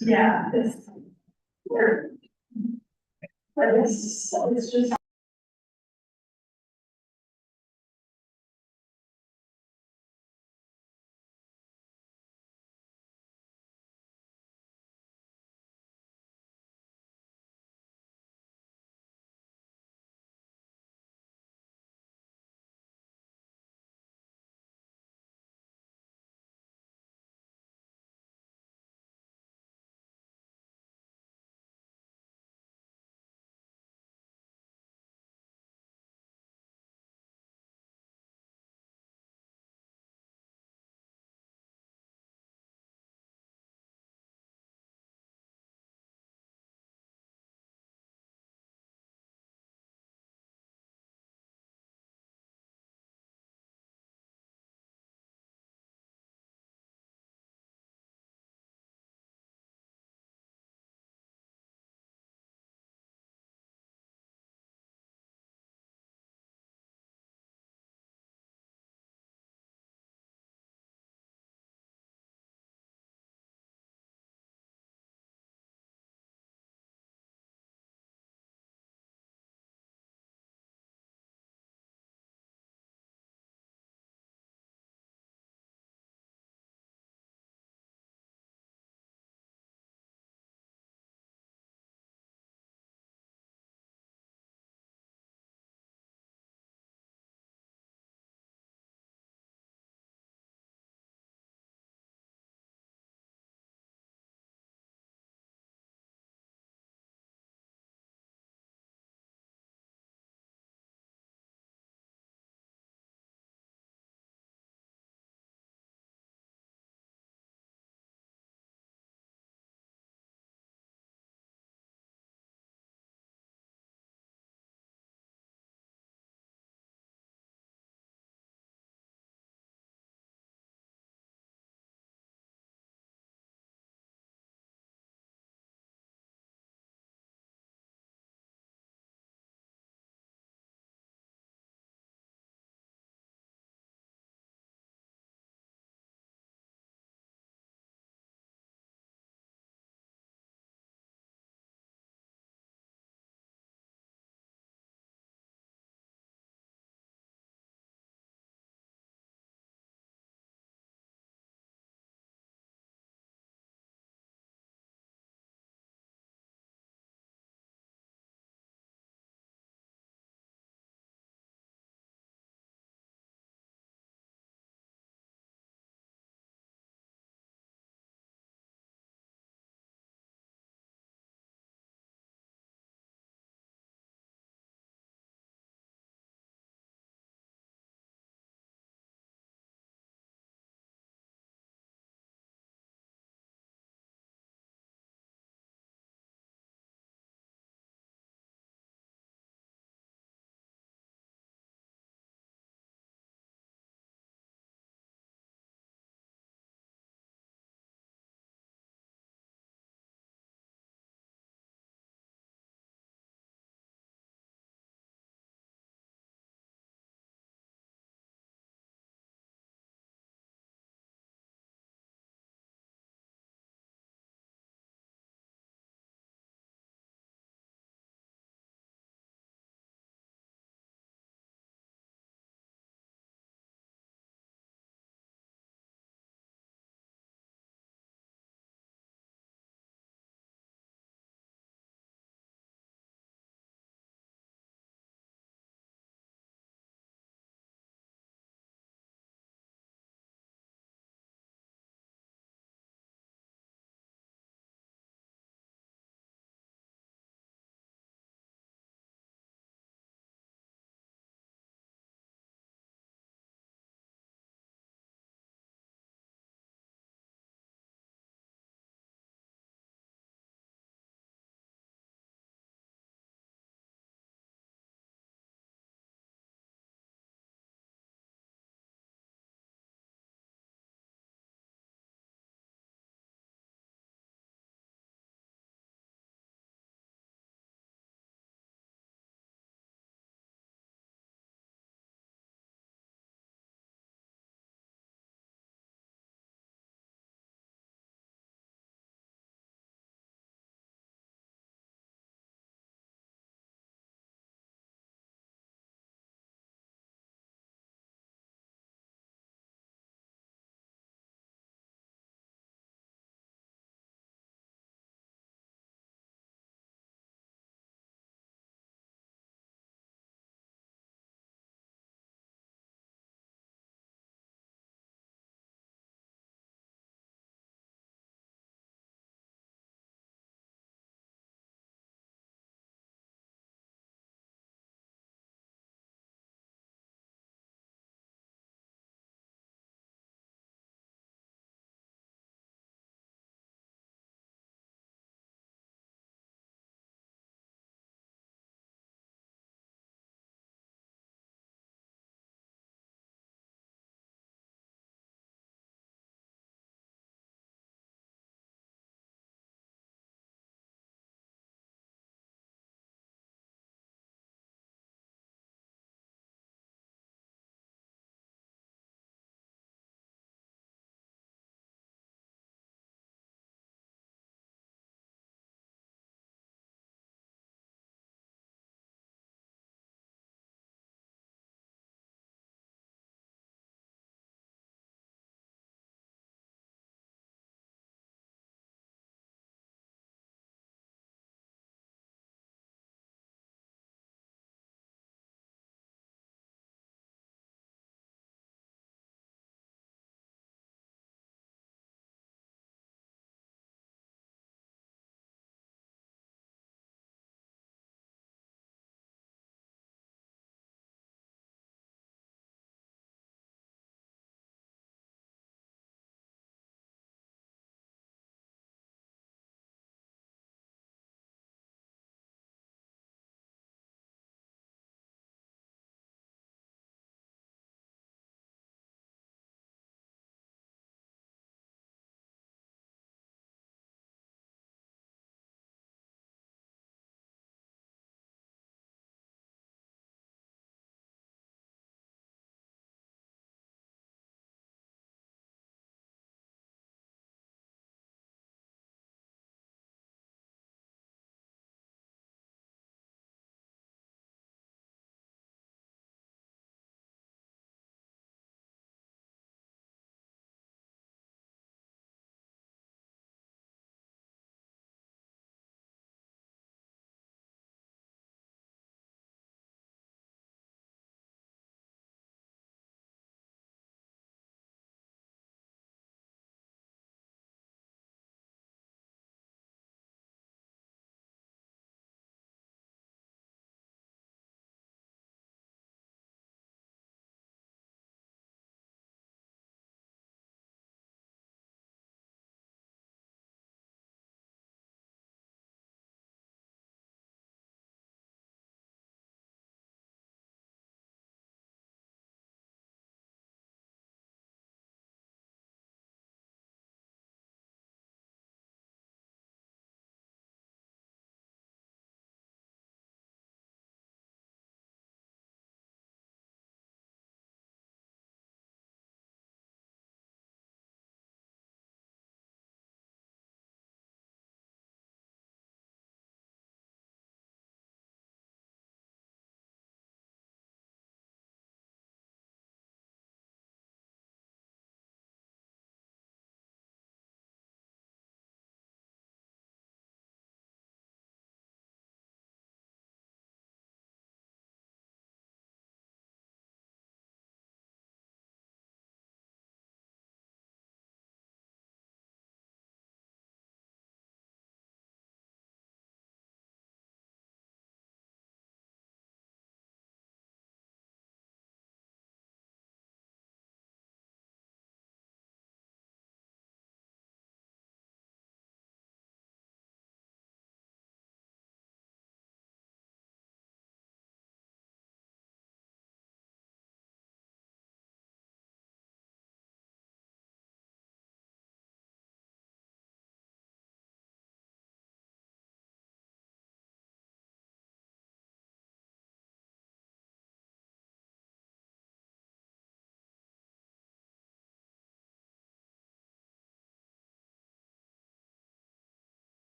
Yeah, it's weird. But it's just.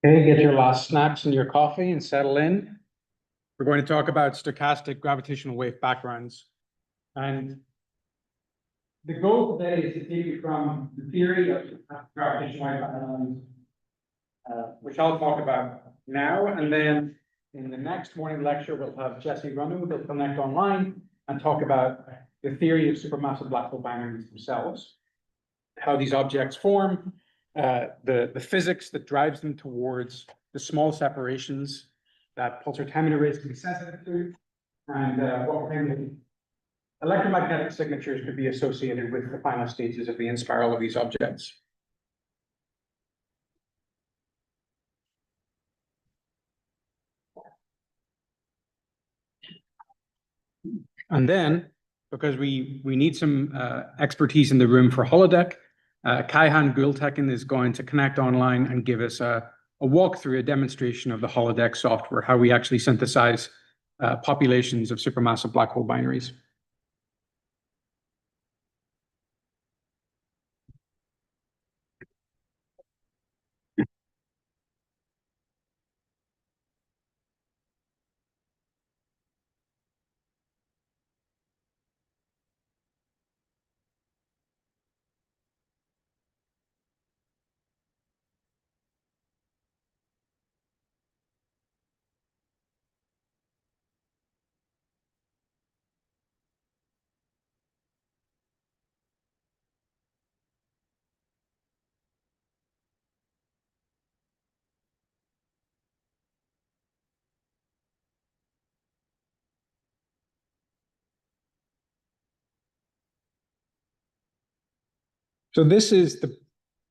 Okay, get your last snaps and your coffee and settle in. We're going to talk about stochastic gravitational wave backgrounds. And the goal today is to take you from the theory of gravitational wave backgrounds, which I'll talk about now. And then in the next morning lecture, we'll have Jesse Runnoe, they'll connect online and talk about the theory of supermassive black hole binaries themselves, how these objects form, the physics that drives them towards the small separations that pulsar time arrays can be sensitive to, and what kind of electromagnetic signatures could be associated with the final stages of the in-spiral of these objects. And then, because we need some expertise in the room for Holodeck, Kaihan Gültekin is going to connect online and give us a walkthrough, a demonstration of the Holodeck software, how we actually synthesize populations of supermassive black hole binaries. So this is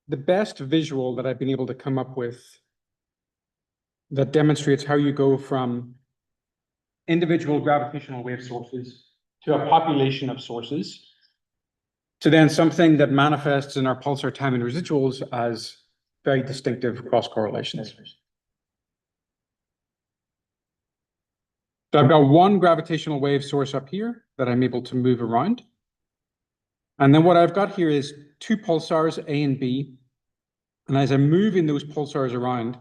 the best visual that I've been able to come up with that demonstrates how you go from individual gravitational wave sources to a population of sources to then something that manifests in our pulsar timing residuals as very distinctive cross correlations. So I've got one gravitational wave source up here that I'm able to move around. And then what I've got here is two pulsars, A and B. And as I'm moving those pulsars around,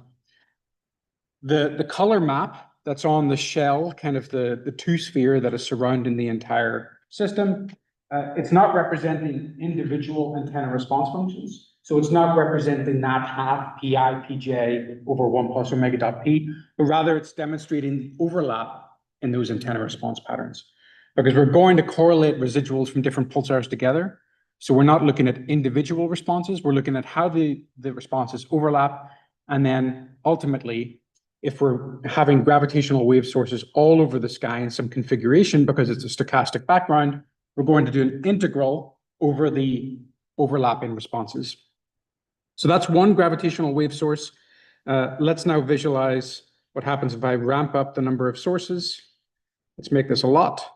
the color map that's on the shell, kind of the two sphere that is surrounding the entire system, it's not representing individual antenna response functions. So it's not representing that half pi pj over 1 plus omega dot p, but rather it's demonstrating the overlap in those antenna response patterns. Because we're going to correlate residuals from different pulsars together. So we're not looking at individual responses, we're looking at how the responses overlap. And then ultimately, if we're having gravitational wave sources all over the sky in some configuration, because it's a stochastic background, we're going to do an integral over the overlapping responses. So that's one gravitational wave source. Let's now visualize what happens if I ramp up the number of sources. Let's make this a lot.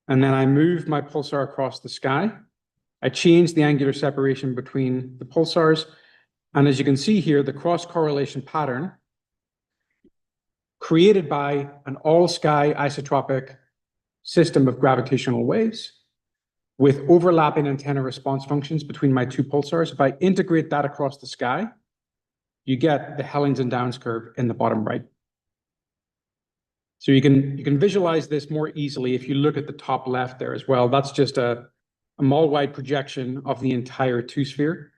And then I move my pulsar across the sky. I change the angular separation between the pulsars. And as you can see here, the cross correlation pattern created by an all-sky isotropic system of gravitational waves with overlapping antenna response functions between my two pulsars. If I integrate that across the sky, you get the Hellings and Downs curve in the bottom right. So you can visualize this more easily if you look at the top left there as well. That's just a mall-wide projection of the entire two-sphere.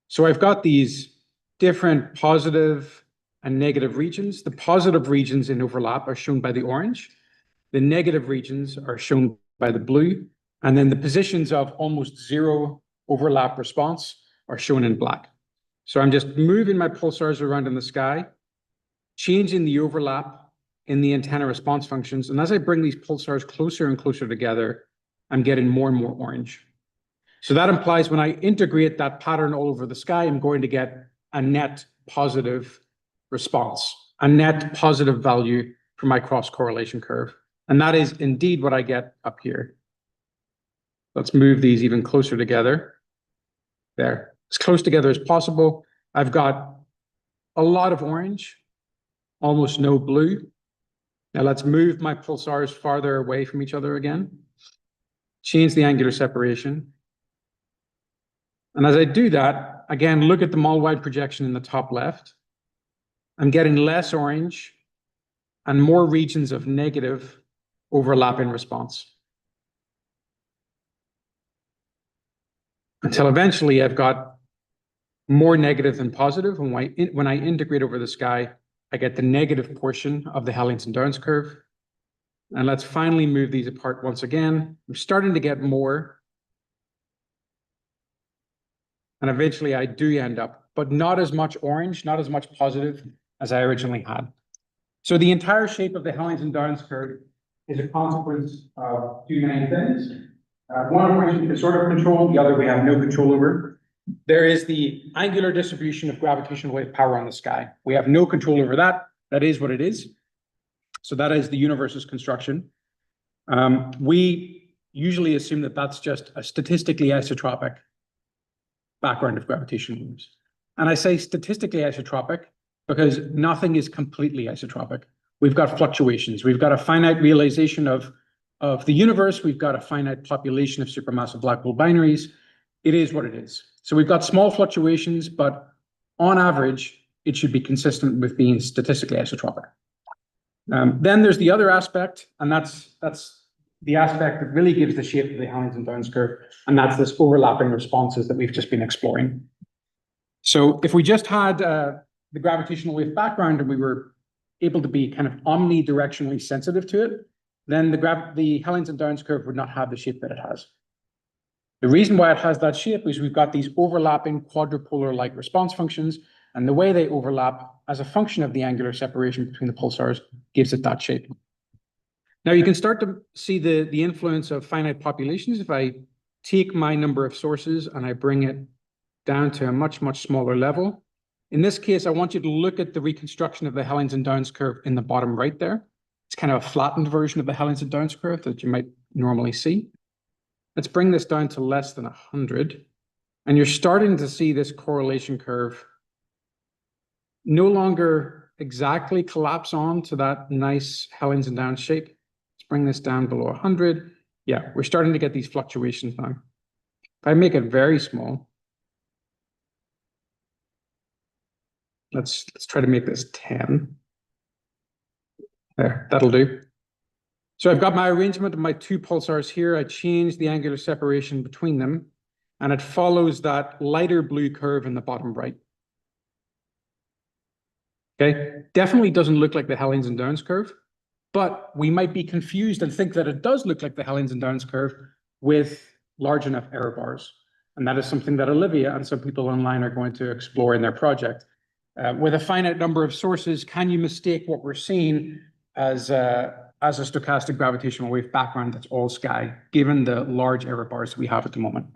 So I've got these different positive and negative regions. The positive regions in overlap are shown by the orange. The negative regions are shown by the blue. And then the positions of almost zero overlap response are shown in black. So I'm just moving my pulsars around in the sky, changing the overlap in the antenna response functions. And as I bring these pulsars closer and closer together, I'm getting more and more orange. So that implies when I integrate that pattern all over the sky, I'm going to get a net positive response, a net positive value for my cross correlation curve. And that is indeed what I get up here. Let's move these even closer together. There, as close together as possible. I've got a lot of orange, almost no blue. Now let's move my pulsars farther away from each other again. Change the angular separation. And as I do that, again, look at the mole-wide projection in the top left. I'm getting less orange and more regions of negative overlap in response. Until eventually I've got more negative than positive. And when I integrate over the sky, I get the negative portion of the Hellingston and Downs curve. And let's finally move these apart once again. I'm starting to get more. And eventually I do end up, but not as much orange, not as much positive as I originally had. So the entire shape of the Hellingston and Downs curve is a consequence of two main things. One of which we can sort of control, the other we have no control over. There is the angular distribution of gravitational wave power on the sky. We have no control over that. That is what it is. So that is the universe's construction. We usually assume that that's just a statistically isotropic background of gravitational waves. And I say statistically isotropic because nothing is completely isotropic. We've got fluctuations. We've got a finite realization of the universe. We've got a finite population of supermassive black hole binaries. It is what it is. So we've got small fluctuations, but on average, it should be consistent with being statistically isotropic. Then there's the other aspect, and that's the aspect that really gives the shape of the Hellingston and Downs curve, and that's this overlapping responses that we've just been exploring. So if we just had the gravitational wave background and we were able to be kind of omnidirectionally sensitive to it, then the Hellingston and Downs curve would not have the shape that it has. The reason why it has that shape is we've got these overlapping quadrupolar-like response functions, and the way they overlap as a function of the angular separation between the pulsars gives it that shape. Now you can start to see the influence of finite populations. If I take my number of sources and I bring it down to a much, much smaller level. In this case, I want you to look at the reconstruction of the Hellingston and Downs curve in the bottom right there. It's kind of a flattened version of the Hellingston and Downs curve that you might normally see. Let's bring this down to less than 100. And you're starting to see this correlation curve no longer exactly collapse on to that nice Hellingston and Downs shape. Let's bring this down below 100. Yeah, we're starting to get these fluctuations now. If I make it very small, let's try to make this 10. There, that'll do. So I've got my arrangement of my two pulsars here. I change the angular separation between them, and it follows that lighter blue curve in the bottom right. Okay, definitely doesn't look like the Hellingston and Downs curve, but we might be confused and think that it does look like the Hellingston and Downs curve with large enough error bars. And that is something that Olivia and some people online are going to explore in their project. With a finite number of sources, can you mistake what we're seeing as a stochastic gravitational wave background that's all sky, given the large error bars we have at the moment?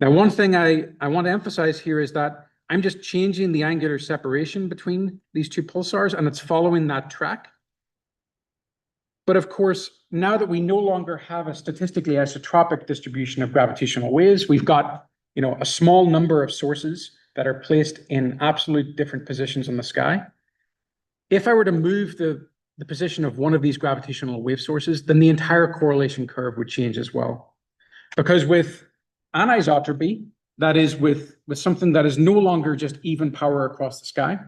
Now, one thing I want to emphasize here is that I'm just changing the angular separation between these two pulsars, and it's following that track. But of course, now that we no longer have a statistically isotropic distribution of gravitational waves, we've got, a small number of sources that are placed in absolute different positions on the sky. If I were to move the position of one of these gravitational wave sources, then the entire correlation curve would change as well. Because with anisotropy, that is with something that is no longer just even power across the sky,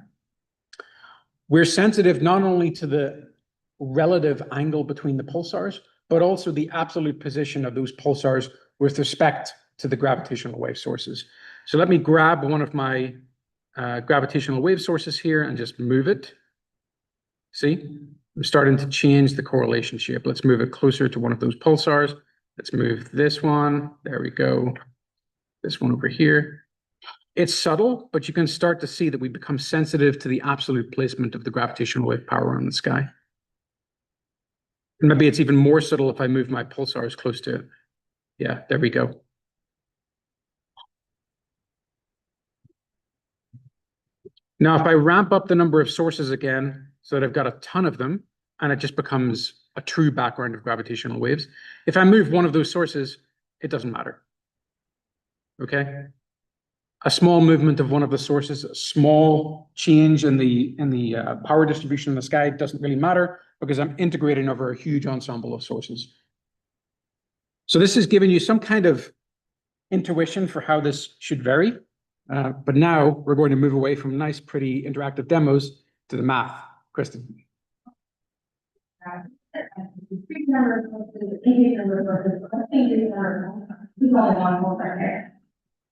we're sensitive not only to the relative angle between the pulsars, but also the absolute position of those pulsars with respect to the gravitational wave sources. So let me grab one of my gravitational wave sources here and just move it. See, I'm starting to change the correlation shape. Let's move it closer to one of those pulsars. Let's move this one. There we go. This one over here. It's subtle, but you can start to see that we become sensitive to the absolute placement of the gravitational wave power in the sky. And maybe it's even more subtle if I move my pulsars close to it. Yeah, there we go. Now, if I ramp up the number of sources again, so that I've got a ton of them, and it just becomes a true background of gravitational waves. If I move one of those sources, it doesn't matter. Okay? A small movement of one of the sources, a small change in the power distribution in the sky doesn't really matter because I'm integrating over a huge ensemble of sources. So this is giving you some kind of intuition for how this should vary. But now we're going to move away from nice, pretty interactive demos to the math. Kristen.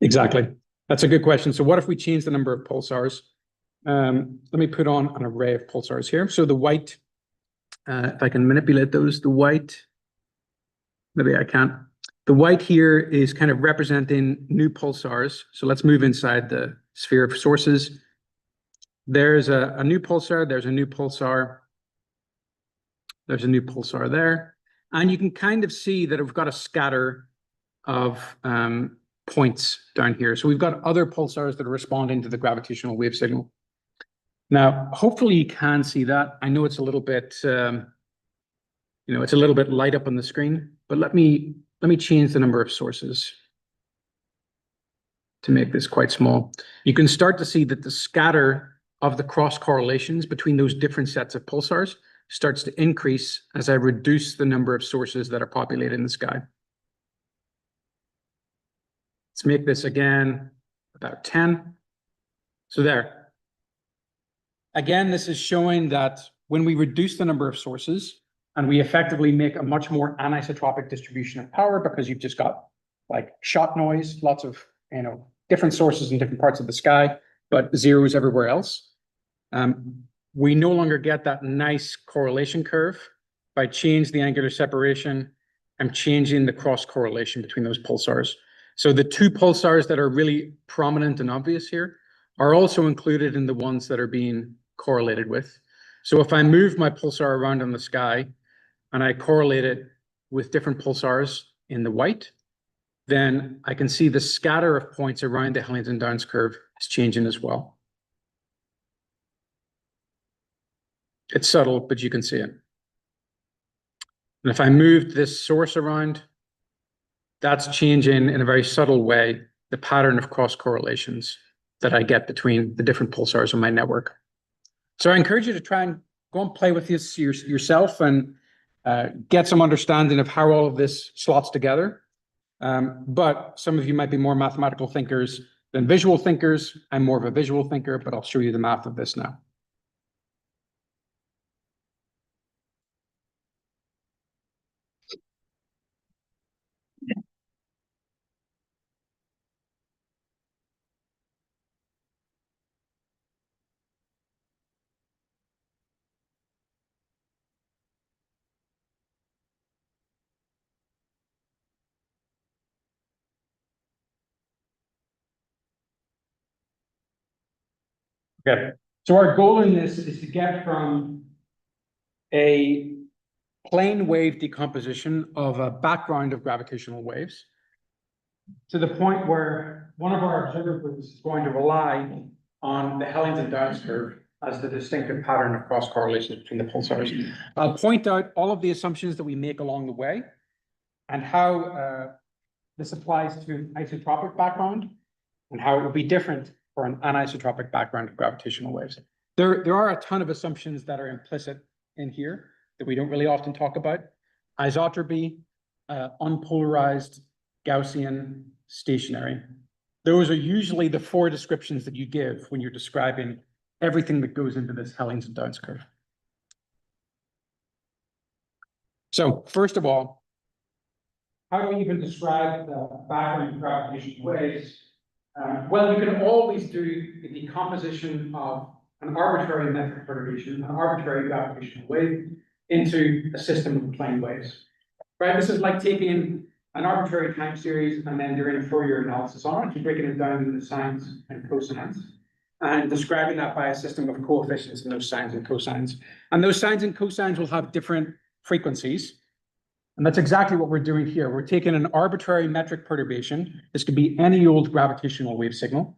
Exactly. That's a good question. So what if we change the number of pulsars? Let me put on an array of pulsars here. So the white, if I can manipulate those, the white, maybe I can't. The white here is kind of representing new pulsars. So let's move inside the sphere of sources. There's a new pulsar, there's a new pulsar, there's a new pulsar there. And you can kind of see that we've got a scatter of points down here. So we've got other pulsars that are responding to the gravitational wave signal. Now, hopefully you can see that. I know it's a little bit, it's a little bit light up on the screen, but let me change the number of sources to make this quite small. You can start to see that the scatter of the cross correlations between those different sets of pulsars starts to increase as I reduce the number of sources that are populated in the sky. Let's make this again about 10. So there. Again, this is showing that when we reduce the number of sources and we effectively make a much more anisotropic distribution of power because you've just got like shot noise, lots of different sources in different parts of the sky, but zeros everywhere else. We no longer get that nice correlation curve by changing the angular separation and changing the cross correlation between those pulsars. So the two pulsars that are really prominent and obvious here are also included in the ones that are being correlated with. So if I move my pulsar around in the sky and I correlate it with different pulsars in the white, then I can see the scatter of points around the Hellington-Downs curve is changing as well. It's subtle, but you can see it. And if I moved this source around, that's changing in a very subtle way the pattern of cross correlations that I get between the different pulsars on my network. So I encourage you to try and go and play with this yourself and get some understanding of how all of this slots together. But some of you might be more mathematical thinkers than visual thinkers. I'm more of a visual thinker, but I'll show you the math of this now. Okay, so our goal in this is to get from a plane wave decomposition of a background of gravitational waves to the point where one of our observer groups is going to rely on the Hellington-Downs curve as the distinctive pattern of cross correlations between the pulsars. I'll point out all of the assumptions that we make along the way and how this applies to an isotropic background and how it will be different for an anisotropic background of gravitational waves. There are a ton of assumptions that are implicit in here that we don't really often talk about. Isotropy, unpolarized, Gaussian, stationary. Those are usually the four descriptions that you give when you're describing everything that goes into this Hellington-Downs curve. So first of all, how do we even describe the background of gravitational waves? Well, you can always do the decomposition of an arbitrary metric perturbation, an arbitrary gravitational wave, into a system of plane waves. Right? This is like taking an arbitrary time series and then doing a Fourier analysis on it, breaking it down into sines and cosines, and describing that by a system of coefficients in those sines and cosines. And those sines and cosines will have different frequencies. And that's exactly what we're doing here. We're taking an arbitrary metric perturbation. This could be any old gravitational wave signal.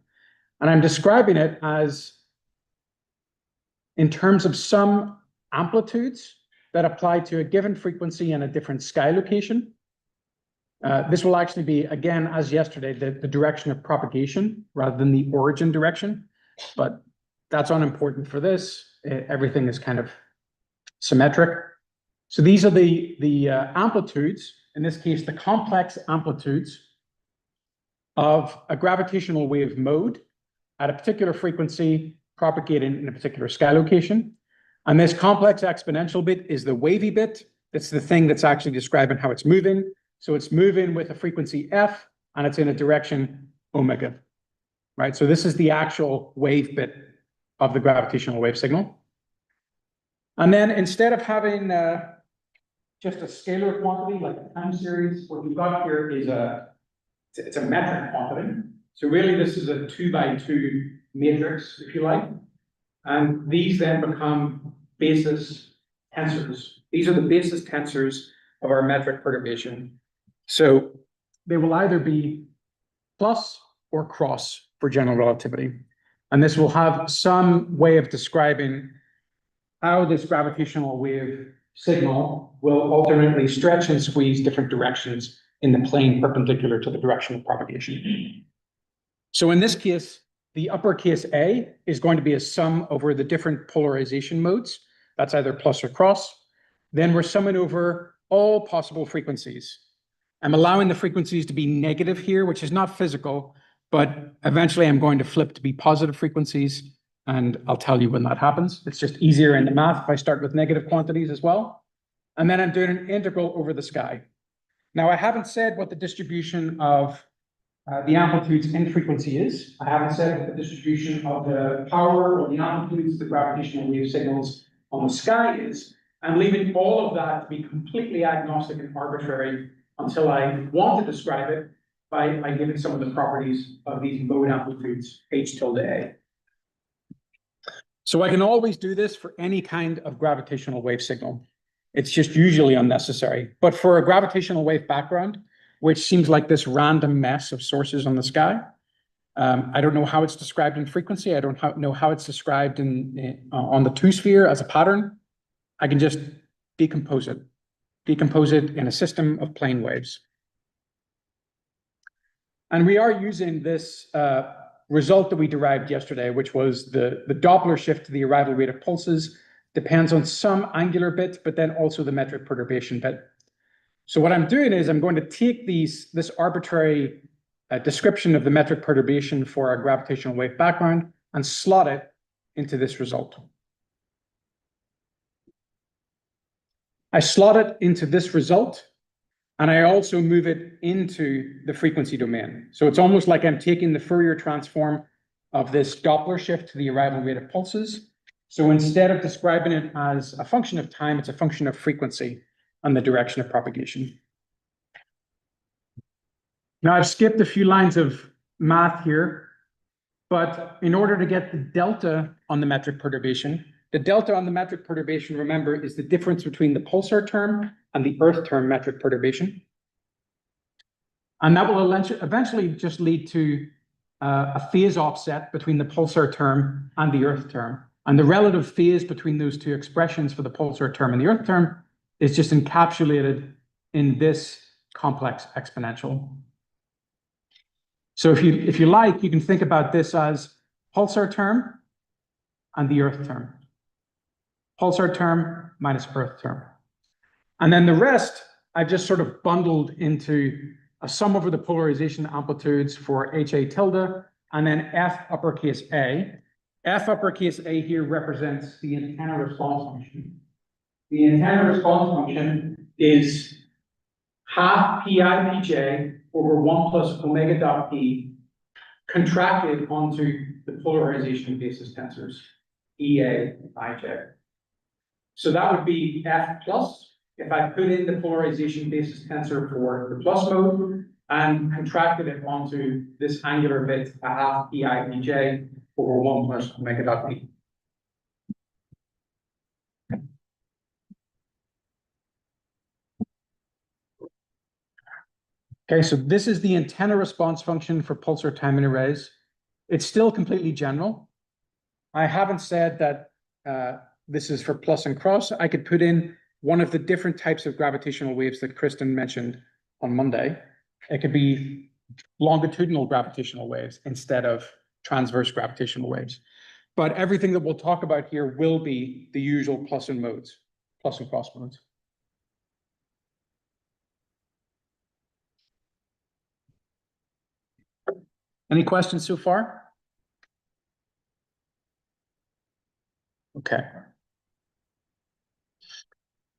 And I'm describing it as in terms of some amplitudes that apply to a given frequency and a different sky location. This will actually be, again, as yesterday, the direction of propagation rather than the origin direction, but that's unimportant for this. Everything is kind of symmetric. So these are the amplitudes, in this case, the complex amplitudes of a gravitational wave mode at a particular frequency propagating in a particular sky location. And this complex exponential bit is the wavy bit. It's the thing that's actually describing how it's moving. So it's moving with a frequency f, and it's in a direction omega, right? So this is the actual wave bit of the gravitational wave signal. And then instead of having just a scalar quantity like the time series, what we've got here is it's a metric quantity. So really this is a 2x2 matrix, if you like. And these then become basis tensors. These are the basis tensors of our metric perturbation. So they will either be plus or cross for general relativity. And this will have some way of describing how this gravitational wave signal will alternately stretch and squeeze different directions in the plane perpendicular to the direction of propagation. So in this case, the uppercase A is going to be a sum over the different polarization modes. That's either plus or cross. Then we're summing over all possible frequencies. I'm allowing the frequencies to be negative here, which is not physical, but eventually I'm going to flip to be positive frequencies, and I'll tell you when that happens. It's just easier in the math if I start with negative quantities as well. And then I'm doing an integral over the sky. Now, I haven't said what the distribution of the amplitudes in frequency is. I haven't said what the distribution of the power or the amplitudes of the gravitational wave signals on the sky is. I'm leaving all of that to be completely agnostic and arbitrary until I want to describe it by giving some of the properties of these mode amplitudes, h tilde a. So I can always do this for any kind of gravitational wave signal. It's just usually unnecessary. But for a gravitational wave background, which seems like this random mess of sources on the sky, I don't know how it's described in frequency. I don't know how it's described on the two-sphere as a pattern. I can just decompose it in a system of plane waves. And we are using this result that we derived yesterday, which was the Doppler shift to the arrival rate of pulses depends on some angular bit, but then also the metric perturbation bit. So what I'm doing is I'm going to take this arbitrary description of the metric perturbation for our gravitational wave background and slot it into this result. I slot it into this result, and I also move it into the frequency domain. So it's almost like I'm taking the Fourier transform of this Doppler shift to the arrival rate of pulses. So instead of describing it as a function of time, it's a function of frequency and the direction of propagation. Now I've skipped a few lines of math here, but in order to get the delta on the metric perturbation, the delta on the metric perturbation, remember, is the difference between the pulsar term and the Earth term metric perturbation. And that will eventually just lead to a phase offset between the pulsar term and the Earth term. And the relative phase between those two expressions for the pulsar term and the Earth term is just encapsulated in this complex exponential. So if you like, you can think about this as pulsar term and the Earth term. Pulsar term minus Earth term. And then the rest, I've just sort of bundled into a sum over the polarization amplitudes for HA tilde, and then F uppercase A. F uppercase A here represents the antenna response function. The antenna response function is half pi pj over 1 plus omega dot p contracted onto the polarization basis tensors, EA and IJ. So that would be F plus if I put in the polarization basis tensor for the plus mode and contracted it onto this angular bit, a half pi pj over 1 plus omega dot p. Okay, so this is the antenna response function for pulsar timing arrays. It's still completely general. I haven't said that this is for plus and cross, I could put in one of the different types of gravitational waves that Kristen mentioned on Monday. It could be longitudinal gravitational waves instead of transverse gravitational waves. But everything that we'll talk about here will be the usual plus and cross modes. Any questions so far? Okay.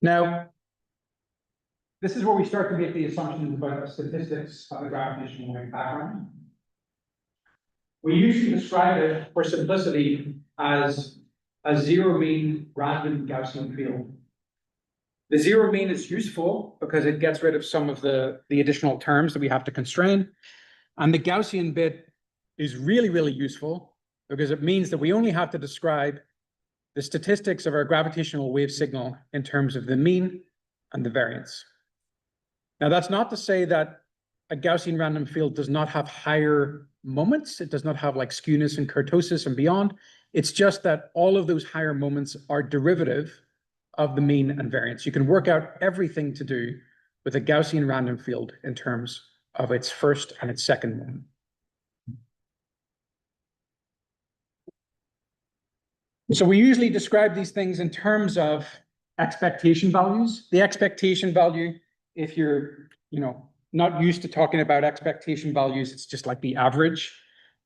Now, this is where we start to make the assumptions about the statistics of the gravitational wave background. We usually describe it, for simplicity, as a zero mean random Gaussian field. The zero mean is useful because it gets rid of some of the additional terms that we have to constrain. And the Gaussian bit is really, really useful because it means that we only have to describe the statistics of our gravitational wave signal in terms of the mean and the variance. Now, that's not to say that a Gaussian random field does not have higher moments. It does not have like skewness and kurtosis and beyond. It's just that all of those higher moments are derivative of the mean and variance. You can work out everything to do with a Gaussian random field in terms of its first and its second moment. So we usually describe these things in terms of expectation values. The expectation value, if you're, not used to talking about expectation values, it's just like the average.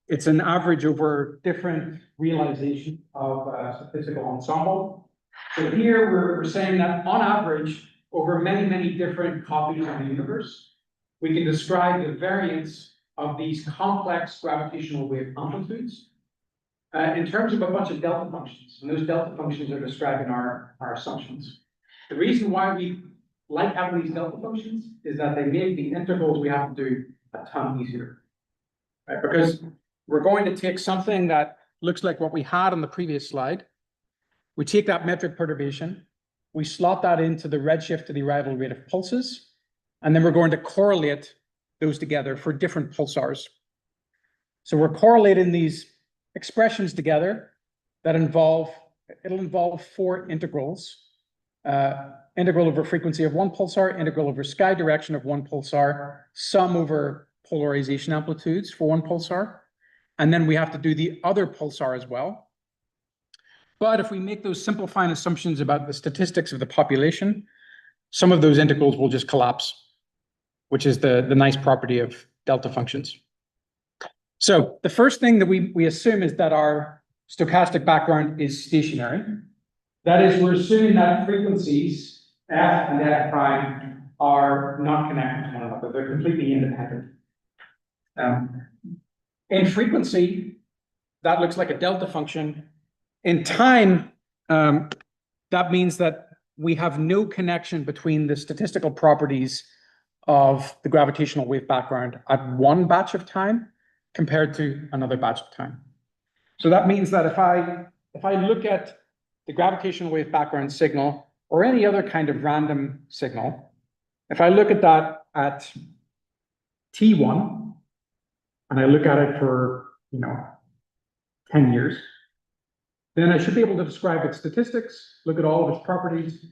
It's an average over different realization of a statistical ensemble. So here we're saying that on average, over many, many different copies of the universe, we can describe the variance of these complex gravitational wave amplitudes in terms of a bunch of delta functions. And those delta functions are described in our assumptions. The reason why we like having these delta functions is that they make the integrals we have to do a ton easier. Right? Because we're going to take something that looks like what we had on the previous slide. We take that metric perturbation, we slot that into the redshift to the arrival rate of pulses, and then we're going to correlate those together for different pulsars. So we're correlating these expressions together that it'll involve four integrals. Integral over frequency of one pulsar, integral over sky direction of one pulsar, sum over polarization amplitudes for one pulsar, and then we have to do the other pulsar as well. But if we make those simplifying assumptions about the statistics of the population, some of those integrals will just collapse, which is the nice property of delta functions. So the first thing that we assume is that our stochastic background is stationary. That is, we're assuming that frequencies f and f prime are not connected to one another. They're completely independent. In frequency, that looks like a delta function. In time, that means that we have no connection between the statistical properties of the gravitational wave background at one batch of time compared to another batch of time. So that means that if I look at the gravitational wave background signal or any other kind of random signal, if I look at that at T1 and I look at it for 10 years, then I should be able to describe its statistics, look at all of its properties,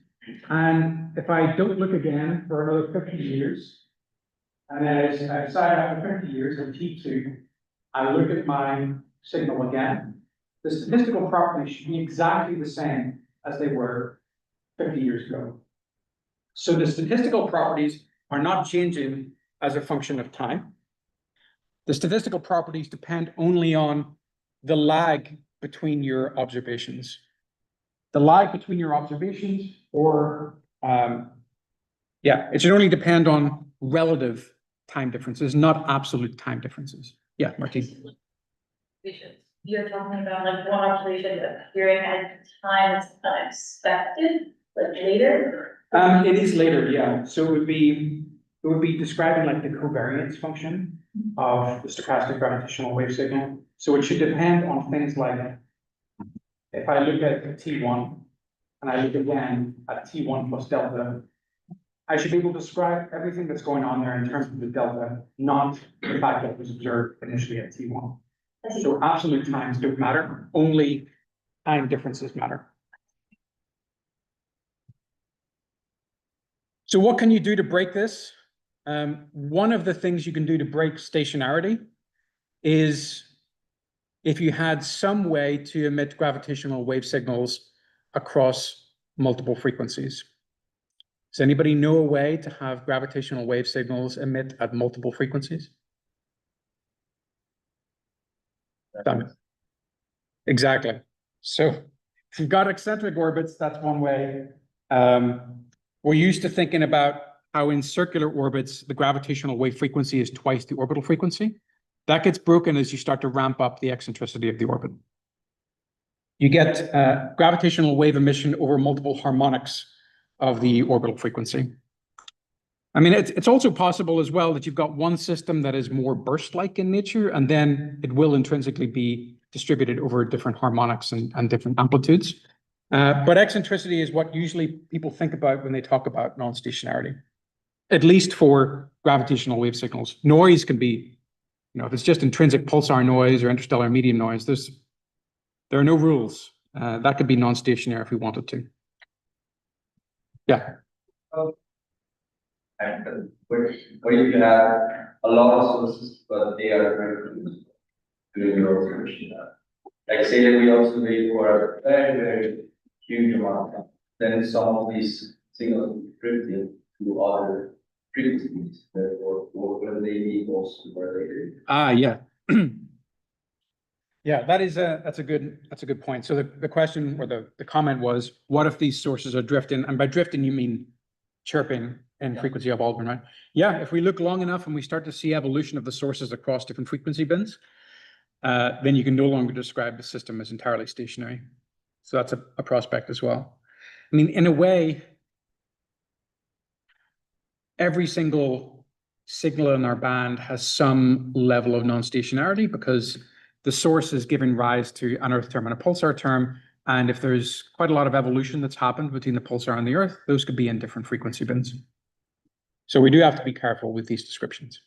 and if I don't look again for another 50 years, and then I decide after 50 years at T2, I look at my signal again, the statistical properties should be exactly the same as they were 50 years ago. So the statistical properties are not changing as a function of time. The statistical properties depend only on the lag between your observations. The lag between your observations, or it should only depend on relative time differences, not absolute time differences. Yeah, Martine. You're talking about like one observation appearing at a time that's unexpected, like later? It is later, yeah. So it would be describing like the covariance function of the stochastic gravitational wave signal. So it should depend on things like, if I look at T1 and I look again at T1 plus delta, I should be able to describe everything that's going on there in terms of the delta, not the fact that it was observed initially at T1. So absolute times don't matter, only time differences matter. So what can you do to break this? One of the things you can do to break stationarity is if you had some way to emit gravitational wave signals across multiple frequencies. Does anybody know a way to have gravitational wave signals emit at multiple frequencies? Exactly. So if you've got eccentric orbits, that's one way. We're used to thinking about how in circular orbits, the gravitational wave frequency is twice the orbital frequency. That gets broken as you start to ramp up the eccentricity of the orbit. You get gravitational wave emission over multiple harmonics of the orbital frequency. I mean, it's also possible as well that you've got one system that is more burst-like in nature, and then it will intrinsically be distributed over different harmonics and different amplitudes. But eccentricity is what usually people think about when they talk about non-stationarity, at least for gravitational wave signals. Noise can be, if it's just intrinsic pulsar noise or interstellar medium noise, there are no rules. That could be non-stationary if we wanted to. Yeah. And what if you have a lot of sources, but they are very close to your observation? Like say that we observe for a very, very huge amount of time, then some of these signals will be drifted to other frequencies, therefore, when they be close to where they Yeah. Yeah, that's a good point. So the question or the comment was, what if these sources are drifting? And by drifting, you mean chirping in frequency of Aldrin, right? Yeah, if we look long enough and we start to see evolution of the sources across different frequency bands, then you can no longer describe the system as entirely stationary. So that's a prospect as well. I mean, in a way, every single signal in our band has some level of non-stationarity because the source is giving rise to an Earth term and a pulsar term. And if there's quite a lot of evolution that's happened between the pulsar and the Earth, those could be in different frequency bands. So we do have to be careful with these descriptions.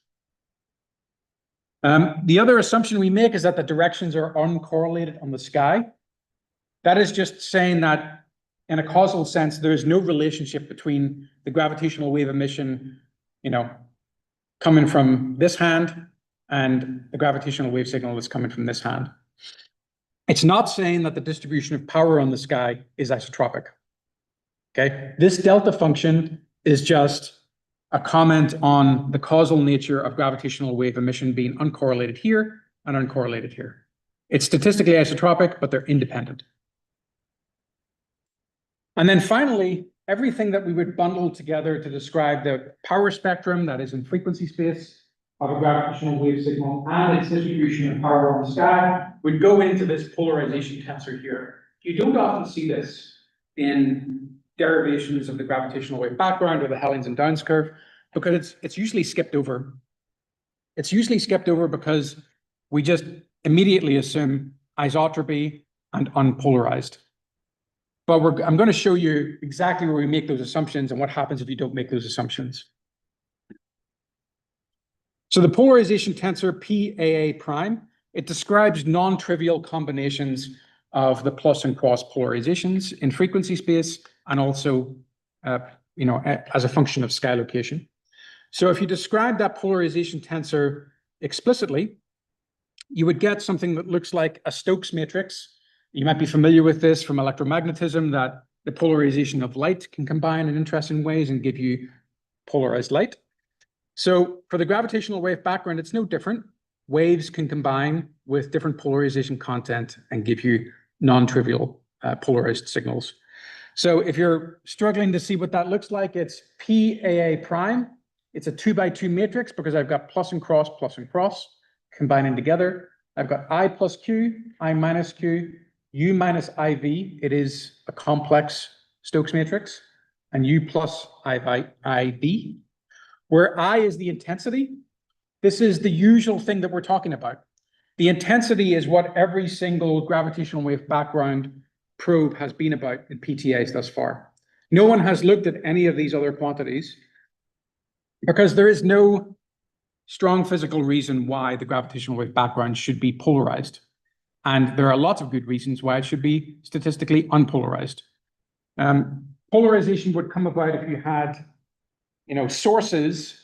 The other assumption we make is that the directions are uncorrelated on the sky. That is just saying that in a causal sense, there is no relationship between the gravitational wave emission, coming from this hand and the gravitational wave signal that's coming from this hand. It's not saying that the distribution of power on the sky is isotropic. Okay, this delta function is just a comment on the causal nature of gravitational wave emission being uncorrelated here and uncorrelated here. It's statistically isotropic, but they're independent. And then finally, everything that we would bundle together to describe the power spectrum that is in frequency space of a gravitational wave signal and its distribution of power on the sky would go into this polarization tensor here. You don't often see this in derivations of the gravitational wave background or the Hellions and Downs curve because it's usually skipped over. It's usually skipped over because we just immediately assume isotropy and unpolarized. But I'm going to show you exactly where we make those assumptions and what happens if you don't make those assumptions. So the polarization tensor PAA prime, it describes non-trivial combinations of the plus and cross polarizations in frequency space and also, as a function of sky location. So if you describe that polarization tensor explicitly, you would get something that looks like a Stokes matrix. You might be familiar with this from electromagnetism, that the polarization of light can combine in interesting ways and give you polarized light. So for the gravitational wave background, it's no different. Waves can combine with different polarization content and give you non-trivial polarized signals. So if you're struggling to see what that looks like, it's PAA prime. It's a 2x2 matrix because I've got plus and cross combining together. I've got I plus Q, I minus Q, U minus IV. It is a complex Stokes matrix, and U plus IV, where I is the intensity. This is the usual thing that we're talking about. The intensity is what every single gravitational wave background probe has been about in PTAs thus far. No one has looked at any of these other quantities because there is no strong physical reason why the gravitational wave background should be polarized. And there are lots of good reasons why it should be statistically unpolarized. Polarization would come about if you had sources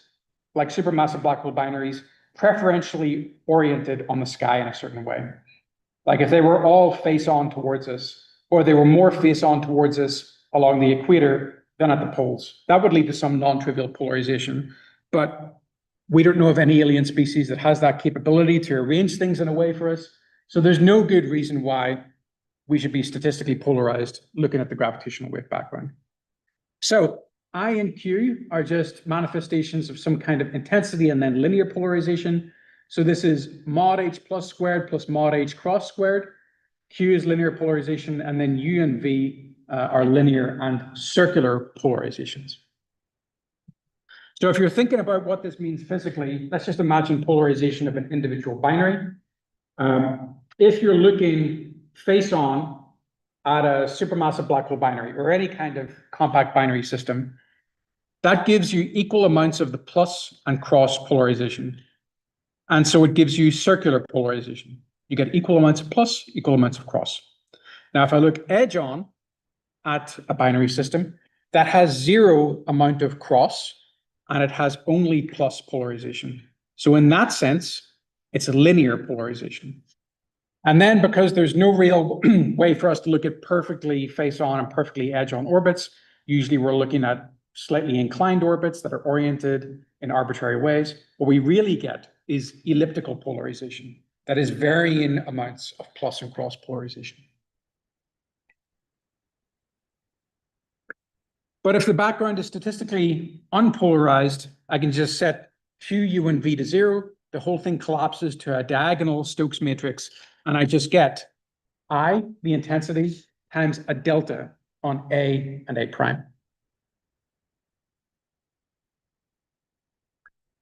like supermassive black hole binaries preferentially oriented on the sky in a certain way. Like if they were all face on towards us, or they were more face on towards us along the equator than at the poles, that would lead to some non-trivial polarization. But we don't know of any alien species that has that capability to arrange things in a way for us. So there's no good reason why we should be statistically polarized looking at the gravitational wave background. So I and Q are just manifestations of some kind of intensity and then linear polarization. So this is mod H plus squared plus mod H cross squared. Q is linear polarization, and then U and V are linear and circular polarizations. So if you're thinking about what this means physically, let's just imagine polarization of an individual binary. If you're looking face on at a supermassive black hole binary or any kind of compact binary system, that gives you equal amounts of the plus and cross polarization. And so it gives you circular polarization. You get equal amounts of plus, equal amounts of cross. Now, if I look edge on at a binary system, that has 0 amount of cross, and it has only plus polarization. So in that sense, it's a linear polarization. And then because there's no real way for us to look at perfectly face on and perfectly edge on orbits, usually we're looking at slightly inclined orbits that are oriented in arbitrary ways. What we really get is elliptical polarization. That is varying amounts of plus and cross polarization. But if the background is statistically unpolarized, I can just set Q, U, and V to 0. The whole thing collapses to a diagonal Stokes matrix, and I just get I, the intensity, times a delta on A and A prime.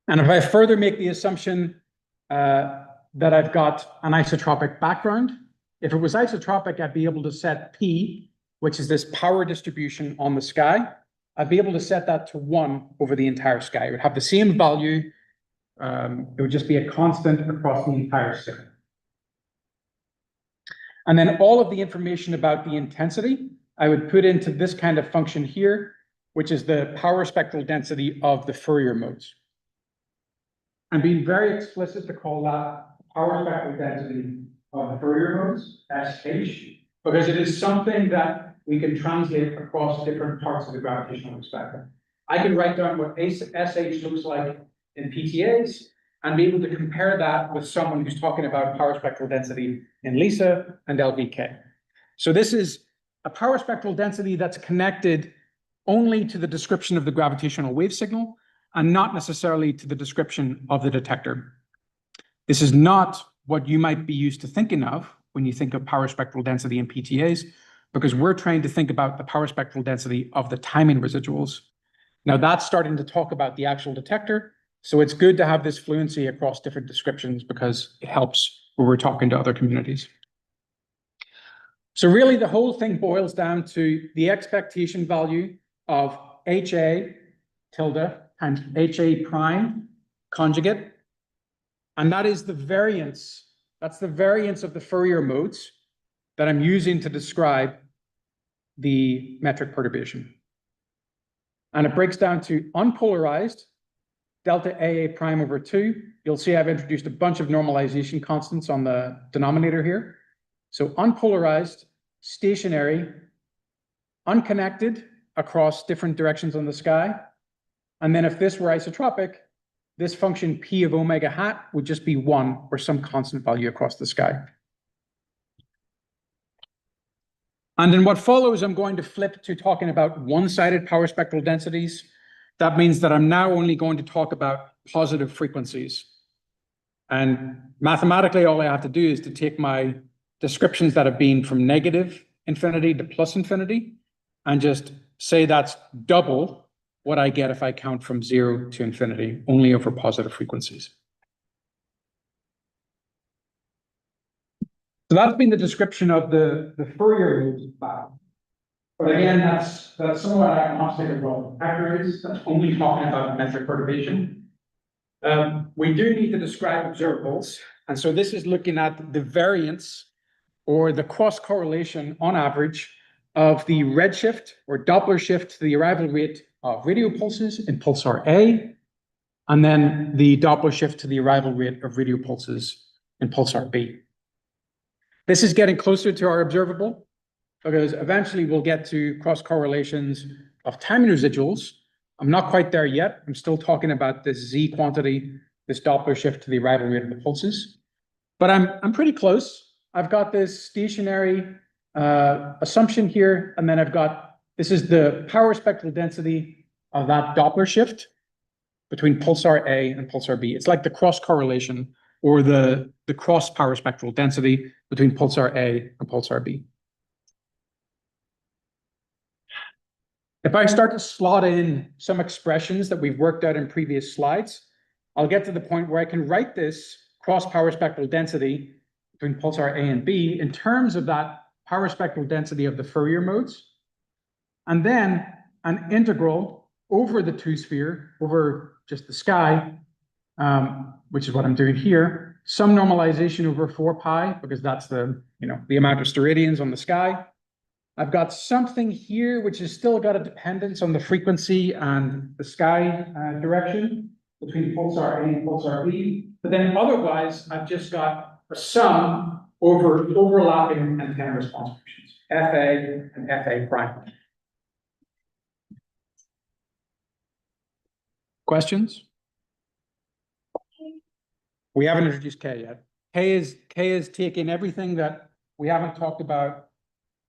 And if I further make the assumption that I've got an isotropic background, if it was isotropic, I'd be able to set P, which is this power distribution on the sky. I'd be able to set that to 1 over the entire sky. It would have the same value. It would just be a constant across the entire sky. And then all of the information about the intensity, I would put into this kind of function here, which is the power spectral density of the Fourier modes. I'm being very explicit to call that power spectral density of the Fourier modes, SH, because it is something that we can translate across different parts of the gravitational spectrum. I can write down what SH looks like in PTAs and be able to compare that with someone who's talking about power spectral density in LISA and LVK. So this is a power spectral density that's connected only to the description of the gravitational wave signal and not necessarily to the description of the detector. This is not what you might be used to thinking of when you think of power spectral density in PTAs, because we're trying to think about the power spectral density of the timing residuals. Now that's starting to talk about the actual detector, so it's good to have this fluency across different descriptions because it helps when we're talking to other communities. So really the whole thing boils down to the expectation value of HA tilde times HA prime conjugate, and that is the variance. That's the variance of the Fourier modes that I'm using to describe the metric perturbation. And it breaks down to unpolarized delta AA prime over 2. You'll see I've introduced a bunch of normalization constants on the denominator here. So unpolarized, stationary, unconnected across different directions on the sky. And then if this were isotropic, this function P of omega hat would just be 1 or some constant value across the sky. And in what follows, I'm going to flip to talking about one-sided power spectral densities. That means that I'm now only going to talk about positive frequencies. And mathematically, all I have to do is to take my descriptions that have been from negative infinity to plus infinity and just say that's double what I get if I count from 0 to infinity, only over positive frequencies. So that's been the description of the Fourier modes battle. But again, that's somewhat agnostic of what vector is. That's only talking about metric perturbation. We do need to describe observables. And so this is looking at the variance or the cross correlation on average of the redshift or Doppler shift to the arrival rate of radio pulses in pulsar A, and then the Doppler shift to the arrival rate of radio pulses in pulsar B. This is getting closer to our observable, because eventually we'll get to cross correlations of timing residuals. I'm not quite there yet. I'm still talking about this Z quantity, this Doppler shift to the arrival rate of the pulses. But I'm pretty close. I've got this stationary assumption here, and then this is the power spectral density of that Doppler shift between pulsar A and pulsar B. It's like the cross correlation or the cross power spectral density between pulsar A and pulsar B. If I start to slot in some expressions that we've worked out in previous slides, I'll get to the point where I can write this cross power spectral density between pulsar A and B in terms of that power spectral density of the Fourier modes, and then an integral over the two-sphere, over just the sky, which is what I'm doing here, some normalization over 4 pi, because that's the amount of steradians on the sky. I've got something here which has still got a dependence on the frequency and the sky direction between pulsar A and pulsar B. But then otherwise, I've just got a sum over overlapping antenna response functions, FA and FA prime. Questions? We haven't introduced K yet. K is taking everything that we haven't talked about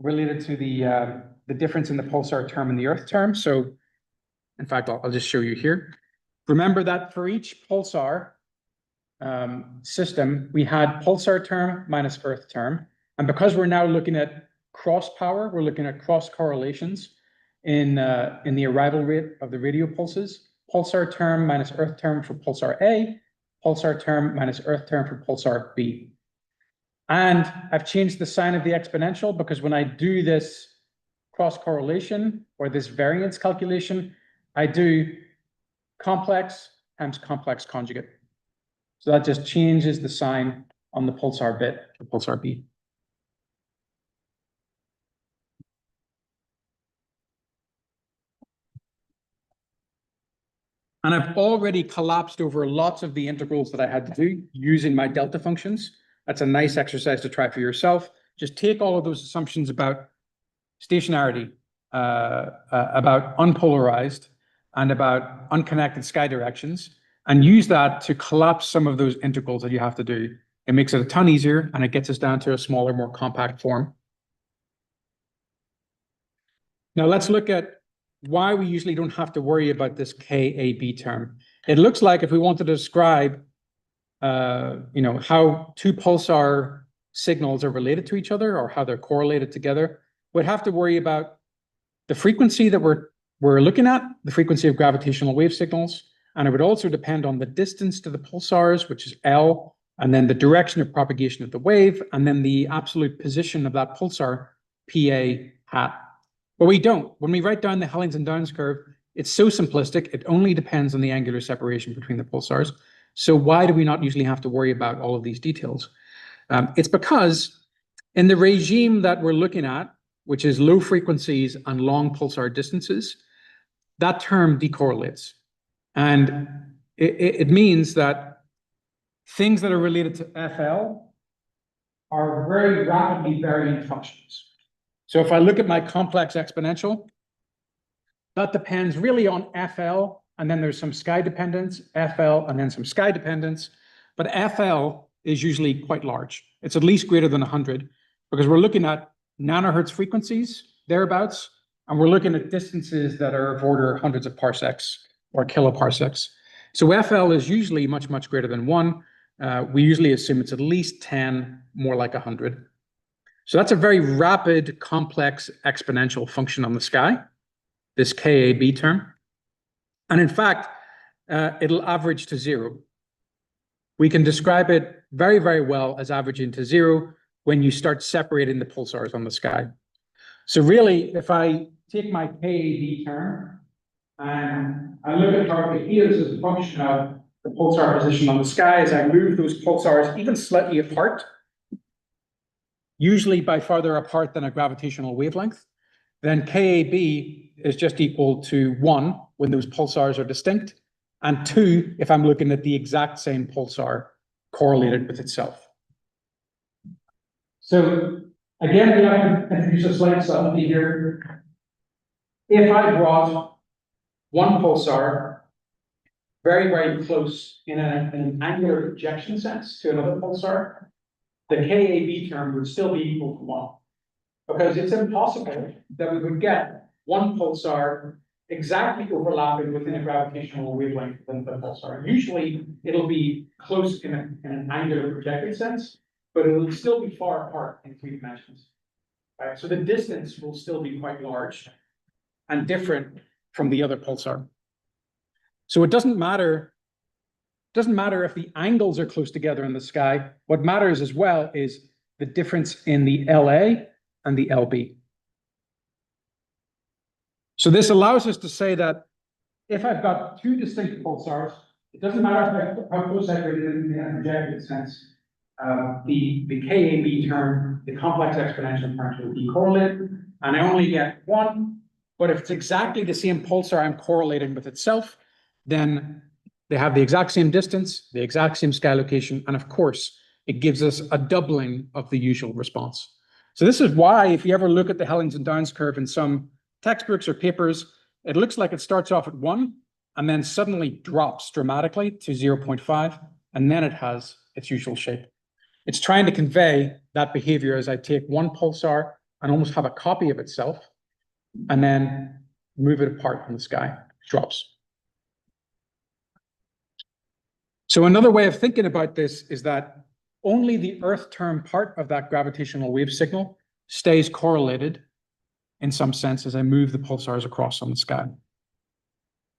related to the difference in the pulsar term and the Earth term. So, in fact, I'll just show you here. Remember that for each pulsar system, we had pulsar term minus Earth term. And because we're now looking at cross power, we're looking at cross correlations in the arrival rate of the radio pulses. Pulsar term minus Earth term for pulsar A, pulsar term minus Earth term for pulsar B. And I've changed the sign of the exponential because when I do this cross correlation or this variance calculation, I do complex times complex conjugate. So that just changes the sign on the pulsar bit for pulsar B. And I've already collapsed over lots of the integrals that I had to do using my delta functions. That's a nice exercise to try for yourself. Just take all of those assumptions about stationarity, about unpolarized, and about unconnected sky directions, and use that to collapse some of those integrals that you have to do. It makes it a ton easier, and it gets us down to a smaller, more compact form. Now let's look at why we usually don't have to worry about this KAB term. It looks like if we want to describe how two pulsar signals are related to each other or how they're correlated together, we'd have to worry about the frequency that we're looking at, the frequency of gravitational wave signals, and it would also depend on the distance to the pulsars, which is L, and then the direction of propagation of the wave, and then the absolute position of that pulsar, PA hat. But we don't. When we write down the Hellings and Downs curve, it's so simplistic, it only depends on the angular separation between the pulsars. So why do we not usually have to worry about all of these details? It's because in the regime that we're looking at, which is low frequencies and long pulsar distances, that term decorrelates. And it means that things that are related to FL are very rapidly varying functions. So if I look at my complex exponential, that depends really on FL, and then there's some sky dependence, FL, and then some sky dependence. But FL is usually quite large. It's at least greater than 100, because we're looking at nanohertz frequencies, thereabouts, and we're looking at distances that are of order hundreds of parsecs or kiloparsecs. So FL is usually much, much greater than 1. We usually assume it's at least 10, more like 100. So that's a very rapid, complex exponential function on the sky, this KAB term. And in fact, it'll average to 0. We can describe it very, very well as averaging to 0 when you start separating the pulsars on the sky. So really, if I take my KAB term and I look at how it behaves as a function of the pulsar position on the sky, as I move those pulsars even slightly apart, usually by farther apart than a gravitational wavelength, then KAB is just equal to 1 when those pulsars are distinct, and 2 if I'm looking at the exact same pulsar correlated with itself. So again, we have to introduce a slight subtlety here. If I brought one pulsar very, very close in an angular projection sense to another pulsar, the KAB term would still be equal to 1. Because it's impossible that we would get one pulsar exactly overlapping within a gravitational wavelength within the pulsar. Usually, it'll be close in an angular projected sense, but it will still be far apart in 3 dimensions. Right? So the distance will still be quite large and different from the other pulsar. So it doesn't matter if the angles are close together in the sky. What matters as well is the difference in the LA and the LB. So this allows us to say that if I've got 2 distinct pulsars, it doesn't matter how close I bring it in a projected sense. The KAB term, the complex exponential terms will be correlated, and I only get 1. But if it's exactly the same pulsar I'm correlating with itself, then they have the exact same distance, the exact same sky location, and of course, it gives us a doubling of the usual response. So this is why, if you ever look at the Hellings and Downs curve in some textbooks or papers, it looks like it starts off at 1 and then suddenly drops dramatically to 0.5, and then it has its usual shape. It's trying to convey that behavior as I take one pulsar and almost have a copy of itself and then move it apart from the sky. It drops. So another way of thinking about this is that only the Earth term part of that gravitational wave signal stays correlated in some sense as I move the pulsars across on the sky.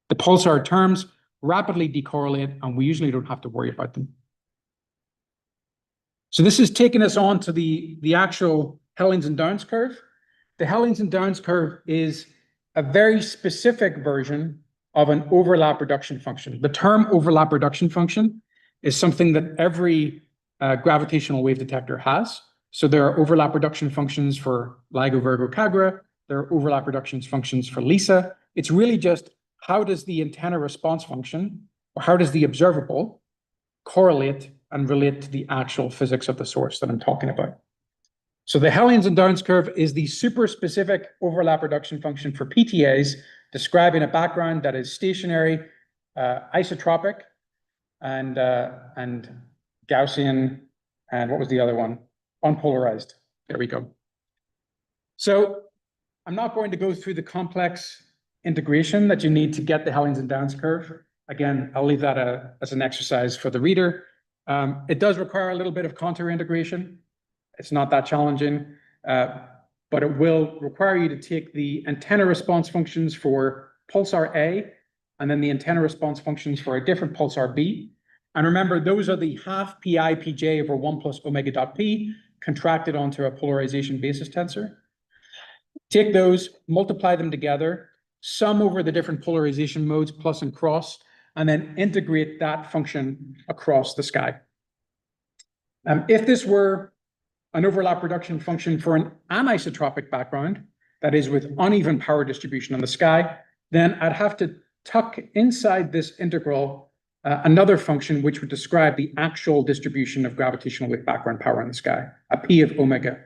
The pulsar terms rapidly decorrelate, and we usually don't have to worry about them. So this is taking us on to the actual Hellings and Downs curve. The Hellings and Downs curve is a very specific version of an overlap reduction function. The term overlap reduction function is something that every gravitational wave detector has. So there are overlap reduction functions for LIGO, Virgo, Cagra. There are overlap reduction functions for LISA. It's really just how does the antenna response function, or how does the observable correlate and relate to the actual physics of the source that I'm talking about. So the Hellings and Downs curve is the super specific overlap reduction function for PTAs, describing a background that is stationary, isotropic, and Gaussian, and what was the other one? Unpolarized. There we go. So I'm not going to go through the complex integration that you need to get the Hellings and Downs curve. Again, I'll leave that as an exercise for the reader. It does require a little bit of contour integration. It's not that challenging, but it will require you to take the antenna response functions for pulsar A and then the antenna response functions for a different pulsar B. And remember, those are the half pi pj over 1 plus omega dot p contracted onto a polarization basis tensor. Take those, multiply them together, sum over the different polarization modes, plus and cross, and then integrate that function across the sky. If this were an overlap reduction function for an anisotropic background, that is with uneven power distribution on the sky, then I'd have to tuck inside this integral another function which would describe the actual distribution of gravitational wave background power in the sky, a p of omega.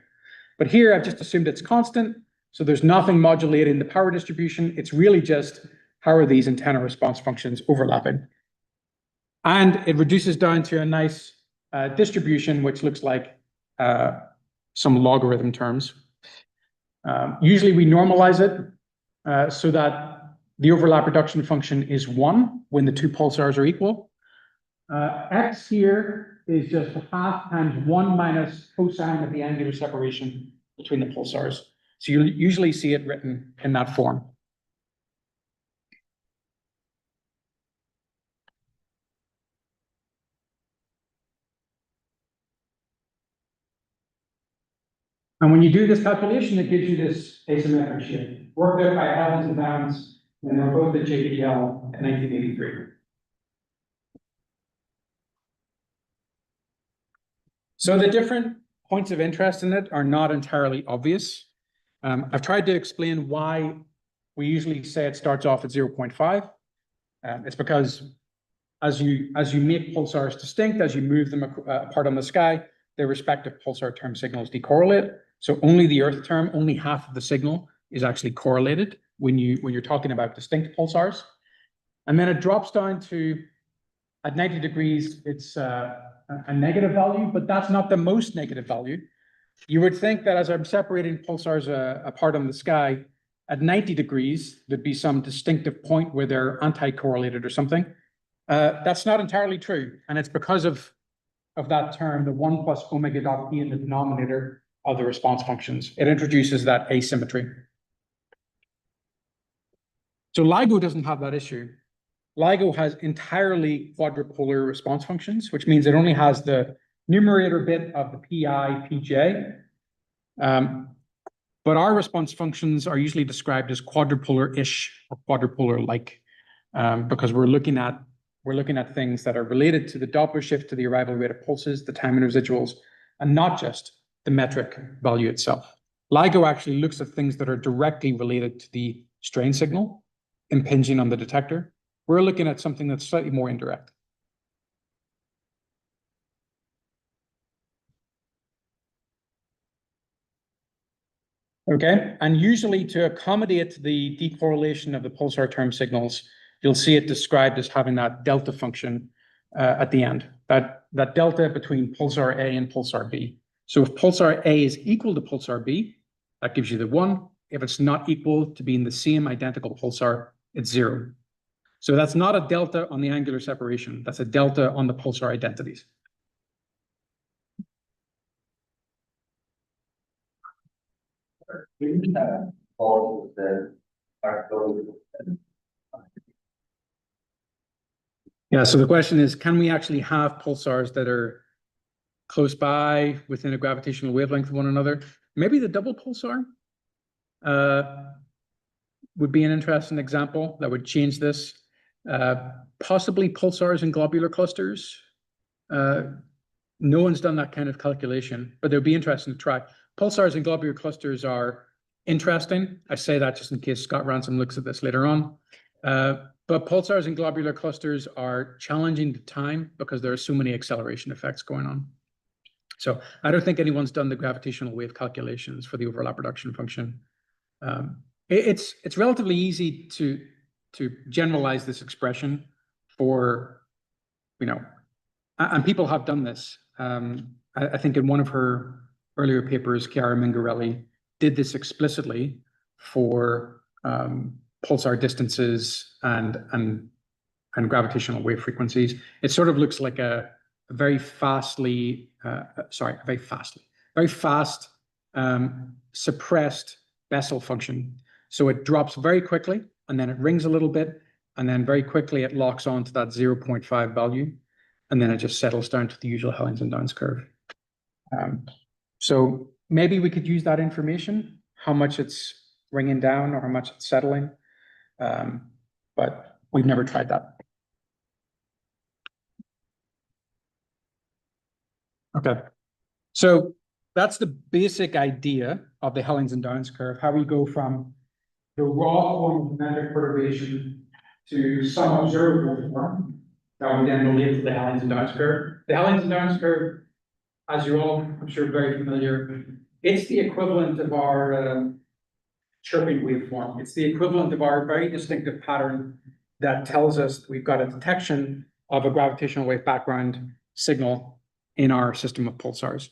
But here I've just assumed it's constant, so there's nothing modulating the power distribution. It's really just how are these antenna response functions overlapping. And it reduces down to a nice distribution which looks like some logarithm terms. Usually we normalize it so that the overlap reduction function is 1 when the 2 pulsars are equal. X here is just half times 1 minus cosine of the angular separation between the pulsars. So you'll usually see it written in that form. And when you do this calculation, it gives you this asymmetric shape, worked out by Hellings and Downs, and they're both at JPL in 1983. So the different points of interest in it are not entirely obvious. I've tried to explain why we usually say it starts off at 0.5. It's because as you make pulsars distinct, as you move them apart on the sky, their respective pulsar term signals decorrelate. So only the Earth term, only half of the signal is actually correlated when you're talking about distinct pulsars. And then it drops down to, at 90 degrees, it's a negative value, but that's not the most negative value. You would think that as I'm separating pulsars apart on the sky, at 90 degrees, there'd be some distinctive point where they're anti-correlated or something. That's not entirely true. And it's because of that term, the 1 plus omega dot p in the denominator of the response functions. It introduces that asymmetry. So LIGO doesn't have that issue. LIGO has entirely quadrupolar response functions, which means it only has the numerator bit of the PI, PJ. But our response functions are usually described as quadrupolar-ish or quadrupolar-like, because we're looking at things that are related to the Doppler shift, to the arrival rate of pulses, the time and residuals, and not just the metric value itself. LIGO actually looks at things that are directly related to the strain signal impinging on the detector. We're looking at something that's slightly more indirect. Okay, and usually to accommodate the decorrelation of the pulsar term signals, you'll see it described as having that delta function at the end, that delta between pulsar A and pulsar B. So if pulsar A is equal to pulsar B, that gives you the 1. If it's not equal to being the same identical pulsar, it's 0. So that's not a delta on the angular separation. That's a delta on the pulsar identities. Yeah, so the question is, can we actually have pulsars that are close by within a gravitational wavelength of one another? Maybe the double pulsar would be an interesting example that would change this. Possibly pulsars in globular clusters. No one's done that kind of calculation, but it would be interesting to try. Pulsars in globular clusters are interesting. I say that just in case Scott Ransom looks at this later on. But pulsars in globular clusters are challenging to time because there are so many acceleration effects going on. So I don't think anyone's done the gravitational wave calculations for the overlap reduction function. It's relatively easy to generalize this expression for, and people have done this. I think in one of her earlier papers, Chiara Mingarelli did this explicitly for pulsar distances and gravitational wave frequencies. It sort of looks like a very fast suppressed Bessel function. So it drops very quickly, and then it rings a little bit, and then very quickly it locks on to that 0.5 value, and then it just settles down to the usual Hellions and Downs curve. So maybe we could use that information, how much it's ringing down or how much it's settling, but we've never tried that. Okay, so that's the basic idea of the Hellions and Downs curve, how we go from the raw form of metric perturbation to some observable form that we then relate to the Hellions and Downs curve. The Hellions and Downs curve, as you're all, I'm sure, very familiar, it's the equivalent of our chirping waveform. It's the equivalent of our very distinctive pattern that tells us we've got a detection of a gravitational wave background signal in our system of pulsars.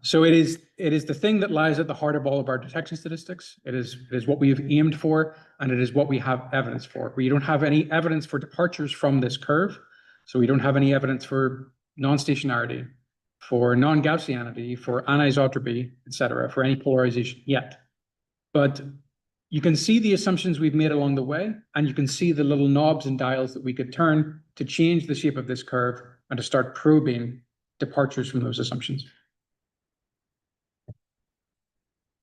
So it is the thing that lies at the heart of all of our detection statistics. It is what we have aimed for, and it is what we have evidence for. We don't have any evidence for departures from this curve. So we don't have any evidence for non-stationarity, for non-Gaussianity, for anisotropy, etc., for any polarization yet. But you can see the assumptions we've made along the way, and you can see the little knobs and dials that we could turn to change the shape of this curve and to start probing departures from those assumptions.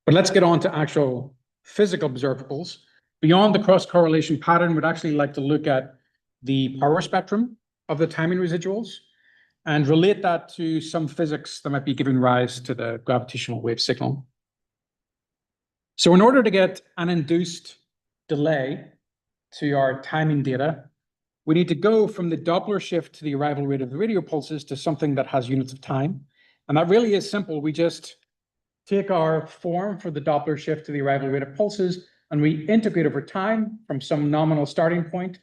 But let's get on to actual physical observables. Beyond the cross-correlation pattern, we'd actually like to look at the power spectrum of the timing residuals and relate that to some physics that might be giving rise to the gravitational wave signal. So in order to get an induced delay to our timing data, we need to go from the Doppler shift to the arrival rate of the radio pulses to something that has units of time. And that really is simple. We just take our form for the Doppler shift to the arrival rate of pulses, and we integrate over time from some nominal starting point.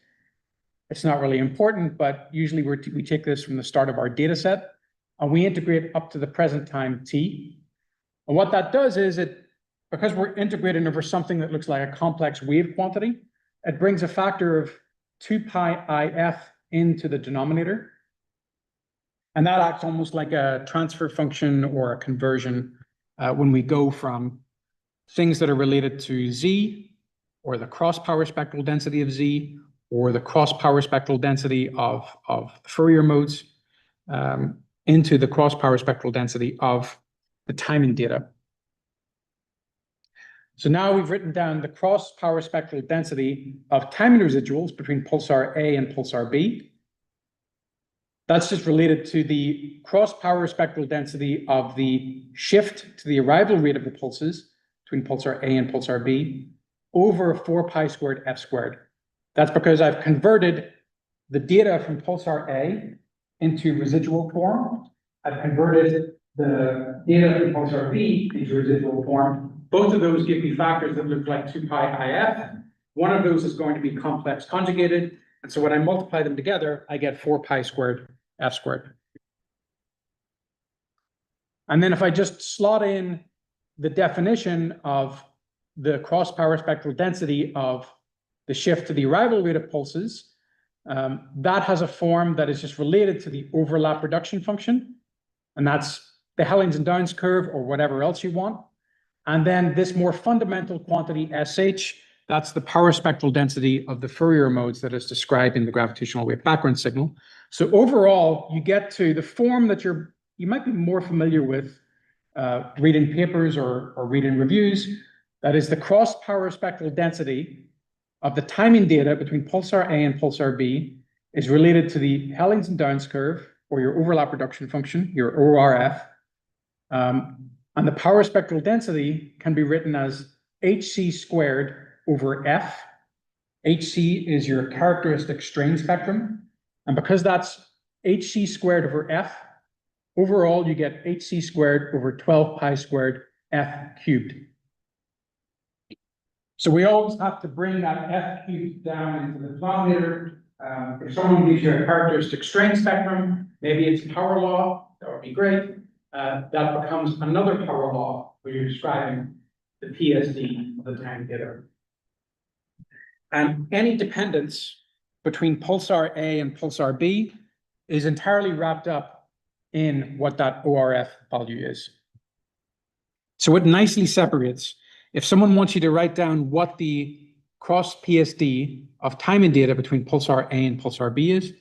It's not really important, but usually we take this from the start of our data set, and we integrate up to the present time t. And what that does is because we're integrating over something that looks like a complex wave quantity, it brings a factor of 2 pi if into the denominator. And that acts almost like a transfer function or a conversion when we go from things that are related to z, or the cross power spectral density of z, or the cross power spectral density of Fourier modes, into the cross power spectral density of the timing data. So now we've written down the cross power spectral density of timing residuals between pulsar A and pulsar B. That's just related to the cross power spectral density of the shift to the arrival rate of the pulses between pulsar A and pulsar B over 4 pi squared f squared. That's because I've converted the data from pulsar A into residual form. I've converted the data from pulsar B into residual form. Both of those give me factors that look like 2 pi if. One of those is going to be complex conjugated. And so when I multiply them together, I get 4 pi squared f squared. And then if I just slot in the definition of the cross power spectral density of the shift to the arrival rate of pulses, that has a form that is just related to the overlap reduction function. And that's the Hellings and Downs curve or whatever else you want. And then this more fundamental quantity SH, that's the power spectral density of the Fourier modes that is described in the gravitational wave background signal. So overall, you get to the form that you might be more familiar with reading papers or reading reviews. That is the cross power spectral density of the timing data between pulsar A and pulsar B is related to the Hellings and Downs curve, or your overlap reduction function, your ORF. And the power spectral density can be written as hc squared over f. Hc is your characteristic strain spectrum. And because that's hc squared over f, overall you get hc squared over 12 pi squared f cubed. So we always have to bring that f cubed down into the denominator. If someone gives you a characteristic strain spectrum, maybe it's power law, that would be great. That becomes another power law where you're describing the PSD of the time data. And any dependence between pulsar A and pulsar B is entirely wrapped up in what that ORF value is. So it nicely separates. If someone wants you to write down what the cross PSD of timing data between pulsar A and pulsar B is,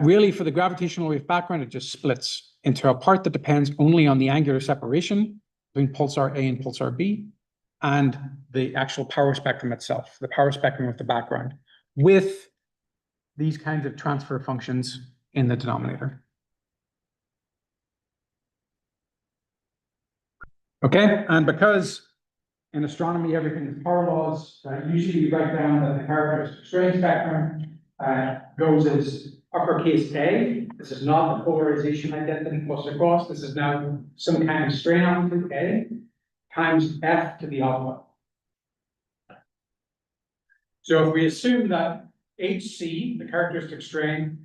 really for the gravitational wave background, it just splits into a part that depends only on the angular separation between pulsar A and pulsar B and the actual power spectrum itself, the power spectrum of the background, with these kinds of transfer functions in the denominator. Okay, and because in astronomy everything is power laws, usually you write down that the characteristic strain spectrum goes as uppercase A. This is not the polarization identity plus or cross. This is now some kind of strain amplitude A times f to the alpha. So if we assume that Hc, the characteristic strain,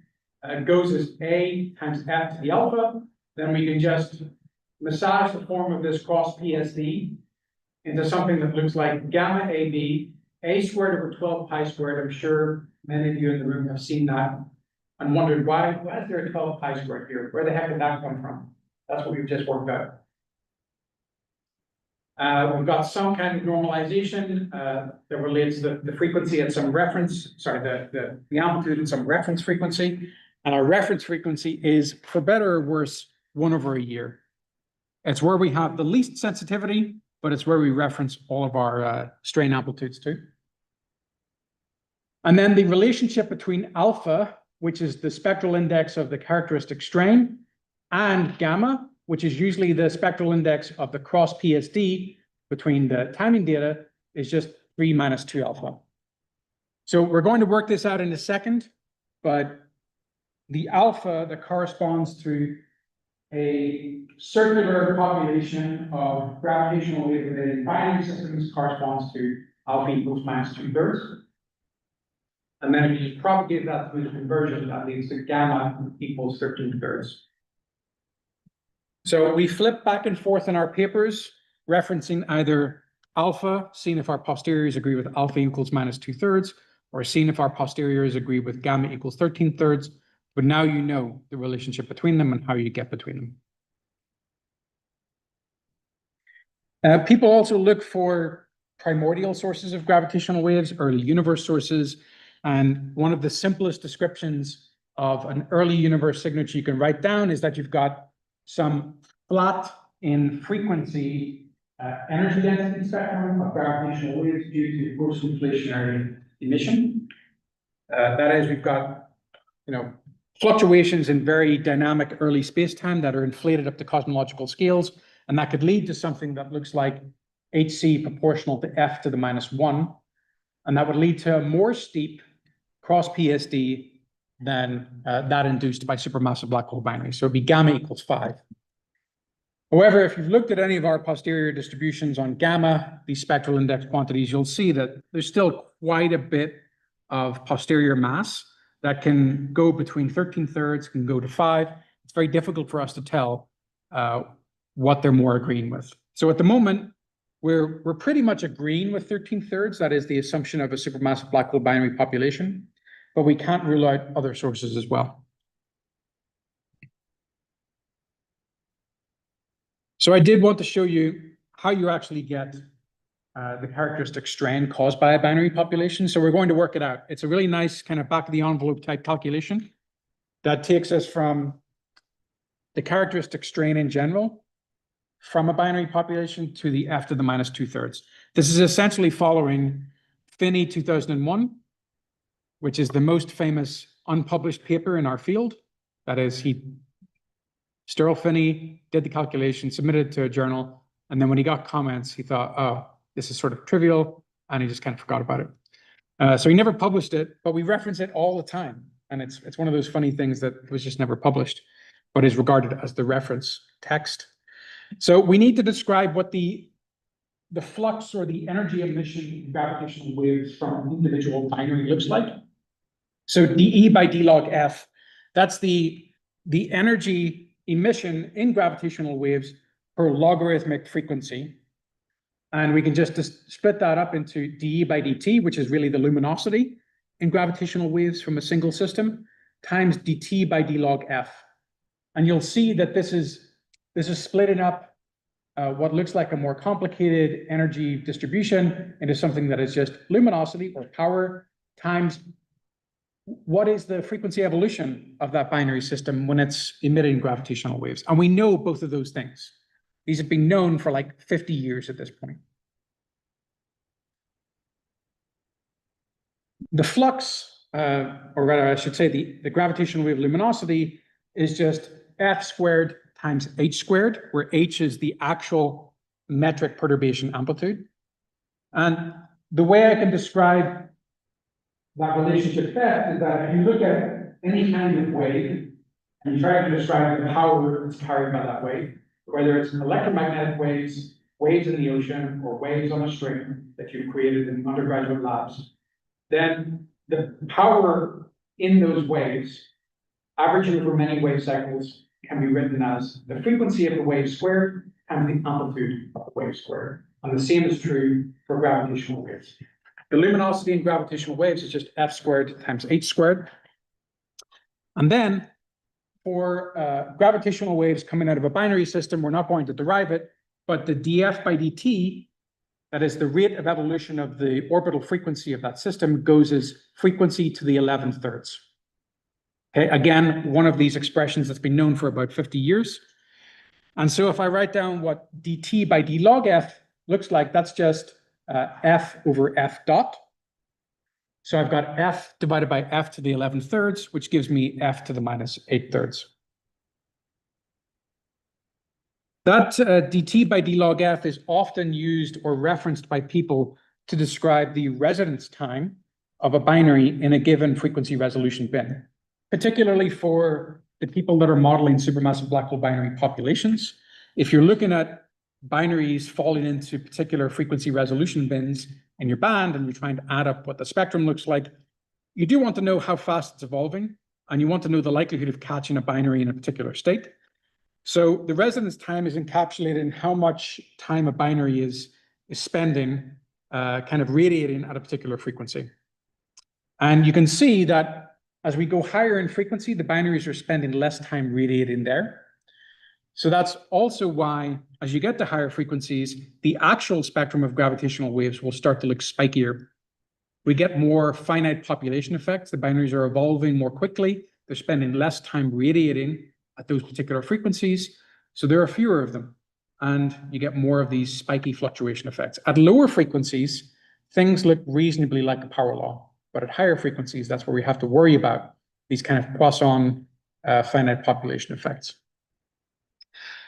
goes as A times f to the alpha, then we can just massage the form of this cross PSD into something that looks like gamma AB, A squared over 12 pi squared. I'm sure many of you in the room have seen that and wondered why is there a 12 pi squared here? Where the heck did that come from? That's what we've just worked out. We've got some kind of normalization that relates the frequency at some reference, sorry, the amplitude at some reference frequency. And our reference frequency is, for better or worse, 1 over a year. It's where we have the least sensitivity, but it's where we reference all of our strain amplitudes too. And then the relationship between alpha, which is the spectral index of the characteristic strain, and gamma, which is usually the spectral index of the cross PSD, between the timing data is just 3 minus 2 alpha. So we're going to work this out in a second, but the alpha that corresponds to a circular population of gravitational wave related binary systems corresponds to alpha equals minus 2/3. And then if you just propagate that through the conversion, that leads to gamma equals 13/3. So we flip back and forth in our papers, referencing either alpha, seeing if our posteriors agree with alpha equals minus 2/3, or seeing if our posteriors agree with gamma equals 13/3. But now you know the relationship between them and how you get between them. People also look for primordial sources of gravitational waves, early universe sources. And one of the simplest descriptions of an early universe signature you can write down is that you've got some flat in frequency energy density spectrum of gravitational waves due to post-inflationary emission. That is, we've got, fluctuations in very dynamic early space-time that are inflated up to cosmological scales, and that could lead to something that looks like hc proportional to f to the minus 1, and that would lead to a more steep cross PSD than that induced by supermassive black hole binaries. So it'd be gamma equals 5. However, if you've looked at any of our posterior distributions on gamma, these spectral index quantities, you'll see that there's still quite a bit of posterior mass that can go between 13/3, can go to 5. It's very difficult for us to tell what they're more agreeing with. So at the moment, we're pretty much agreeing with 13/3. That is the assumption of a supermassive black hole binary population, but we can't rule out other sources as well. So I did want to show you how you actually get the characteristic strain caused by a binary population. So we're going to work it out. It's a really nice kind of back of the envelope type calculation that takes us from the characteristic strain in general from a binary population to the f to the minus 2/3. This is essentially following Finney 2001, which is the most famous unpublished paper in our field. That is, Sterl Finney did the calculation, submitted it to a journal, and then when he got comments, he thought, oh, this is sort of trivial, and he just kind of forgot about it. So he never published it, but we reference it all the time. And it's one of those funny things that was just never published, but is regarded as the reference text. So we need to describe what the flux or the energy emission in gravitational waves from an individual binary looks like. So dE by d log f, that's the energy emission in gravitational waves per logarithmic frequency. And we can just split that up into dE by dt, which is really the luminosity in gravitational waves from a single system, times dt by d log f. And you'll see that this is splitting up what looks like a more complicated energy distribution into something that is just luminosity or power times what is the frequency evolution of that binary system when it's emitting gravitational waves. And we know both of those things. These have been known for like 50 years at this point. The flux, or rather I should say the gravitational wave luminosity is just f squared times h squared, where h is the actual metric perturbation amplitude. And the way I can describe that relationship best is that if you look at any kind of wave and you try to describe the power that's carried by that wave, whether it's electromagnetic waves, waves in the ocean, or waves on a string that you've created in undergraduate labs, then the power in those waves, averaging over many wave cycles, can be written as the frequency of the wave squared times the amplitude of the wave squared. And the same is true for gravitational waves. The luminosity in gravitational waves is just f squared times h squared. And then for gravitational waves coming out of a binary system, we're not going to derive it, but the df by dt, that is the rate of evolution of the orbital frequency of that system, goes as frequency to the 11/3. Okay, again, one of these expressions that's been known for about 50 years. And so if I write down what dt by d log f looks like, that's just f over f dot. So I've got f divided by f to the 11/3, which gives me f to the minus 8/3. That dt by d log f is often used or referenced by people to describe the residence time of a binary in a given frequency resolution bin, particularly for the people that are modeling supermassive black hole binary populations. If you're looking at binaries falling into particular frequency resolution bins in your band and you're trying to add up what the spectrum looks like, you do want to know how fast it's evolving, and you want to know the likelihood of catching a binary in a particular state. So the residence time is encapsulated in how much time a binary is spending kind of radiating at a particular frequency. And you can see that as we go higher in frequency, the binaries are spending less time radiating there. So that's also why, as you get to higher frequencies, the actual spectrum of gravitational waves will start to look spikier. We get more finite population effects. The binaries are evolving more quickly. They're spending less time radiating at those particular frequencies. So there are fewer of them, and you get more of these spiky fluctuation effects. At lower frequencies, things look reasonably like a power law, but at higher frequencies, that's where we have to worry about these kind of Poisson finite population effects.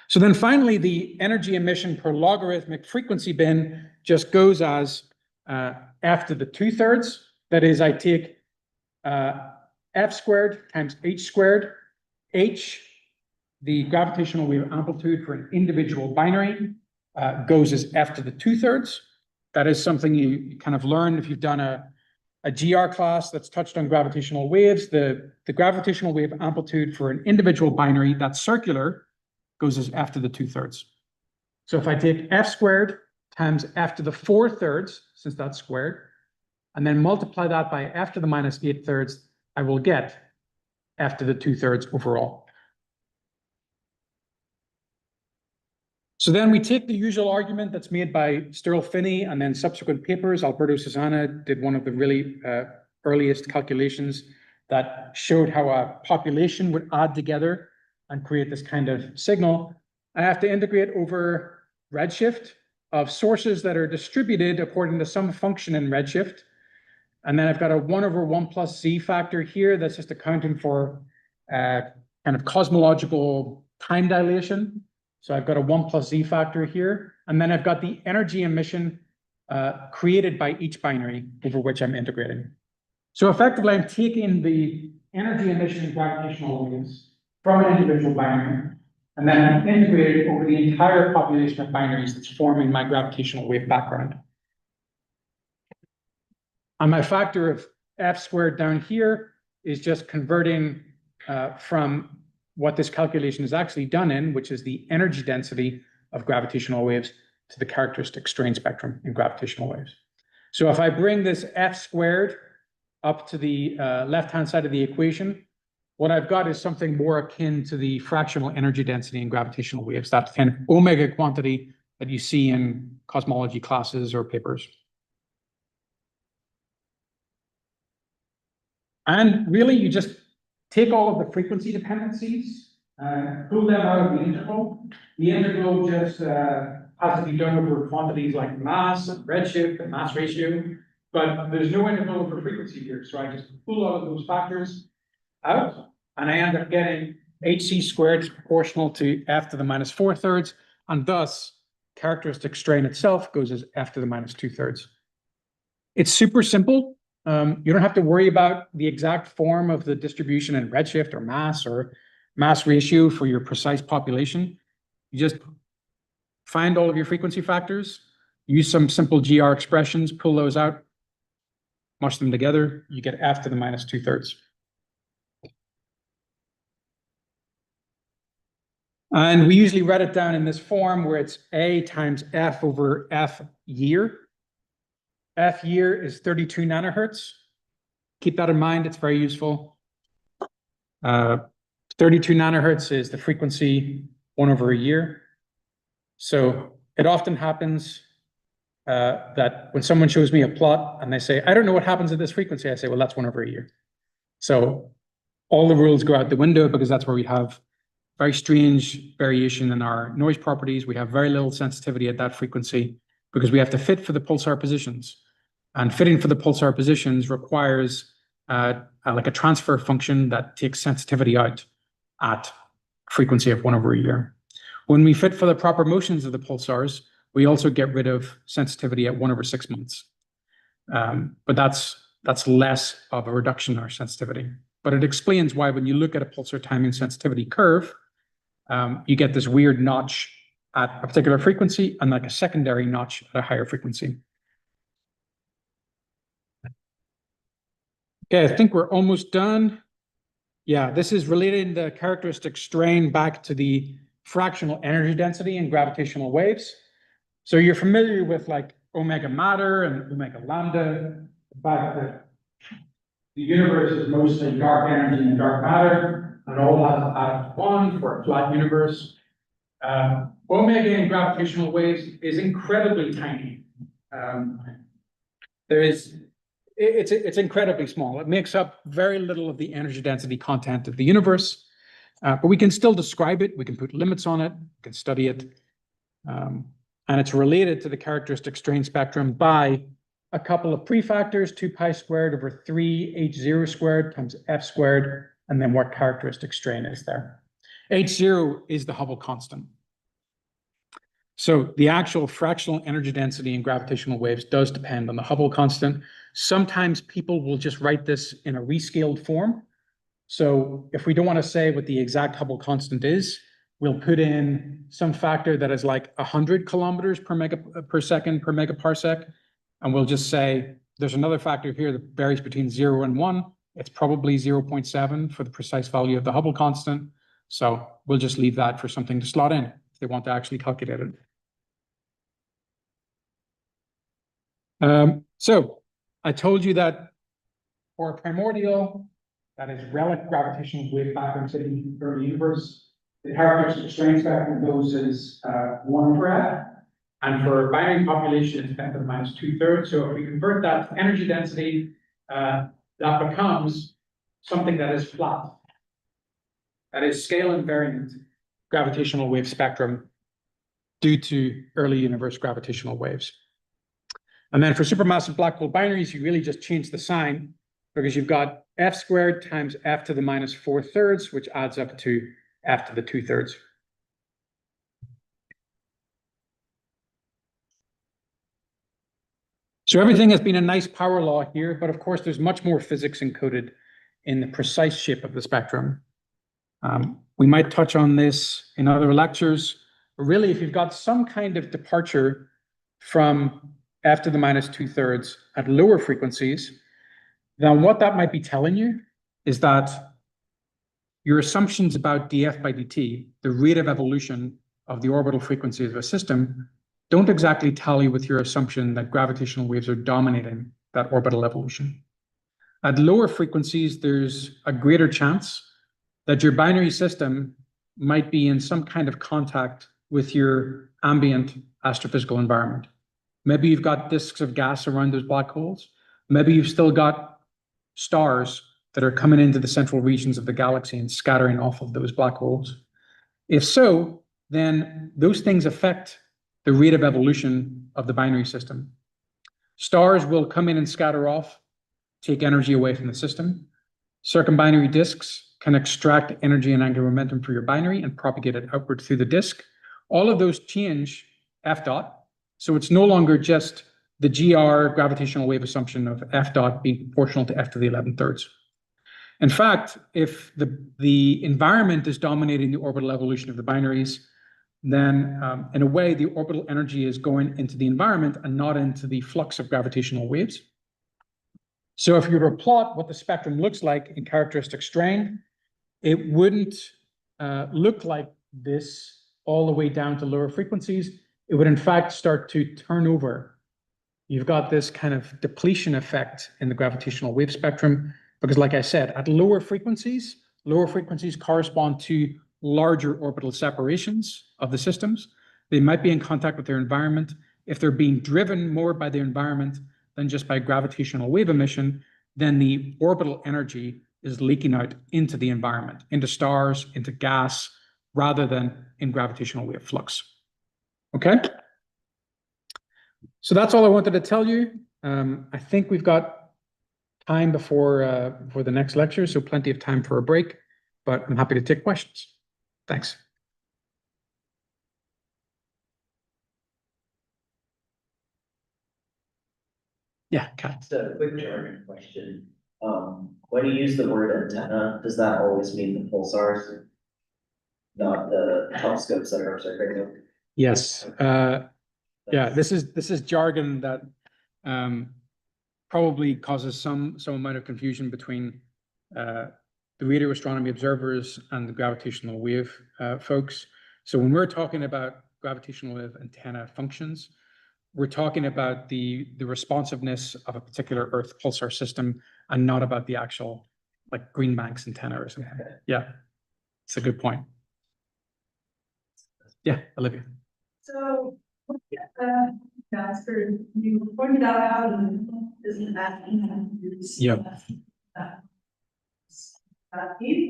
So then finally, the energy emission per logarithmic frequency bin just goes as f to the 2/3. That is, I take f squared times h squared. H, the gravitational wave amplitude for an individual binary, goes as f to the 2/3. That is something you kind of learn if you've done a GR class that's touched on gravitational waves. The gravitational wave amplitude for an individual binary that's circular goes as f to the 2/3. So if I take f squared times f to the 4/3, since that's squared, and then multiply that by f to the minus 8/3, I will get f to the 2/3 overall. So then we take the usual argument that's made by Stirl Finney and then subsequent papers. Alberto Susanna did one of the really earliest calculations that showed how a population would add together and create this kind of signal. I have to integrate over redshift of sources that are distributed according to some function in redshift. And then I've got a 1/1 plus z factor here that's just accounting for kind of cosmological time dilation. So I've got a 1 plus z factor here. And then I've got the energy emission created by each binary over which I'm integrating. So effectively, I'm taking the energy emission in gravitational waves from an individual binary, and then I'm integrating over the entire population of binaries that's forming my gravitational wave background. And my factor of f squared down here is just converting from what this calculation is actually done in, which is the energy density of gravitational waves, to the characteristic strain spectrum in gravitational waves. So if I bring this f squared up to the left-hand side of the equation, what I've got is something more akin to the fractional energy density in gravitational waves, that kind of omega quantity that you see in cosmology classes or papers. And really, you just take all of the frequency dependencies, pull them out of the integral. The integral just has to be done over quantities like mass, redshift, and mass ratio, but there's no integral over frequency here. So I just pull all of those factors out, and I end up getting hc squared is proportional to f to the minus 4/3, and thus characteristic strain itself goes as f to the minus 2/3. It's super simple. You don't have to worry about the exact form of the distribution in redshift or mass ratio for your precise population. You just find all of your frequency factors, use some simple GR expressions, pull those out, mush them together, you get f to the minus 2/3. And we usually write it down in this form where it's A times F over F year. F year is 32 nanohertz. Keep that in mind, it's very useful. 32 nanohertz is the frequency 1 over a year. So it often happens that when someone shows me a plot and they say, I don't know what happens at this frequency, I say, well, that's 1 over a year. So all the rules go out the window because that's where we have very strange variation in our noise properties. We have very little sensitivity at that frequency because we have to fit for the pulsar positions. And fitting for the pulsar positions requires like a transfer function that takes sensitivity out at frequency of 1 over a year. When we fit for the proper motions of the pulsars, we also get rid of sensitivity at 1/6 months. But that's less of a reduction in our sensitivity. But it explains why when you look at a pulsar timing sensitivity curve, you get this weird notch at a particular frequency and like a secondary notch at a higher frequency. Okay, I think we're almost done. Yeah, this is relating the characteristic strain back to the fractional energy density in gravitational waves. So you're familiar with like omega matter and omega lambda, the fact that the universe is mostly dark energy and dark matter, and all has atoms one for a flat universe. Omega in gravitational waves is incredibly tiny. It's incredibly small. It makes up very little of the energy density content of the universe, but we can still describe it. We can put limits on it. We can study it. And it's related to the characteristic strain spectrum by a couple of prefactors, 2 pi squared over 3 h0 squared times f squared, and then what characteristic strain is there. H0 is the Hubble constant. So the actual fractional energy density in gravitational waves does depend on the Hubble constant. Sometimes people will just write this in a rescaled form. So if we don't want to say what the exact Hubble constant is, we'll put in some factor that is like 100 kilometers per second per megaparsec. And we'll just say there's another factor here that varies between 0 and 1. It's probably 0.7 for the precise value of the Hubble constant. So we'll just leave that for something to slot in if they want to actually calculate it. So I told you that for a primordial, that is relic gravitational wave background sitting in the early universe, the characteristic strain spectrum goes as 1 per f. And for a binary population, it's 10 to the minus 2/3. So if we convert that to energy density, that becomes something that is flat. That is scale invariant gravitational wave spectrum due to early universe gravitational waves. And then for supermassive black hole binaries, you really just change the sign because you've got f squared times f to the minus 4/3, which adds up to f to the 2/3. So everything has been a nice power law here, but of course there's much more physics encoded in the precise shape of the spectrum. We might touch on this in other lectures, but really if you've got some kind of departure from f to the minus 2/3 at lower frequencies, then what that might be telling you is that your assumptions about df by dt, the rate of evolution of the orbital frequency of a system, don't exactly tally with your assumption that gravitational waves are dominating that orbital evolution. At lower frequencies, there's a greater chance that your binary system might be in some kind of contact with your ambient astrophysical environment. Maybe you've got disks of gas around those black holes. Maybe you've still got stars that are coming into the central regions of the galaxy and scattering off of those black holes. If so, then those things affect the rate of evolution of the binary system. Stars will come in and scatter off, take energy away from the system. Circumbinary disks can extract energy and angular momentum for your binary and propagate it outward through the disk. All of those change f dot. So it's no longer just the GR gravitational wave assumption of f dot being proportional to f to the 11/3. In fact, if the environment is dominating the orbital evolution of the binaries, then in a way, the orbital energy is going into the environment and not into the flux of gravitational waves. So if you were to plot what the spectrum looks like in characteristic strain, it wouldn't look like this all the way down to lower frequencies. It would in fact start to turn over. You've got this kind of depletion effect in the gravitational wave spectrum, because like I said, at lower frequencies correspond to larger orbital separations of the systems. They might be in contact with their environment. If they're being driven more by their environment than just by gravitational wave emission, then the orbital energy is leaking out into the environment, into stars, into gas, rather than in gravitational wave flux. Okay? So that's all I wanted to tell you. I think we've got time before the next lecture, so plenty of time for a break, but I'm happy to take questions. Thanks. Yeah, Kat. Just a quick jargon question. When you use the word antenna, does that always mean the pulsars? Not the telescopes that are observing them? Yes. Yeah, this is jargon that probably causes some amount of confusion between the radio astronomy observers and the gravitational wave folks. So when we're talking about gravitational wave antenna functions, we're talking about the responsiveness of a particular Earth pulsar system and not about the actual like Green Bank's antenna or something. Yeah, it's a good point. Yeah, Olivia. So, that's for, you pointed out how the isn't that Yep.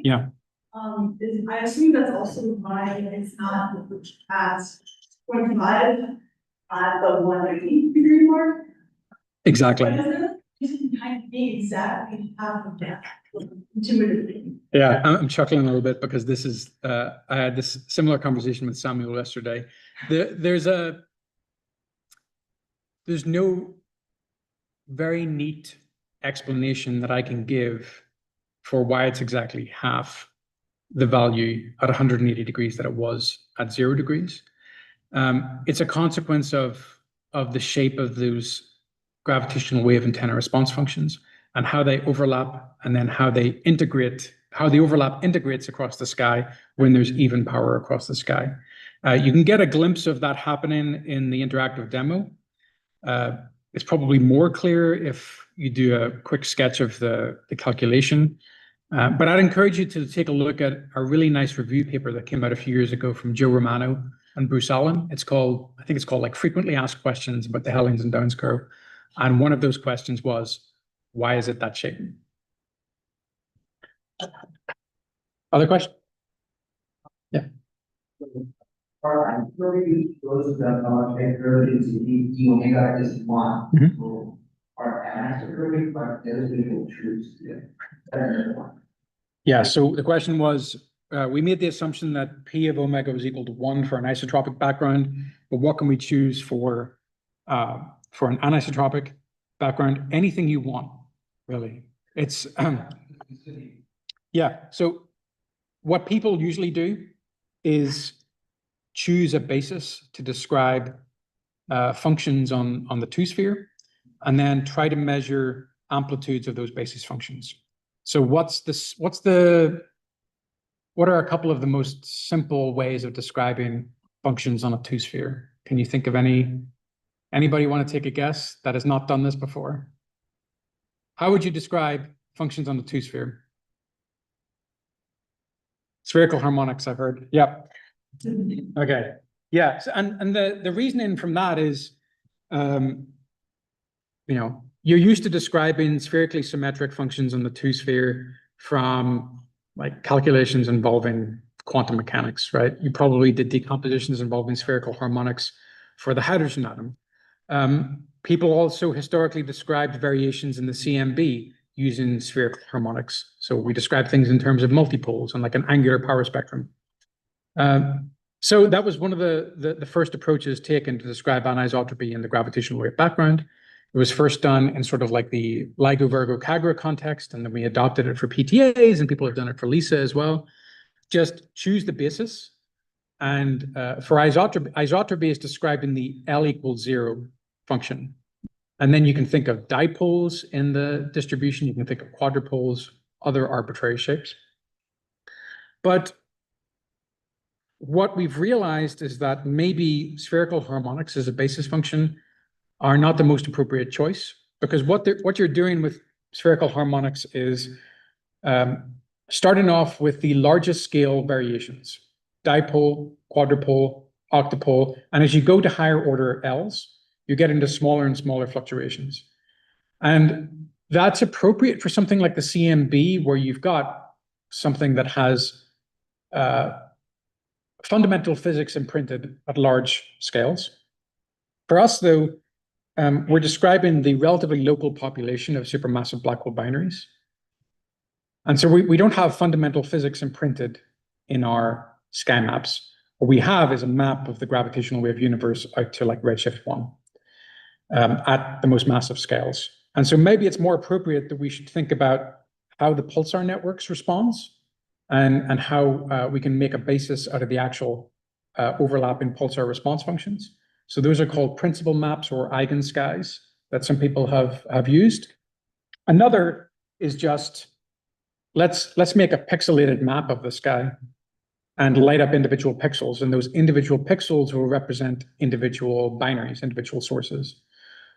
Yeah. I assume that's also why it's not as 25 at the 180-degree mark. Exactly. But doesn't it kind of be exactly half of that intuitively? Yeah, I'm chuckling a little bit because this is I had this similar conversation with Samuel yesterday. There's no very neat explanation that I can give for why it's exactly half the value at 180 degrees that it was at 0 degrees. It's a consequence of the shape of those gravitational wave antenna response functions and how they overlap, and then how they integrate, how the overlap integrates across the sky when there's even power across the sky. You can get a glimpse of that happening in the interactive demo. It's probably more clear if you do a quick sketch of the calculation. But I'd encourage you to take a look at a really nice review paper that came out a few years ago from Joe Romano and Bruce Allen. I think it's called like Frequently Asked Questions about the Hellings and Downs curve. And one of those questions was, why is it that shape? Other question? Yeah. Our activity goes to the omega is one. Mhm. So our anisotropic, but there's little truth to it. Yeah, so the question was, we made the assumption that P of omega was equal to 1 for an isotropic background, but what can we choose for an anisotropic background? Anything you want, really. It's, yeah, so what people usually do is choose a basis to describe functions on the two-sphere, and then try to measure amplitudes of those basis functions. So what are a couple of the most simple ways of describing functions on a two-sphere? Can you think of anybody want to take a guess that has not done this before? How would you describe functions on the two-sphere? Spherical harmonics, I've heard. Yep. Okay. Yeah. So, and the reasoning from that is, you're used to describing spherically symmetric functions on the two-sphere from like calculations involving quantum mechanics, right? You probably did decompositions involving spherical harmonics for the hydrogen atom. People also historically described variations in the CMB using spherical harmonics. So we describe things in terms of multipoles and like an angular power spectrum. So that was one of the first approaches taken to describe anisotropy in the gravitational wave background. It was first done in sort of like the LIGO-Virgo-Cagra context, and then we adopted it for PTAs, and people have done it for LISA as well. Just choose the basis. And for isotropy is described in the L equals 0 function. And then you can think of dipoles in the distribution. You can think of quadrupoles, other arbitrary shapes. But what we've realized is that maybe spherical harmonics as a basis function are not the most appropriate choice, because what you're doing with spherical harmonics is starting off with the largest scale variations, dipole, quadrupole, octupole, and as you go to higher order Ls, you get into smaller and smaller fluctuations. And that's appropriate for something like the CMB, where you've got something that has fundamental physics imprinted at large scales. For us, though, we're describing the relatively local population of supermassive black hole binaries. And so we don't have fundamental physics imprinted in our sky maps. What we have is a map of the gravitational wave universe out to like redshift 1. at the most massive scales. And so maybe it's more appropriate that we should think about how the pulsar networks responds and how we can make a basis out of the actual overlapping pulsar response functions. So those are called principal maps or eigenskies that some people have used. Another is just, let's make a pixelated map of the sky and light up individual pixels, and those individual pixels will represent individual binaries, individual sources.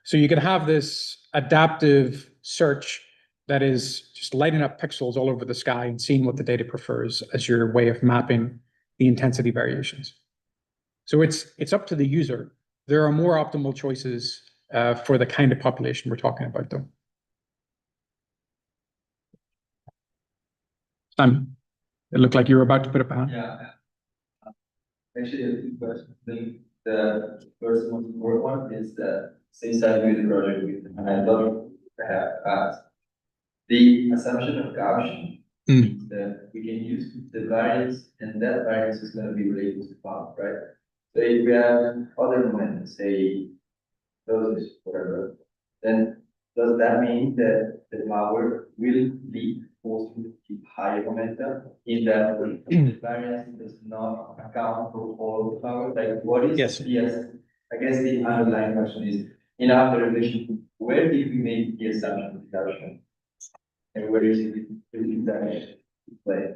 So you can have this adaptive search that is just lighting up pixels all over the sky and seeing what the data prefers as your way of mapping the intensity variations. So it's up to the user. There are more optimal choices for the kind of population we're talking about, though. Simon, it looked like you were about to put up a hand. Yeah. Actually, a few questions. The first most important one is that since I do the project with, and I love to have asked, the assumption of Gaussian means that we can use the variance, and that variance is going to be related to power, right? So if we have other momenta, say those whatever, then does that mean that the power will be forced to keep higher momentum in that the variance does not account for all the power? Like what is Yes. I guess the underlying question is in our derivation, where did we make the assumption of Gaussian? And where is it that play?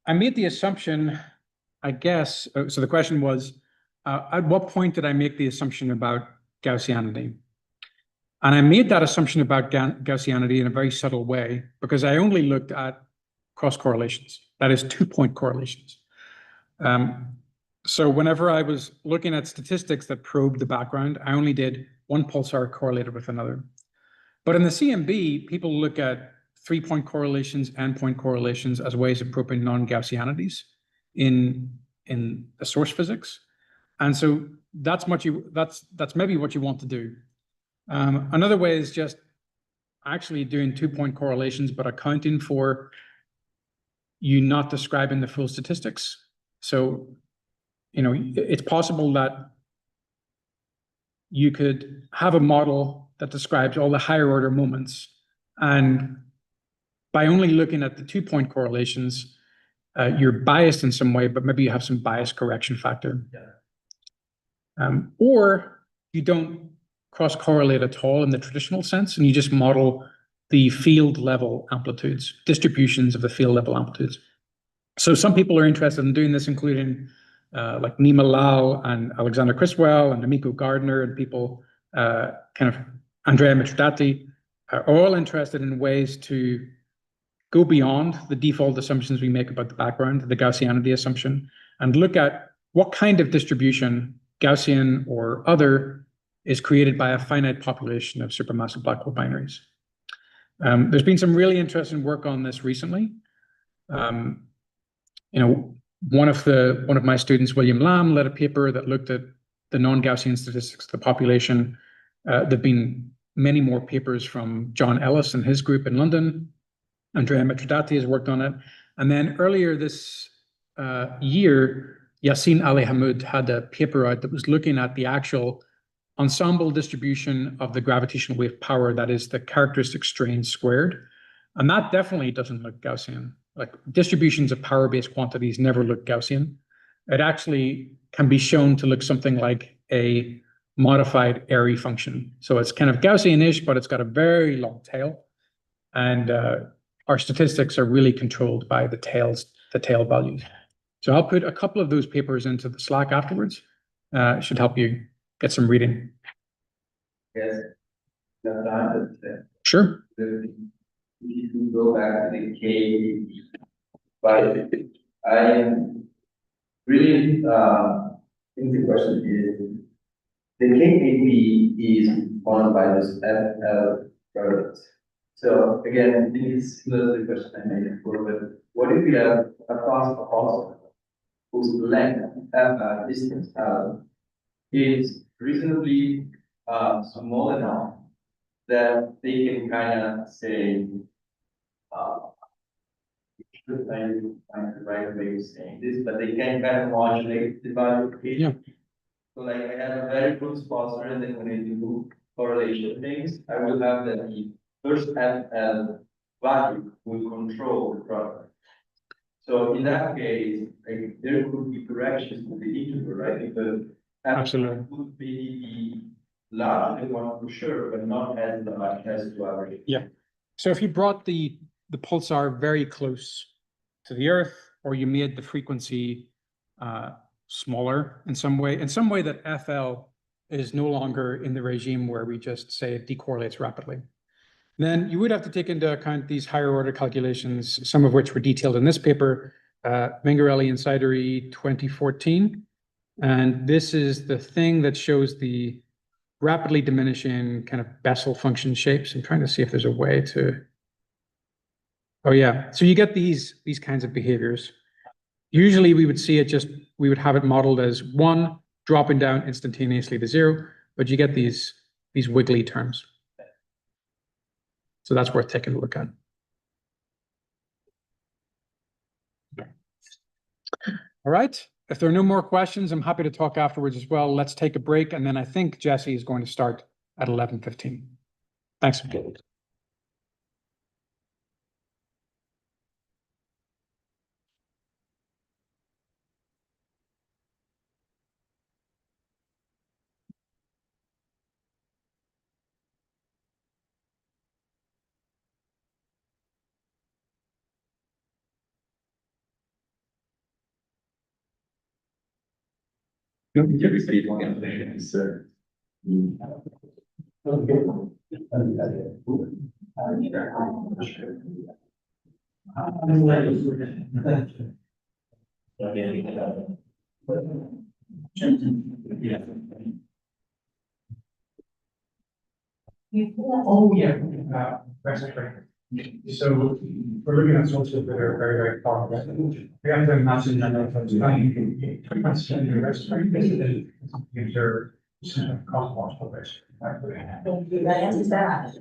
I made the assumption, I guess, so the question was, at what point did I make the assumption about Gaussianity? And I made that assumption about Gaussianity in a very subtle way because I only looked at cross correlations, that is 2-point correlations. So whenever I was looking at statistics that probed the background, I only did one pulsar correlated with another. But in the CMB, people look at 3-point correlations, n-point correlations as ways of probing non-Gaussianities in the source physics. And so that's maybe what you want to do. Another way is just actually doing 2-point correlations, but accounting for you not describing the full statistics. So, it's possible that you could have a model that describes all the higher order moments, and by only looking at the 2-point correlations, you're biased in some way, but maybe you have some bias correction factor. Yeah. Or you don't cross-correlate at all in the traditional sense, and you just model the field level amplitudes, distributions of the field level amplitudes. So some people are interested in doing this, including like Nima Lal and Alexander Criswell and Amiko Gardner and people, kind of Andrea Mitridati, are all interested in ways to go beyond the default assumptions we make about the background, the Gaussianity assumption, and look at what kind of distribution, Gaussian or other, is created by a finite population of supermassive black hole binaries. There's been some really interesting work on this recently. One of my students, William Lamb, led a paper that looked at the non-Gaussian statistics of the population. There've been many more papers from John Ellis and his group in London. Andrea Mitridati has worked on it. And then earlier this year, Yassin Ali Hamoud had a paper out that was looking at the actual ensemble distribution of the gravitational wave power, that is the characteristic strain squared. And that definitely doesn't look Gaussian. Like distributions of power-based quantities never look Gaussian. It actually can be shown to look something like a modified Airy function. So it's kind of Gaussian-ish, but it's got a very long tail. And our statistics are really controlled by the tail values. So I'll put a couple of those papers into the Slack afterwards. It should help you get some reading. Yes. Sure. If you go back to the K, but I am really think the question is the KAB is followed by those FL products. So again, this is the question I made before, but what if we have a pulsar whose length, distance, is reasonably small enough that they can kind of say, should find the right way of saying this, but they can kind of modulate the value. Yeah. So like I have a very good sponsor, and then when I do correlation things, I will have that the first FL value will control the product. So in that case, like, there could be corrections to the integer, right? Because Absolutely. would be the larger one for sure, but not as large as to average. Yeah. So if you brought the pulsar very close to the Earth, or you made the frequency smaller in some way that FL is no longer in the regime where we just say it decorrelates rapidly, then you would have to take into account these higher order calculations, some of which were detailed in this paper, Mingarelli and Sideri 2014. And this is the thing that shows the rapidly diminishing kind of Bessel function shapes. I'm trying to see if there's a way to, oh yeah. So you get these kinds of behaviors. Usually we would see it we would have it modeled as 1 dropping down instantaneously to 0, but you get these wiggly terms. So that's worth taking a look at. All right. If there are no more questions, I'm happy to talk afterwards as well. Let's take a break, and then I think Jesse is going to start at 11:15. Thanks. Oh, yeah, respiratory. So we're looking at sources that are very, very far away. We have to imagine that the respiratory user cosmological respiratory. That answers that.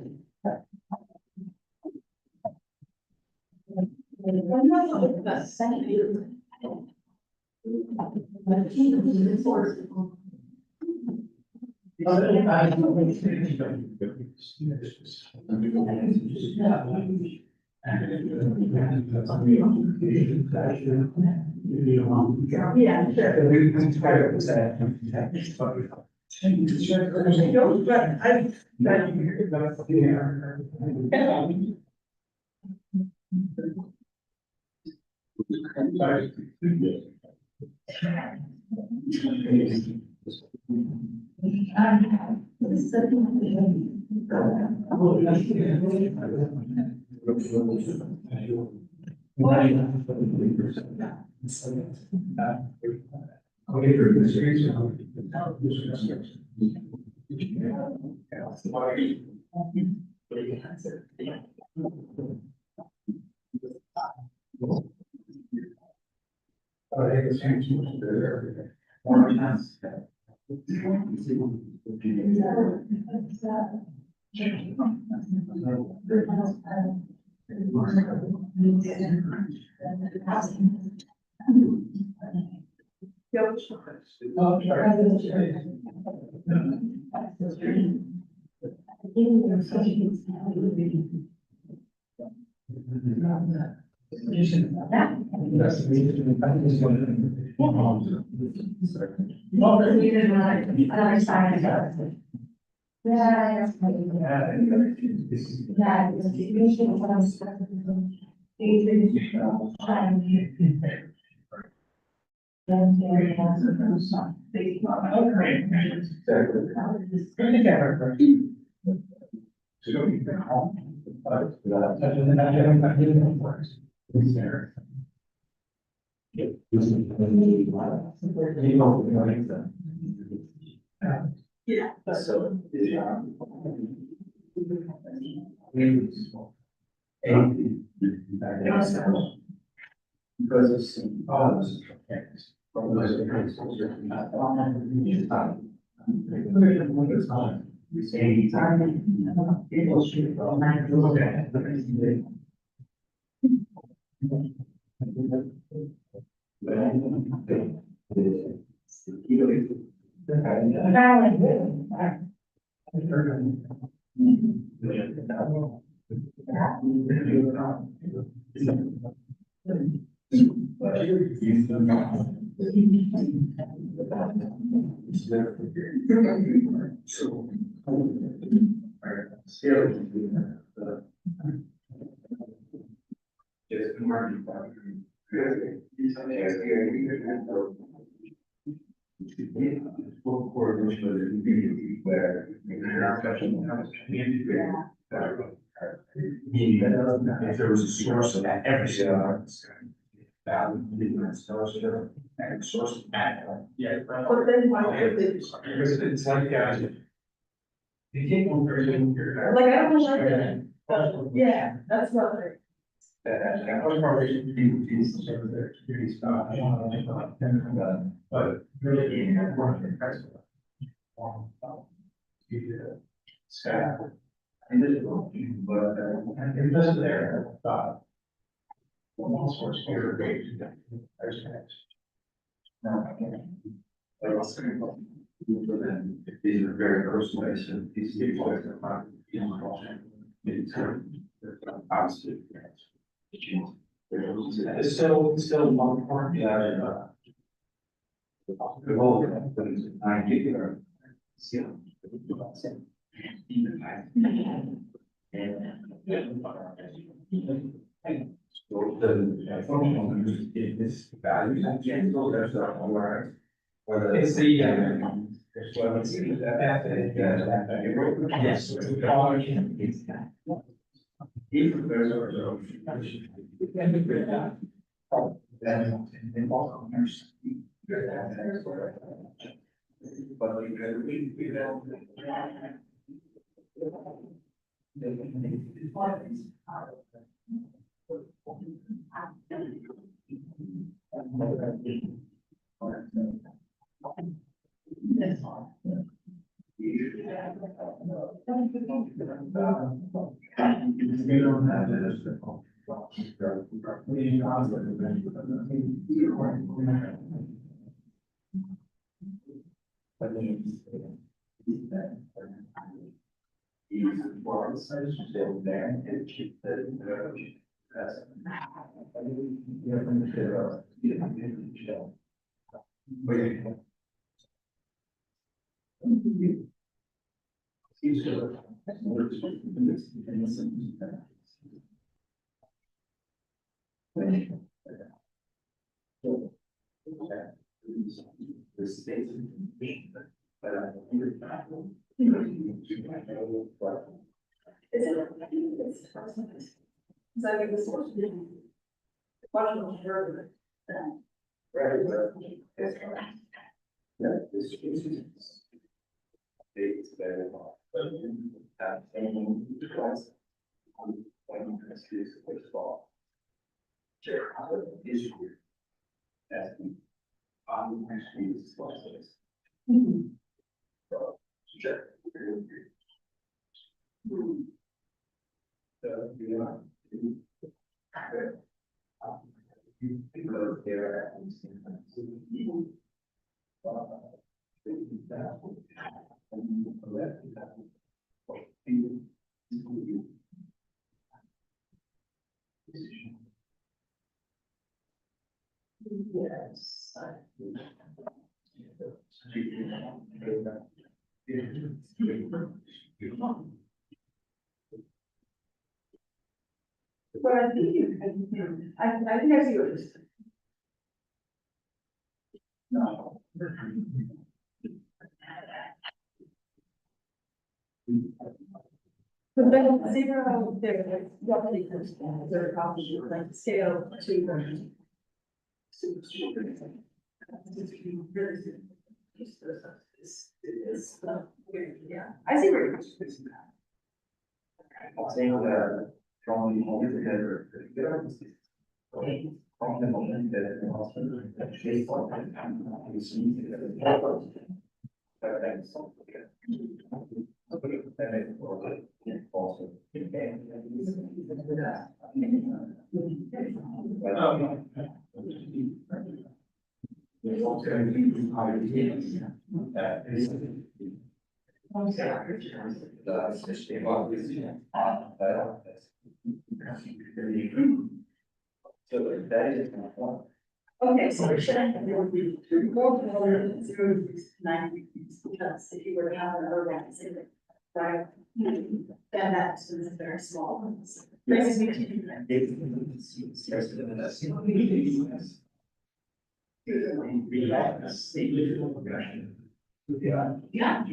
Yeah. So. Because it's all this is If there was a source of every single and source of yeah. But then why would they? Because it's like, you take one person here. Like, I don't know that, but yeah, that's what they're. But really. And it doesn't there, one source here, these are very personalized, these people are not, it's obviously. It's still one part, yeah. The whole, but it's 9 gigahertz. So the function is this value and change those are somewhere. Whether it's the yes. Even there's but we don't have this. Is it? I think it's personalized. So I think this was. Much more further than. It's very hard. And because when you excuse the baseball. Sure, is here. Asking. I'm actually this process. Sure. So, you know. Because there are. Yes. But I think you can, I think I see what you're saying. No. But then zero, there, roughly, they're probably like scale to. Yeah, I see where you're. Saying that from all together. From the moment that the hospital actually thought that we see So that is my point. Okay, so it should there would be more than 0 degrees to 9 degrees, because if you were to have an organizing, right? Then that distance is very small. Basically, yeah.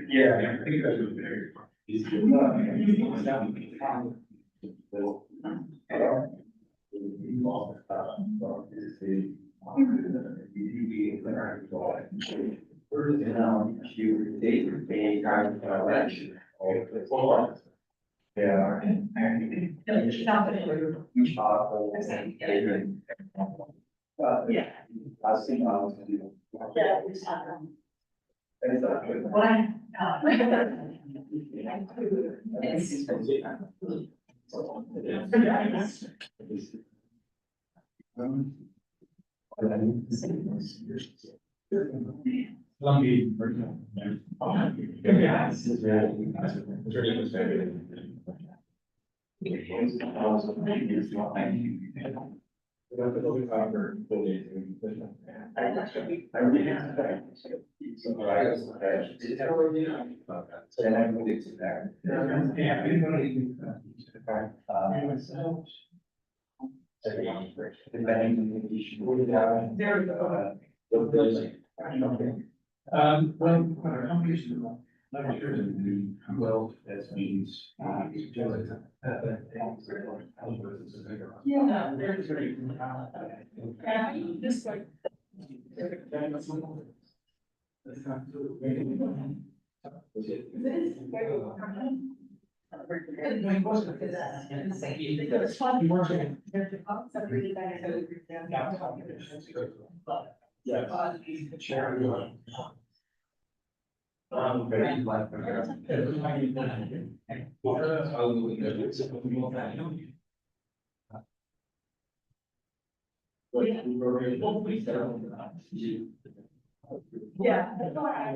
Yeah, I think that was very. Yeah. Yeah. I've seen how to do. Yeah, we just have them. What I. Lumpy. Yeah. Then I moved it to there. Depending on the issue. Well, combination. Well, that means. Yeah. This like. It's fun. There's a concept really nice. Very like. Yeah. That's why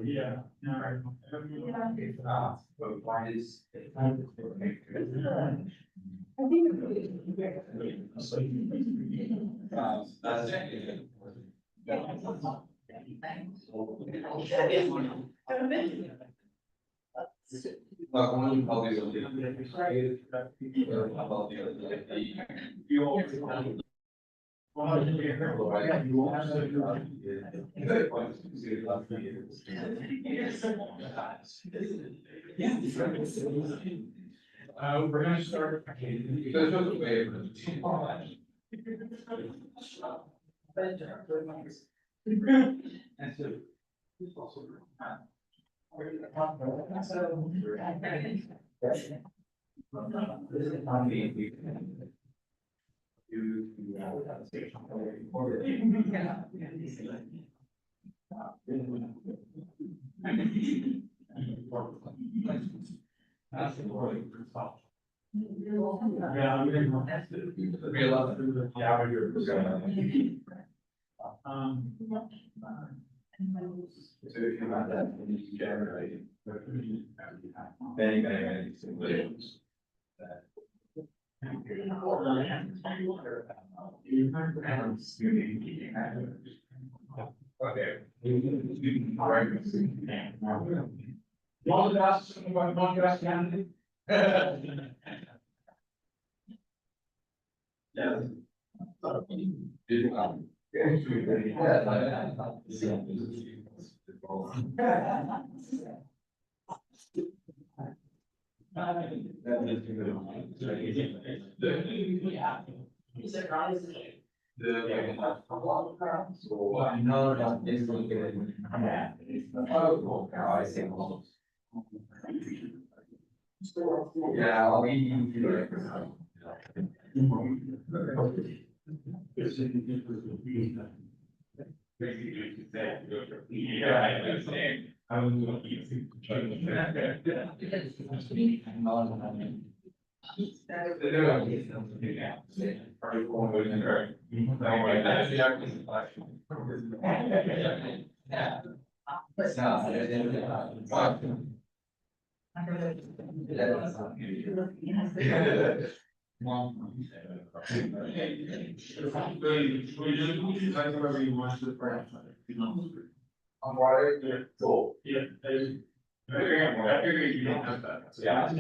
Yeah. Why is? I think. We're gonna start. And so. So if you have that, you need to generate many simulations. Okay. Want to ask something about non-gas Yeah. So I know that this will get it. I think. Yeah, I'll be. I'm worried. Cool. Yeah.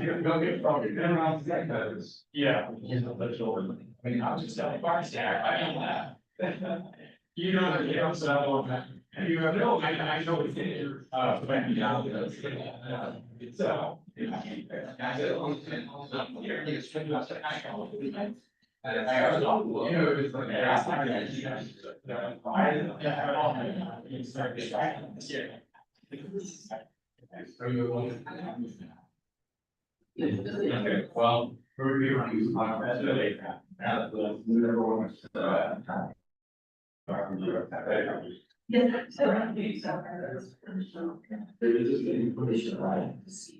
Yeah. I mean, I'm just telling you know, so, you have no, I know it's in your, but now, it's, you know, it's like. Okay, well, we're reviewing on that today. Yes, so. Information, right? So.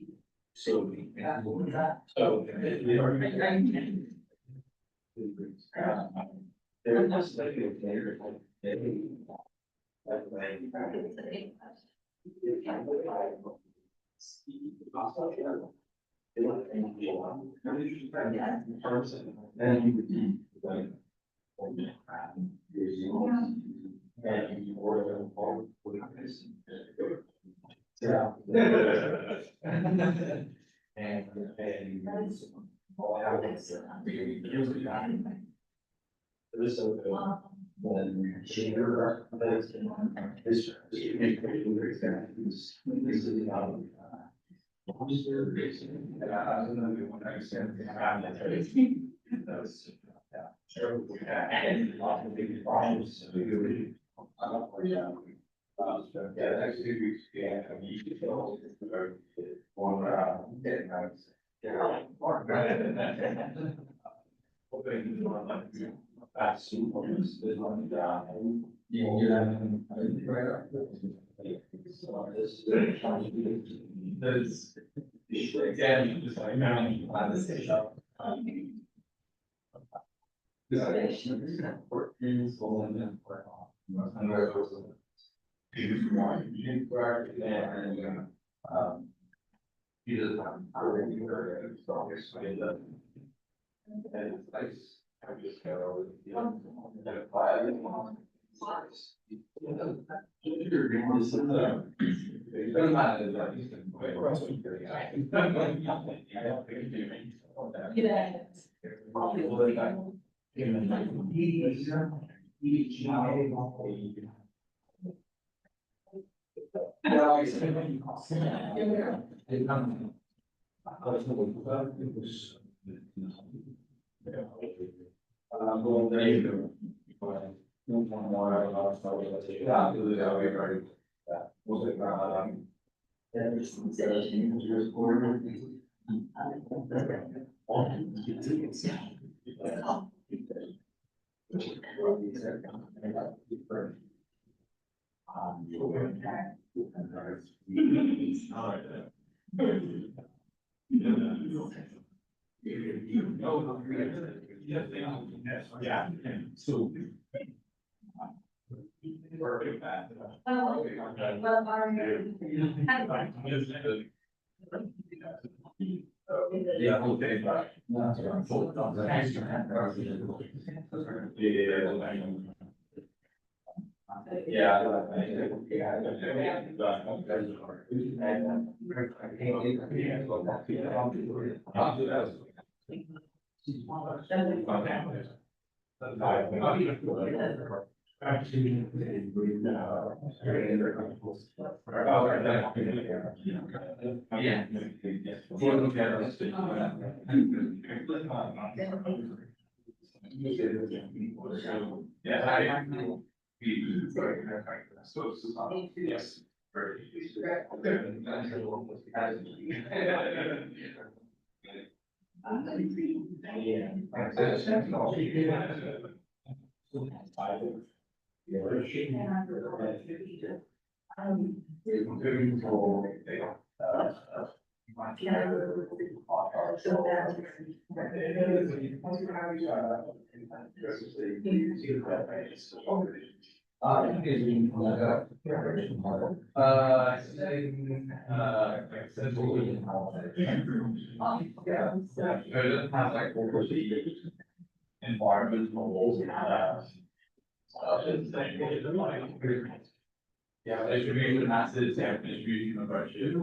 Yeah, distribution masses, yeah, distribution of our ship.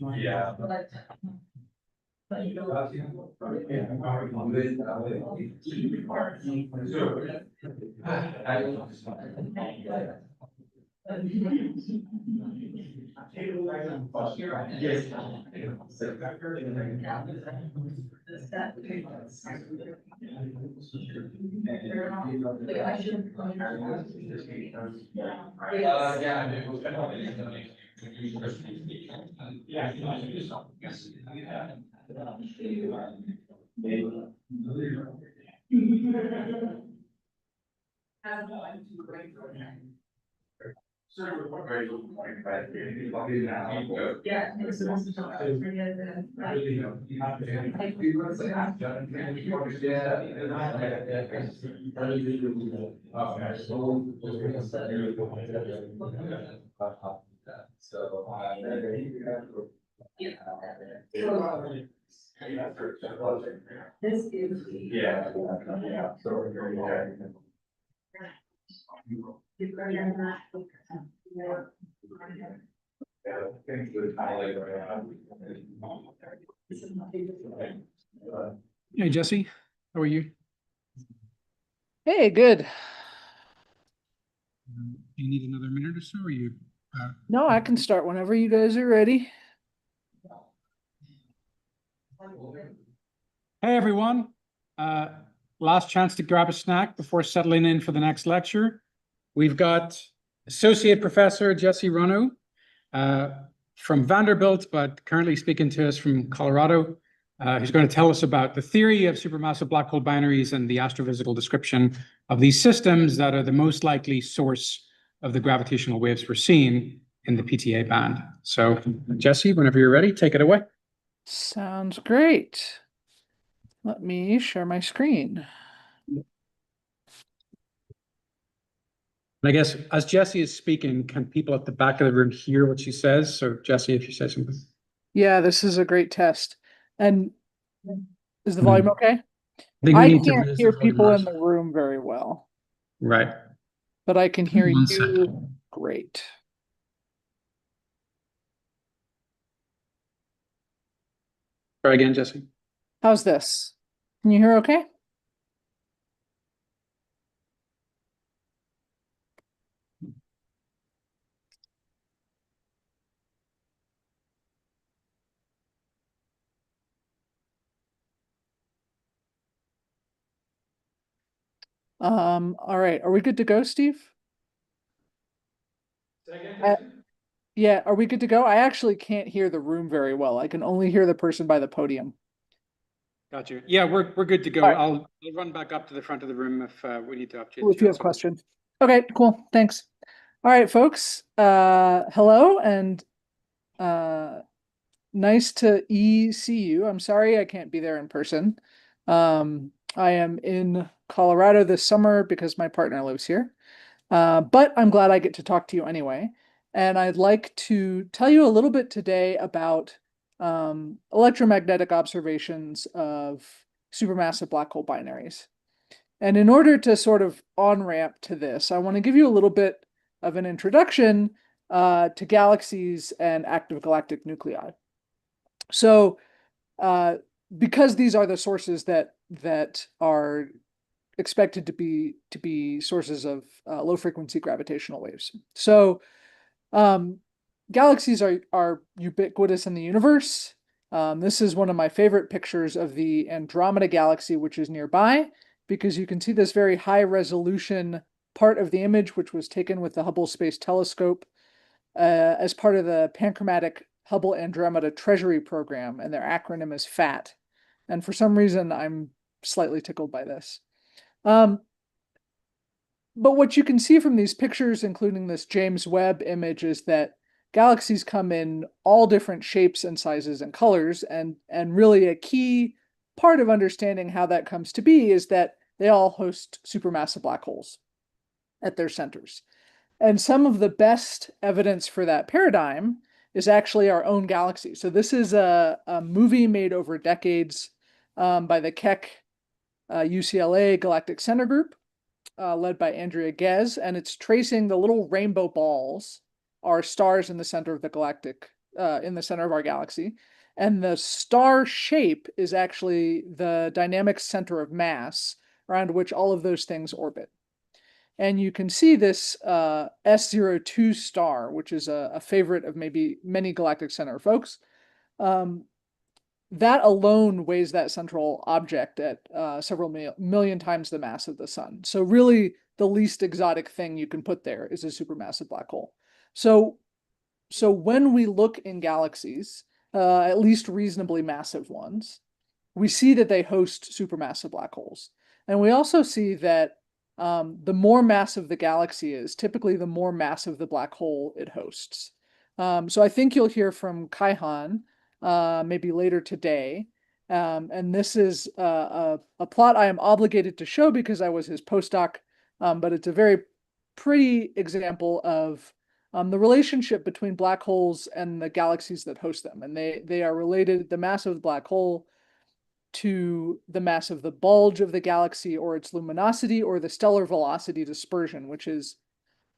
Yeah. This is. Yeah. Hey, Jesse, how are you? Hey, good. Do you need another minute or so, or you? No, I can start whenever you guys are ready. Hey, everyone. Last chance to grab a snack before settling in for the next lecture. We've got Associate Professor Jesse Runnoe from Vanderbilt, but currently speaking to us from Colorado, who's going to tell us about the theory of supermassive black hole binaries and the astrophysical description of these systems that are the most likely source of the gravitational waves we're seeing in the PTA band. So, Jesse, whenever you're ready, take it away. Sounds great. Let me share my screen. And I guess as Jesse is speaking, can people at the back of the room hear what she says? So, Jesse, if you say something. Yeah, this is a great test. And is the volume okay? I think we I need to can't raise hear the volume people up. in the room very well, Right. but I can hear One you second. great. Try again, Jesse. How's this? Can you hear okay? All right. Are we good to go, Steve? Yeah, are we good to go? I actually can't hear the room very well. I can only hear the person by the podium. Got you. Yeah, we're good to go. All right. I'll run back up to the front of the room if we need to update. If you have questions. Okay, cool. Thanks. All right, folks. Hello and nice to see you. I'm sorry I can't be there in person. I am in Colorado this summer because my partner lives here. But I'm glad I get to talk to you anyway. And I'd like to tell you a little bit today about electromagnetic observations of supermassive black hole binaries. And in order to sort of on-ramp to this, I want to give you a little bit of an introduction to galaxies and active galactic nuclei. So because these are the sources that are expected to be sources of low frequency gravitational waves. So galaxies are ubiquitous in the universe. This is one of my favorite pictures of the Andromeda galaxy, which is nearby, because you can see this very high resolution part of the image, which was taken with the Hubble Space Telescope as part of the Panchromatic Hubble Andromeda Treasury Program, and their acronym is FAT. And for some reason, I'm slightly tickled by this. But what you can see from these pictures, including this James Webb image, is that galaxies come in all different shapes and sizes and colors, and really a key part of understanding how that comes to be is that they all host supermassive black holes at their centers. And some of the best evidence for that paradigm is actually our own galaxy. So this is a movie made over decades by the Keck UCLA Galactic Center Group, led by Andrea Ghez, and it's tracing the little rainbow balls are stars in the center of the galactic, in the center of our galaxy. And the star shape is actually the dynamic center of mass around which all of those things orbit. And you can see this S02 star, which is a favorite of maybe many galactic center folks. That alone weighs that central object at several million times the mass of the sun. So really, the least exotic thing you can put there is a supermassive black hole. So when we look in galaxies, at least reasonably massive ones, we see that they host supermassive black holes. And we also see that the more massive the galaxy is, typically the more massive the black hole it hosts. So I think you'll hear from Kaihan maybe later today. And this is a plot I am obligated to show because I was his postdoc, but it's a very pretty example of the relationship between black holes and the galaxies that host them. And they are related, the mass of the black hole to the mass of the bulge of the galaxy, or its luminosity, or the stellar velocity dispersion, which is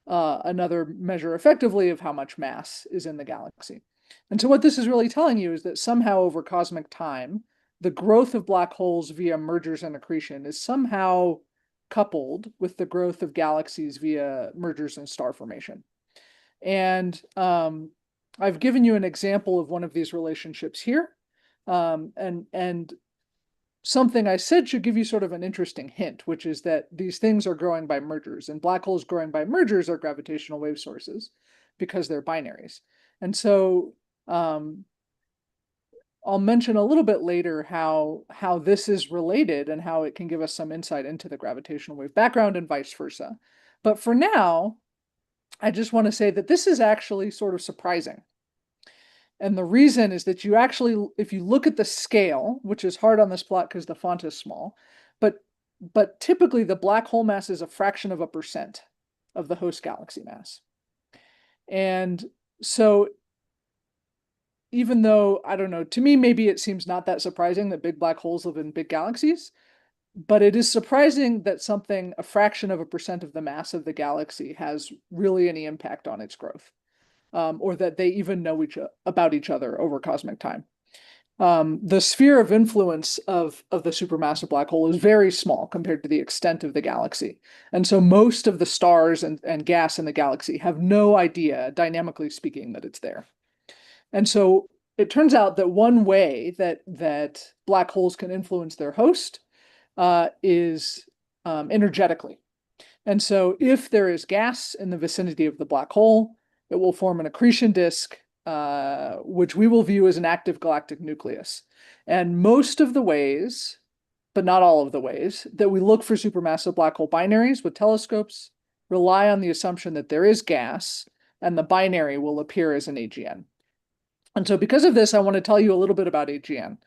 another measure effectively of how much mass is in the galaxy. And so what this is really telling you is that somehow over cosmic time, the growth of black holes via mergers and accretion is somehow coupled with the growth of galaxies via mergers and star formation. And I've given you an example of one of these relationships here. And something I said should give you sort of an interesting hint, which is that these things are growing by mergers, and black holes growing by mergers are gravitational wave sources because they're binaries. And so I'll mention a little bit later how this is related and how it can give us some insight into the gravitational wave background and vice versa. But for now, I just want to say that this is actually sort of surprising. And the reason is that you actually, if you look at the scale, which is hard on this plot because the font is small, but typically the black hole mass is a fraction of a percent of the host galaxy mass. And so even though, I don't know, to me, maybe it seems not that surprising that big black holes live in big galaxies, but it is surprising that something, a fraction of a percent of the mass of the galaxy has really any impact on its growth. Or that they even know about each other over cosmic time. The sphere of influence of the supermassive black hole is very small compared to the extent of the galaxy. And so most of the stars and gas in the galaxy have no idea, dynamically speaking, that it's there. And so it turns out that one way that black holes can influence their host is energetically. And so if there is gas in the vicinity of the black hole, it will form an accretion disk, which we will view as an active galactic nucleus. And most of the ways, but not all of the ways, that we look for supermassive black hole binaries with telescopes rely on the assumption that there is gas, and the binary will appear as an AGN. And so because of this, I want to tell you a little bit about AGN.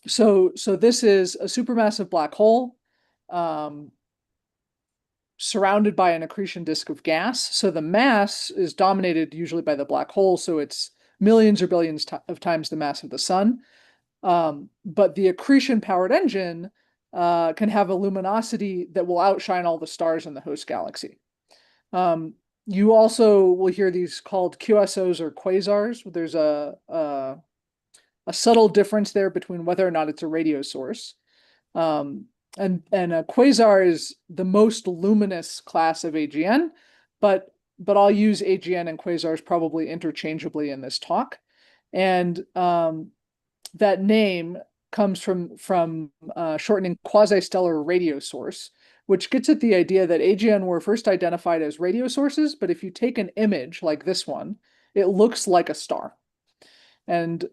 So this is a supermassive black hole surrounded by an accretion disk of gas. So the mass is dominated usually by the black hole, so it's millions or billions of times the mass of the sun. But the accretion-powered engine can have a luminosity that will outshine all the stars in the host galaxy. You also will hear these called QSOs or quasars. There's a subtle difference there between whether or not it's a radio source. And a quasar is the most luminous class of AGN, but but I'll use AGN and quasars probably interchangeably in this talk. And that name comes from shortening quasi-stellar radio source, which gets at the idea that AGN were first identified as radio sources, but if you take an image like this one, it looks like a star. And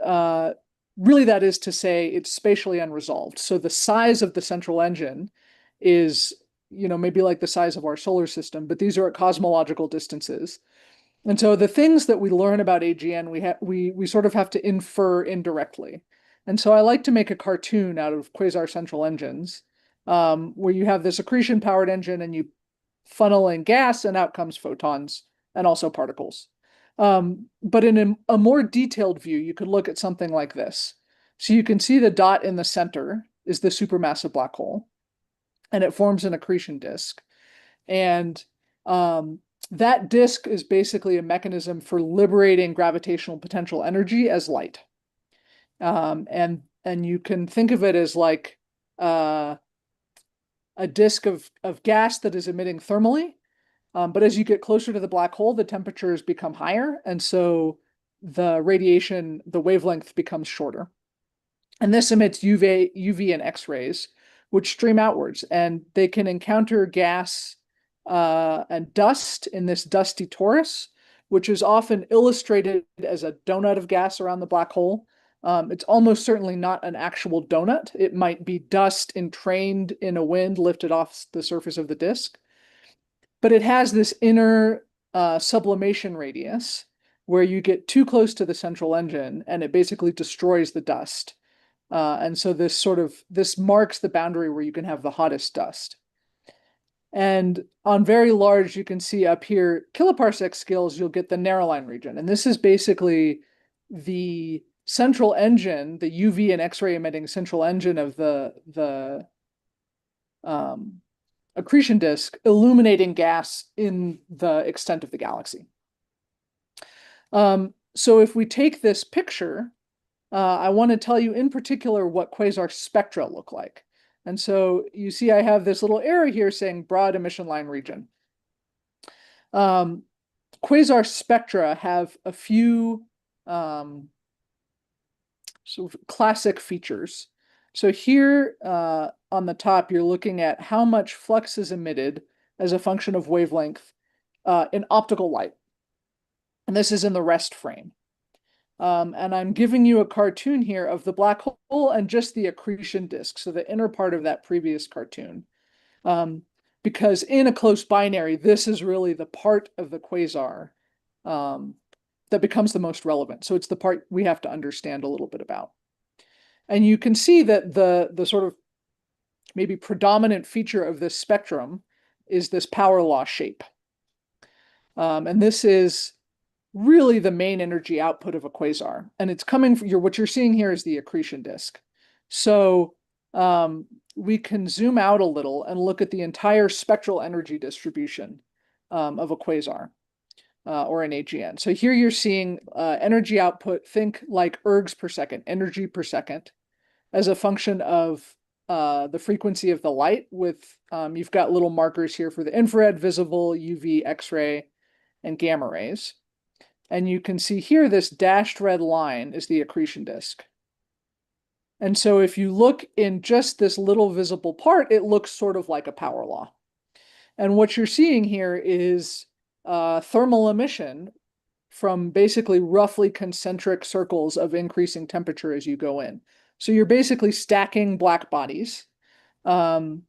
really that is to say it's spatially unresolved. So the size of the central engine is, maybe like the size of our solar system, but these are at cosmological distances. And so the things that we learn about AGN, we sort of have to infer indirectly. And so I like to make a cartoon out of quasar central engines, where you have this accretion powered engine and you funnel in gas and out comes photons and also particles. But in a more detailed view, you could look at something like this. So you can see the dot in the center is the supermassive black hole, and it forms an accretion disk. And that disk is basically a mechanism for liberating gravitational potential energy as light. And you can think of it as like a disk of gas that is emitting thermally. But as you get closer to the black hole, the temperatures become higher. And so the radiation, the wavelength becomes shorter. And this emits UV and X-rays, which stream outwards. And they can encounter gas and dust in this dusty torus, which is often illustrated as a donut of gas around the black hole. It's almost certainly not an actual donut. It might be dust entrained in a wind lifted off the surface of the disk. But it has this inner sublimation radius where you get too close to the central engine and it basically destroys the dust. And so this marks the boundary where you can have the hottest dust. And on very large, you can see up here, kiloparsec scales, you'll get the narrowline region. And this is basically the central engine, the UV and X-ray emitting central engine of the accretion disk, illuminating gas in the extent of the galaxy. So if we take this picture, I want to tell you in particular what quasar spectra look like. And so you see I have this little arrow here saying broad emission line region. Quasar spectra have a few sort of classic features. So here on the top, you're looking at how much flux is emitted as a function of wavelength in optical light. And this is in the rest frame. And I'm giving you a cartoon here of the black hole and just the accretion disk, so the inner part of that previous cartoon. Because in a close binary, this is really the part of the quasar that becomes the most relevant. So it's the part we have to understand a little bit about. And you can see that the sort of maybe predominant feature of this spectrum is this power law shape. And this is really the main energy output of a quasar. And it's coming from what you're seeing here is the accretion disk. So we can zoom out a little and look at the entire spectral energy distribution of a quasar or an AGN. So here you're seeing energy output, think like ergs per second, energy per second, as a function of the frequency of the light with, you've got little markers here for the infrared, visible, UV, X-ray, and gamma rays. And you can see here, this dashed red line is the accretion disk. And so if you look in just this little visible part, it looks sort of like a power law. And what you're seeing here is thermal emission from basically roughly concentric circles of increasing temperature as you go in. So you're basically stacking black bodies. And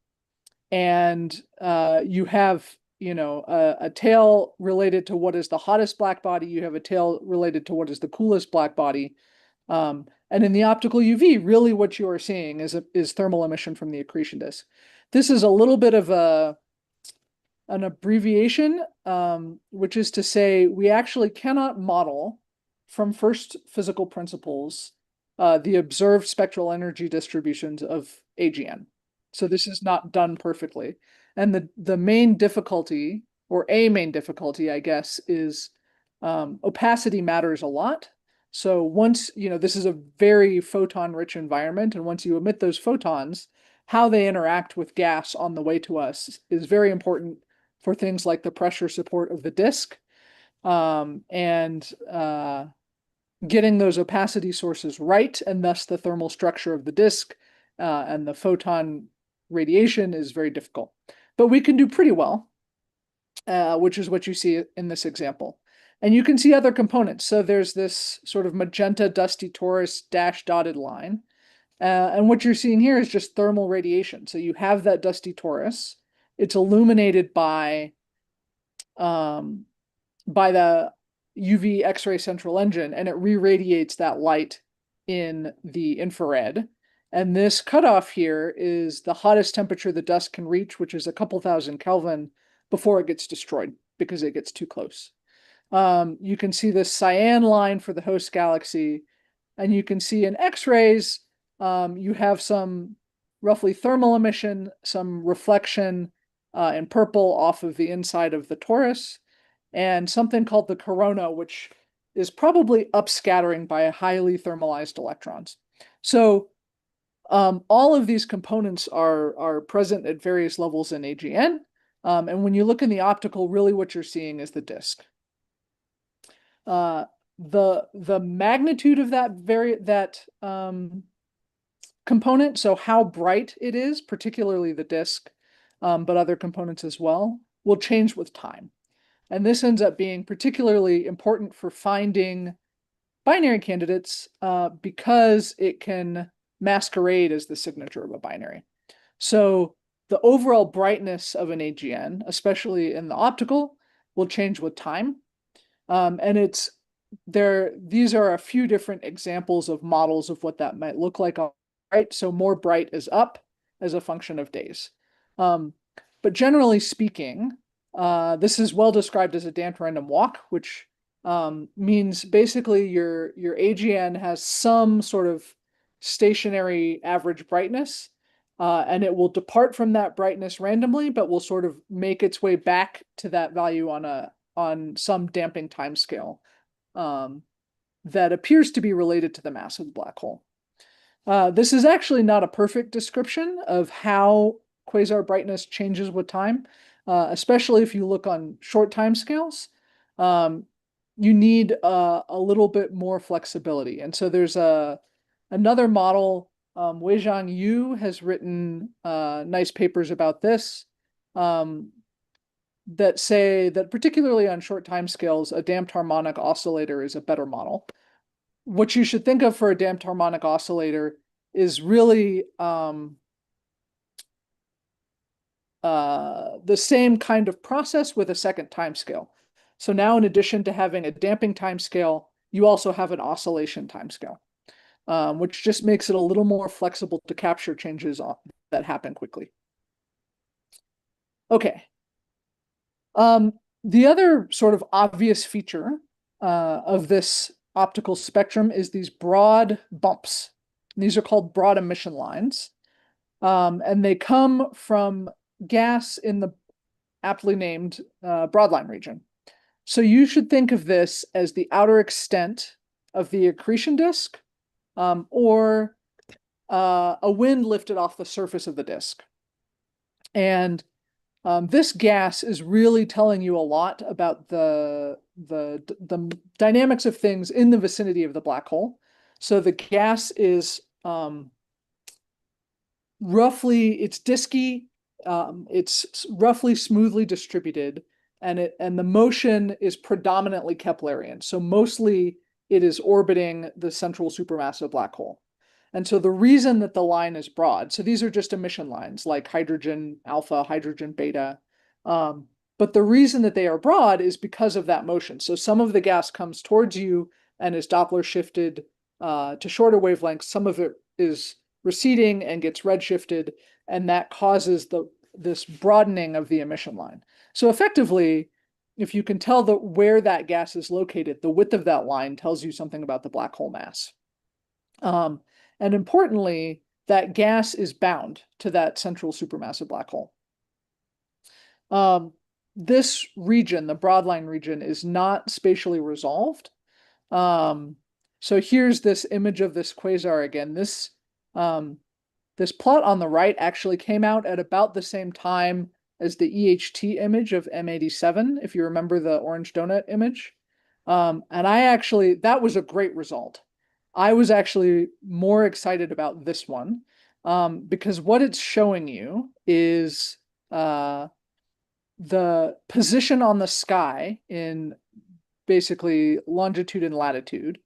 you have a tail related to what is the hottest black body. You have a tail related to what is the coolest black body. And in the optical UV, really what you are seeing is thermal emission from the accretion disk. This is a little bit of an abbreviation, which is to say we actually cannot model from first physical principles the observed spectral energy distributions of AGN. So this is not done perfectly. And the main difficulty, or a main difficulty, I guess, is opacity matters a lot. So once, this is a very photon-rich environment, and once you emit those photons, how they interact with gas on the way to us is very important for things like the pressure support of the disk and getting those opacity sources right, and thus the thermal structure of the disk and the photon radiation is very difficult. But we can do pretty well, which is what you see in this example. And you can see other components. So there's this sort of magenta dusty torus dash dotted line. And what you're seeing here is just thermal radiation. So you have that dusty torus. It's illuminated by the UV X-ray central engine, and it re-radiates that light in the infrared. And this cutoff here is the hottest temperature the dust can reach, which is a couple thousand Kelvin before it gets destroyed because it gets too close. You can see this cyan line for the host galaxy, and you can see in X-rays, you have some roughly thermal emission, some reflection in purple off of the inside of the torus, and something called the corona, which is probably upscattering by highly thermalized electrons. So all of these components are present at various levels in AGN. And when you look in the optical, really what you're seeing is the disk. The magnitude of that component, so how bright it is, particularly the disk, but other components as well, will change with time. And this ends up being particularly important for finding binary candidates because it can masquerade as the signature of a binary. So the overall brightness of an AGN, especially in the optical, will change with time. And these are a few different examples of models of what that might look like, right? So more bright is up as a function of days. But generally speaking, this is well described as a damped random walk, which means basically your AGN has some sort of stationary average brightness, and it will depart from that brightness randomly, but will sort of make its way back to that value on some damping timescale that appears to be related to the mass of the black hole. This is actually not a perfect description of how quasar brightness changes with time, especially if you look on short time scales. You need a little bit more flexibility. And so there's another model. Weizhang Yu has written nice papers about this that say that particularly on short time scales, a damped harmonic oscillator is a better model. What you should think of for a damped harmonic oscillator is really the same kind of process with a second time scale. So now, in addition to having a damping time scale, you also have an oscillation time scale, which just makes it a little more flexible to capture changes that happen quickly. Okay. The other sort of obvious feature of this optical spectrum is these broad bumps. These are called broad emission lines, and they come from gas in the aptly named broadline region. So you should think of this as the outer extent of the accretion disk, or a wind lifted off the surface of the disk. And this gas is really telling you a lot about the dynamics of things in the vicinity of the black hole. So the gas is it's disky, it's roughly smoothly distributed, and the motion is predominantly Keplerian. So mostly it is orbiting the central supermassive black hole. And so the reason that the line is broad, so these are just emission lines like hydrogen alpha, hydrogen beta. But the reason that they are broad is because of that motion. So some of the gas comes towards you and is Doppler shifted to shorter wavelengths. Some of it is receding and gets redshifted, and that causes this broadening of the emission line. So effectively, if you can tell where that gas is located, the width of that line tells you something about the black hole mass. And importantly, that gas is bound to that central supermassive black hole. This region, the broadline region, is not spatially resolved. So here's this image of this quasar again. This plot on the right actually came out at about the same time as the EHT image of M87, if you remember the orange donut image. And that was a great result. I was actually more excited about this one because what it's showing you is the position on the sky in basically longitude and latitude,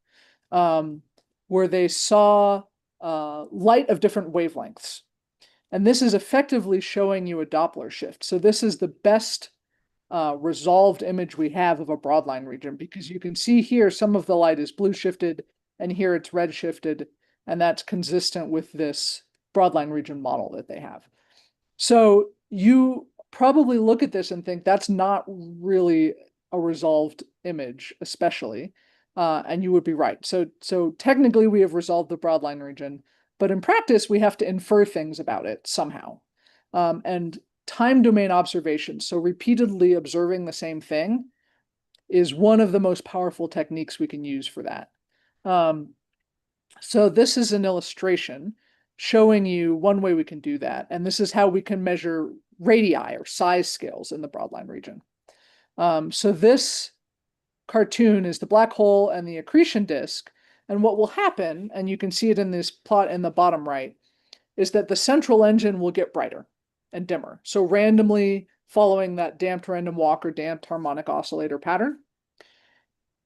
where they saw light of different wavelengths. And this is effectively showing you a Doppler shift. So this is the best resolved image we have of a broadline region, because you can see here some of the light is blue shifted and here it's red shifted, and that's consistent with this broadline region model that they have. So you probably look at this and think that's not really a resolved image, especially, and you would be right. So technically we have resolved the broadline region, but in practice we have to infer things about it somehow. And time domain observation, so repeatedly observing the same thing, is one of the most powerful techniques we can use for that. So this is an illustration showing you one way we can do that. And this is how we can measure radii or size scales in the broadline region. So this cartoon is the black hole and the accretion disk. And what will happen, and you can see it in this plot in the bottom right, is that the central engine will get brighter and dimmer. So randomly following that damped random walk or damped harmonic oscillator pattern.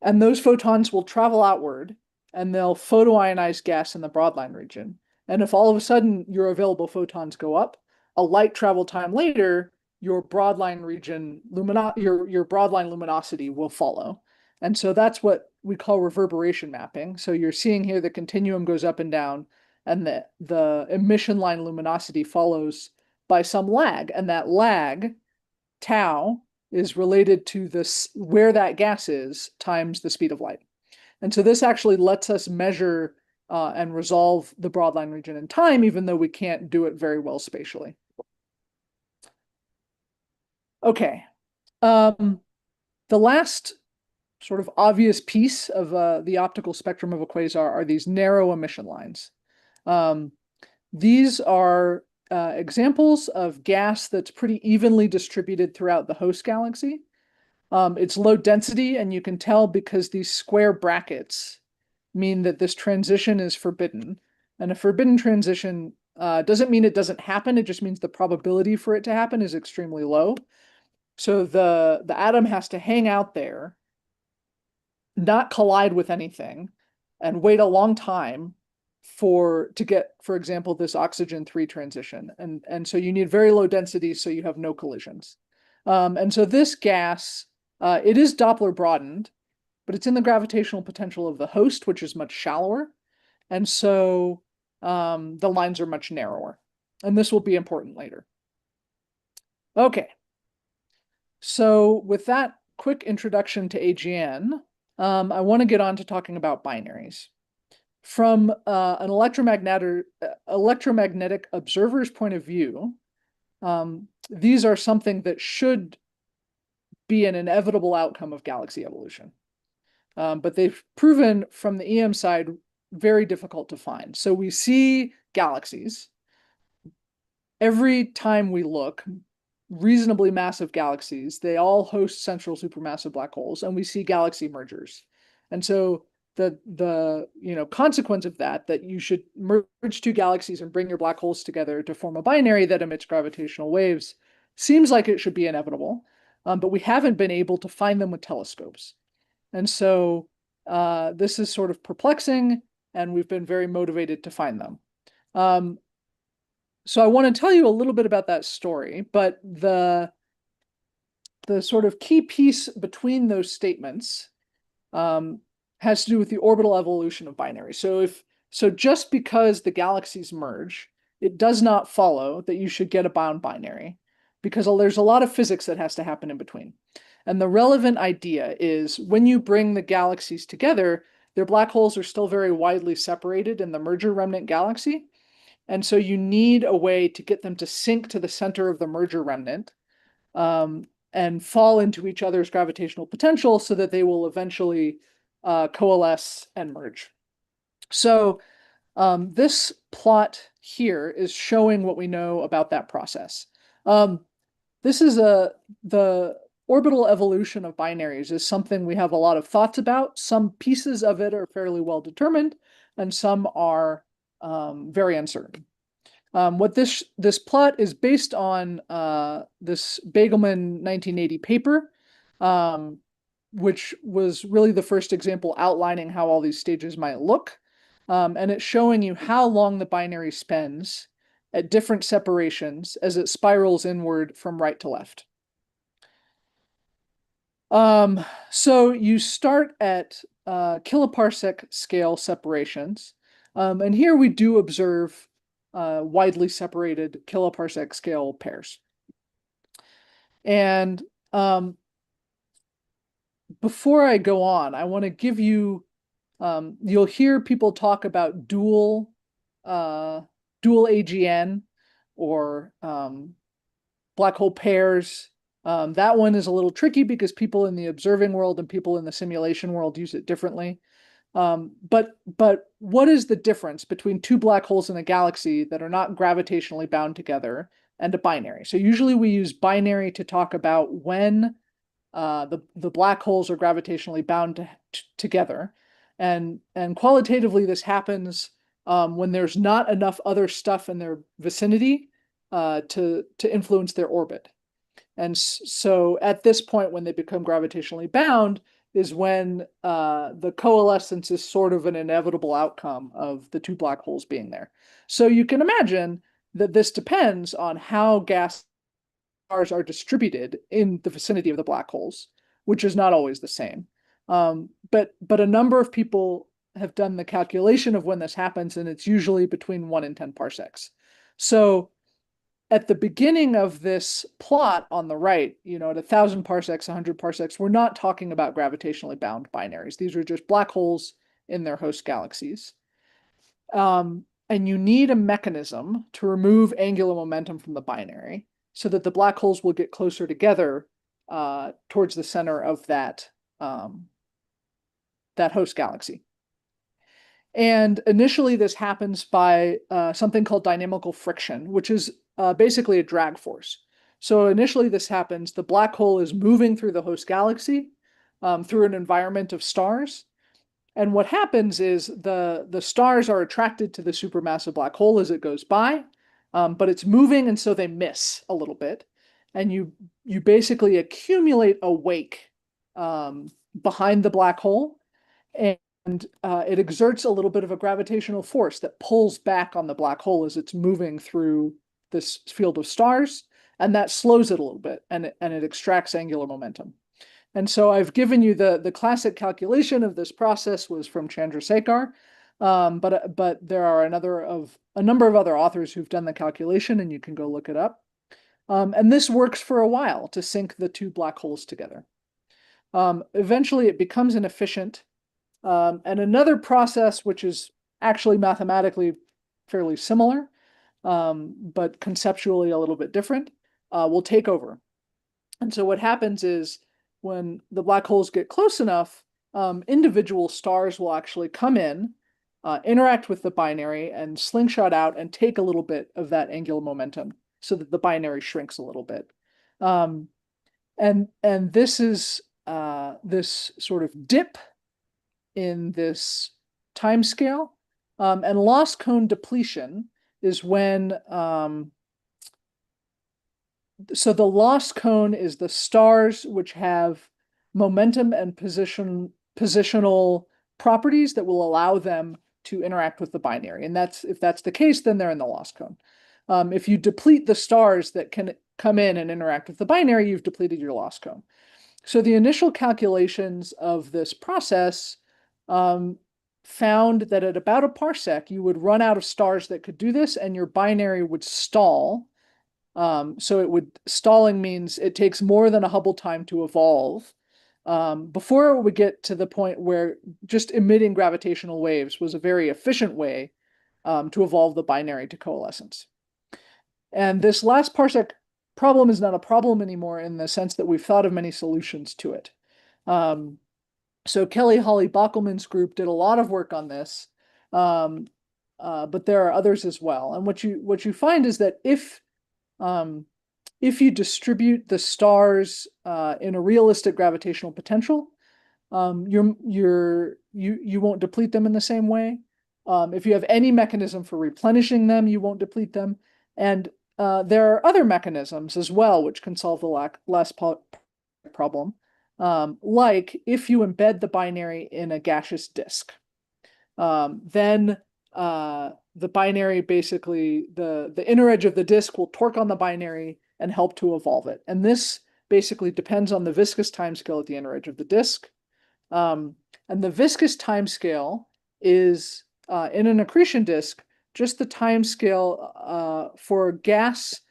And those photons will travel outward and they'll photoionize gas in the broadline region. And if all of a sudden your available photons go up, a light travel time later, your broadline region your broadline luminosity will follow. And so that's what we call reverberation mapping. So you're seeing here the continuum goes up and down, and the emission line luminosity follows by some lag. And that lag, tau, is related to this where that gas is times the speed of light. And so this actually lets us measure and resolve the broadline region in time, even though we can't do it very well spatially. Okay. The last sort of obvious piece of the optical spectrum of a quasar are these narrow emission lines. These are examples of gas that's pretty evenly distributed throughout the host galaxy. It's low density, and you can tell because these square brackets mean that this transition is forbidden. And a forbidden transition doesn't mean it doesn't happen, it just means the probability for it to happen is extremely low. So the atom has to hang out there, not collide with anything, and wait a long time to get, for example, this oxygen-3 transition. And so you need very low density so you have no collisions. And so this gas, it is Doppler broadened, but it's in the gravitational potential of the host, which is much shallower. And so the lines are much narrower. And this will be important later. Okay. So with that quick introduction to AGN, I want to get on to talking about binaries. From an electromagnetic observer's point of view, these are something that should be an inevitable outcome of galaxy evolution. But they've proven from the EM side very difficult to find. So we see galaxies. Every time we look, reasonably massive galaxies, they all host central supermassive black holes, and we see galaxy mergers. And so the consequence of that you should merge two galaxies and bring your black holes together to form a binary that emits gravitational waves seems like it should be inevitable, but we haven't been able to find them with telescopes. And so this is sort of perplexing, and we've been very motivated to find them. So I want to tell you a little bit about that story, but the sort of key piece between those statements has to do with the orbital evolution of binaries. So just because the galaxies merge, it does not follow that you should get a bound binary, because there's a lot of physics that has to happen in between. And the relevant idea is when you bring the galaxies together, their black holes are still very widely separated in the merger remnant galaxy. And so you need a way to get them to sink to the center of the merger remnant and fall into each other's gravitational potential so that they will eventually coalesce and merge. So this plot here is showing what we know about that process. this is the orbital evolution of binaries is something we have a lot of thoughts about. Some pieces of it are fairly well determined, and some are very uncertain. What this plot is based on this Begelman 1980 paper, which was really the first example outlining how all these stages might look. And it's showing you how long the binary spends at different separations as it spirals inward from right to left. So you start at kiloparsec scale separations. And here we do observe widely separated kiloparsec scale pairs. And before I go on, I want to give you, you'll hear people talk about dual AGN or black hole pairs. That one is a little tricky because people in the observing world and people in the simulation world use it differently. But what is the difference between two black holes in a galaxy that are not gravitationally bound together and a binary? So usually we use binary to talk about when the black holes are gravitationally bound together. And qualitatively, this happens when there's not enough other stuff in their vicinity to influence their orbit. And so at this point, when they become gravitationally bound, is when the coalescence is sort of an inevitable outcome of the two black holes being there. So you can imagine that this depends on how gas stars are distributed in the vicinity of the black holes, which is not always the same. But a number of people have done the calculation of when this happens, and it's usually between 1 and 10 parsecs. So at the beginning of this plot on the right, at 1,000 parsecs, 100 parsecs, we're not talking about gravitationally bound binaries. These are just black holes in their host galaxies. And you need a mechanism to remove angular momentum from the binary so that the black holes will get closer together towards the center of that host galaxy. And initially, this happens by something called dynamical friction, which is basically a drag force. So initially, this happens, the black hole is moving through the host galaxy through an environment of stars. And what happens is the stars are attracted to the supermassive black hole as it goes by, but it's moving, and so they miss a little bit. And you basically accumulate a wake behind the black hole, and it exerts a little bit of a gravitational force that pulls back on the black hole as it's moving through this field of stars, and that slows it a little bit, and it extracts angular momentum. And so I've given you the classic calculation of this process was from Chandrasekhar, but there are a number of other authors who've done the calculation, and you can go look it up. And this works for a while to sync the two black holes together. Eventually, it becomes inefficient. And another process, which is actually mathematically fairly similar, but conceptually a little bit different, will take over. And so what happens is when the black holes get close enough, individual stars will actually come in, interact with the binary, and slingshot out and take a little bit of that angular momentum so that the binary shrinks a little bit. And this is this sort of dip in this time scale. And lost cone depletion is when, so the lost cone is the stars which have momentum and positional properties that will allow them to interact with the binary. And if that's the case, then they're in the lost cone. If you deplete the stars that can come in and interact with the binary, you've depleted your lost cone. So the initial calculations of this process found that at about a parsec, you would run out of stars that could do this, and your binary would stall. So stalling means it takes more than a Hubble time to evolve before it would get to the point where just emitting gravitational waves was a very efficient way to evolve the binary to coalescence. And this last parsec problem is not a problem anymore in the sense that we've thought of many solutions to it. So Kelly Holly Bockelman's group did a lot of work on this, but there are others as well. And what you find is that if if you distribute the stars in a realistic gravitational potential, you won't deplete them in the same way. If you have any mechanism for replenishing them, you won't deplete them. And there are other mechanisms as well which can solve the last problem. Like if you embed the binary in a gaseous disk, then the binary basically, the inner edge of the disk will torque on the binary and help to evolve it. And this basically depends on the viscous timescale at the inner edge of the disk. And the viscous timescale is in an accretion disk, just the timescale for gas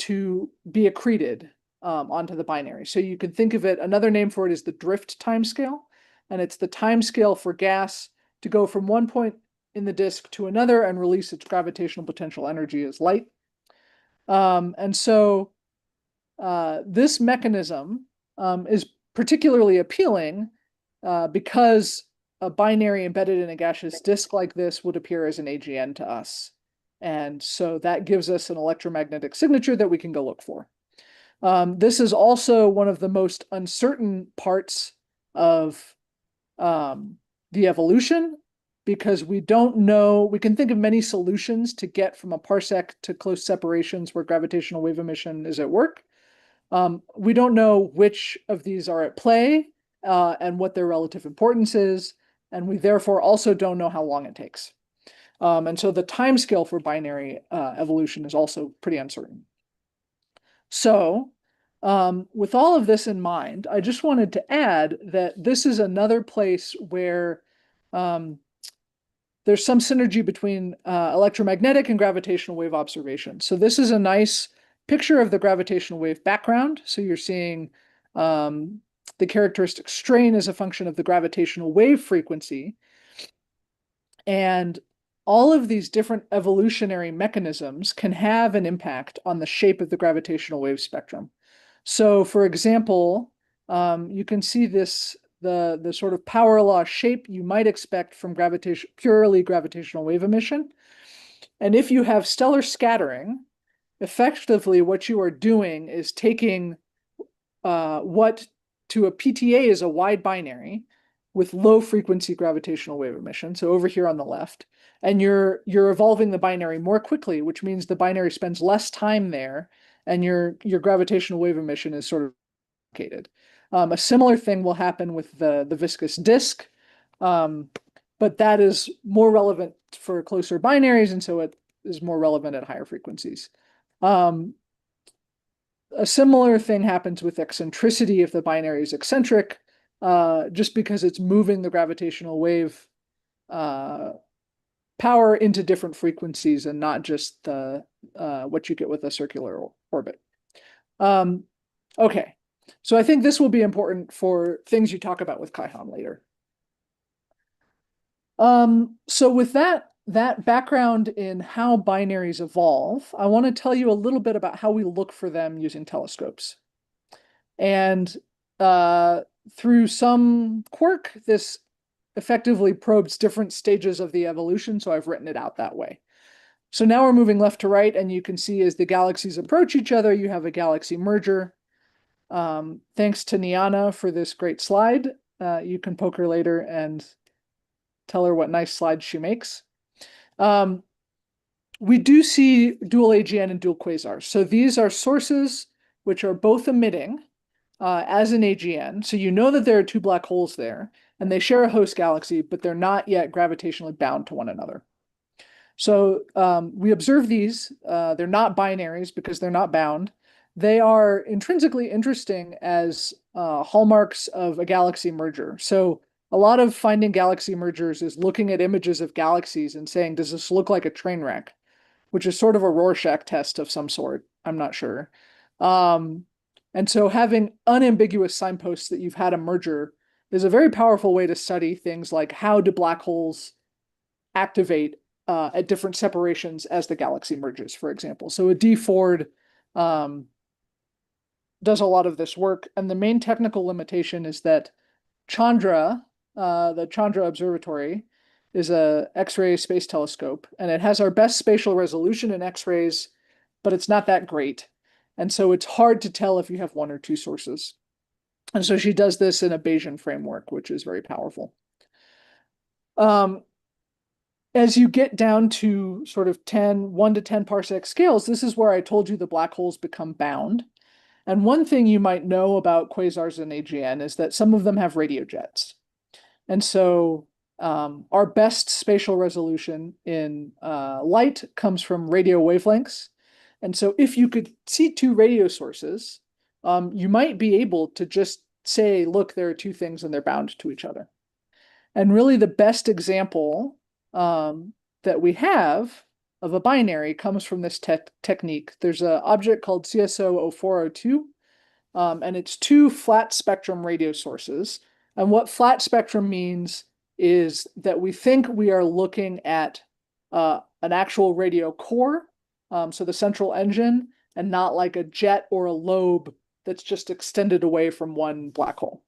to be accreted onto the binary. So you can think of it, another name for it is the drift timescale, and it's the timescale for gas to go from one point in the disk to another and release its gravitational potential energy as light. And so this mechanism is particularly appealing because a binary embedded in a gaseous disk like this would appear as an AGN to us. And so that gives us an electromagnetic signature that we can go look for. This is also one of the most uncertain parts of the evolution, because we don't know, we can think of many solutions to get from a parsec to close separations where gravitational wave emission is at work. We don't know which of these are at play and what their relative importance is, and we therefore also don't know how long it takes. And so the timescale for binary evolution is also pretty uncertain. So with all of this in mind, I just wanted to add that this is another place where there's some synergy between electromagnetic and gravitational wave observation. So this is a nice picture of the gravitational wave background. So you're seeing the characteristic strain as a function of the gravitational wave frequency. And all of these different evolutionary mechanisms can have an impact on the shape of the gravitational wave spectrum. So for example, you can see this, the sort of power law shape you might expect from purely gravitational wave emission. And if you have stellar scattering, effectively what you are doing is taking what to a PTA is a wide binary with low frequency gravitational wave emission, so over here on the left, and you're evolving the binary more quickly, which means the binary spends less time there, and your gravitational wave emission is sort of located. A similar thing will happen with the viscous disk, but that is more relevant for closer binaries, and so it is more relevant at higher frequencies. A similar thing happens with eccentricity if the binary is eccentric, just because it's moving the gravitational wave power into different frequencies and not just the what you get with a circular orbit. Okay, so I think this will be important for things you talk about with Kaihan later. So with that background in how binaries evolve, I want to tell you a little bit about how we look for them using telescopes. And through some quirk, this effectively probes different stages of the evolution, so I've written it out that way. So now we're moving left to right, and you can see as the galaxies approach each other, you have a galaxy merger. Thanks to Niana for this great slide. You can poke her later and tell her what nice slides she makes. We do see dual AGN and dual quasars. So these are sources which are both emitting as an AGN. So you know that there are two black holes there, and they share a host galaxy, but they're not yet gravitationally bound to one another. So we observe these. They're not binaries because they're not bound. They are intrinsically interesting as hallmarks of a galaxy merger. So a lot of finding galaxy mergers is looking at images of galaxies and saying, does this look like a train wreck? Which is sort of a Rorschach test of some sort. I'm not sure. And so having unambiguous signposts that you've had a merger is a very powerful way to study things like how do black holes activate at different separations as the galaxy merges, for example. So a D-Ford does a lot of this work. And the main technical limitation is that Chandra, the Chandra Observatory, is a X-ray space telescope, and it has our best spatial resolution in X-rays, but it's not that great. And so it's hard to tell if you have one or two sources. And so she does this in a Bayesian framework, which is very powerful. As you get down to sort of 1 to 10 parsec scales, this is where I told you the black holes become bound. And one thing you might know about quasars in AGN is that some of them have radio jets. And so our best spatial resolution in light comes from radio wavelengths. And so if you could see two radio sources, you might be able to just say, look, there are two things and they're bound to each other. And really the best example that we have of a binary comes from this technique. There's an object called CSO 0402, and it's two flat spectrum radio sources. And what flat spectrum means is that we think we are looking at an actual radio core, so the central engine, and not like a jet or a lobe that's just extended away from one black hole.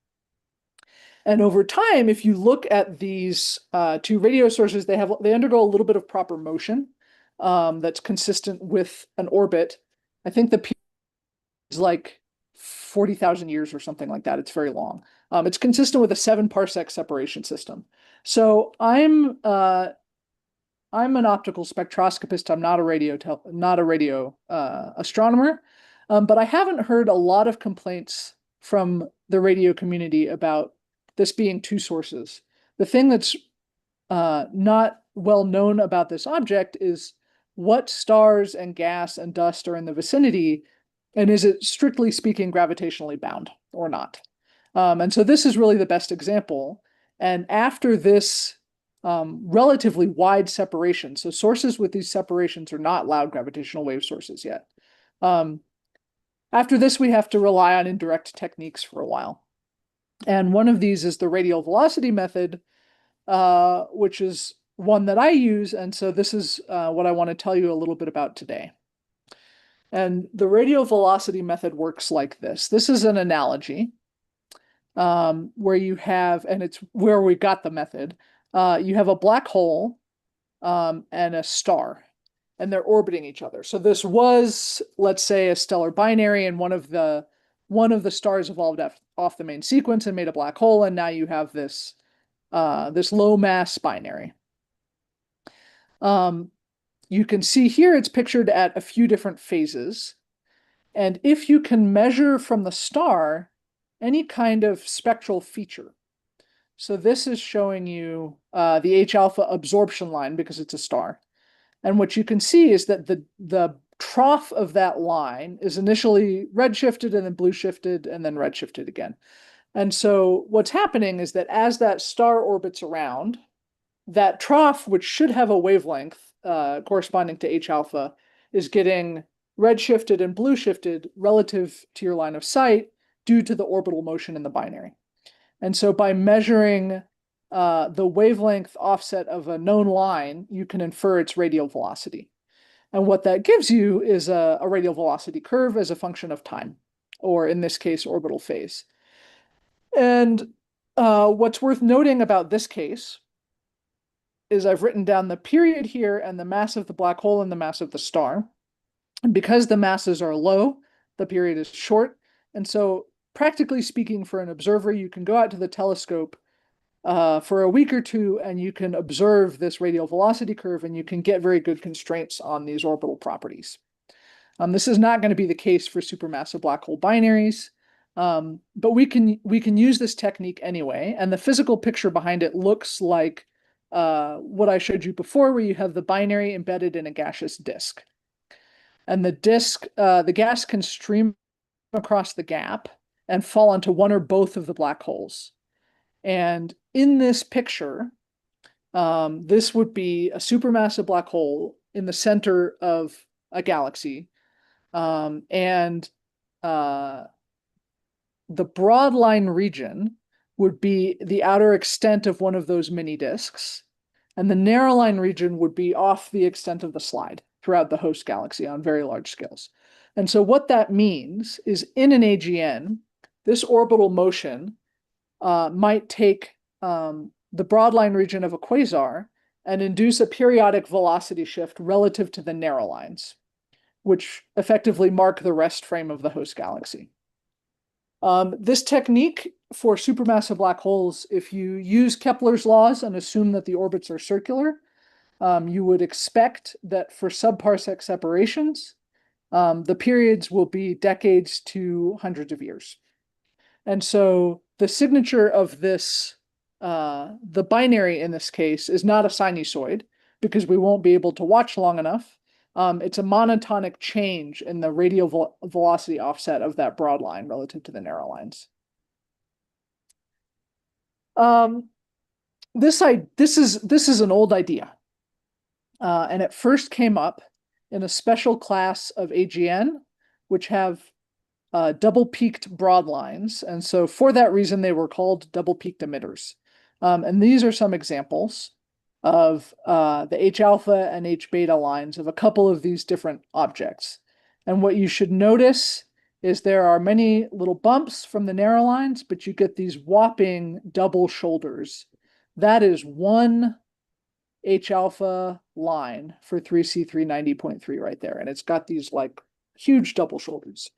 And over time, if you look at these two radio sources, they undergo a little bit of proper motion that's consistent with an orbit. I think the period is like 40,000 years or something like that. It's very long. It's consistent with a 7 parsec separation system. So I'm an optical spectroscopist. I'm not a radio astronomer, but I haven't heard a lot of complaints from the radio community about this being two sources. The thing that's not well known about this object is what stars and gas and dust are in the vicinity, and is it strictly speaking gravitationally bound or not? And so this is really the best example. And after this relatively wide separation, so sources with these separations are not loud gravitational wave sources yet. After this, we have to rely on indirect techniques for a while. And one of these is the radial velocity method, which is one that I use. And so this is what I want to tell you a little bit about today. And the radial velocity method works like this. This is an analogy where you have, and it's where we got the method, you have a black hole and a star, and they're orbiting each other. So this was, let's say, a stellar binary, and one of the stars evolved off the main sequence and made a black hole, and now you have this low mass binary. You can see here it's pictured at a few different phases, and if you can measure from the star any kind of spectral feature, so this is showing you the H alpha absorption line because it's a star, and what you can see is that the trough of that line is initially redshifted and then blue shifted and then redshifted again. And so what's happening is that as that star orbits around, that trough, which should have a wavelength corresponding to H alpha, is getting redshifted and blue shifted relative to your line of sight due to the orbital motion in the binary. And so by measuring the wavelength offset of a known line, you can infer its radial velocity. And what that gives you is a radial velocity curve as a function of time, or in this case, orbital phase. And what's worth noting about this case is I've written down the period here and the mass of the black hole and the mass of the star. And because the masses are low, the period is short. And so practically speaking, for an observer, you can go out to the telescope for a week or two, and you can observe this radial velocity curve, and you can get very good constraints on these orbital properties. This is not going to be the case for supermassive black hole binaries, but we can use this technique anyway. And the physical picture behind it looks like what I showed you before, where you have the binary embedded in a gaseous disk. And the disk, the gas can stream across the gap and fall onto one or both of the black holes. And in this picture, this would be a supermassive black hole in the center of a galaxy. And the broadline region would be the outer extent of one of those mini disks. And the narrowline region would be off the extent of the slide throughout the host galaxy on very large scales. And so what that means is in an AGN, this orbital motion might take the broadline region of a quasar and induce a periodic velocity shift relative to the narrow lines, which effectively mark the rest frame of the host galaxy. This technique for supermassive black holes, if you use Kepler's laws and assume that the orbits are circular, you would expect that for subparsec separations, the periods will be decades to hundreds of years. And so the signature of this, the binary in this case, is not a sinusoid because we won't be able to watch long enough. It's a monotonic change in the radial velocity offset of that broad line relative to the narrow lines. This is an old idea, and it first came up in a special class of AGN, which have double-peaked broad lines, and so for that reason they were called double-peaked emitters. And these are some examples of the H alpha and H beta lines of a couple of these different objects. And what you should notice is there are many little bumps from the narrow lines, but you get these whopping double shoulders. That is one H alpha line for 3C390.3 right there. And it's got these like huge double shoulders.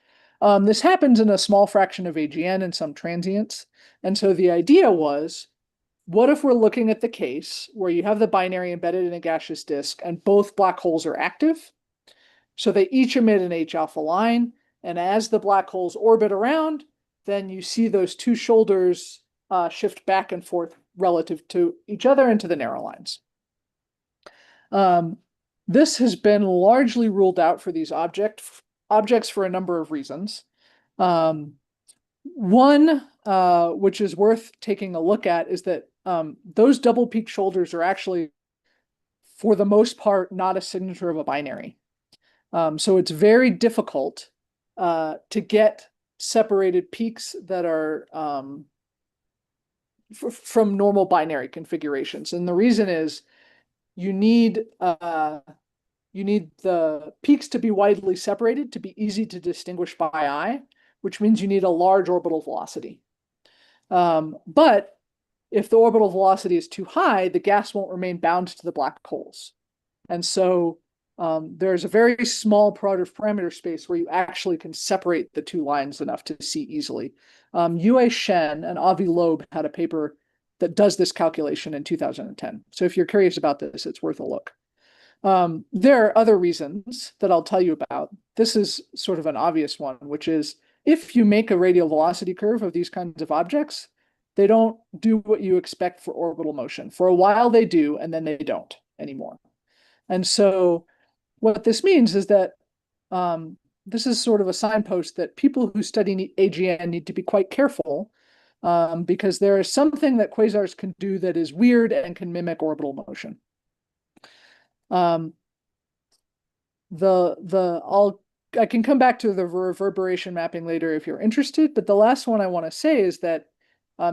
This happens in a small fraction of AGN and some transients. And so the idea was, what if we're looking at the case where you have the binary embedded in a gaseous disk and both black holes are active? So they each emit an H alpha line. And as the black holes orbit around, then you see those two shoulders shift back and forth relative to each other into the narrow lines. This has been largely ruled out for these objects for a number of reasons. One, which is worth taking a look at, is that those double peak shoulders are actually, for the most part, not a signature of a binary. So it's very difficult to get separated peaks that are from normal binary configurations. And the reason is you need the peaks to be widely separated to be easy to distinguish by eye, which means you need a large orbital velocity. But if the orbital velocity is too high, the gas won't remain bound to the black holes. And so there's a very small parameter space where you actually can separate the two lines enough to see easily. Yue Shen and Avi Loeb had a paper that does this calculation in 2010. So if you're curious about this, it's worth a look. There are other reasons that I'll tell you about. This is sort of an obvious one, which is if you make a radial velocity curve of these kinds of objects, they don't do what you expect for orbital motion. For a while they do, and then they don't anymore. And so what this means is that this is sort of a signpost that people who study AGN need to be quite careful because there is something that quasars can do that is weird and can mimic orbital motion. I can come back to the reverberation mapping later if you're interested, but the last one I want to say is that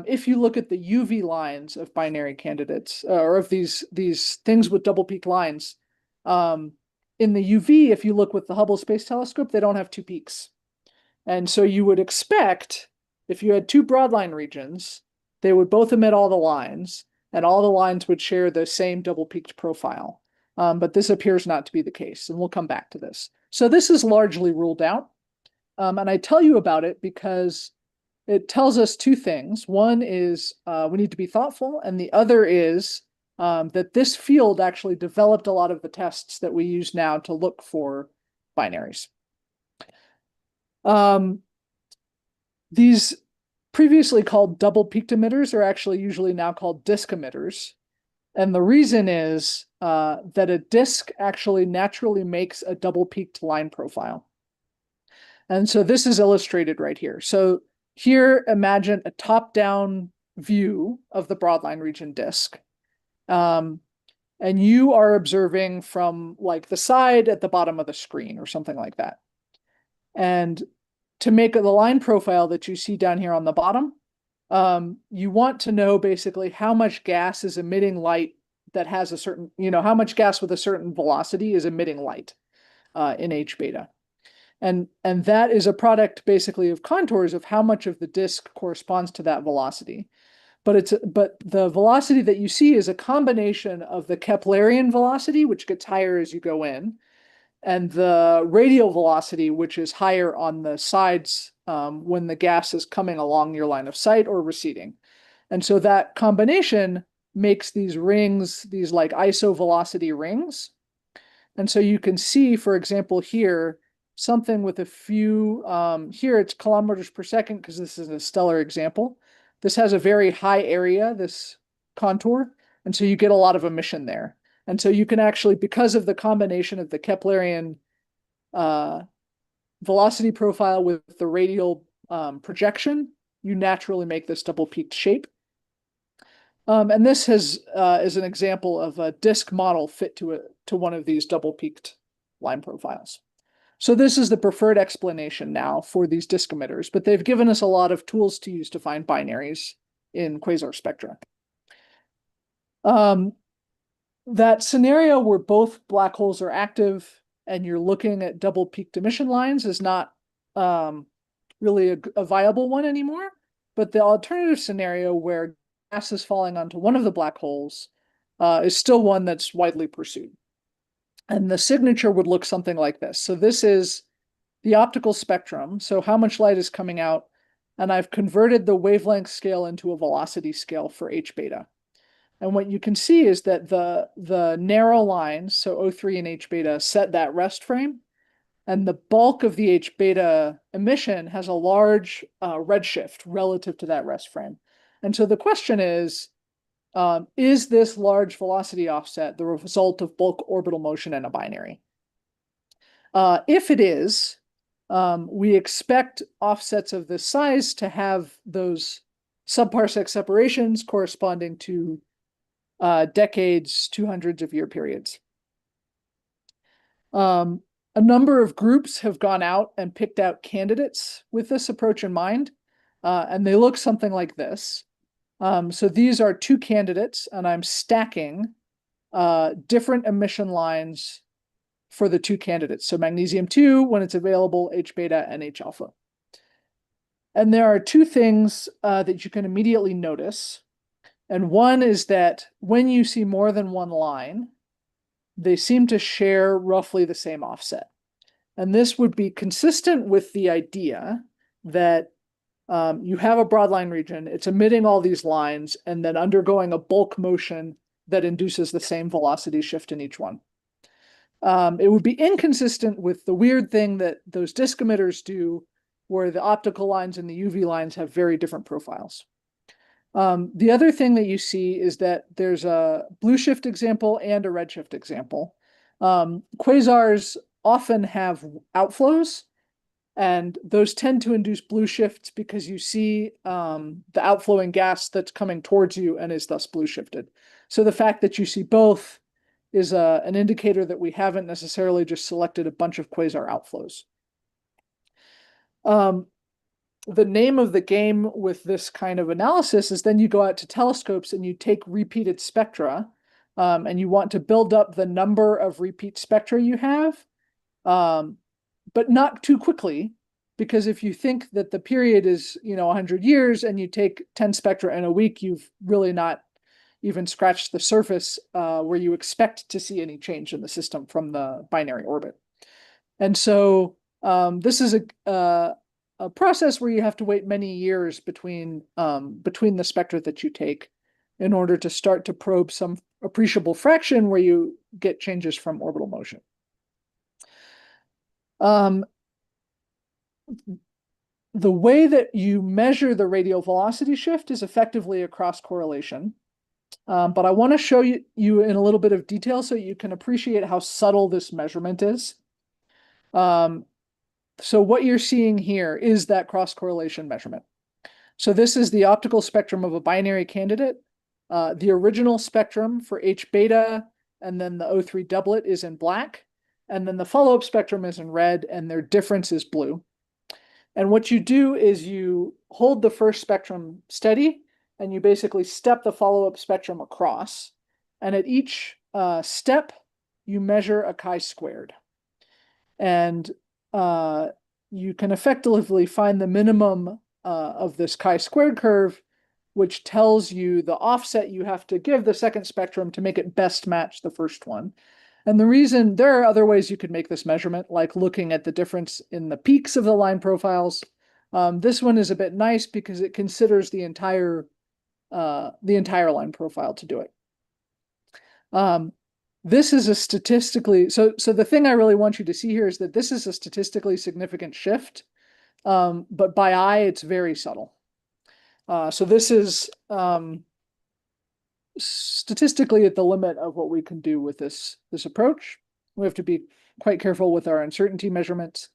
if you look at the UV lines of binary candidates, or of these things with double peak lines, in the UV, if you look with the Hubble Space Telescope, they don't have two peaks. And so you would expect, if you had two broadline regions, they would both emit all the lines, and all the lines would share the same double peaked profile. But this appears not to be the case, and we'll come back to this. So this is largely ruled out. And I tell you about it because it tells us two things. One is we need to be thoughtful, and the other is that this field actually developed a lot of the tests that we use now to look for binaries. These previously called double peaked emitters are actually usually now called disk emitters. And the reason is that a disk actually naturally makes a double peaked line profile. And so this is illustrated right here. So here, imagine a top-down view of the broadline region disk. And you are observing from like the side at the bottom of the screen or something like that. And to make the line profile that you see down here on the bottom, you want to know basically how much gas is emitting light that has a certain, how much gas with a certain velocity is emitting light in H beta. And that is a product basically of contours of how much of the disk corresponds to that velocity. But the velocity that you see is a combination of the Keplerian velocity, which gets higher as you go in, and the radial velocity, which is higher on the sides when the gas is coming along your line of sight or receding. And so that combination makes these rings, these like isovelocity rings. And so you can see, for example, here, something with a few, here it's kilometers per second because this is a stellar example. This has a very high area, this contour, and so you get a lot of emission there. And so you can actually, because of the combination of the Keplerian velocity profile with the radial projection, you naturally make this double-peaked shape. And this is an example of a disk model fit to one of these double-peaked line profiles. So this is the preferred explanation now for these disk emitters, but they've given us a lot of tools to use to find binaries in quasar spectra. That scenario where both black holes are active and you're looking at double-peaked emission lines is not really a viable one anymore, but the alternative scenario where gas is falling onto one of the black holes is still one that's widely pursued. And the signature would look something like this. So this is the optical spectrum, so how much light is coming out, and I've converted the wavelength scale into a velocity scale for H beta. And what you can see is that the narrow lines, so O3 and H beta, set that rest frame, and the bulk of the H beta emission has a large redshift relative to that rest frame. And so the question is this large velocity offset the result of bulk orbital motion in a binary? If it is, we expect offsets of this size to have those subparsec separations corresponding to decades to hundreds of year periods. A number of groups have gone out and picked out candidates with this approach in mind, and they look something like this. So these are two candidates, and I'm stacking different emission lines for the two candidates. So magnesium-2, when it's available, H beta and H alpha. And there are two things that you can immediately notice. And one is that when you see more than one line, they seem to share roughly the same offset. And this would be consistent with the idea that you have a broadline region, it's emitting all these lines and then undergoing a bulk motion that induces the same velocity shift in each one. It would be inconsistent with the weird thing that those disk emitters do, where the optical lines and the UV lines have very different profiles. The other thing that you see is that there's a blue shift example and a red shift example. Quasars often have outflows, and those tend to induce blue shifts because you see the outflowing gas that's coming towards you and is thus blue shifted. So the fact that you see both is an indicator that we haven't necessarily just selected a bunch of quasar outflows. The name of the game with this kind of analysis is then you go out to telescopes and you take repeated spectra, and you want to build up the number of repeat spectra you have, but not too quickly, because if you think that the period is 100 years and you take 10 spectra in a week, you've really not even scratched the surface where you expect to see any change in the system from the binary orbit. And so this is a process where you have to wait many years between the spectra that you take in order to start to probe some appreciable fraction where you get changes from orbital motion. The way that you measure the radial velocity shift is effectively a cross correlation. But I want to show you in a little bit of detail so you can appreciate how subtle this measurement is. So what you're seeing here is that cross correlation measurement. So this is the optical spectrum of a binary candidate. The original spectrum for H beta and then the O3 doublet is in black. And then the follow-up spectrum is in red, and their difference is blue. And what you do is you hold the first spectrum steady, and you basically step the follow-up spectrum across. And at each step, you measure a chi-squared. And you can effectively find the minimum of this chi-squared curve, which tells you the offset you have to give the second spectrum to make it best match the first one. And the reason, there are other ways you could make this measurement, like looking at the difference in the peaks of the line profiles. This one is a bit nice because it considers the entire line profile to do it. This is a statistically, so the thing I really want you to see here is that this is a statistically significant shift, but by eye, it's very subtle. So this is statistically at the limit of what we can do with this approach. We have to be quite careful with our uncertainty measurements.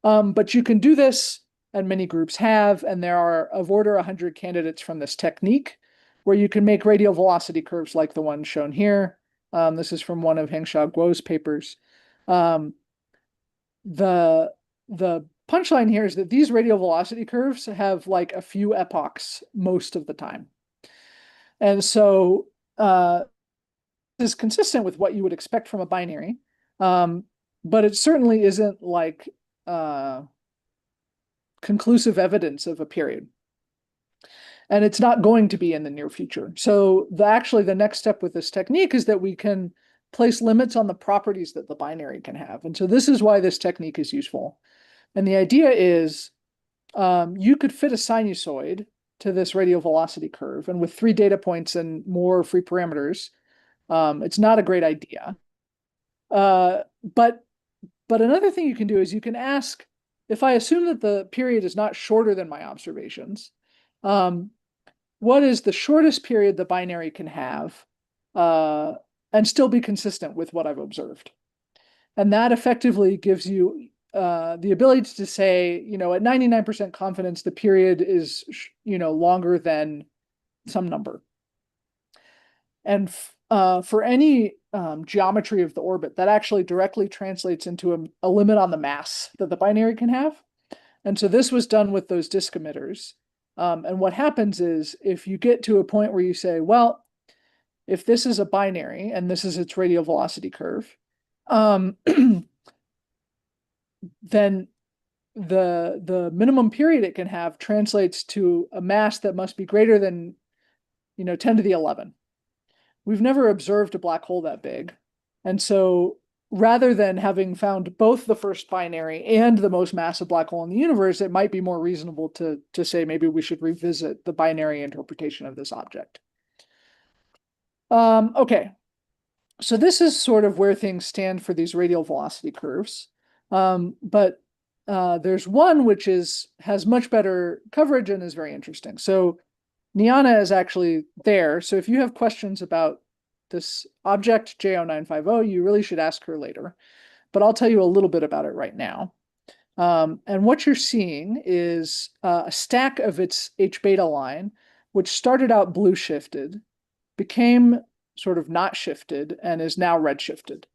But you can do this, and many groups have, and there are of order 100 candidates from this technique, where you can make radial velocity curves like the one shown here. This is from one of Hengxia Guo's papers. The punchline here is that these radial velocity curves have like a few epochs most of the time. And so this is consistent with what you would expect from a binary, but it certainly isn't like conclusive evidence of a period. And it's not going to be in the near future. So actually the next step with this technique is that we can place limits on the properties that the binary can have. And so this is why this technique is useful. And the idea is you could fit a sinusoid to this radial velocity curve, and with 3 data points and more free parameters, it's not a great idea. But another thing you can do is you can ask, if I assume that the period is not shorter than my observations, what is the shortest period the binary can have and still be consistent with what I've observed? And that effectively gives you the ability to say, at 99% confidence, the period is, longer than some number. And for any geometry of the orbit, that actually directly translates into a limit on the mass that the binary can have. And so this was done with those disk emitters. And what happens is, if you get to a point where you say, well, if this is a binary and this is its radial velocity curve, then the minimum period it can have translates to a mass that must be greater than 10 to the 11. We've never observed a black hole that big. And so rather than having found both the first binary and the most massive black hole in the universe, it might be more reasonable to say maybe we should revisit the binary interpretation of this object. Okay, so this is sort of where things stand for these radial velocity curves. But there's one which has much better coverage and is very interesting. So Niana is actually there. So if you have questions about this object, J0950, you really should ask her later. But I'll tell you a little bit about it right now. And what you're seeing is a stack of its H-beta line, which started out blue shifted, became sort of not shifted, and is now red shifted.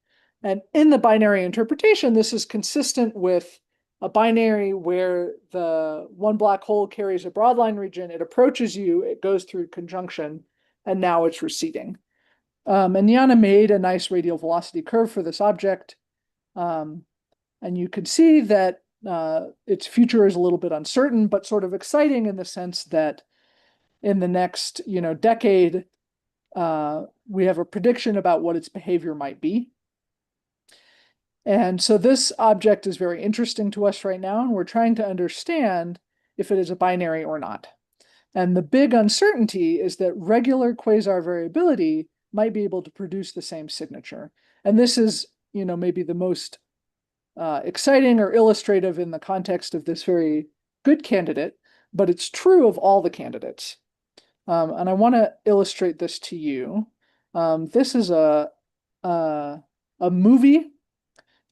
And in the binary interpretation, this is consistent with a binary where the one black hole carries a broadline region, it approaches you, it goes through conjunction, and now it's receding. And Niana made a nice radial velocity curve for this object. And you can see that its future is a little bit uncertain, but sort of exciting in the sense that in the next decade, we have a prediction about what its behavior might be. And so this object is very interesting to us right now, and we're trying to understand if it is a binary or not. And the big uncertainty is that regular quasar variability might be able to produce the same signature. And this is, maybe the most exciting or illustrative in the context of this very good candidate, but it's true of all the candidates. And I want to illustrate this to you. This is a movie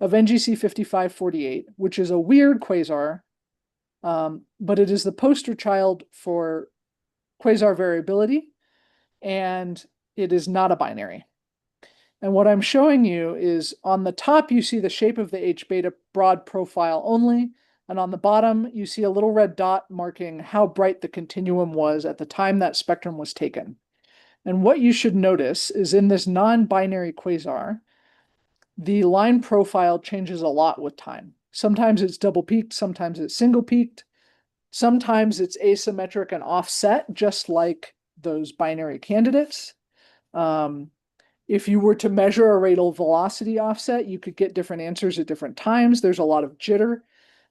of NGC 5548, which is a weird quasar, but it is the poster child for quasar variability, and it is not a binary. And what I'm showing you is on the top, you see the shape of the H-beta broad profile only, and on the bottom, you see a little red dot marking how bright the continuum was at the time that spectrum was taken. And what you should notice is in this non-binary quasar, the line profile changes a lot with time. Sometimes it's double peaked, sometimes it's single peaked, sometimes it's asymmetric and offset, just like those binary candidates. If you were to measure a radial velocity offset, you could get different answers at different times. There's a lot of jitter.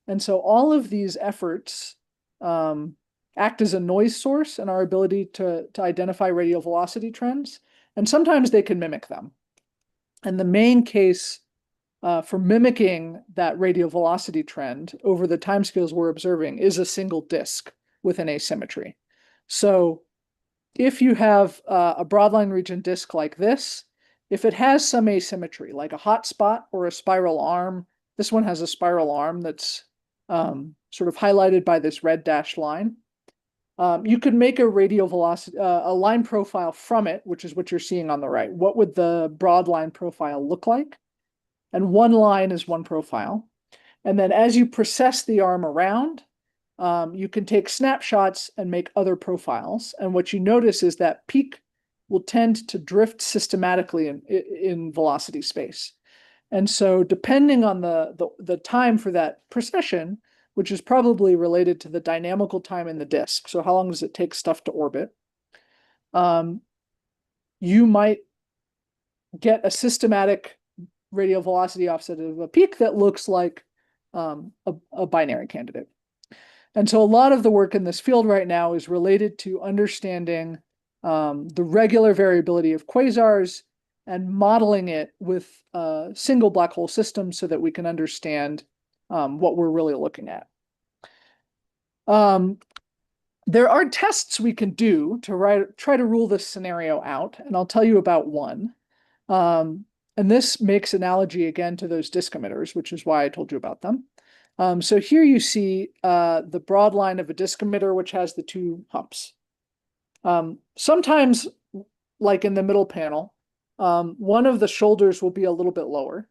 And so all of these efforts act as a noise source in our ability to identify radial velocity trends. And sometimes they can mimic them. And the main case for mimicking that radial velocity trend over the timescales we're observing is a single disk with an asymmetry. So if you have a broadline region disk like this, if it has some asymmetry, like a hot spot or a spiral arm, this one has a spiral arm that's sort of highlighted by this red dashed line. You could make a radial velocity, a line profile from it, which is what you're seeing on the right. What would the broad line profile look like? And one line is one profile. And then as you process the arm around, you can take snapshots and make other profiles. And what you notice is that peak will tend to drift systematically in velocity space. And so depending on the time for that precession, which is probably related to the dynamical time in the disk, so how long does it take stuff to orbit, you might get a systematic radial velocity offset of a peak that looks like a binary candidate. And so a lot of the work in this field right now is related to understanding the regular variability of quasars and modeling it with a single black hole system so that we can understand what we're really looking at. There are tests we can do to try to rule this scenario out, and I'll tell you about one. And this makes analogy again to those disk emitters, which is why I told you about them. So here you see the broad line of a disk emitter, which has the two humps. Sometimes, like in the middle panel, one of the shoulders will be a little bit lower.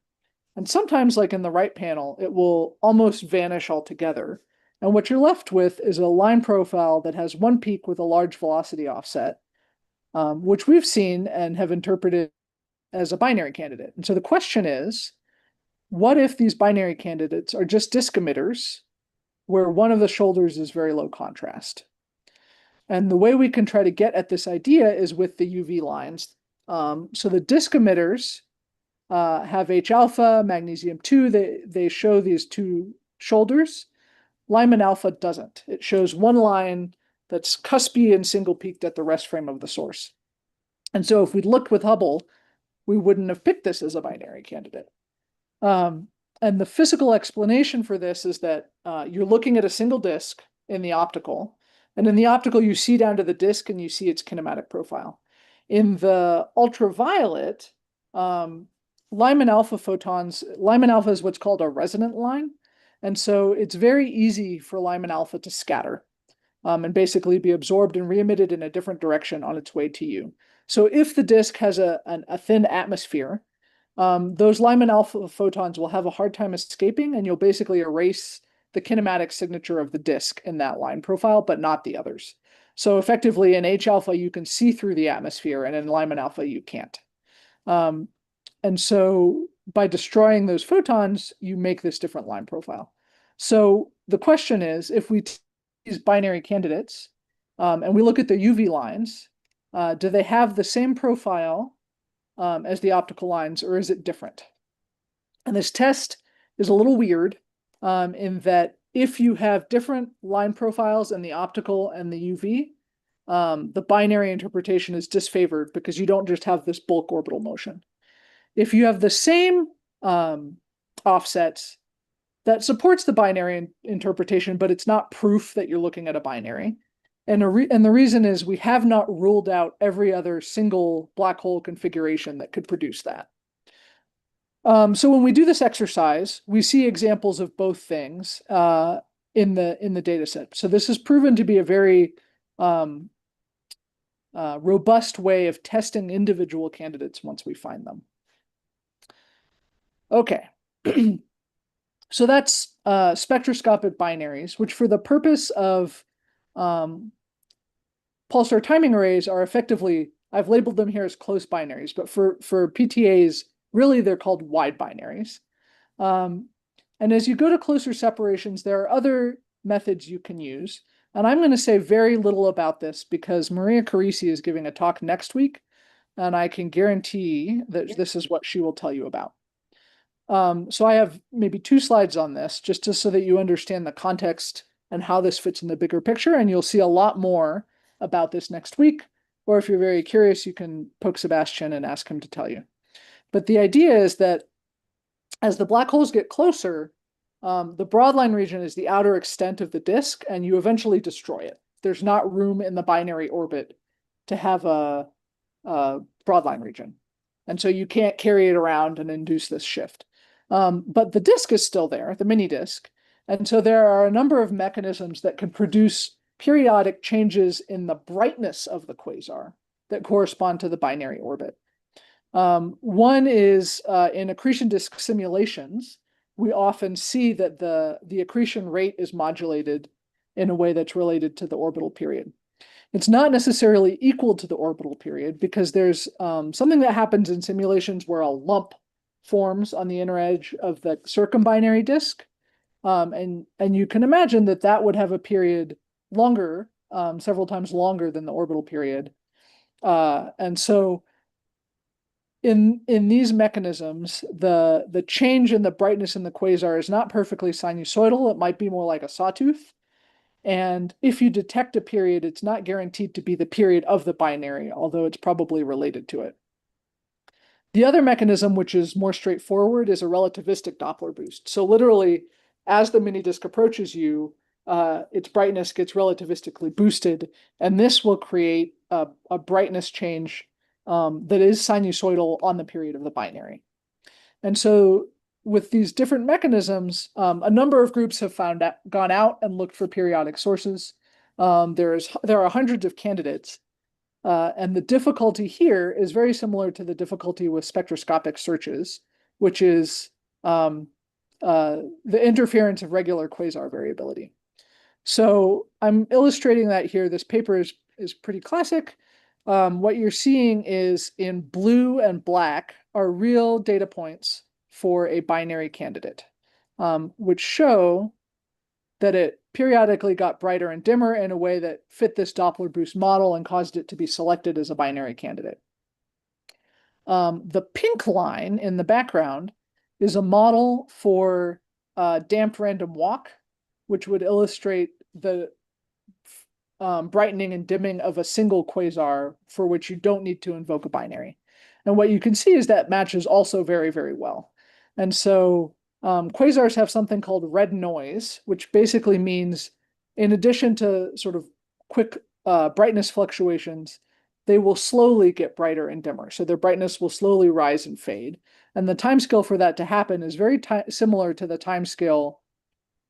And sometimes, like in the right panel, it will almost vanish altogether. And what you're left with is a line profile that has one peak with a large velocity offset, which we've seen and have interpreted as a binary candidate. And so the question is, what if these binary candidates are just disk emitters where one of the shoulders is very low contrast? And the way we can try to get at this idea is with the UV lines. So the disk emitters have H alpha, magnesium 2. They show these two shoulders. Lyman alpha doesn't. It shows one line that's cuspy and single peaked at the rest frame of the source. And so if we'd looked with Hubble, we wouldn't have picked this as a binary candidate. And the physical explanation for this is that you're looking at a single disk in the optical, and in the optical you see down to the disk and you see its kinematic profile. In the ultraviolet, Lyman alpha is what's called a resonant line, and so it's very easy for Lyman alpha to scatter and basically be absorbed and re-emitted in a different direction on its way to you. So if the disk has a thin atmosphere, those Lyman alpha photons will have a hard time escaping, and you'll basically erase the kinematic signature of the disk in that line profile, but not the others. So effectively in H alpha, you can see through the atmosphere, and in Lyman alpha, you can't. And so by destroying those photons, you make this different line profile. So the question is, if we take these binary candidates and we look at the UV lines, do they have the same profile as the optical lines, or is it different? And this test is a little weird in that if you have different line profiles in the optical and the UV, the binary interpretation is disfavored because you don't just have this bulk orbital motion. If you have the same offsets, that supports the binary interpretation, but it's not proof that you're looking at a binary. And the reason is we have not ruled out every other single black hole configuration that could produce that. So when we do this exercise, we see examples of both things in the data set. So this has proven to be a very robust way of testing individual candidates once we find them. Okay. So that's spectroscopic binaries, which for the purpose of pulsar timing arrays are effectively, I've labeled them here as close binaries, but for PTAs, really they're called wide binaries. And as you go to closer separations, there are other methods you can use. And I'm going to say very little about this because Maria Carisi is giving a talk next week and I can guarantee that this is what she will tell you about. So I have maybe 2 slides on this, just so that you understand the context and how this fits in the bigger picture, and you'll see a lot more about this next week. Or if you're very curious, you can poke Sebastian and ask him to tell you. But the idea is that as the black holes get closer, the broadline region is the outer extent of the disk, and you eventually destroy it. There's not room in the binary orbit to have a broadline region. And so you can't carry it around and induce this shift. But the disk is still there, the mini disk. And so there are a number of mechanisms that can produce periodic changes in the brightness of the quasar that correspond to the binary orbit. One is in accretion disk simulations, we often see that the accretion rate is modulated in a way that's related to the orbital period. It's not necessarily equal to the orbital period because there's something that happens in simulations where a lump forms on the inner edge of the circumbinary disk. And you can imagine that that would have a period longer, several times longer than the orbital period. And so in these mechanisms, the change in the brightness in the quasar is not perfectly sinusoidal. It might be more like a sawtooth. And if you detect a period, it's not guaranteed to be the period of the binary, although it's probably related to it. The other mechanism, which is more straightforward, is a relativistic Doppler boost. So literally, as the mini disk approaches you, its brightness gets relativistically boosted, and this will create a brightness change that is sinusoidal on the period of the binary. And so with these different mechanisms, a number of groups have gone out and looked for periodic sources. There are hundreds of candidates. And the difficulty here is very similar to the difficulty with spectroscopic searches, which is the interference of regular quasar variability. So I'm illustrating that here. This paper is pretty classic. What you're seeing is in blue and black are real data points for a binary candidate, which show that it periodically got brighter and dimmer in a way that fit this Doppler boost model and caused it to be selected as a binary candidate. The pink line in the background is a model for damped random walk, which would illustrate the brightening and dimming of a single quasar for which you don't need to invoke a binary. And what you can see is that matches also very, very well. And so quasars have something called red noise, which basically means in addition to sort of quick brightness fluctuations, they will slowly get brighter and dimmer. So their brightness will slowly rise and fade. And the timescale for that to happen is very similar to the timescale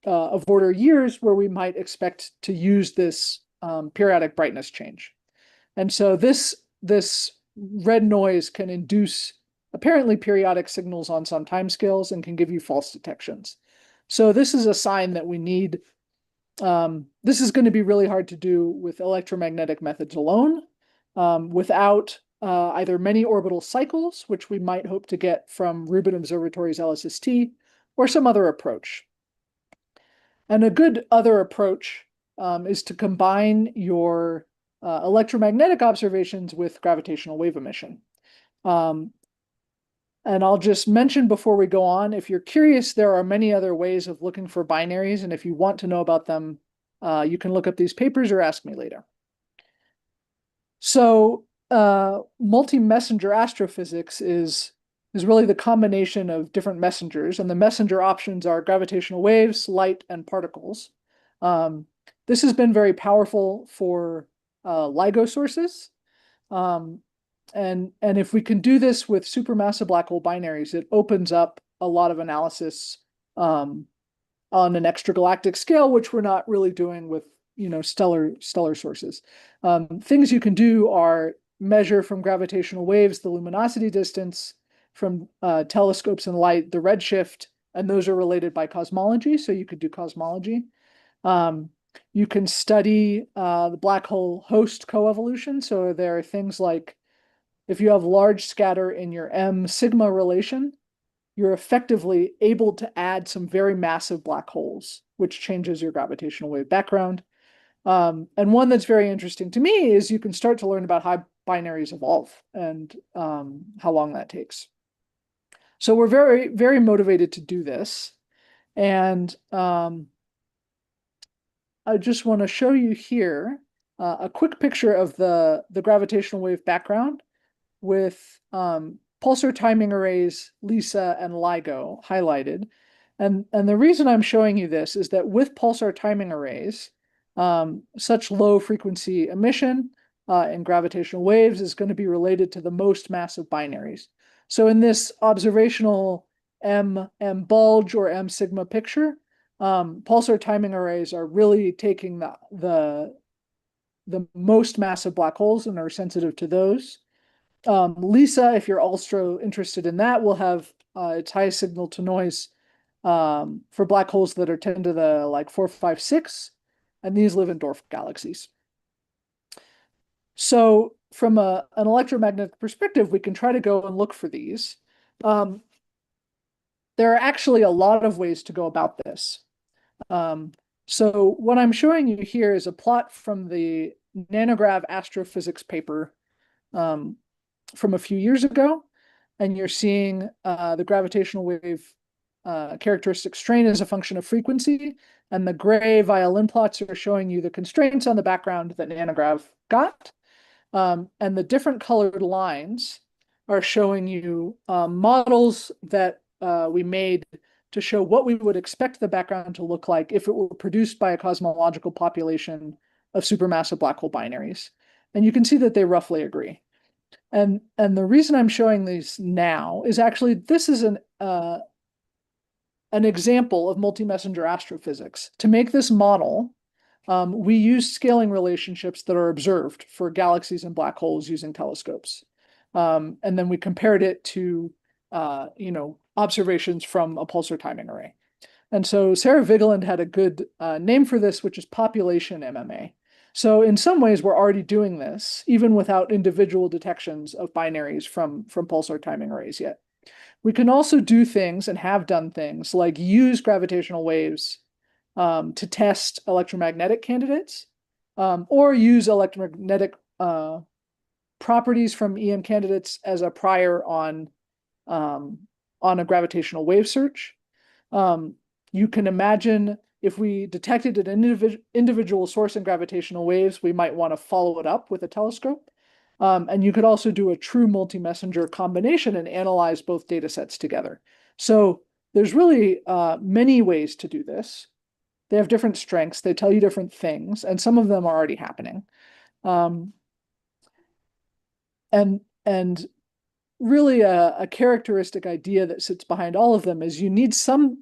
of order years where we might expect to use this periodic brightness change. And so this red noise can induce apparently periodic signals on some timescales and can give you false detections. So this is a sign that we need. This is going to be really hard to do with electromagnetic methods alone, without either many orbital cycles, which we might hope to get from Rubin Observatory's LSST, or some other approach. And a good other approach is to combine your electromagnetic observations with gravitational wave emission. And I'll just mention before we go on, if you're curious, there are many other ways of looking for binaries, and if you want to know about them, you can look up these papers or ask me later. So multi-messenger astrophysics is really the combination of different messengers, and the messenger options are gravitational waves, light, and particles. This has been very powerful for LIGO sources. And if we can do this with supermassive black hole binaries, it opens up a lot of analysis on an extragalactic scale, which we're not really doing with stellar sources. Things you can do are measure from gravitational waves the luminosity distance, from telescopes and light the redshift, and those are related by cosmology, so you could do cosmology. You can study the black hole host coevolution, so there are things like if you have large scatter in your M sigma relation, you're effectively able to add some very massive black holes, which changes your gravitational wave background. And one that's very interesting to me is you can start to learn about binaries evolve and how long that takes. So we're very, very motivated to do this. And I just want to show you here a quick picture of the gravitational wave background with pulsar timing arrays, LISA, and LIGO highlighted. And the reason I'm showing you this is that with pulsar timing arrays, such low frequency emission in gravitational waves is going to be related to the most massive binaries. So in this observational M bulge or M sigma picture, pulsar timing arrays are really taking the most massive black holes and are sensitive to those. LISA, if you're also interested in that, will have its highest signal to noise for black holes that are 10 to the like 4, 5, 6, and these live in dwarf galaxies. So from an electromagnetic perspective, we can try to go and look for these. There are actually a lot of ways to go about this. So what I'm showing you here is a plot from the Nanograv Astrophysics paper from a few years ago, and you're seeing the gravitational wave characteristic strain as a function of frequency, and the gray violin plots are showing you the constraints on the background that Nanograv got. And the different colored lines are showing you models that we made to show what we would expect the background to look like if it were produced by a cosmological population of supermassive black hole binaries. And you can see that they roughly agree. And the reason I'm showing these now is actually this is an example of multi-messenger astrophysics. To make this model, we used scaling relationships that are observed for galaxies and black holes using telescopes. And then we compared it to observations from a pulsar timing array. And so Sarah Vigeland had a good name for this, which is population MMA. So in some ways, we're already doing this, even without individual detections of binaries from pulsar timing arrays yet. We can also do things and have done things like use gravitational waves to test electromagnetic candidates, or use electromagnetic properties from EM candidates as a prior on a gravitational wave search. You can imagine if we detected an individual source in gravitational waves, we might want to follow it up with a telescope. And you could also do a true multi-messenger combination and analyze both data sets together. So there's really many ways to do this. They have different strengths. They tell you different things, and some of them are already happening. And really a characteristic idea that sits behind all of them is you need some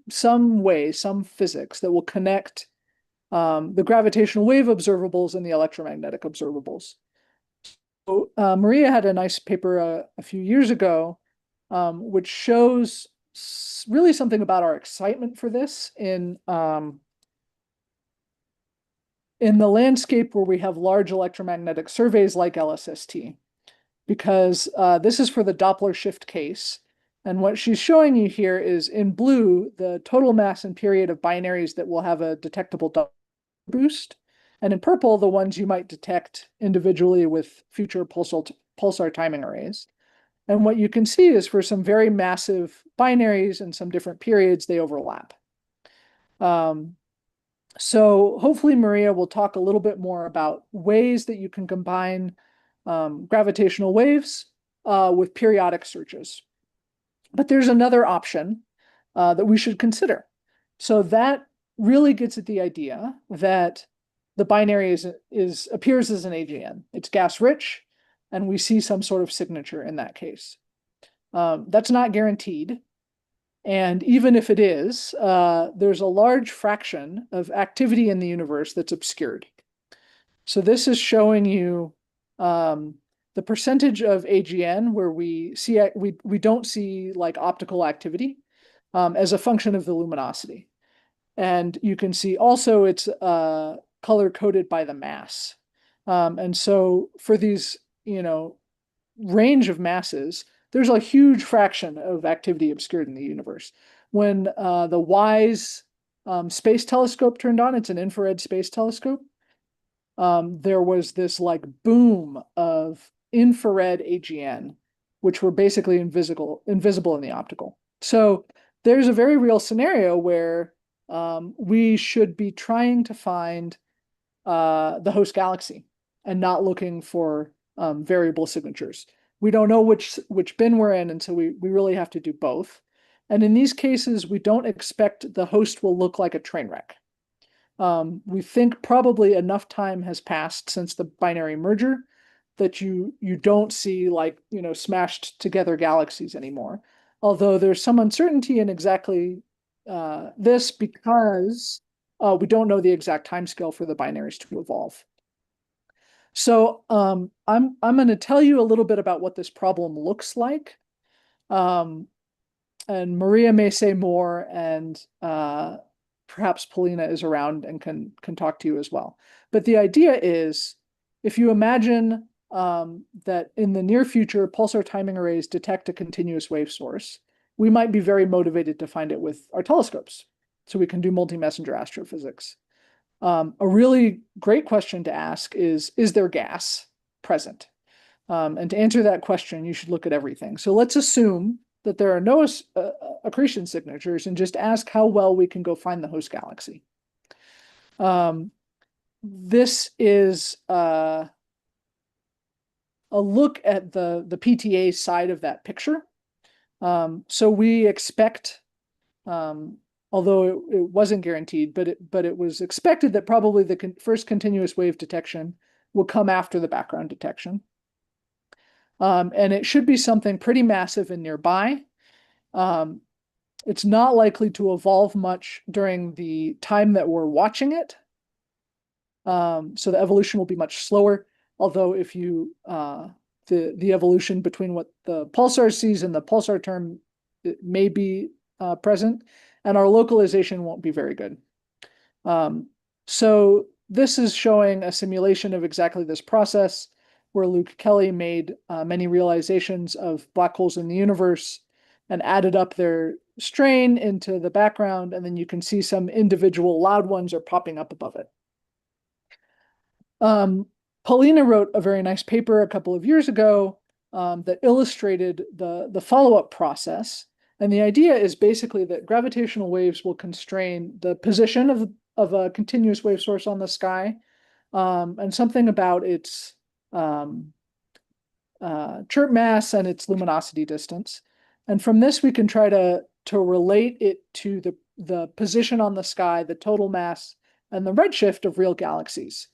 way, some physics that will connect the gravitational wave observables and the electromagnetic observables. So, Maria had a nice paper a few years ago, which shows really something about our excitement for this in the landscape where we have large electromagnetic surveys like LSST. Because this is for the Doppler shift case. And what she's showing you here is in blue, the total mass and period of binaries that will have a detectable Doppler boost. And in purple, the ones you might detect individually with future pulsar timing arrays. And what you can see is for some very massive binaries and some different periods, they overlap. So hopefully Maria will talk a little bit more about ways that you can combine gravitational waves with periodic searches. But there's another option that we should consider. So that really gets at the idea that the binary appears as an AGN. It's gas rich, and we see some sort of signature in that case. That's not guaranteed. And even if it is, there's a large fraction of activity in the universe that's obscured. So this is showing you the percentage of AGN where we don't see like optical activity as a function of the luminosity. And you can see also it's color coded by the mass. And so for these, range of masses, there's a huge fraction of activity obscured in the universe. When the WISE space telescope turned on, it's an infrared space telescope, there was this like boom of infrared AGN, which were basically invisible in the optical. So there's a very real scenario where we should be trying to find the host galaxy and not looking for variable signatures. We don't know which bin we're in, and so we really have to do both. And in these cases, we don't expect the host will look like a train wreck. We think probably enough time has passed since the binary merger that you don't see like, smashed together galaxies anymore. Although there's some uncertainty in exactly this because we don't know the exact timescale for the binaries to evolve. So I'm going to tell you a little bit about what this problem looks like. And Maria may say more, and perhaps Paulina is around and can talk to you as well. But the idea is, if you imagine that in the near future, pulsar timing arrays detect a continuous wave source, we might be very motivated to find it with our telescopes. So we can do multi-messenger astrophysics. A really great question to ask is there gas present? And to answer that question, you should look at everything. So let's assume that there are no accretion signatures and just ask how well we can go find the host galaxy. This is a look at the PTA side of that picture. So we expect, although it wasn't guaranteed, but it was expected that probably the first continuous wave detection will come after the background detection. And it should be something pretty massive and nearby. It's not likely to evolve much during the time that we're watching it. So the evolution will be much slower. Although if you, the evolution between what the pulsar sees and the pulsar term, it may be present, and our localization won't be very good. So this is showing a simulation of exactly this process, where Luke Kelly made many realizations of black holes in the universe and added up their strain into the background, and then you can see some individual loud ones are popping up above it. Paulina wrote a very nice paper a couple of years ago that illustrated the follow-up process. And the idea is basically that gravitational waves will constrain the position of a continuous wave source on the sky, and something about its chirp mass and its luminosity distance. And from this, we can try to relate it to the position on the sky, the total mass, and the redshift of real galaxies.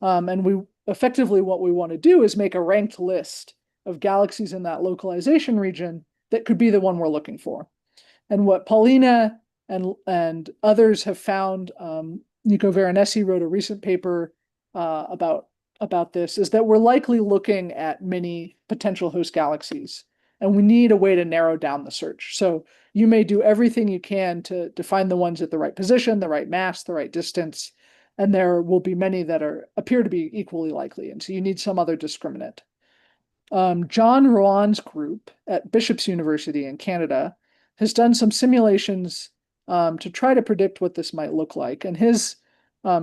And we effectively, what we want to do is make a ranked list of galaxies in that localization region that could be the one we're looking for. And what Paulina and others have found, Nico Veronesi wrote a recent paper about this, is that we're likely looking at many potential host galaxies, and we need a way to narrow down the search. So you may do everything you can to find the ones at the right position, the right mass, the right distance, and there will be many that appear to be equally likely, and so you need some other discriminant. John Rowan's group at Bishop's University in Canada has done some simulations to try to predict what this might look like, and his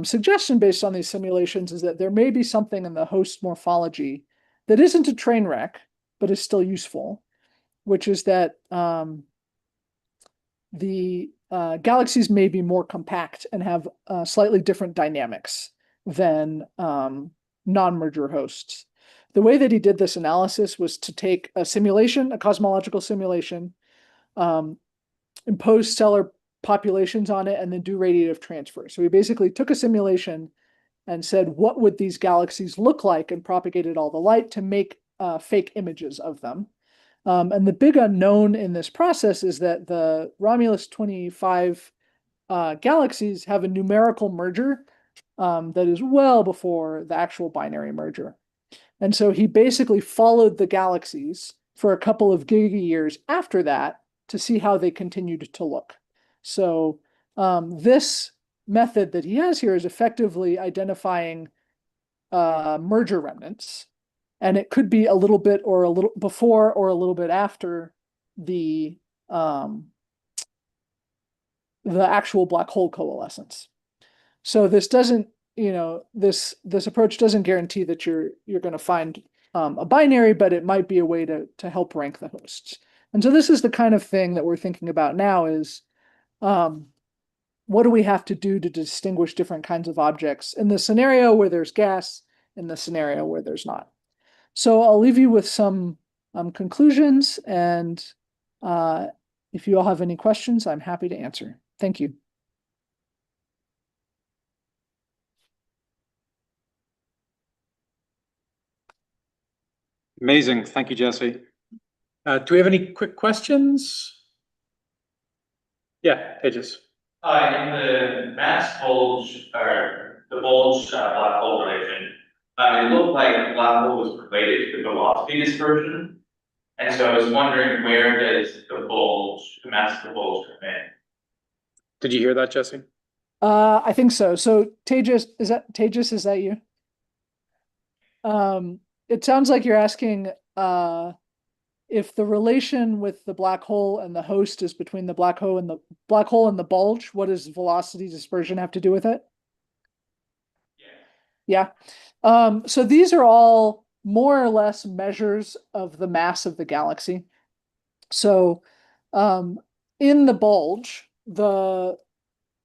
suggestion based on these simulations is that there may be something in the host morphology that isn't a train wreck, but is still useful, which is that the galaxies may be more compact and have slightly different dynamics than non-merger hosts. The way that he did this analysis was to take a simulation, a cosmological simulation, impose stellar populations on it, and then do radiative transfer. So he basically took a simulation and said, what would these galaxies look like, and propagated all the light to make fake images of them. And the big unknown in this process is that the Romulus 25 galaxies have a numerical merger that is well before the actual binary merger. And so he basically followed the galaxies for a couple of giga-years after that to see how they continued to look. So this method that he has here is effectively identifying merger remnants. And it could be a little bit or a little before or a little bit after the actual black hole coalescence. So this doesn't, this approach doesn't guarantee that you're going to find a binary, but it might be a way to help rank the hosts. And so this is the kind of thing that we're thinking about now is, what do we have to do to distinguish different kinds of objects in the scenario where there's gas, in the scenario where there's not. So I'll leave you with some conclusions, and if you all have any questions, I'm happy to answer. Thank you. Amazing. Thank you, Jesse. Do we have any quick questions? Yeah, Pages. In the mass bulge or the bulge black hole relation, it looked like the black hole was related to the velocity dispersion. And so I was wondering, where does the bulge, the mass of the bulge come in? Did you hear that, Jesse? I think so. So Tejas, is that you? It sounds like you're asking if the relation with the black hole and the host is between the black hole and the bulge, what does velocity dispersion have to do with it? Yeah. So these are all more or less measures of the mass of the galaxy. So in the bulge, the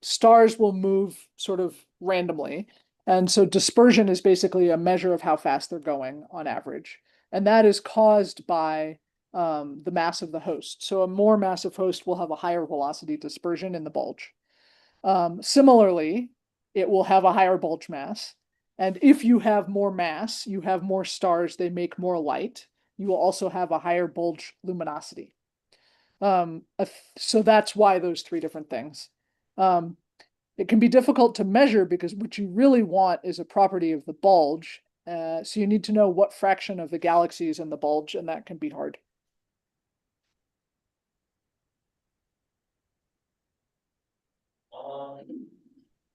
stars will move sort of randomly. And so dispersion is basically a measure of how fast they're going on average. And that is caused by the mass of the host. So a more massive host will have a higher velocity dispersion in the bulge. Similarly, it will have a higher bulge mass. And if you have more mass, you have more stars, they make more light. You will also have a higher bulge luminosity. So that's why those three different things. It can be difficult to measure because what you really want is a property of the bulge. So you need to know what fraction of the galaxy is in the bulge, and that can be hard.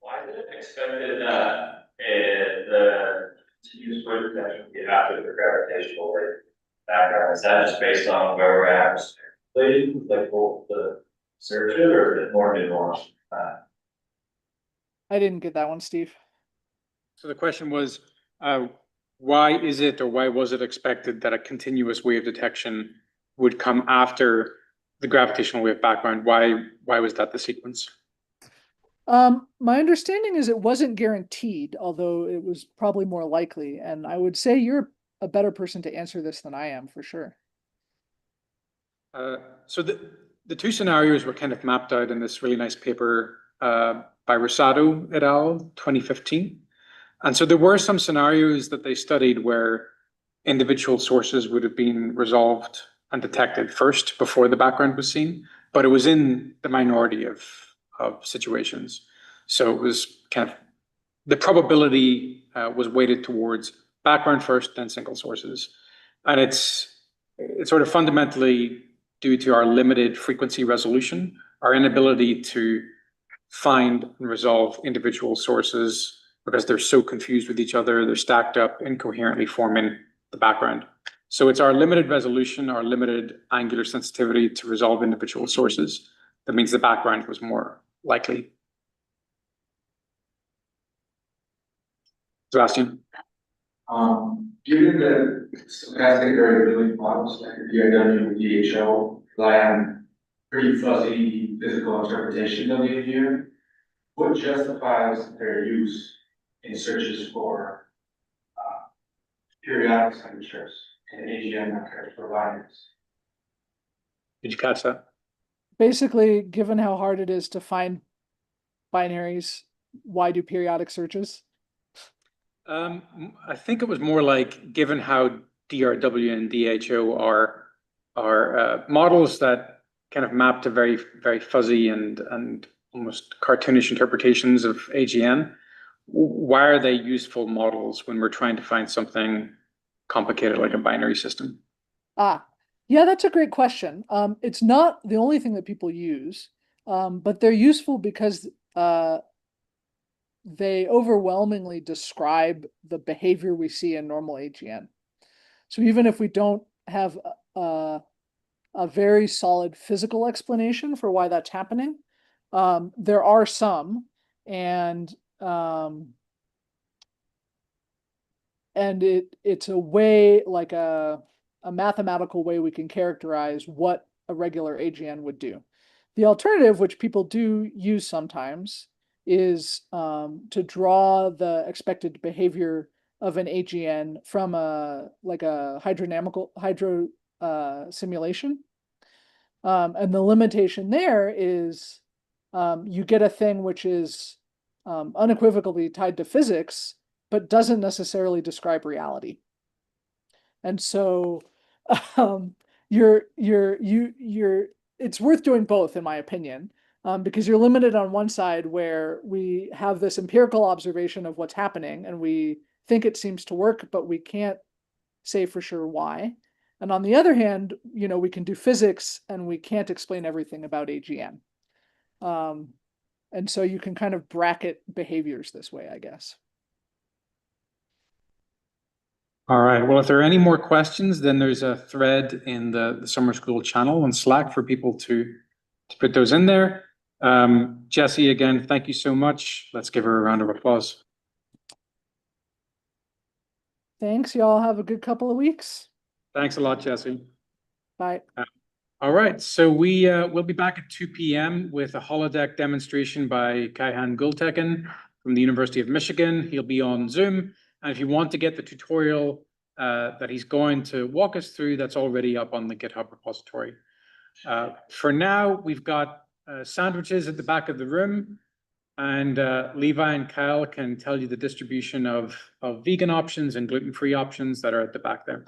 Why is it expected that the continuous wave detection would get after the gravitational wave background? Is that just based on where we're at, like the search it, or is it more nuanced? I didn't get that one, Steve. So the question was, why is it, or why was it expected that a continuous wave detection would come after the gravitational wave background? Why was that the sequence? My understanding is it wasn't guaranteed, although it was probably more likely. And I would say you're a better person to answer this than I am, for sure. So the two scenarios were kind of mapped out in this really nice paper by Rosado et al. 2015. And so there were some scenarios that they studied where individual sources would have been resolved and detected first before the background was seen, but it was in the minority of situations. So it was kind of, the probability was weighted towards background first, then single sources. And it's sort of fundamentally due to our limited frequency resolution, our inability to find and resolve individual sources because they're so confused with each other, they're stacked up, incoherently forming the background. So it's our limited resolution, our limited angular sensitivity to resolve individual sources. That means the background was more likely. Sebastian? Given the stochastic variability models like the DRW and DHO rely on pretty fuzzy physical interpretation of the engineer, what justifies their use in searches for periodic signatures and AGN markers for binaries? Did you catch that? Basically, given how hard it is to find binaries, why do periodic searches? I think it was more like, given how DRW and DHO are models that kind of map to very, very fuzzy and almost cartoonish interpretations of AGN, why are they useful models when we're trying to find something complicated like a binary system? Yeah, that's a great question. It's not the only thing that people use, but they're useful because they overwhelmingly describe the behavior we see in normal AGN. So even if we don't have a very solid physical explanation for why that's happening, there are some, and and it's a way, like a mathematical way we can characterize what a regular AGN would do. The alternative, which people do use sometimes, is to draw the expected behavior of an AGN from a hydro simulation. And the limitation there is you get a thing which is unequivocally tied to physics, but doesn't necessarily describe reality. And so it's worth doing both, in my opinion, because you're limited on one side where we have this empirical observation of what's happening and we think it seems to work, but we can't say for sure why. And on the other hand, we can do physics and we can't explain everything about AGN. And so you can kind of bracket behaviors this way, I guess. All right. Well, if there are any more questions, then there's a thread in the summer school channel on Slack for people to put those in there. Jessie, again, thank you so much. Let's give her a round of applause. Thanks. Y'all have a good couple of weeks. Thanks a lot, Jessie. Bye. All right. So we'll be back at 2 p.m. with a holodeck demonstration by Kaihan Gültekin from the University of Michigan. He'll be on Zoom. And if you want to get the tutorial that he's going to walk us through, that's already up on the GitHub repository. For now, we've got sandwiches at the back of the room, and Levi and Kyle can tell you the distribution of vegan options and gluten-free options that are at the back there.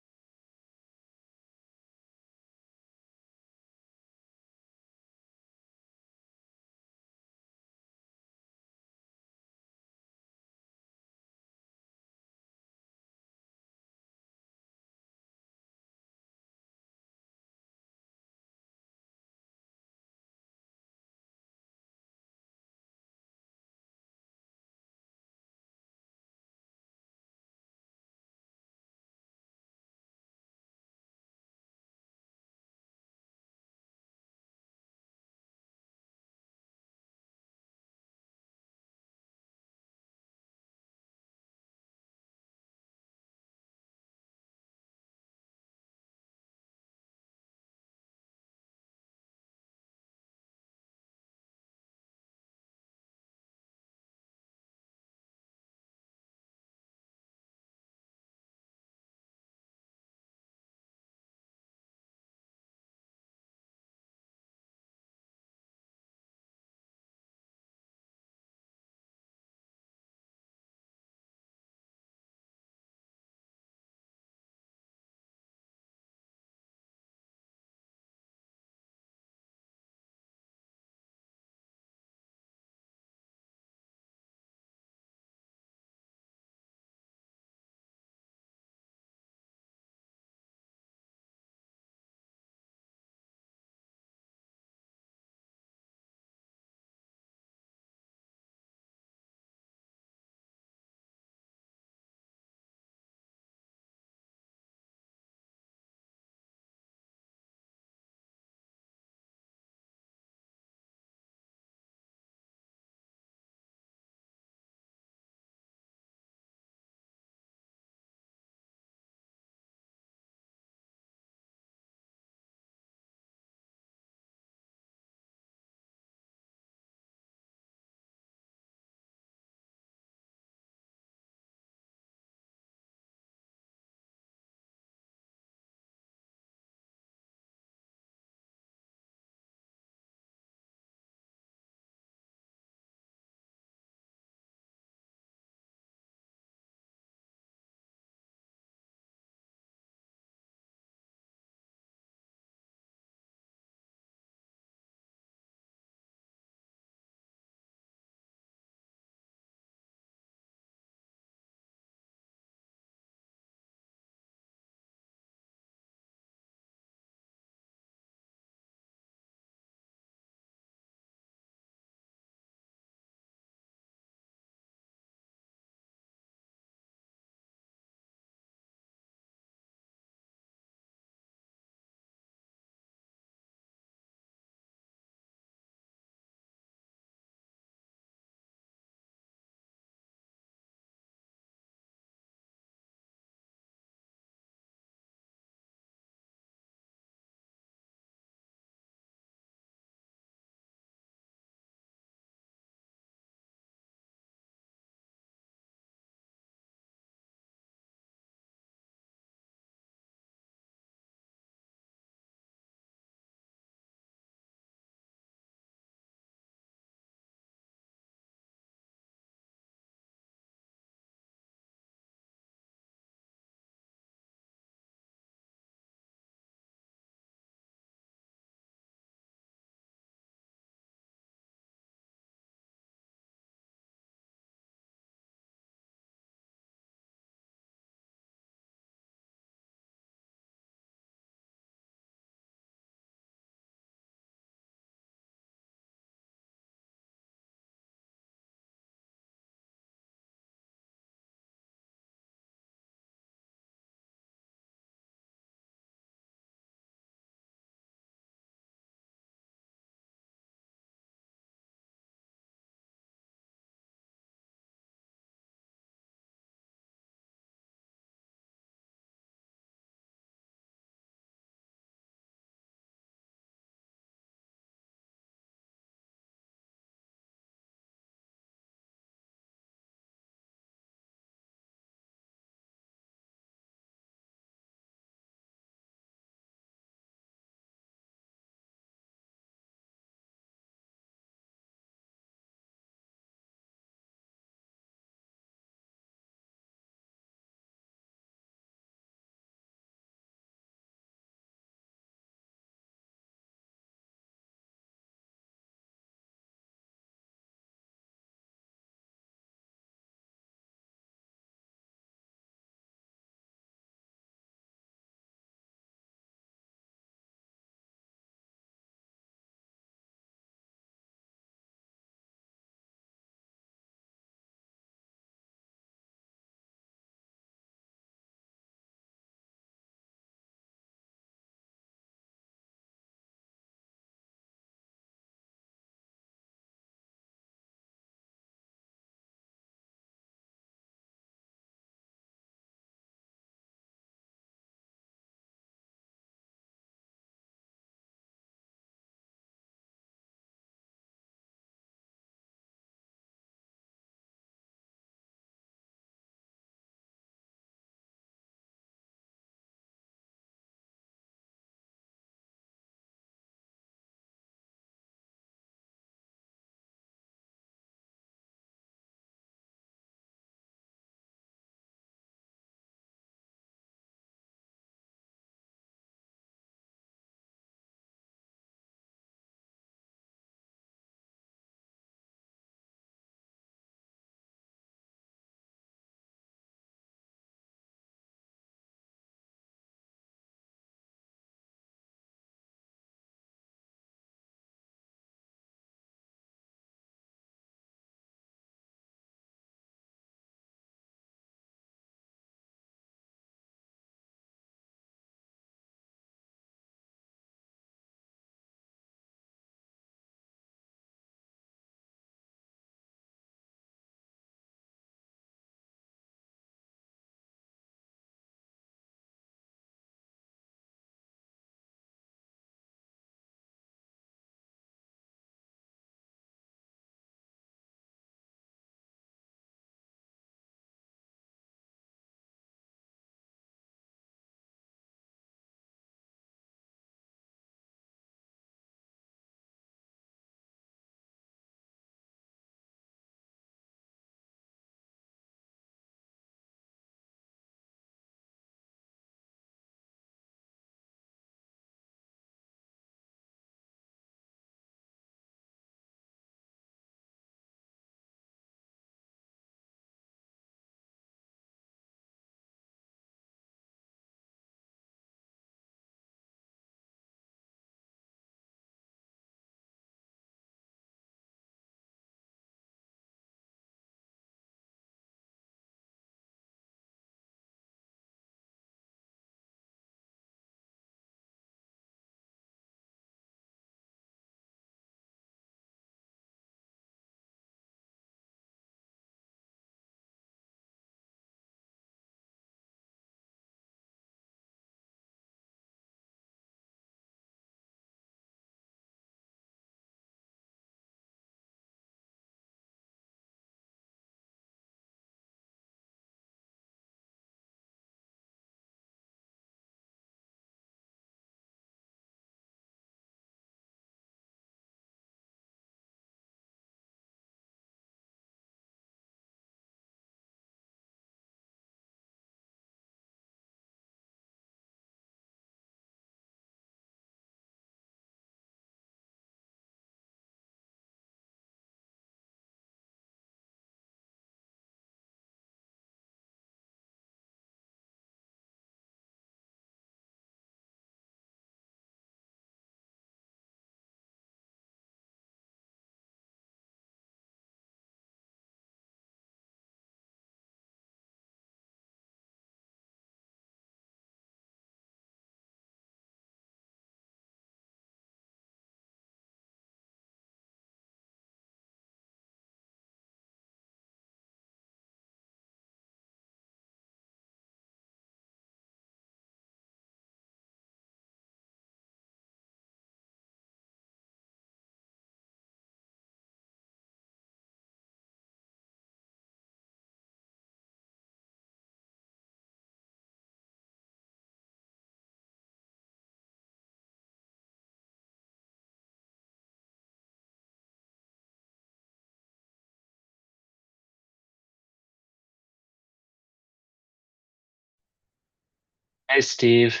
Hey, Steve.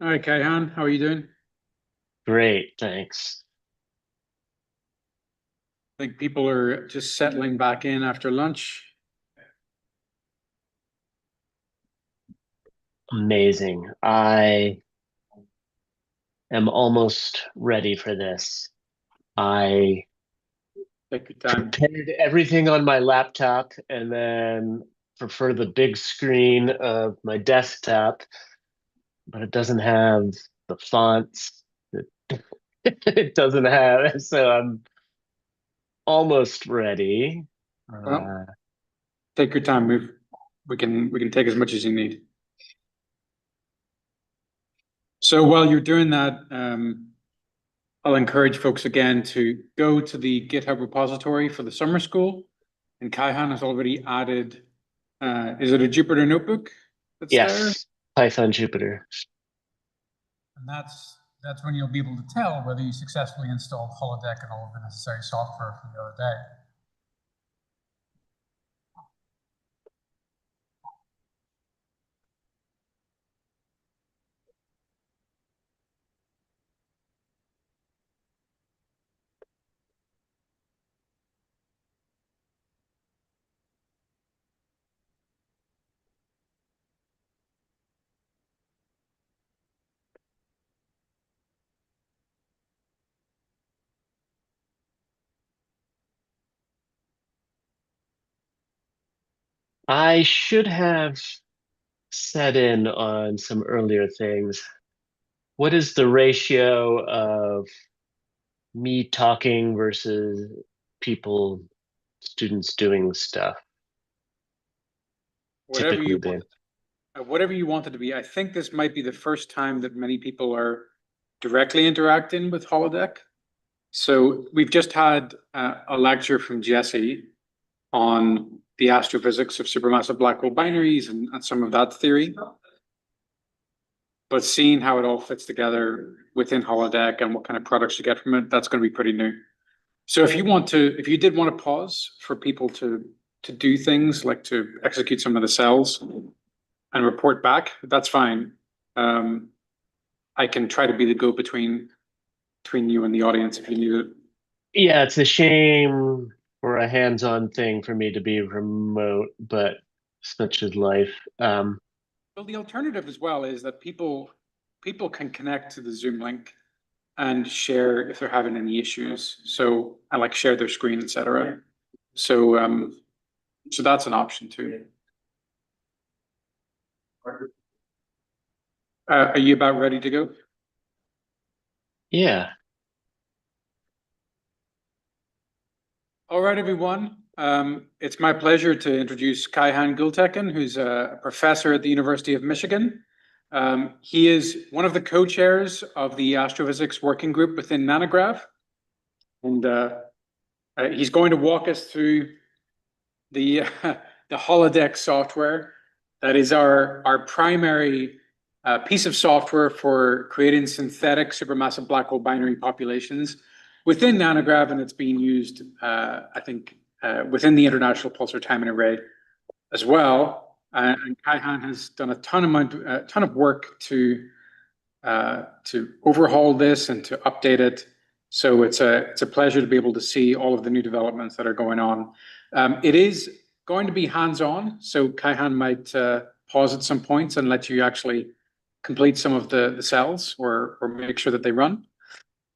Hi, Kaihan, how are you doing? Great, thanks. I think people are just settling back in after lunch. Amazing. I am almost ready for this. I Take your time. prepared everything on my laptop and then prefer the big screen of my desktop, but it doesn't have the fonts. It doesn't have, so I'm almost ready. Well, take your time. We can take as much as you need. So while you're doing that, I'll encourage folks again to go to the GitHub repository for the summer school. And Kaihan has already added, is it a Jupyter notebook that's there? Yes, Python Jupyter. And that's when you'll be able to tell whether you successfully installed Holodeck and all of the necessary software from the other day. I should have set in on some earlier things. What is the ratio of me talking versus people, students doing stuff Whatever typically you been? whatever you want it to be. I think this might be the first time that many people are directly interacting with Holodeck. So we've just had a lecture from Jesse on the astrophysics of supermassive black hole binaries and some of that theory. But seeing how it all fits together within Holodeck and what kind of products you get from it, that's going to be pretty new. So if you did want to pause for people to do things like to execute some of the cells and report back, that's fine. I can try to be the go-between between you and the audience if you need it. Yeah, it's a shame for a hands-on thing for me to be remote, but such is life. Well, the alternative as well is that people can connect to the Zoom link and share if they're having any issues. So I like share their screen, etc. So so that's an option too. Are you about ready to go? Yeah. All right, everyone. It's my pleasure to introduce Kaihan Gültekin, who's a professor at the University of Michigan. He is one of the co-chairs of the Astrophysics Working Group within Nanograv. And he's going to walk us through the the Holodeck software. That is our primary piece of software for creating synthetic supermassive black hole binary populations within Nanograv, and it's being used, I think, within the International Pulsar Timing Array as well. And Kaihan has done a ton of work to overhaul this and to update it. So it's a pleasure to be able to see all of the new developments that are going on. It is going to be hands-on, so Kaihan might pause at some points and let you actually complete some of the cells or make sure that they run.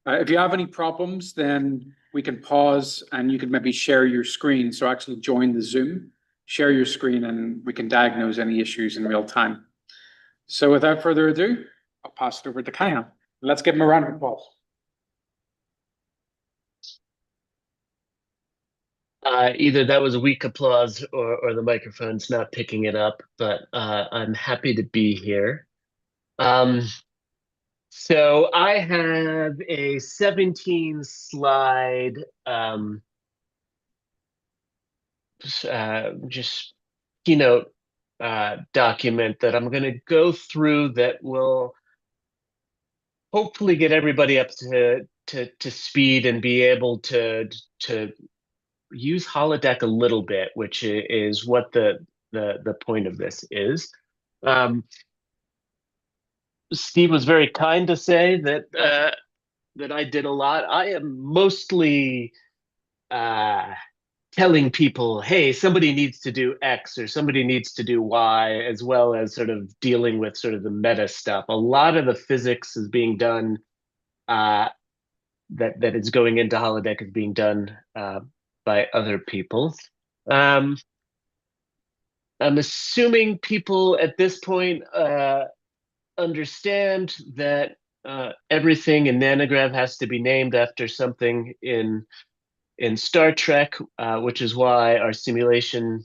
If you have any problems, then we can pause and you can maybe share your screen. So actually join the Zoom, share your screen, and we can diagnose any issues in real time. So without further ado, I'll pass it over to Kaihan. Let's give him a round of applause. Either that was weak applause or the microphone's not picking it up, but I'm happy to be here. So I have a 17 slide just keynote document that I'm going to go through that will hopefully get everybody up to speed and be able to use Holodeck a little bit, which is what the point of this is. Steve was very kind to say that that I did a lot. I am mostly telling people, hey, somebody needs to do X or somebody needs to do Y, as well as sort of dealing with sort of the meta stuff. A lot of the physics is being done that is going into Holodeck is being done by other people. I'm assuming people at this point understand that everything in Nanograv has to be named after something in Star Trek, which is why our simulation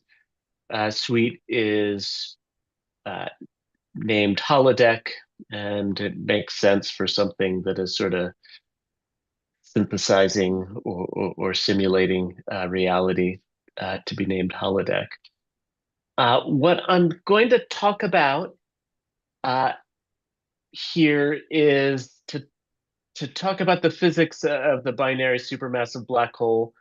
suite is named Holodeck, and it makes sense for something that is sort of synthesizing or simulating reality to be named Holodeck. What I'm going to talk about here is to talk about the physics of the binary supermassive black hole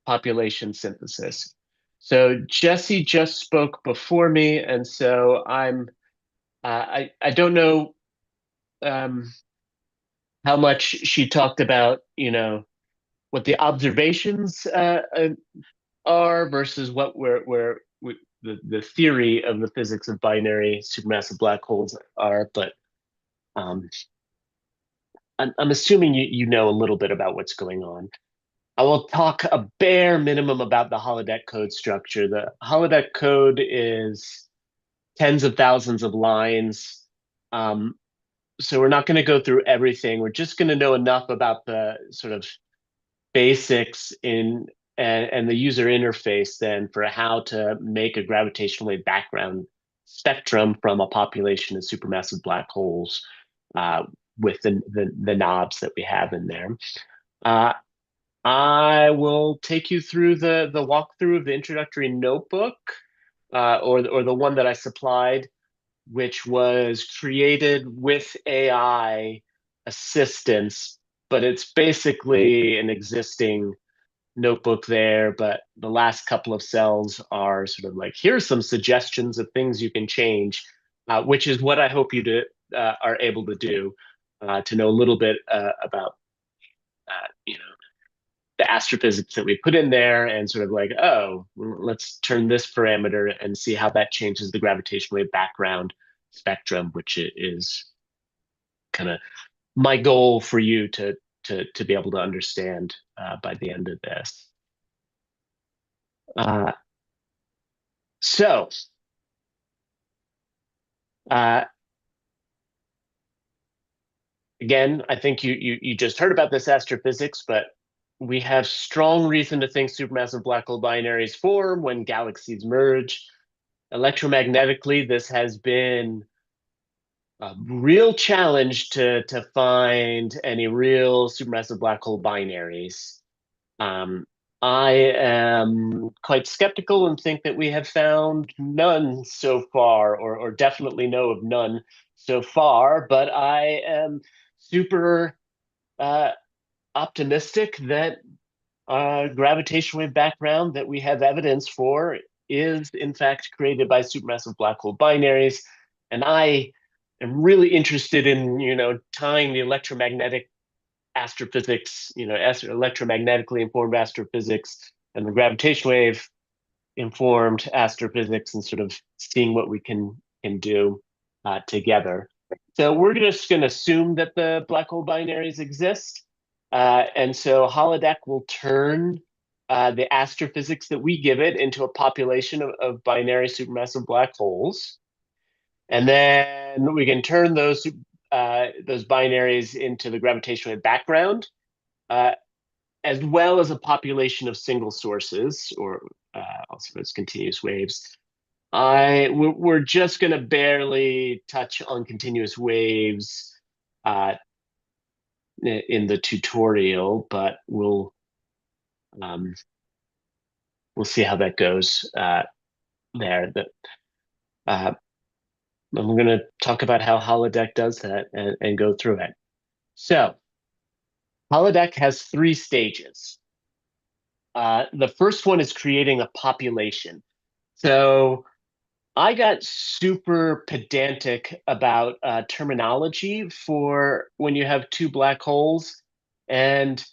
population synthesis. So Jesse just spoke before me, and so I don't know how much she talked about, what the observations are versus what the theory of the physics of binary supermassive black holes are, but I'm assuming you know a little bit about what's going on. I will talk a bare minimum about the holodeck code structure. The holodeck code is tens of thousands of lines. So we're not going to go through everything. We're just going to know enough about the sort of basics and the user interface then for how to make a gravitational wave background spectrum from a population of supermassive black holes with the knobs that we have in there. I will take you through the walkthrough of the introductory notebook, or the one that I supplied, which was created with AI assistance, but it's basically an existing notebook there. But the last couple of cells are sort of like, here's some suggestions of things you can change, which is what I hope you are able to do, to know a little bit about the astrophysics that we put in there, and sort of like, oh, let's turn this parameter and see how that changes the gravitational wave background spectrum, which is kind of my goal for you to be able to understand by the end of this. So again, I think you just heard about this astrophysics, but we have strong reason to think supermassive black hole binaries form when galaxies merge. Electromagnetically, this has been a real challenge to find any real supermassive black hole binaries. I am quite skeptical and think that we have found none so far, or definitely know of none so far, but I am super optimistic that gravitational wave background that we have evidence for is in fact created by supermassive black hole binaries. And I am really interested in, tying the electromagnetic astrophysics, electromagnetically informed astrophysics and the gravitational wave informed astrophysics, and sort of seeing what we can do together. So we're just going to assume that the black hole binaries exist. And so Holodeck will turn the astrophysics that we give it into a population of binary supermassive black holes. And then we can turn those binaries into the gravitational wave background, as well as a population of single sources, or also as continuous waves. We're just going to barely touch on continuous waves in the tutorial, but we'll see how that goes there. I'm going to talk about how Holodeck does that and go through it. So Holodeck has 3 stages. The first one is creating a population. So I got super pedantic about terminology for when you have two black holes. And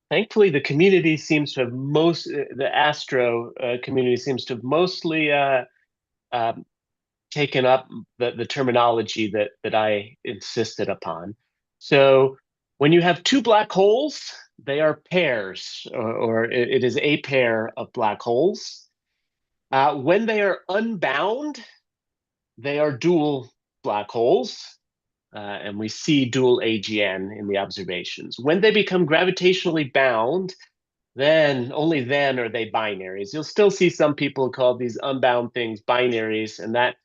thankfully, the community seems to have the astro community seems to have mostly taken up the terminology that I insisted upon. So when you have two black holes, they are pairs, or it is a pair of black holes. When they are unbound, they are dual black holes, and we see dual AGN in the observations. When they become gravitationally bound, then only then are they binaries. You'll still see some people call these unbound things binaries, and that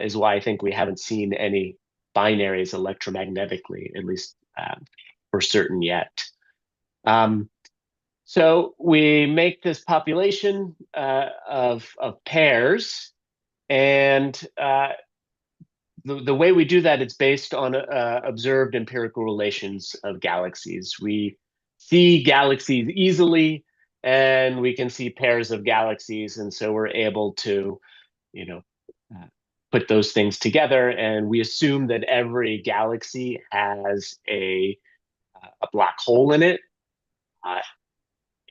is why I think we haven't seen any binaries electromagnetically, at least for certain yet. So we make this population of pairs, and the way we do that, it's based on observed empirical relations of galaxies. We see galaxies easily, and we can see pairs of galaxies, and so we're able to, put those things together, and we assume that every galaxy has a black hole in it.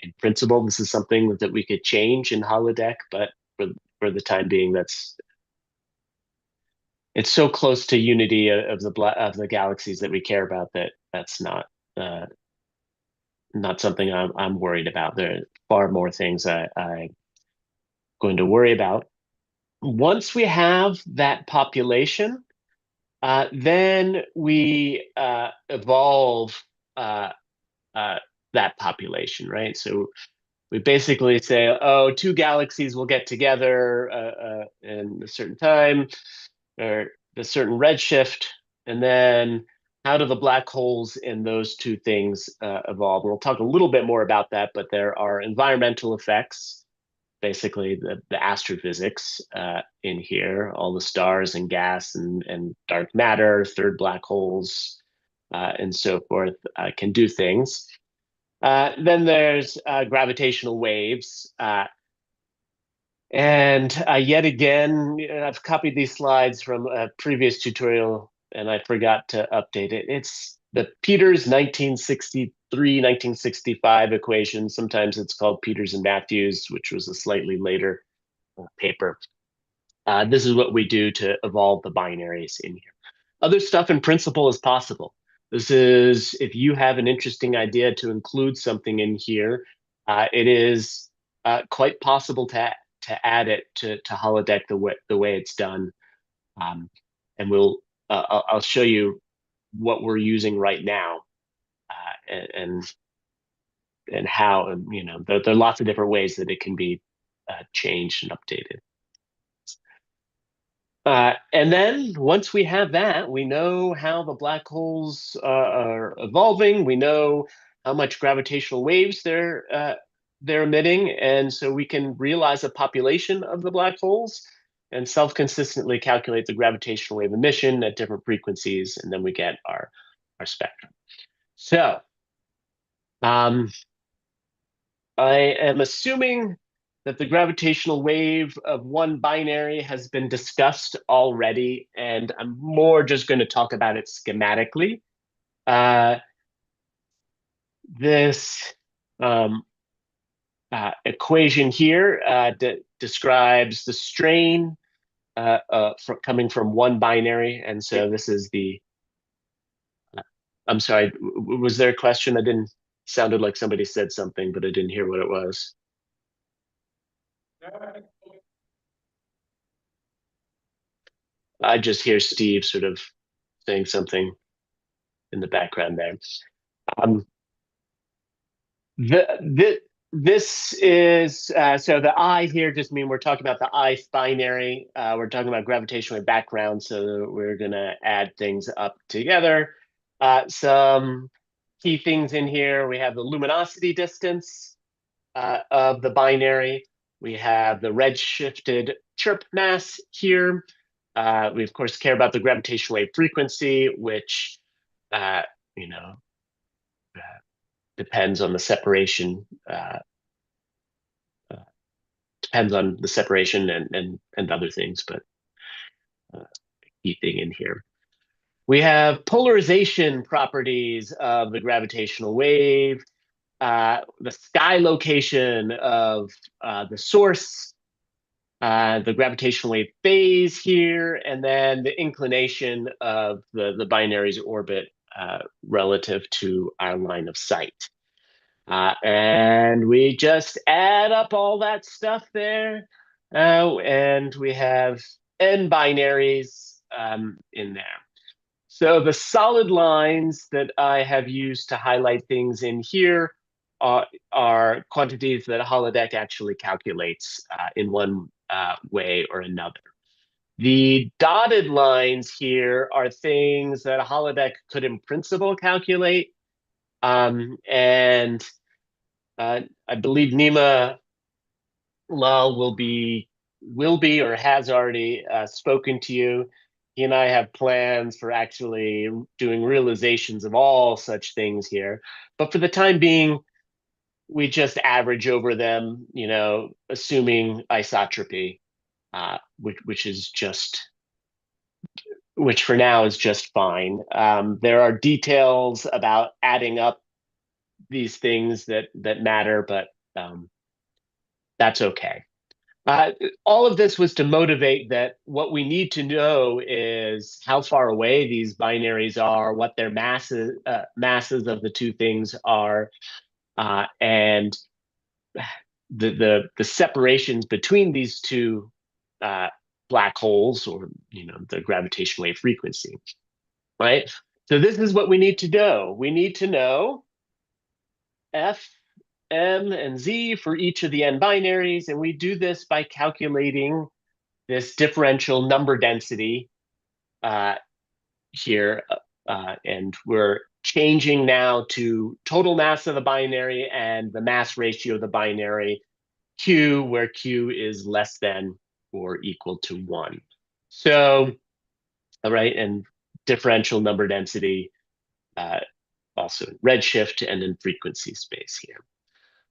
In principle, this is something that we could change in Holodeck, but for the time being, it's so close to unity of the galaxies that we care about that that's not something I'm worried about. There are far more things I'm going to worry about. Once we have that population, then we evolve that population, right? So we basically say, oh, two galaxies will get together in a certain time or a certain redshift, and then how do the black holes in those two things evolve? We'll talk a little bit more about that, but there are environmental effects, basically the astrophysics in here, all the stars and gas and dark matter, third black holes, and so forth can do things. Then there's gravitational waves. And yet again, I've copied these slides from a previous tutorial and I forgot to update it. It's the Peters 1965 equation. Sometimes it's called Peters and Matthews, which was a slightly later paper. This is what we do to evolve the binaries in here. Other stuff in principle is possible. This is, if you have an interesting idea to include something in here, it is quite possible to add it to Holodeck the way it's done. And I'll show you what we're using right now and how, there are lots of different ways that it can be changed and updated. And then once we have that, we know how the black holes are evolving. We know how much gravitational waves they're emitting, and so we can realize a population of the black holes and self-consistently calculate the gravitational wave emission at different frequencies, and then we get our spectrum. So I am assuming that the gravitational wave of one binary has been discussed already, and I'm more just going to talk about it schematically. This equation here describes the strain coming from one binary, and so this is the. I'm sorry, was there a question? I didn't. Sounded like somebody said something, but I didn't hear what it was. I just hear Steve sort of saying something in the background there. This is, so the I here just mean we're talking about the I binary. We're talking about gravitational background, so we're going to add things up together. Some key things in here, we have the luminosity distance of the binary. We have the redshifted chirp mass here. We, of course, care about the gravitational wave frequency, which, depends on the separation. Depends on the separation and other things, but key thing in here. We have polarization properties of the gravitational wave, the sky location of the source, the gravitational wave phase here, and then the inclination of the binary's orbit relative to our line of sight. And we just add up all that stuff there, and we have n binaries in there. So the solid lines that I have used to highlight things in here are quantities that Holodeck actually calculates in one way or another. The dotted lines here are things that a Holodeck could in principle calculate. And I believe Nima Lal will be or has already spoken to you. He and I have plans for actually doing realizations of all such things here. But for the time being, we just average over them, you know, assuming isotropy, which for now is just fine. There are details about adding up these things that matter, but that's okay. All of this was to motivate that what we need to know is how far away these binaries are, what their masses of the two things are, and the separations between these two black holes, or the gravitational wave frequency, right? So this is what we need to know. We need to know F, M, and Z for each of the n binaries, and we do this by calculating this differential number density here, and we're changing now to total mass of the binary and the mass ratio of the binary, Q, where Q is less than or equal to 1. So, all right, and differential number density also in redshift and in frequency space here.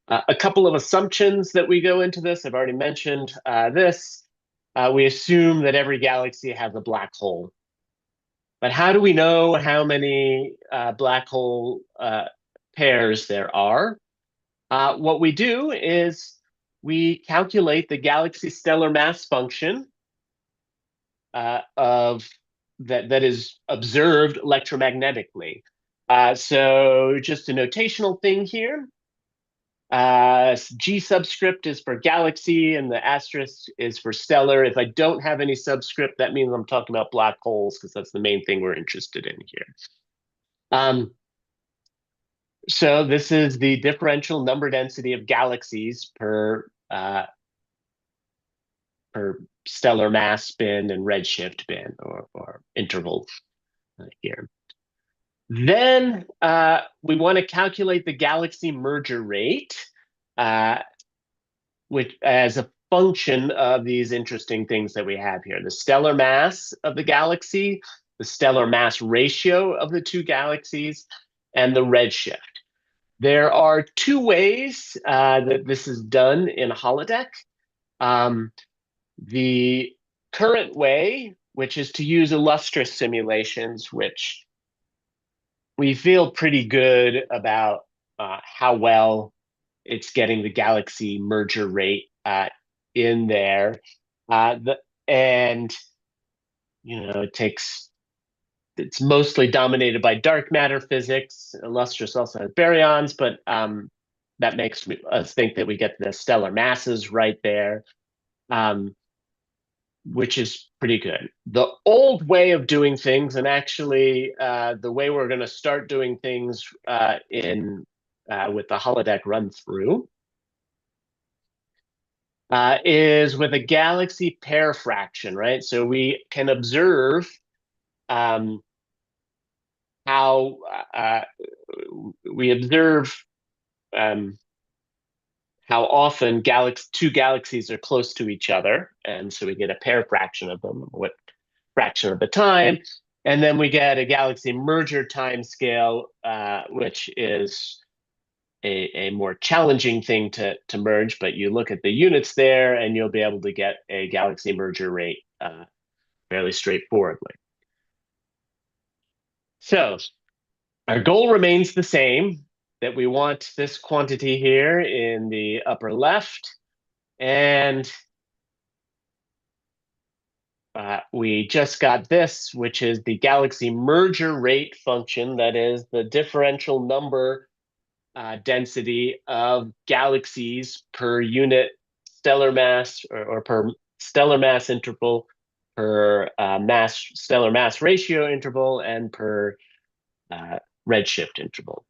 A couple of assumptions that we go into this, I've already mentioned this. We assume that every galaxy has a black hole. But how do we know how many black hole pairs there are? What we do is we calculate the galaxy stellar mass function of that is observed electromagnetically. So just a notational thing here. G subscript is for galaxy and the asterisk is for stellar. If I don't have any subscript, that means I'm talking about black holes, because that's the main thing we're interested in here. So this is the differential number density of galaxies per stellar mass bin and redshift bin, or interval here. Then we want to calculate the galaxy merger rate, which as a function of these interesting things that we have here: the stellar mass of the galaxy, the stellar mass ratio of the two galaxies, and the redshift. There are two ways that this is done in Holodeck. The current way, which is to use illustrious simulations, which we feel pretty good about how well it's getting the galaxy merger rate in there. And it's mostly dominated by dark matter physics. Illustrious also has baryons, but that makes us think that we get the stellar masses right there, which is pretty good. The old way of doing things, and actually the way we're going to start doing things with the Holodeck run through, is with a galaxy pair fraction, right? So we can observe how often two galaxies are close to each other, and so we get a pair fraction of them, what fraction of the time, and then we get a galaxy merger time scale, which is a more challenging thing to merge, but you look at the units there and you'll be able to get a galaxy merger rate fairly straightforwardly. So our goal remains the same, that we want this quantity here in the upper left, and we just got this, which is the galaxy merger rate function, that is the differential number density of galaxies per unit stellar mass, or per stellar mass interval, per stellar mass ratio interval, and per redshift interval.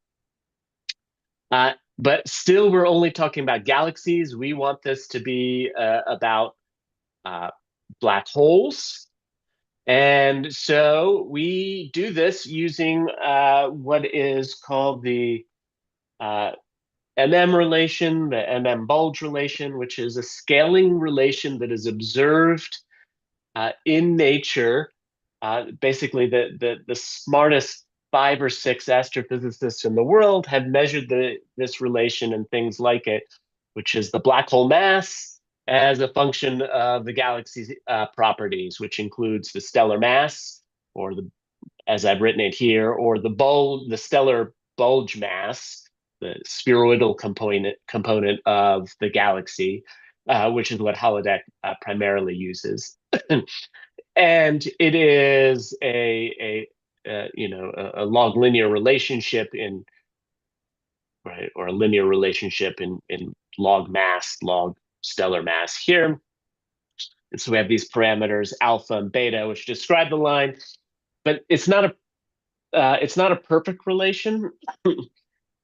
But still, we're only talking about galaxies. We want this to be about black holes. And so we do this using what is called the MM relation, the MM bulge relation, which is a scaling relation that is observed in nature. Basically, the smartest 5 or 6 astrophysicists in the world have measured this relation and things like it, which is the black hole mass as a function of the galaxy's properties, which includes the stellar mass, or the, as I've written it here, or the stellar bulge mass, the spheroidal component of the galaxy, which is what Holodeck primarily uses. And it is a log linear relationship in, right, or a linear relationship in log mass, log stellar mass here. And so we have these parameters alpha and beta, which describe the line, but it's not a perfect relation.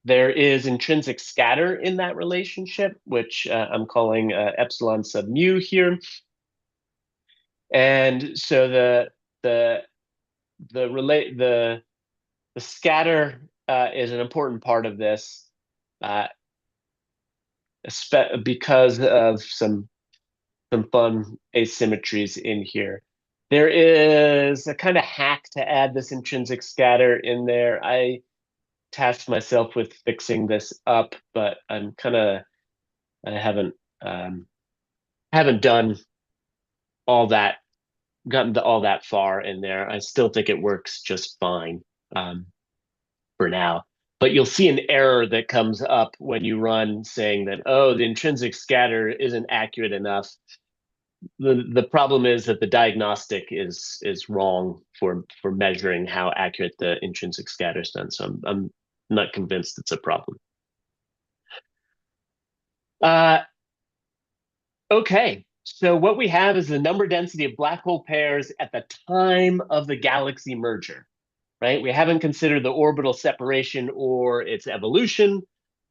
There is intrinsic scatter in that relationship, which I'm calling epsilon sub mu here. And so the scatter is an important part of this, because of some fun asymmetries in here. There is a kind of hack to add this intrinsic scatter in there. I tasked myself with fixing this up, but I haven't done all that, gotten to all that far in there. I still think it works just fine for now. But you'll see an error that comes up when you run saying that, oh, the intrinsic scatter isn't accurate enough. The problem is that the diagnostic is wrong for measuring how accurate the intrinsic scatter is done. So I'm not convinced it's a problem. Okay, so what we have is the number density of black hole pairs at the time of the galaxy merger, right? We haven't considered the orbital separation or its evolution.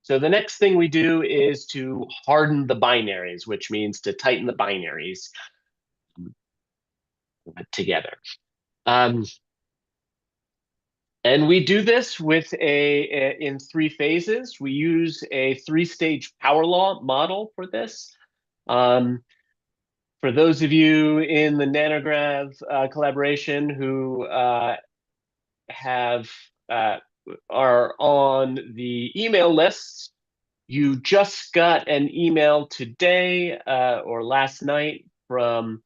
So the next thing we do is to harden the binaries, which means to tighten the binaries together. And we do this with in 3 phases. We use a 3-stage power law model for this. For those of you in the Nanograv collaboration who are on the email lists, you just got an email today or last night from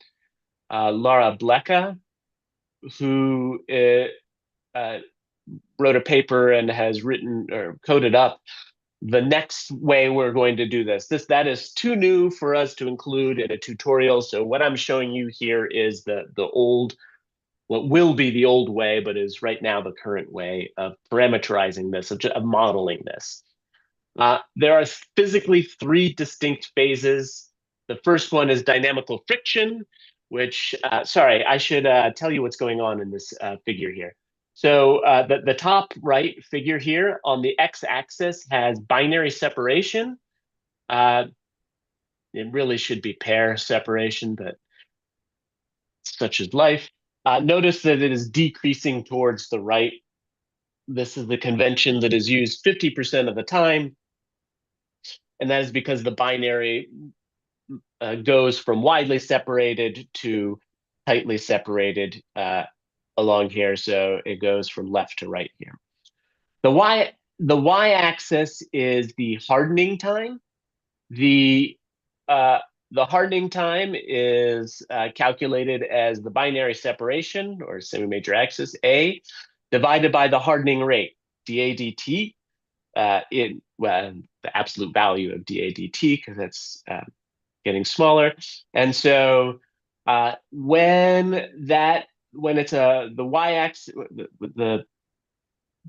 Laura Blecka, who wrote a paper and has written or coded up the next way we're going to do this. That is too new for us to include in a tutorial. So what I'm showing you here is the old, what will be the old way, but is right now the current way of parameterizing this, of modeling this. There are physically 3 distinct phases. The first one is dynamical friction, which, sorry, I should tell you what's going on in this figure here. So the top right figure here on the x-axis has binary separation. It really should be pair separation, but such is life. Notice that it is decreasing towards the right. This is the convention that is used 50% of the time. And that is because the binary goes from widely separated to tightly separated along here. So it goes from left to right here. The the y-axis is the hardening time. The hardening time is calculated as the binary separation, or semi-major axis, A, divided by the hardening rate, dA dt, the absolute value of dA dt, because that's getting smaller. And so when it's the y-axis,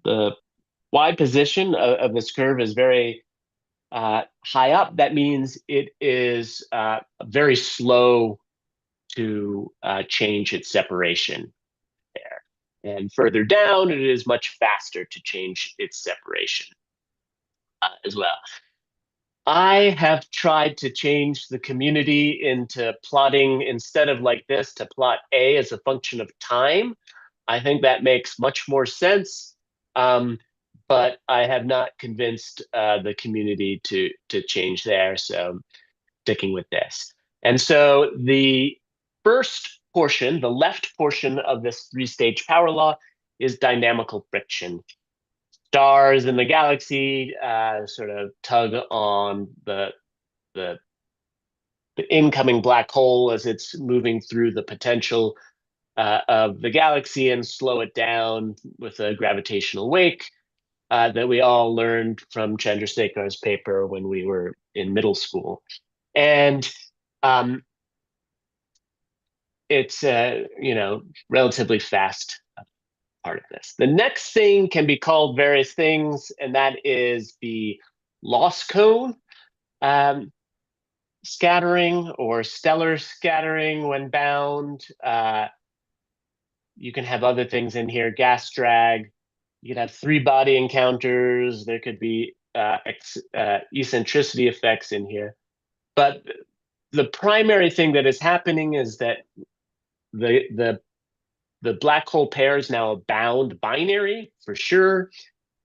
the y position of this curve is very high up, that means it is very slow to change its separation there. And further down, it is much faster to change its separation as well. I have tried to change the community into plotting, instead of like this, to plot A as a function of time. I think that makes much more sense. But I have not convinced the community to change there, so sticking with this. And so the first portion, the left portion of this three-stage power law, is dynamical friction. Stars in the galaxy sort of tug on the incoming black hole as it's moving through the potential of the galaxy and slow it down with a gravitational wake that we all learned from Chandrasekhar's paper when we were in middle school. And it's relatively fast part of this. The next thing can be called various things, and that is the loss cone scattering or stellar scattering when bound. You can have other things in here, gas drag. You could have three-body encounters. There could be eccentricity effects in here. But the primary thing that is happening is that the black hole pair is now a bound binary, for sure.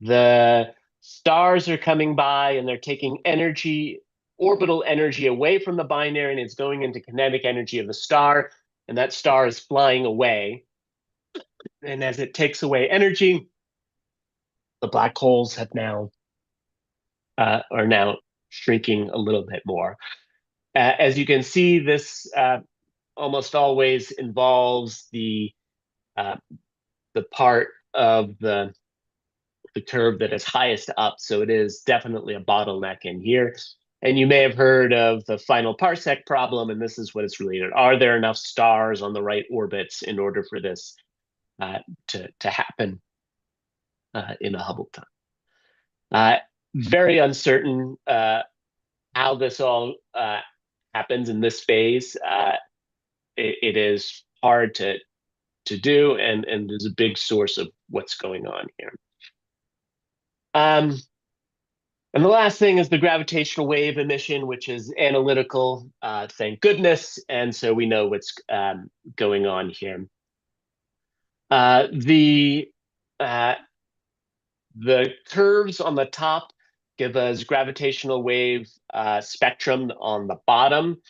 The stars are coming by and they're taking energy, orbital energy, away from the binary, and it's going into kinetic energy of the star, and that star is flying away. And as it takes away energy, the black holes are now shrinking a little bit more. As you can see, this almost always involves the part of the curve that is highest up, so it is definitely a bottleneck in here. And you may have heard of the final parsec problem, and this is what it's related. Are there enough stars on the right orbits in order for this to happen in a Hubble time? Very uncertain how this all happens in this phase. It is hard to do, and there's a big source of what's going on here. And the last thing is the gravitational wave emission, which is analytical, thank goodness, and so we know what's going on here. The curves on the top give us gravitational wave spectrum on the bottom.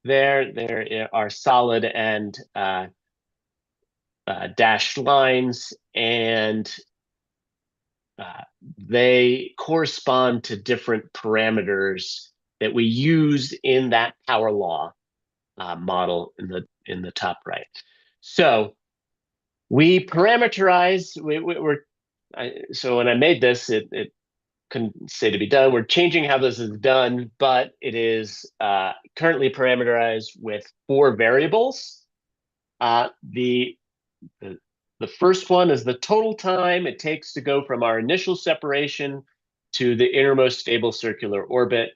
There are solid and dashed lines, and they correspond to different parameters that we use in that power law model in the top right. So we parameterize. So when I made this, it couldn't say to be done. We're changing how this is done, but it is currently parameterized with 4 variables. The first one is the total time it takes to go from our initial separation to the innermost stable circular orbit.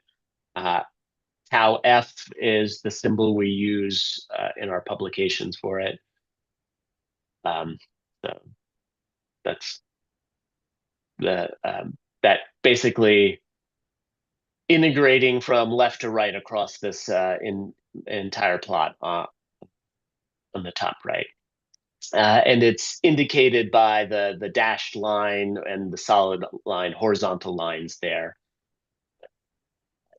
Tau F is the symbol we use in our publications for it. So that's that basically integrating from left to right across this entire plot on the top right. And it's indicated by the dashed line and the solid line, horizontal lines there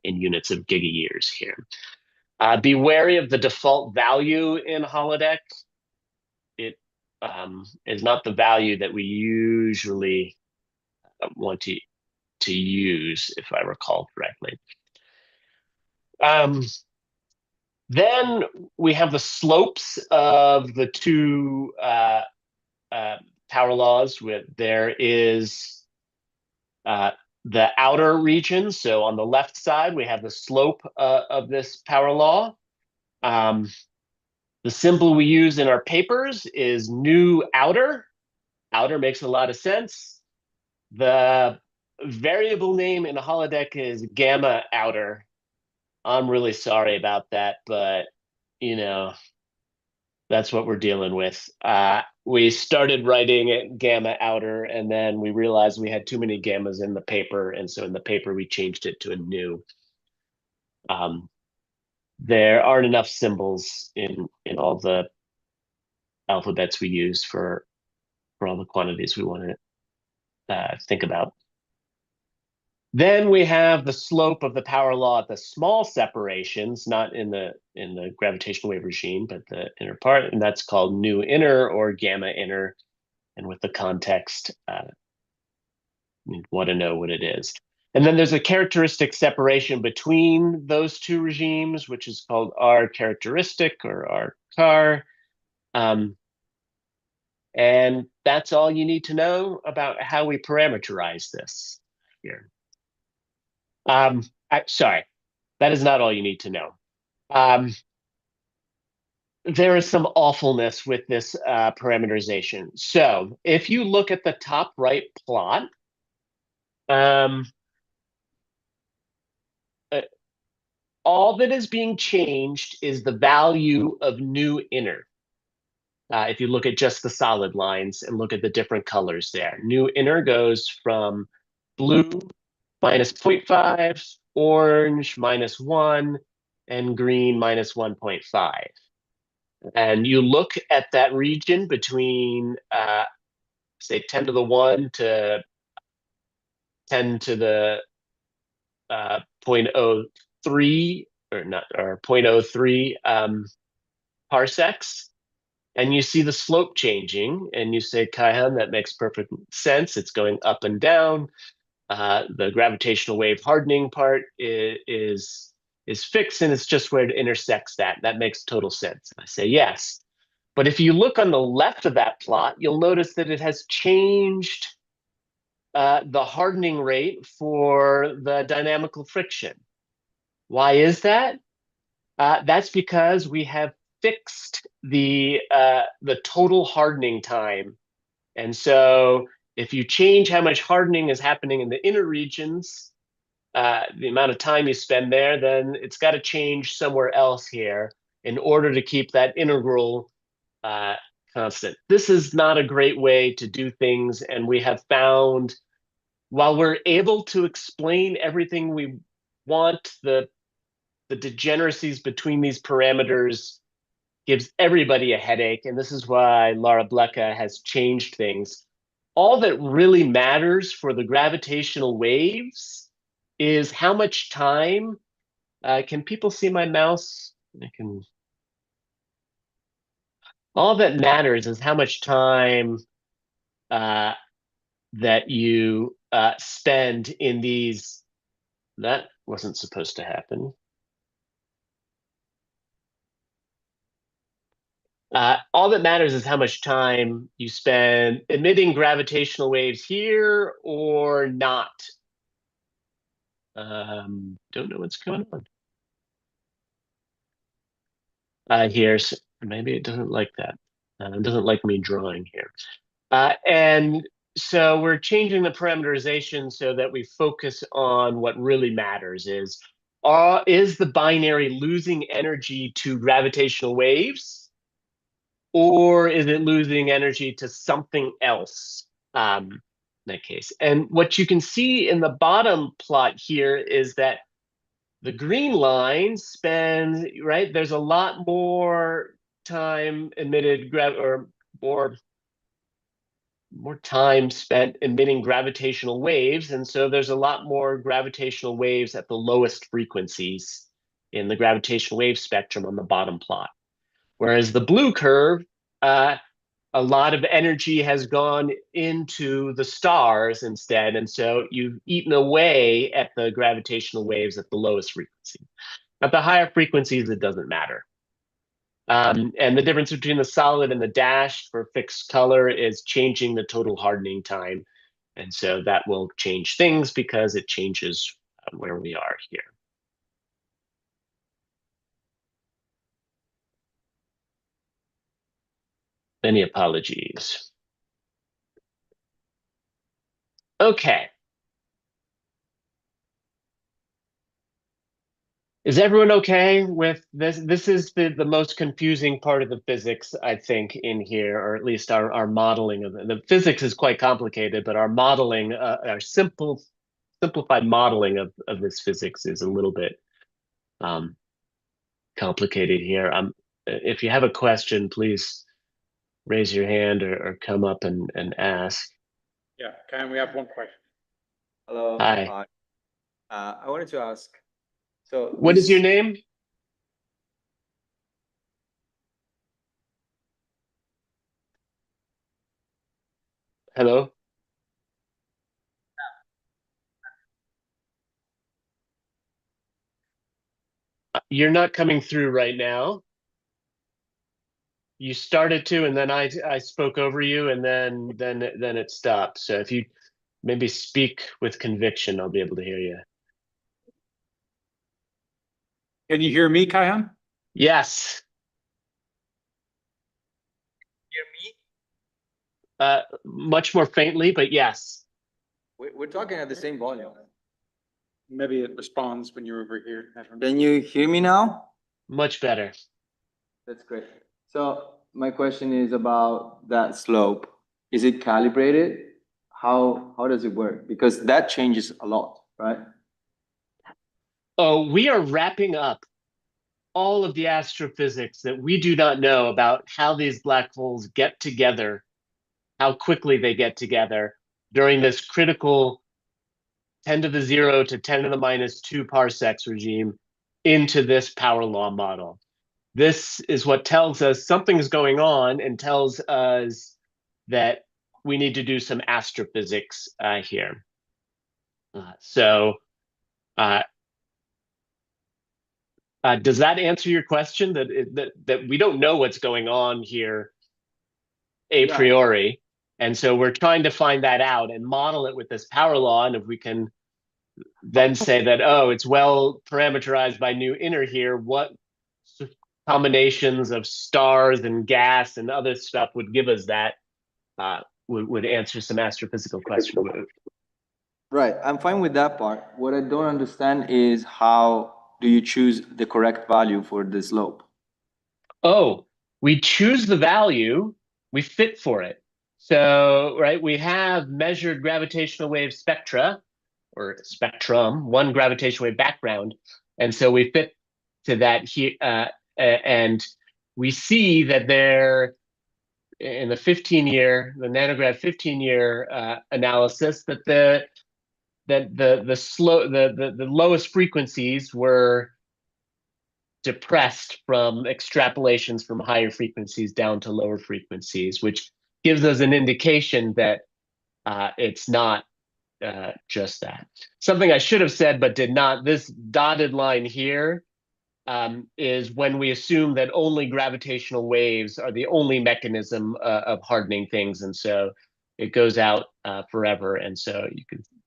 in units of gigayears here. Be wary of the default value in Holodeck. It is not the value that we usually want to to use, if I recall correctly. Then we have the slopes of the two power laws. There is the outer region. So on the left side, we have the slope of this power law. The symbol we use in our papers is nu outer. Outer makes a lot of sense. The variable name in the holodeck is gamma outer. I'm really sorry about that, but you know, that's what we're dealing with. We started writing it gamma outer, and then we realized we had too many gammas in the paper, and so in the paper we changed it to a nu. There aren't enough symbols in all the alphabets we use for all the quantities we want to think about. Then we have the slope of the power law at the small separations, not in the gravitational wave regime, but the inner part, and that's called nu inner or gamma inner. And with the context, you want to know what it is. And then there's a characteristic separation between those two regimes, which is called R characteristic or R car. And that's all you need to know about how we parameterize this here. Sorry, that is not all you need to know. There is some awfulness with this parameterization. So if you look at the top right plot, all that is being changed is the value of nu inner. If you look at just the solid lines and look at the different colors there, nu inner goes from blue minus 0.5, orange minus 1, and green minus 1.5. And you look at that region between, say, 10 to the 1 to 10 to the 0.03 or 0.03 parsecs, and you see the slope changing, and you say, Kaihan, that makes perfect sense. It's going up and down. The gravitational wave hardening part is fixed, and it's just where it intersects that. That makes total sense. I say yes. But if you look on the left of that plot, you'll notice that it has changed the hardening rate for the dynamical friction. Why is that? That's because we have fixed the total hardening time. And so if you change how much hardening is happening in the inner regions, the amount of time you spend there, then it's got to change somewhere else here in order to keep that integral constant. This is not a great way to do things, and we have found, while we're able to explain everything we want, the degeneracies between these parameters gives everybody a headache, and this is why Laura Blecka has changed things. All that really matters for the gravitational waves is how much time. Can people see my mouse? All that matters is how much time that you spend in these. That wasn't supposed to happen. All that matters is how much time you spend emitting gravitational waves here or not. Don't know what's going on. Here's maybe it doesn't like that. It doesn't like me drawing here. And so we're changing the parameterization so that we focus on what really matters is the binary losing energy to gravitational waves? Or is it losing energy to something else in that case? And what you can see in the bottom plot here is that the green line spends, right, there's a lot more time emitted, or more time spent emitting gravitational waves. And so there's a lot more gravitational waves at the lowest frequencies in the gravitational wave spectrum on the bottom plot. Whereas the blue curve a lot of energy has gone into the stars instead, and so you've eaten away at the gravitational waves at the lowest frequency. At the higher frequencies, it doesn't matter. And the difference between the solid and the dashed for fixed color is changing the total hardening time. And so that will change things because it changes where we are here. Many apologies. Okay. Is everyone okay with this? This is the most confusing part of the physics, I think, in here, or at least our modeling of it. The physics is quite complicated, but our modeling, our simplified modeling of this physics is a little bit complicated here. If you have a question, please raise your hand or come up and ask. Yeah, can we have one question? Hello. Hi. I wanted to ask, so What is your name? Hello? You're not coming through right now. You started to, and then I spoke over you, and then it stopped. So if you maybe speak with conviction, I'll be able to hear you. Can you hear me, Kaihan? Yes. hear me? Much more faintly, but yes. We're talking at the same volume. Maybe it responds when you're over here. I don't know. Can you hear me now? Much better. That's great. So my question is about that slope. Is it calibrated? How does it work? Because that changes a lot, right? Oh, we are wrapping up all of the astrophysics that we do not know about how these black holes get together, how quickly they get together during this critical 10 to the 0 to 10 to the minus 2 parsecs regime into this power law model. This is what tells us something's going on and tells us that we need to do some astrophysics here. Does that answer your question? That we don't know what's going on here a priori, and so we're trying to find that out and model it with this power law, and if we can then say that, oh, it's well parameterized by new inner here, what combinations of stars and gas and other stuff would give us that, would answer some astrophysical questions. Right, I'm fine with that part. What I don't understand is how do you choose the correct value for the slope? Oh, we choose the value, we fit for it. So, right, we have measured gravitational wave spectra, or spectrum, one gravitational wave background. And so we fit to that here, and we see that there, in the 15-year, the nanograv 15-year analysis, that the lowest frequencies were depressed from extrapolations from higher frequencies down to lower frequencies, which gives us an indication that it's not just that. Something I should have said but did not, this dotted line here is when we assume that only gravitational waves are the only mechanism of hardening things, and so it goes out forever, and so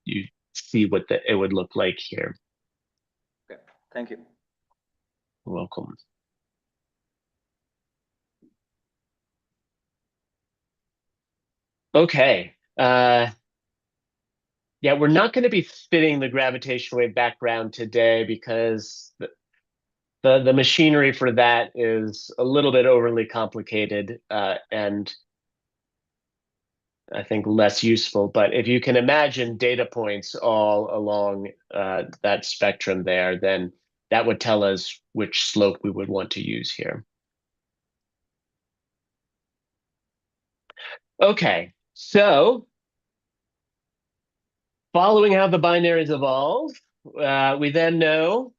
you see what it would look like here. Okay, thank you. You're welcome. Okay. Yeah, we're not going to be fitting the gravitational wave background today because the machinery for that is a little bit overly complicated and I think less useful. But if you can imagine data points all along that spectrum there, then that would tell us which slope we would want to use here. Okay, so following how the binaries evolve, we then know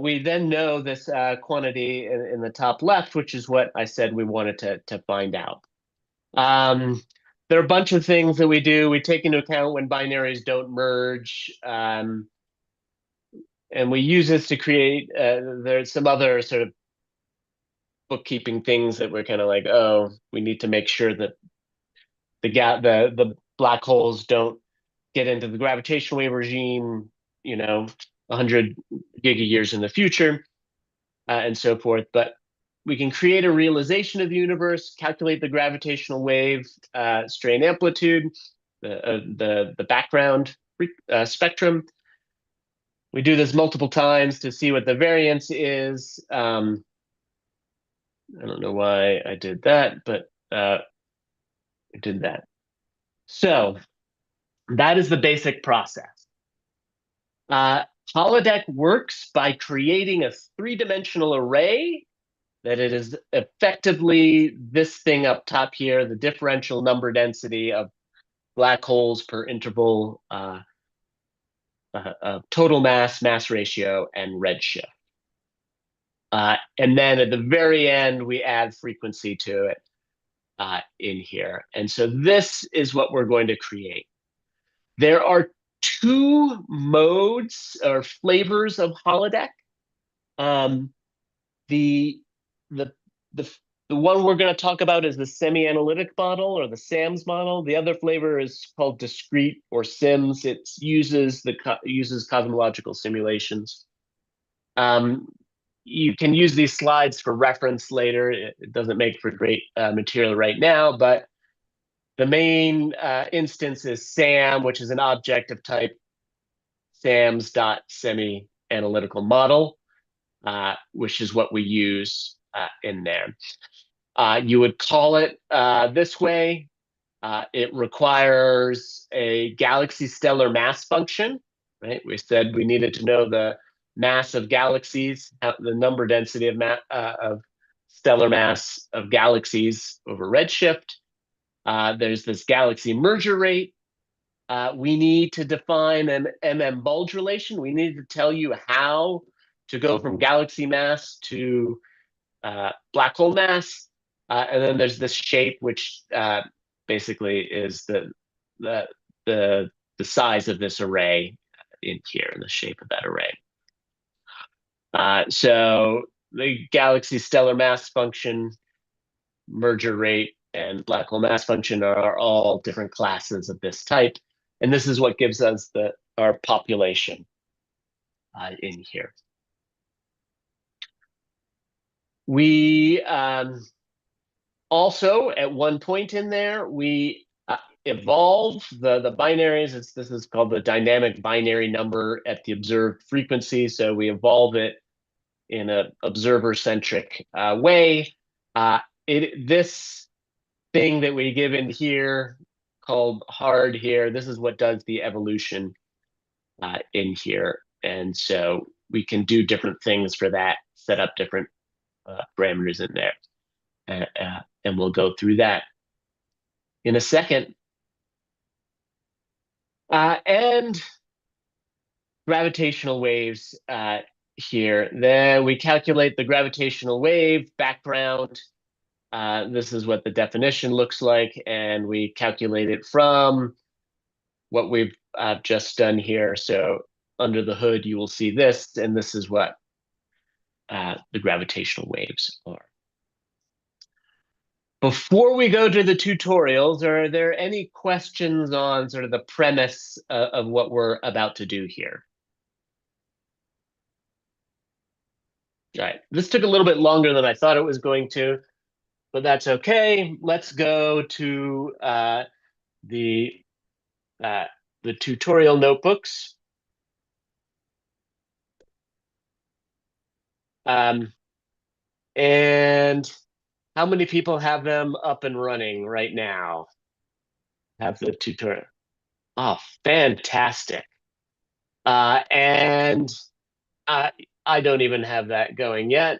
we then know this quantity in the top left, which is what I said we wanted to find out. There are a bunch of things that we do. We take into account when binaries don't merge. And we use this to create, there's some other sort of bookkeeping things that we're kind of like, oh, we need to make sure that the black holes don't get into the gravitational wave regime, 100 gigayears in the future, and so forth. But we can create a realization of the universe, calculate the gravitational wave strain amplitude, the background spectrum. We do this multiple times to see what the variance is. I don't know why I did that, but I did that. So that is the basic process. Holodeck works by creating a three-dimensional array that it is effectively this thing up top here, the differential number density of black holes per interval of total mass, mass ratio, and redshift. And then at the very end, we add frequency to it in here. And so this is what we're going to create. There are two modes or flavors of holodeck. The one we're going to talk about is the semi-analytic model or the SAMS model. The other flavor is called discrete or SIMS. It uses cosmological simulations. You can use these slides for reference later. It doesn't make for great material right now, but the main instance is SAM, which is an object of type SAMS.semi-analytical model, which is what we use in there. You would call it this way. It requires a galaxy stellar mass function, right? We said we needed to know the mass of galaxies, the number density of stellar mass of galaxies over redshift. There's this galaxy merger rate. We need to define an bulge relation. We need to tell you how to go from galaxy mass to black hole mass. And then there's this shape, which basically is the size of this array in here, the shape of that array. So the galaxy stellar mass function, merger rate, and black hole mass function are all different classes of this type. And this is what gives us our population in here. We also, at one point in there, we evolve the binaries. This is called the dynamic binary number at the observed frequency. So we evolve it in an observer-centric way. This thing that we give in here, called hard here, this is what does the evolution in here. And so we can do different things for that, set up different parameters in there. And we'll go through that in a second. And gravitational waves here. Then we calculate the gravitational wave background. This is what the definition looks like, and we calculate it from what we've just done here. So under the hood, you will see this, and this is what the gravitational waves are. Before we go to the tutorials, are there any questions on sort of the premise of what we're about to do here? All right, this took a little bit longer than I thought it was going to, but that's okay. Let's go to the tutorial notebooks. And how many people have them up and running right now? Have the tutorial? Oh, fantastic. And I don't even have that going yet.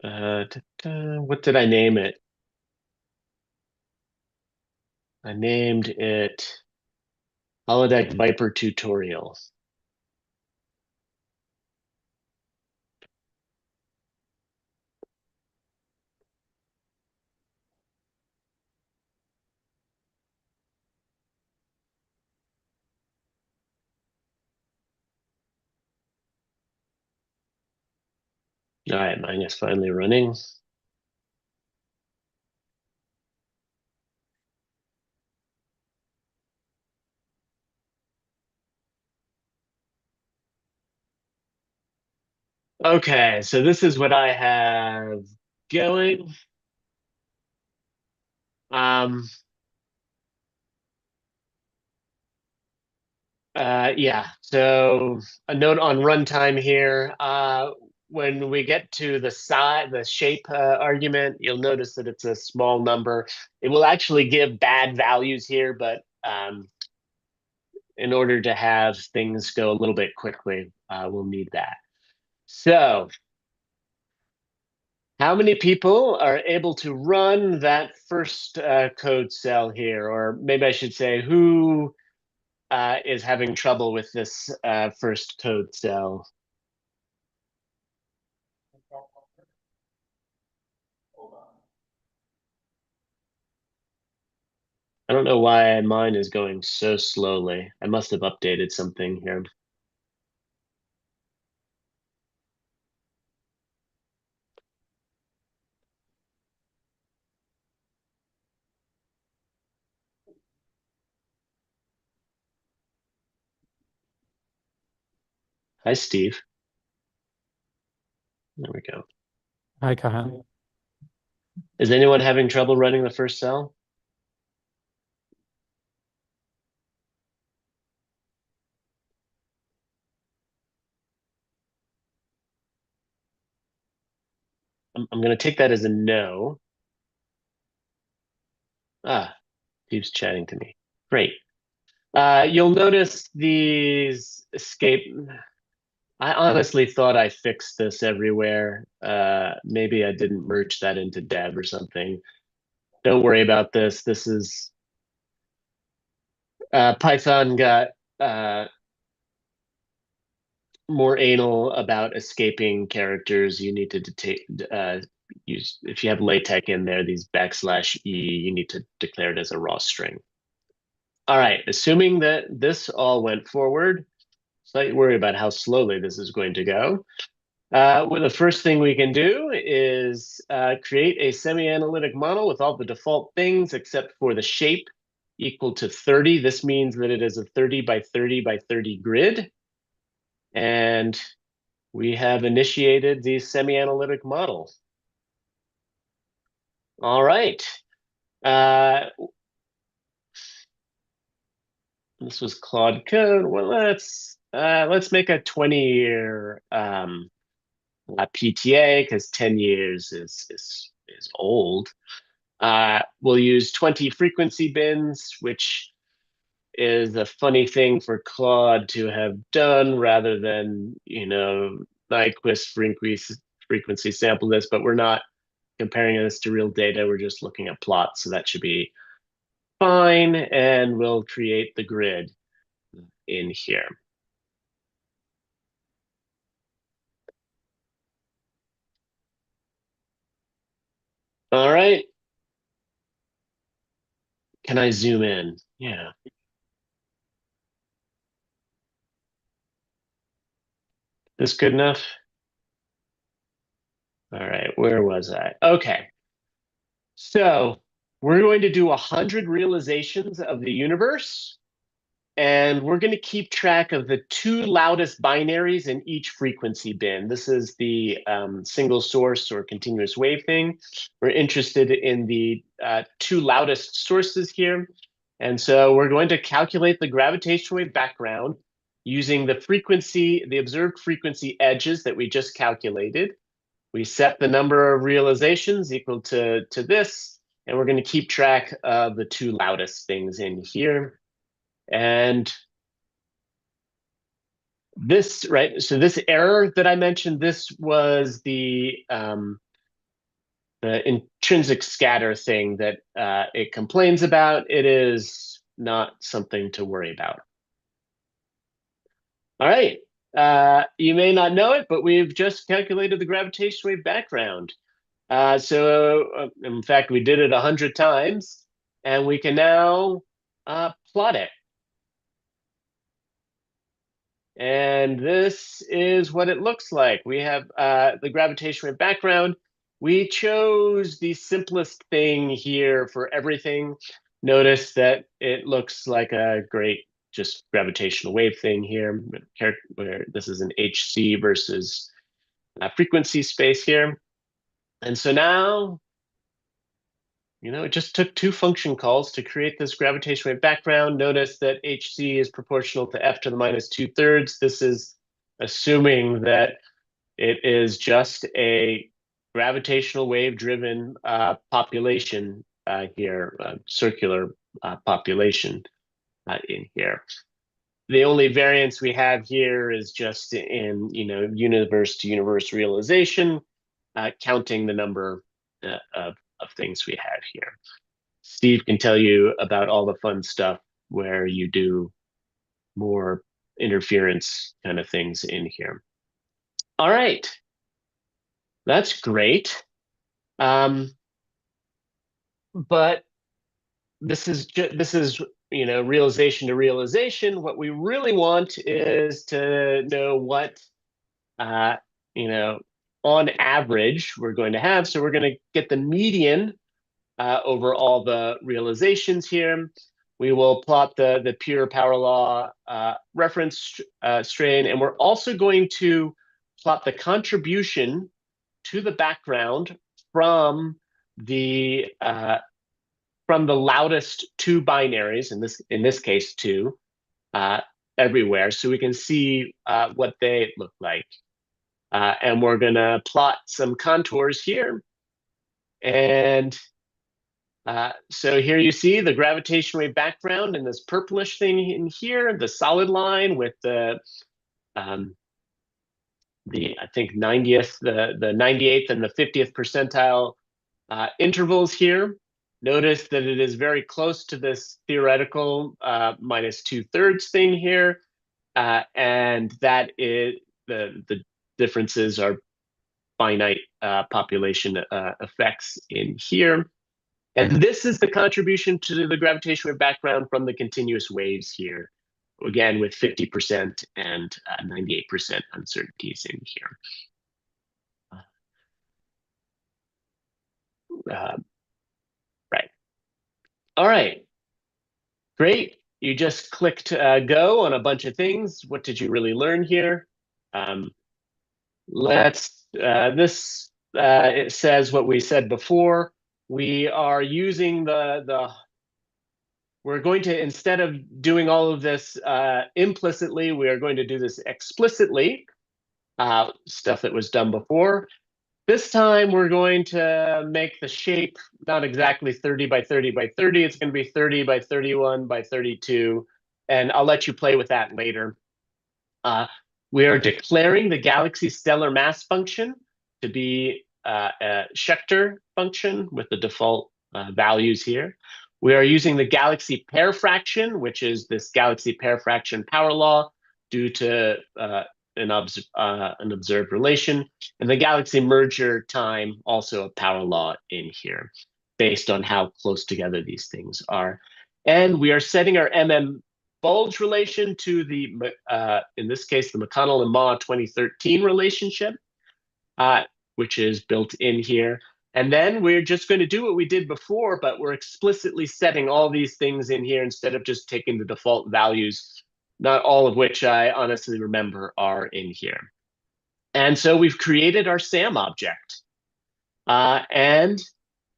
What did I name it? I named it Holodeck VIPER tutorial. All right, mine is finally running. Okay, so this is what I have going. Um, yeah, so a note on runtime here. When we get to the shape argument, you'll notice that it's a small number. It will actually give bad values here, but in order to have things go a little bit quickly, we'll need that. So, how many people are able to run that first code cell here? Or maybe I should say, who is having trouble with this first code cell? I don't know why mine is going so slowly. I must have updated something here. Hi, Steve. There we go. Hi, Kahan. Is anyone having trouble running the first cell? I'm going to take that as a no. Ah, Steve's chatting to me. Great. You'll notice these escape. I honestly thought I fixed this everywhere. Maybe I didn't merge that into dev or something. Don't worry about this. This is Python got more anal about escaping characters. You need to use, if you have LaTeX in there, these \E, you need to declare it as a raw string. All right, assuming that this all went forward, slightly worried about how slowly this is going to go. Well, the first thing we can do is create a semi-analytic model with all the default things except for the shape equal to 30. This means that it is a 30 by 30 by 30 grid. And we have initiated the semi-analytic model. All right. This was Claude code. Well, let's make a 20-year PTA because 10 years is old. We'll use 20 frequency bins, which is a funny thing for Claude to have done rather than, Nyquist frequency sample this, but we're not comparing this to real data. We're just looking at plots, so that should be fine. And we'll create the grid in here. All right. Can I zoom in? Yeah. This good enough? All right, where was I? Okay. So we're going to do 100 realizations of the universe, and we're going to keep track of the 2 loudest binaries in each frequency bin. This is the single source or continuous wave thing. We're interested in the 2 loudest sources here. And so we're going to calculate the gravitational wave background using the observed frequency edges that we just calculated. We set the number of realizations equal to this, and we're going to keep track of the 2 loudest things in here. And this, right, so this error that I mentioned, this was the the intrinsic scatter thing that it complains about, it is not something to worry about. All right, you may not know it, but we've just calculated the gravitational wave background. In fact, we did it 100 times, and we can now plot it. And this is what it looks like. We have the gravitational wave background. We chose the simplest thing here for everything. Notice that it looks like a great just gravitational wave thing here, where this is an HC versus frequency space here. And so now, it just took 2 function calls to create this gravitational wave background. Notice that HC is proportional to f to the minus 2/3. This is assuming that it is just a gravitational wave driven population here, circular population in here. The only variance we have here is just in, universe to universe realization, counting the number of things we have here. Steve can tell you about all the fun stuff where you do more interference kind of things in here. All right, that's great. But this is realization to realization. What we really want is to know what on average we're going to have. So we're going to get the median over all the realizations here. We will plot the pure power law reference strain, and we're also going to plot the contribution to the background from the loudest 2 binaries, in this case 2, everywhere, so we can see what they look like. And we're gonna plot some contours here. And so here you see the gravitational wave background and this purplish thing in here, the solid line with the I think 90th, the 98th and the 50th percentile intervals here. Notice that it is very close to this theoretical minus 2/3 thing here. And that is the differences are finite population effects in here. And this is the contribution to the gravitational wave background from the continuous waves here, again with 50% and 98% uncertainties in here. Right. All right. Great. You just clicked go on a bunch of things. What did you really learn here? It says what we said before. We are using we're going to, instead of doing all of this implicitly, we are going to do this explicitly, stuff that was done before. This time we're going to make the shape not exactly 30 by 30 by 30. It's going to be 30 by 31 by 32. And I'll let you play with that later. We are declaring the galaxy stellar mass function to be a Schechter function with the default values here. We are using the galaxy pair fraction, which is this galaxy pair fraction power law due to an observed relation, and the galaxy merger time, also a power law in here, based on how close together these things are. And we are setting our bulge relation to the, in this case, the McConnell and Ma 2013 relationship, which is built in here. And then we're just going to do what we did before, but we're explicitly setting all these things in here instead of just taking the default values, not all of which I honestly remember are in here. And so we've created our SAM object. And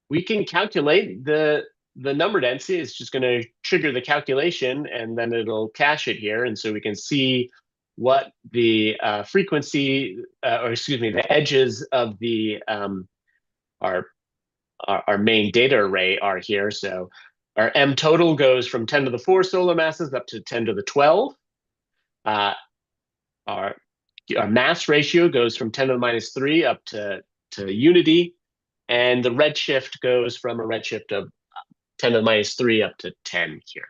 we can calculate the number density. It's just going to trigger the calculation, and then it'll cache it here. And so we can see what the frequency, or excuse me, the edges of the our main data array are here. So our M total goes from 10 to the 4 solar masses up to 10 to the 12. Our mass ratio goes from 10 to the minus 3 up to unity. And the redshift goes from a redshift of 10 to the minus 3 up to 10 here.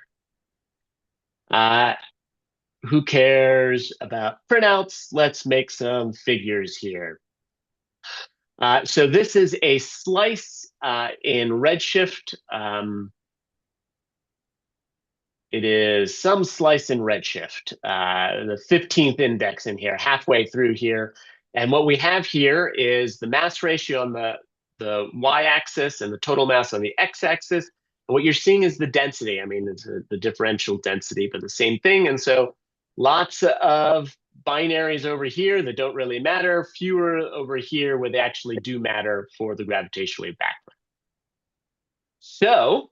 Who cares about printouts? Let's make some figures here. So this is a slice in redshift. It is some slice in redshift, the 15th index in here, halfway through here. And what we have here is the mass ratio on the y-axis and the total mass on the x-axis. And what you're seeing is the density. I mean, it's the differential density, but the same thing. And so lots of binaries over here that don't really matter, fewer over here where they actually do matter for the gravitational wave background. So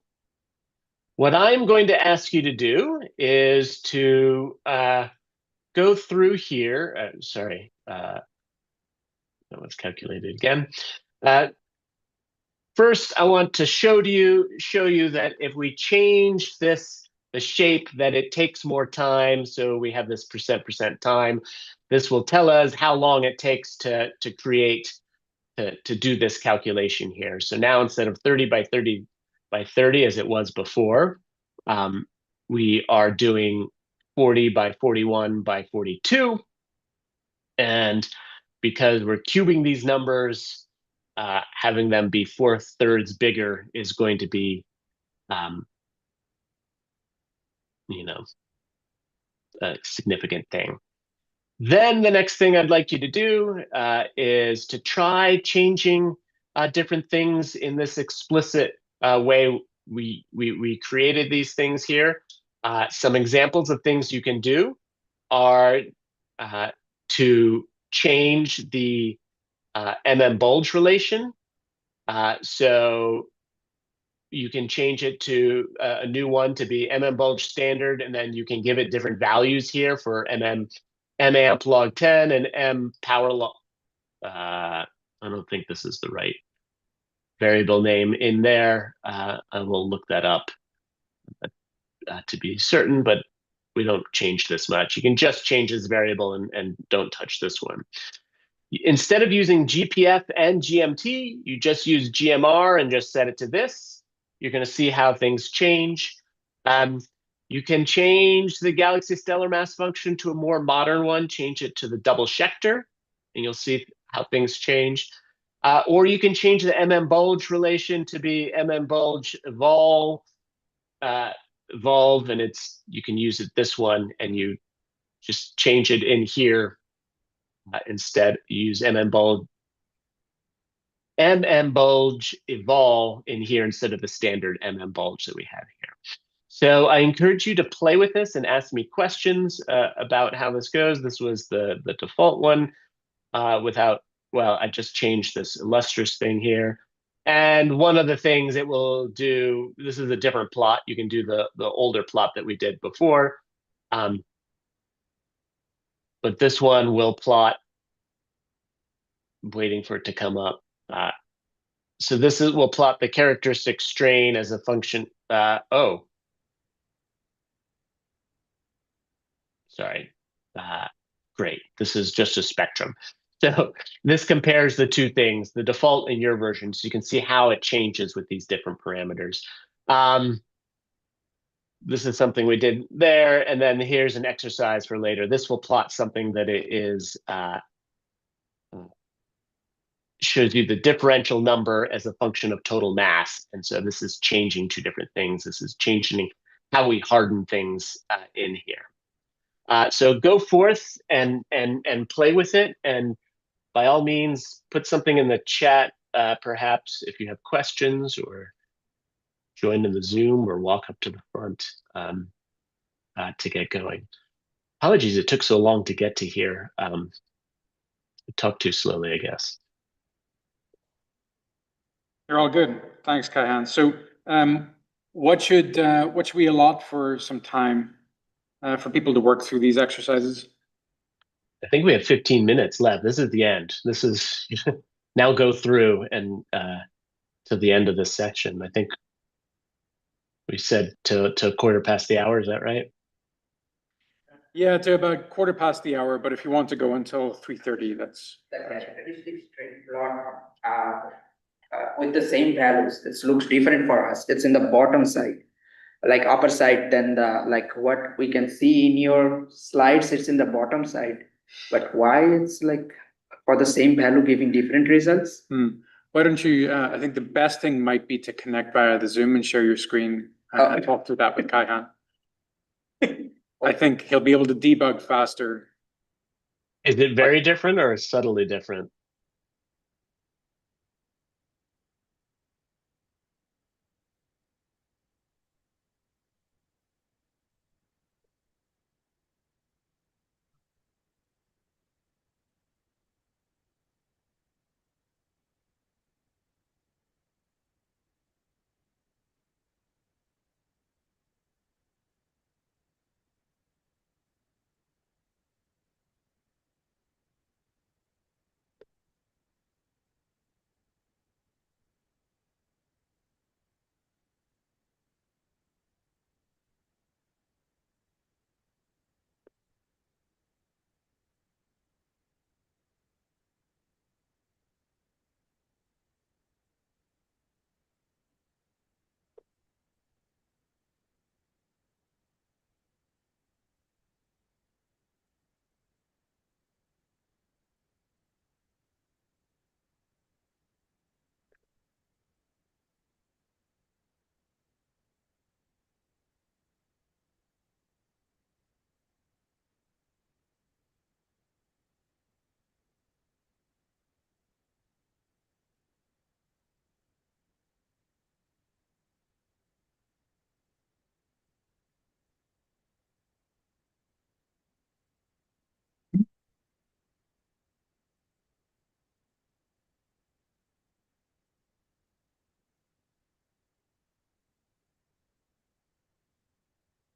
what I'm going to ask you to do is to go through here. Sorry, that was calculated again. First, I want to show you that if we change the shape, that it takes more time. So we have this percent time. This will tell us how long it takes to create, to do this calculation here. So now instead of 30 by 30 by 30 as it was before, we are doing 40 by 41 by 42. And because we're cubing these numbers, having them be 4/3 bigger is going to be, a significant thing. Then the next thing I'd like you to do is to try changing different things in this explicit way we created these things here. Some examples of things you can do are to change the bulge relation. So you can change it to a new one to be bulge standard, and then you can give it different values here for amp log 10 and m power log. I don't think this is the right variable name in there. I will look that up to be certain, but we don't change this much. You can just change this variable and don't touch this one. Instead of using GPF and GMT, you just use GMR and just set it to this. You're going to see how things change. You can change the galaxy stellar mass function to a more modern one, change it to the double Schechter, and you'll see how things change. Or you can change the bulge relation to be bulge evolve, and you can use it this one, and you just change it in here. Instead, use bulge evolve in here instead of the standard bulge that we had here. So I encourage you to play with this and ask me questions about how this goes. This was the default one I just changed this illustrious thing here. And one of the things it will do, this is a different plot. You can do the older plot that we did before. But this one will plot, I'm waiting for it to come up. So this will plot the characteristic strain as a function. Sorry. Great. This is just a spectrum. So this compares the two things, the default and your version, so you can see how it changes with these different parameters. This is something we did there, and then here's an exercise for later. This will plot something that it is shows you the differential number as a function of total mass, and so this is changing two different things. This is changing how we harden things in here. So go forth and play with it, and by all means, put something in the chat, perhaps if you have questions, or join in the Zoom, or walk up to the front to get going. Apologies, it took so long to get to here. I talked too slowly, I guess. You're all good. Thanks, Kaihan. So what should we allot for some time for people to work through these exercises? I think we have 15 minutes left. This is the end. This is now go through and to the end of this section. I think we said to 1/4 past the hour. Is that right? Yeah, to about 1/4 the hour. But if you want to go until 3:30, that's. with the same values. This looks different for us. It's in the bottom side, like upper side than the, like what we can see in your slides, it's in the bottom side. But why it's like for the same value giving different results? Why don't you, I think the best thing might be to connect via the Zoom and share your screen and talk through that with Kaihan. I think he'll be able to debug faster. Is it very different or subtly different?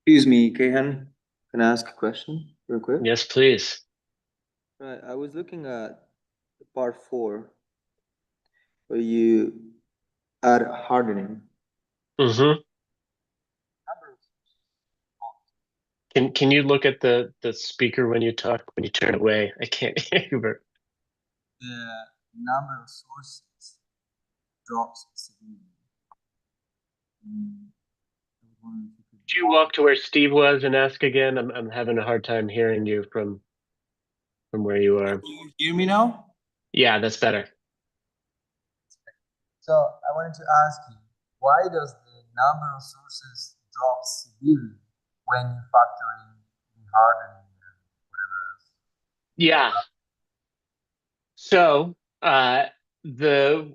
Excuse me, Kayhan, can I ask a question real quick? Yes, please. Right, I was looking at part 4, where you add hardening. Mm-hmm. Can you look at the speaker when you talk, when you turn away? I can't hear you. The number of sources drops significantly. Could you walk to where Steve was and ask again? I'm having a hard time hearing you from where you are. Can you hear me now? Yeah, that's better. So I wanted to ask you, why does the number of sources drop severely when you factor in the hardening and whatever else? Yeah. So the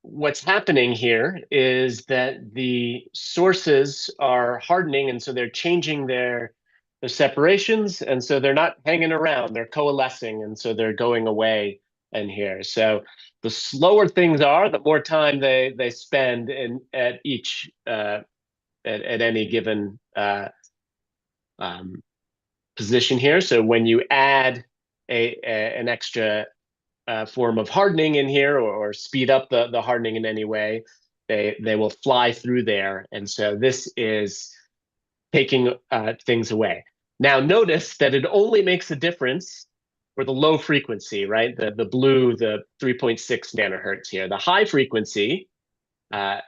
what's happening here is that the sources are hardening, and so they're changing their separations, and so they're not hanging around, they're coalescing, and so they're going away in here. So the slower things are, the more time they spend in at each at any given position here. So when you add an extra form of hardening in here, or speed up the hardening in any way, they will fly through there. And so this is taking things away. Now notice that it only makes a difference for the low frequency, right? The blue, the 3.6 nanohertz here. The high frequency, there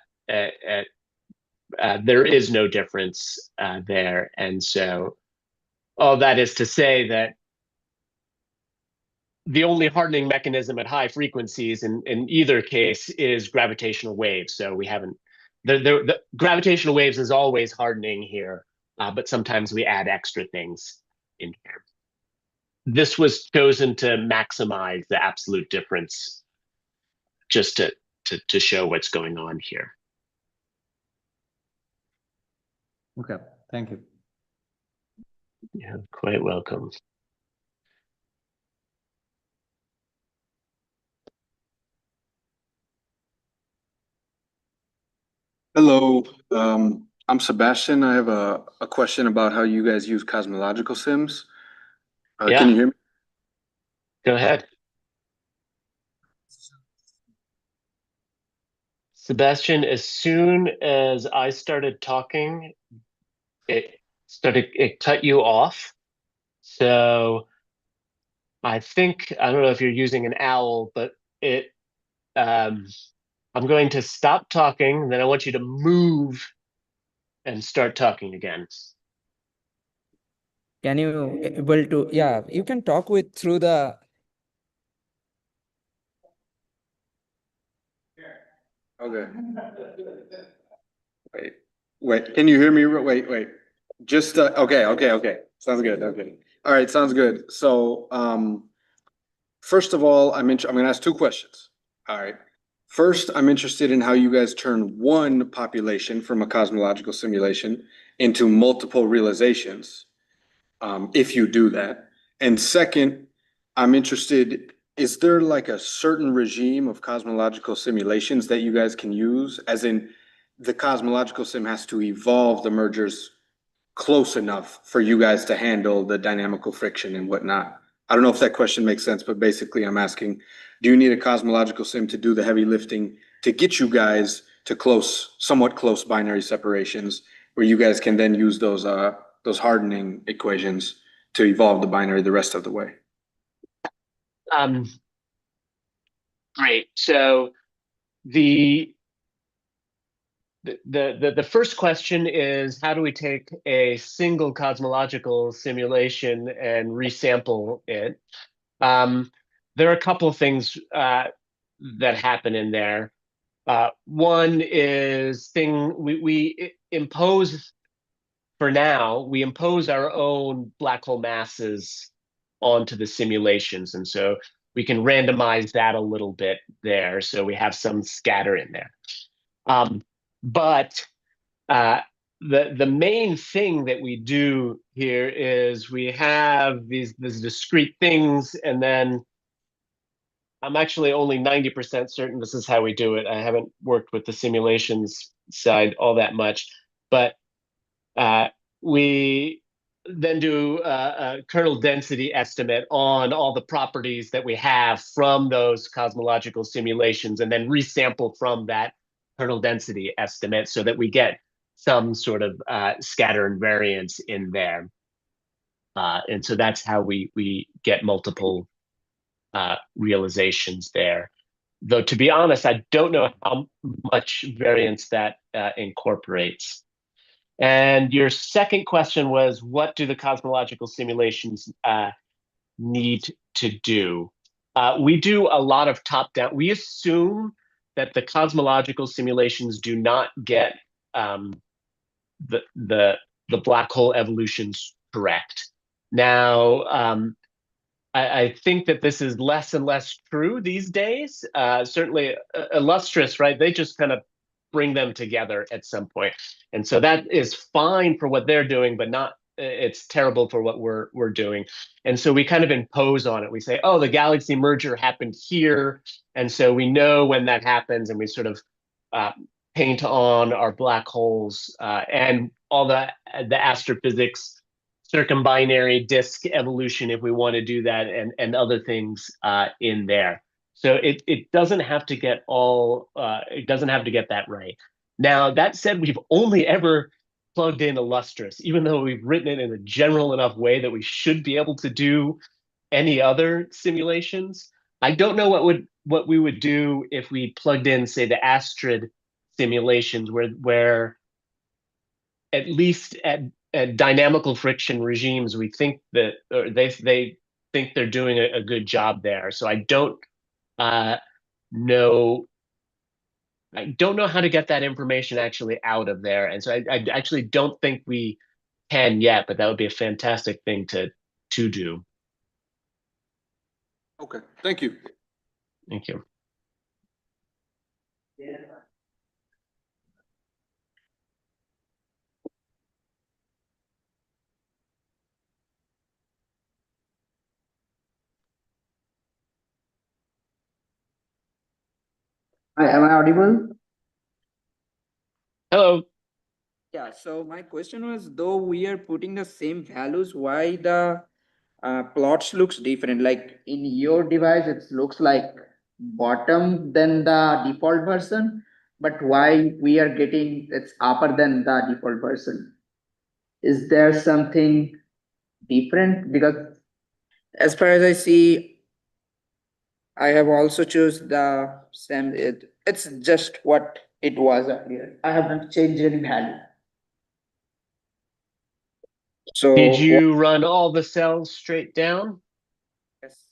is no difference there. And so all that is to say that the only hardening mechanism at high frequencies in either case is gravitational waves. So we haven't, the gravitational waves is always hardening here, but sometimes we add extra things in here. This was chosen to maximize the absolute difference, just to show what's going on here. Okay, thank you. Yeah, quite welcome. Hello, I'm Sebastian. I have a question about how you guys use cosmological sims. Yeah. Can you hear me? Go ahead. Sebastian, as soon as I started talking, it cut you off. So I think, I don't know if you're using an owl, but it, I I'm going to stop talking, then I want you to move and start talking again. Can you able to, yeah, you can talk with through the. Okay. Wait, can you hear me? Wait. Just, okay. Sounds good, okay. All right, sounds good. So, first of all, I'm gonna ask two questions. All right. First, I'm interested in how you guys turn one population from a cosmological simulation into multiple realizations, if you do that. And second, I'm interested, is there like a certain regime of cosmological simulations that you guys can use? As in, the cosmological sim has to evolve the mergers close enough for you guys to handle the dynamical friction and whatnot. I don't know if that question makes sense, but basically I'm asking, do you need a cosmological sim to do the heavy lifting to get you guys to somewhat close binary separations where you guys can then use those hardening equations to evolve the binary the rest of the way? Great. So the first question is, how do we take a single cosmological simulation and resample it? There are a couple of things that happen in there. One is we impose, for now, we impose our own black hole masses onto the simulations. And so we can randomize that a little bit there. So we have some scatter in there. But the main thing that we do here is we have these discrete things, and then I'm actually only 90% certain this is how we do it. I haven't worked with the simulations side all that much, but we then do a kernel density estimate on all the properties that we have from those cosmological simulations, and then resample from that kernel density estimate so that we get some sort of scatter invariance in there. And so that's how we get multiple realizations there. Though, to be honest, I don't know how much variance that incorporates. And your second question was, what do the cosmological simulations need to do? We do a lot of top-down. We assume that the cosmological simulations do not get the black hole evolutions correct. Now, I think that this is less and less true these days. Certainly, Illustrious, right? They just kind of bring them together at some point, and so that is fine for what they're doing, but not. It's terrible for what we're doing, and so we kind of impose on it. We say, "Oh, the galaxy merger happened here," and so we know when that happens, and we sort of paint on our black holes and all the astrophysics, circumbinary disk evolution, if we want to do that, and other things in there. So it doesn't have to get that right. Now, that said, we've only ever plugged in Illustrious, even though we've written it in a general enough way that we should be able to do any other simulations. I don't know what we would do if we plugged in, say, the Astrid simulations, where at least at dynamical friction regimes, we think that they think they're doing a good job there. So I don't know. I don't know how to get that information actually out of there, and so I actually don't think we can yet. But that would be a fantastic thing to do. Okay, thank you. Thank you. Hi, am I audible? Hello. Yeah, so my question was, though we are putting the same values, why the plots looks different? Like in your device, it looks like bottom than the default version, but why we are getting it's upper than the default version? Is there something different? Because as far as I see, I have also choose the same it's just what it was earlier. I haven't changed any value. So. Did you run all the cells straight down? Yes.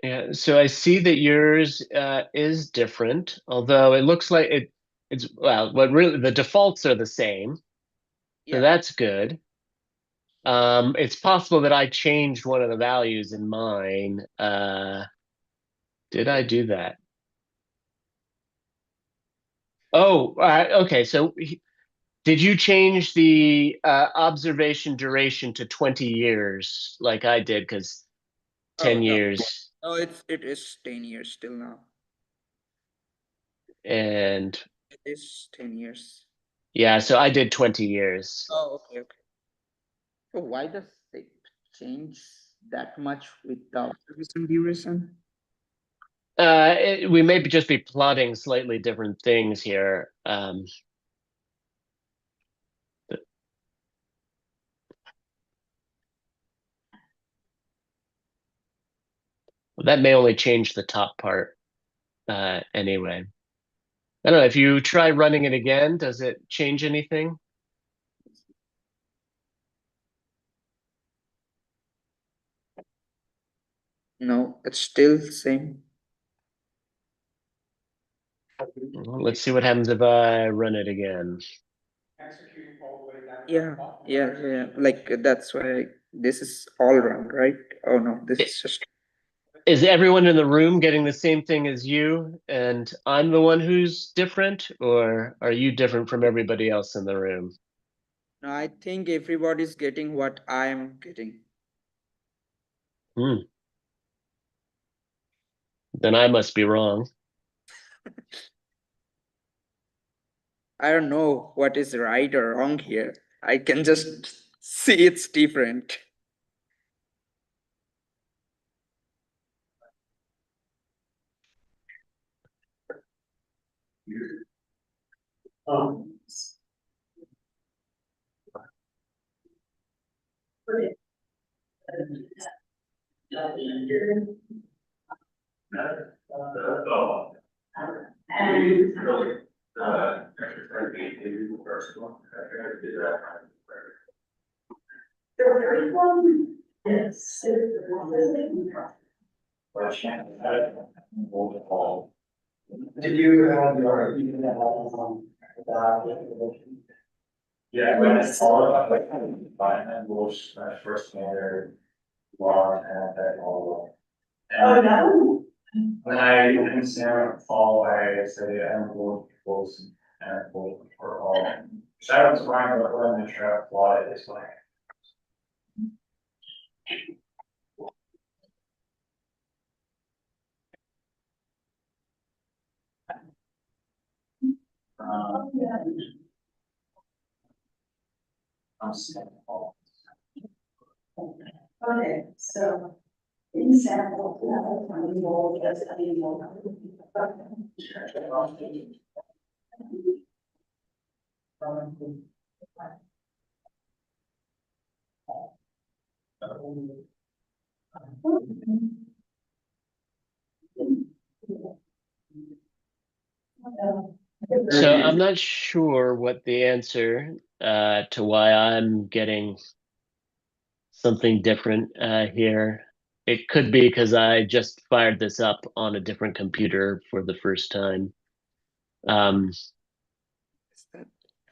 Yeah, so I see that yours is different, although it looks like it's well, what really the defaults are the same, so Yeah. that's good. It's possible that I changed one of the values in mine. Did I do that? Oh, okay. So did you change the observation duration to 20 years like I did? Because 10 Oh, no. years No, it is 10 years still now. and It is 10 years. yeah, so I did 20 years. Oh, okay, okay. So why does it change that much with the observation duration? We may just be plotting slightly different things here. That may only change the top part anyway. I don't know, if you try running it again, does it change anything? No, it's still the same. Well, let's see what happens if I run it again. Yeah. Like that's why this is all wrong, right? Oh no, this is just. Is everyone in the room getting the same thing as you, and I'm the one who's different, or are you different from everybody else in the room? No, I think everybody's getting what I'm getting. Then I must be wrong. I don't know what is right or wrong here. I can just see it's different. Did you have your? Yeah, when it's all up, like, and was first matter, law and that all. Oh, no. When I didn't see all, I say I'm going to close and vote for all. So I was fine, but when the trap law is like. I'm saying all. Okay, so in sample, we will just, I mean, So I'm not sure what the answer to why I'm getting something different here. It could be because I just fired this up on a different computer for the first time.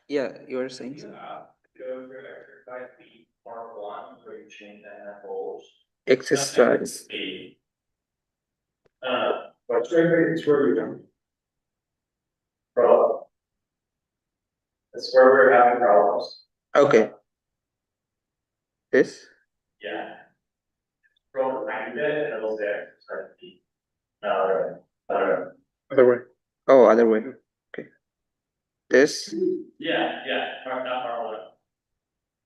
Yeah, you were saying so. Go through exercise B, part 1, where you change the goals. Exercise. But it's where we don't. Problem. That's where we're having problems. Okay. This? Yeah. Scroll behind it, and it'll say exercise B. No, Other way. Oh, other way. Okay. This? Yeah, not far away.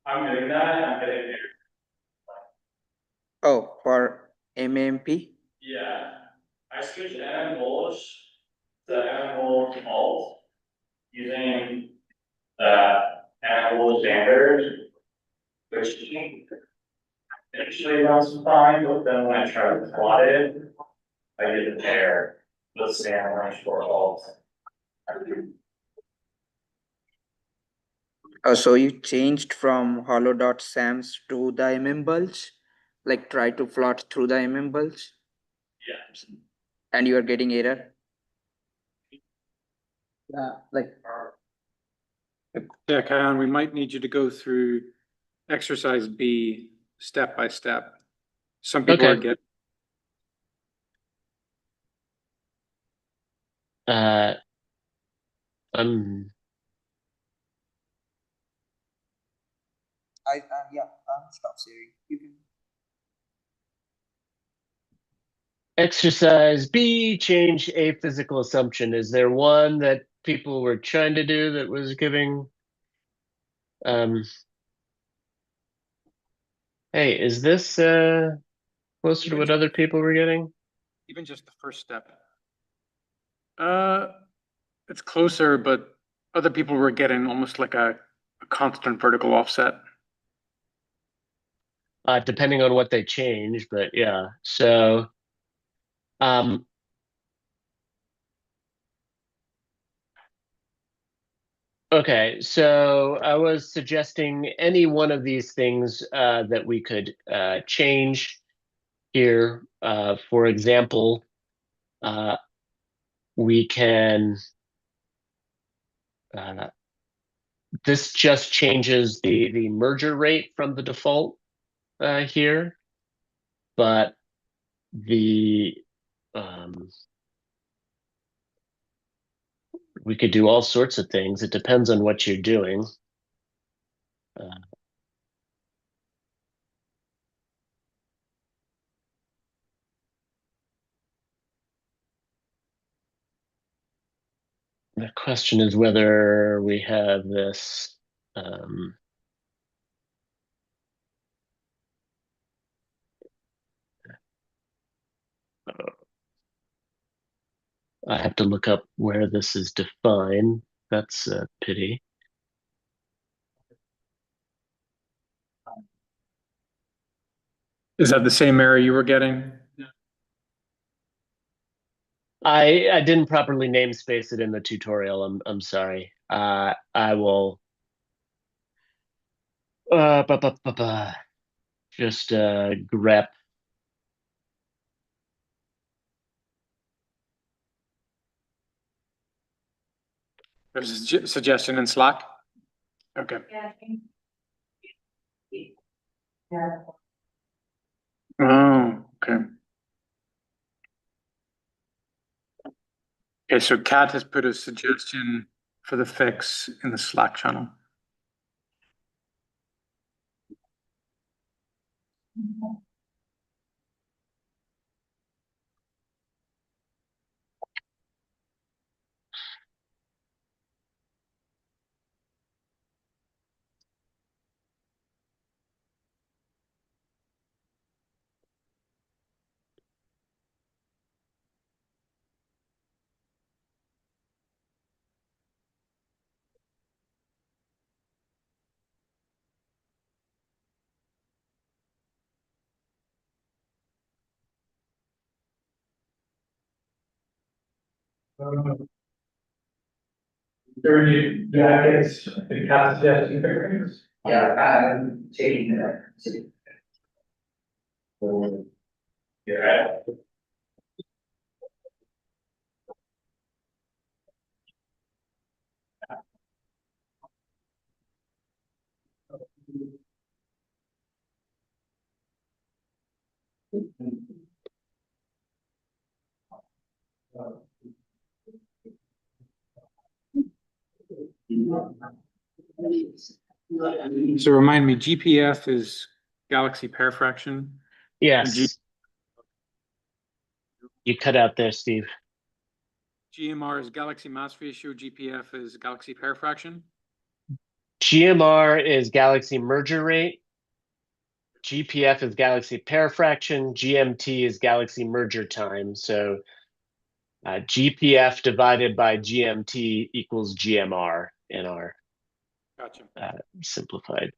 I'm doing that, and I'm getting there. Oh, for MAMP? Yeah, I switched M volts to M volt alt using the M volt standard, which initially runs fine, but then when I try to plot it, I get the pair with Sam range for alt. Oh, so you changed from holo.sams to the bulge? Like try to plot through the bulge? Yeah. And you are getting error? Like Yeah, Kayan, we might need you to go through exercise B step by step. Some people Okay. are getting. I'm yeah, stop sharing. You can. exercise B, change a physical assumption. Is there one that people were trying to do that was giving? Hey, is this closer to what other people were getting? Even just the first step. It's closer, but other people were getting almost like a constant vertical offset. Depending on what they change, but yeah. So, okay, so I was suggesting any one of these things that we could change here. For example, we can this just changes the merger rate from the default here, but the we could do all sorts of things. It depends on what you're doing. The question is whether we have this. I have to look up where this is defined. That's a pity. Is that the same error you were getting? I didn't properly namespace it in the tutorial. I'm sorry. I will just grep. There's a suggestion in Slack. Okay. Yeah. Oh, okay. Okay, so Kat has put a suggestion for the fix in the Slack channel. There any jackets, the cat suggestion figurines? Yeah, I'm checking that. Yeah. So remind me, GPF is galaxy pair fraction. Yes. You cut out there, Steve. GMR is galaxy mass ratio, GPF is galaxy pair fraction. GMR is galaxy merger rate. GPF is galaxy pair fraction, GMT is galaxy merger time. So GPF divided by GMT equals GMR in our Gotcha. simplified.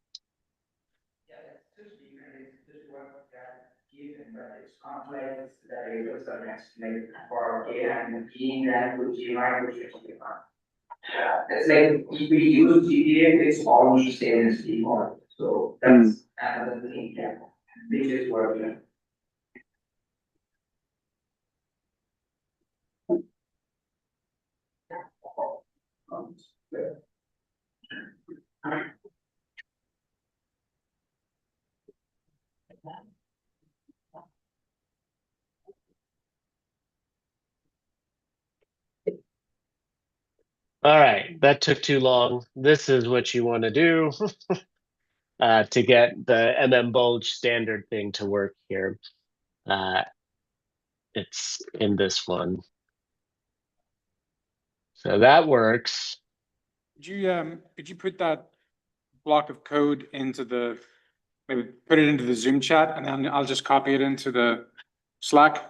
Yeah, it's just different, it's just what that given, but it's not like the variables are next, like for K and G and to G nine, which is G one. It's like if we use GPA, it's almost the same as G one, so that's another thing, yeah, which is working. All right, that took too long. This is what you want to do to get the bulge standard thing to work here. It's in this one. So that works. Could you put that block of code into the, maybe put it into the Zoom chat, and then I'll just copy it into the Slack?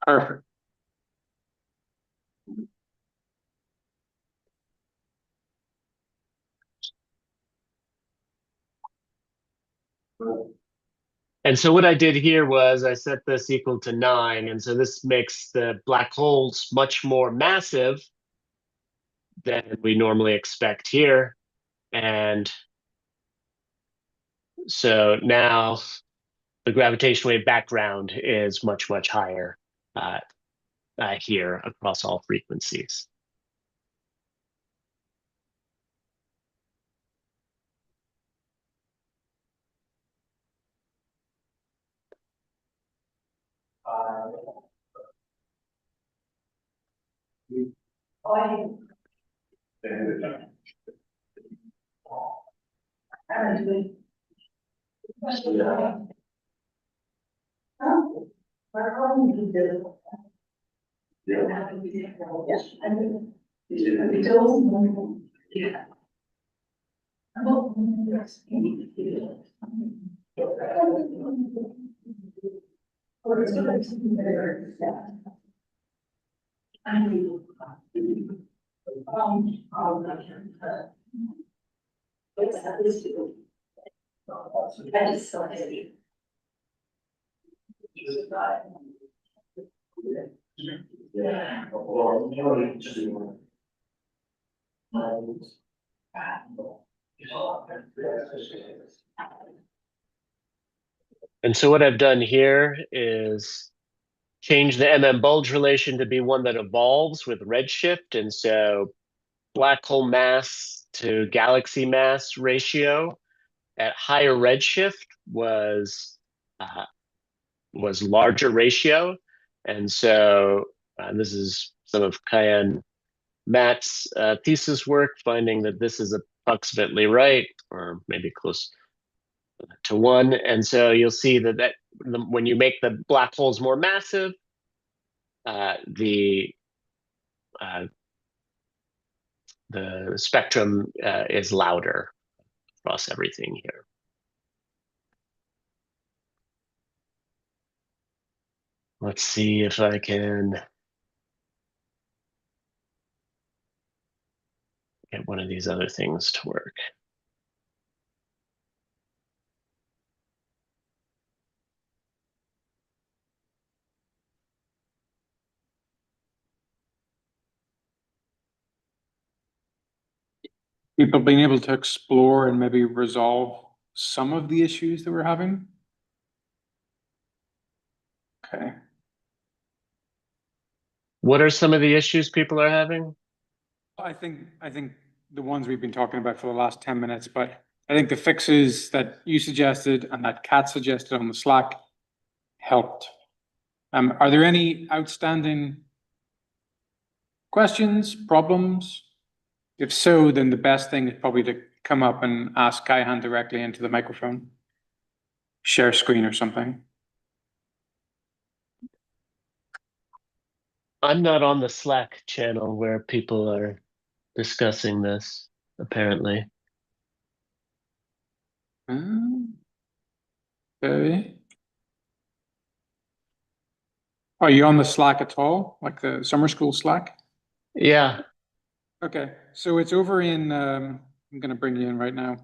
Perfect. And so what I did here was I set this equal to 9. And so this makes the black holes much more massive than we normally expect here. And so now the gravitational wave background is much, much higher here across all frequencies. And so what I've done here is change the bulge relation to be one that evolves with redshift. And so black hole mass to galaxy mass ratio at higher redshift was larger ratio. And so this is some of Kayan Matt's thesis work, finding that this is approximately right, or maybe close to 1. And so you'll see that when you make the black holes more massive, the spectrum is louder across everything here. Let's see if I can get one of these other things to work. People being able to explore and maybe resolve some of the issues that we're having? Okay. What are some of the issues people are having? I think the ones we've been talking about for the last 10 minutes, but I think the fixes that you suggested and that Kat suggested on the Slack helped. Are there any outstanding questions, problems? If so, then the best thing is probably to come up and ask Kaihan directly into the microphone. Share screen or something. I'm not on the Slack channel where people are discussing this. apparently. Okay. Are you on the Slack at all? Like the summer school Slack? Yeah. Okay, so it's over in, I'm gonna bring you in right now.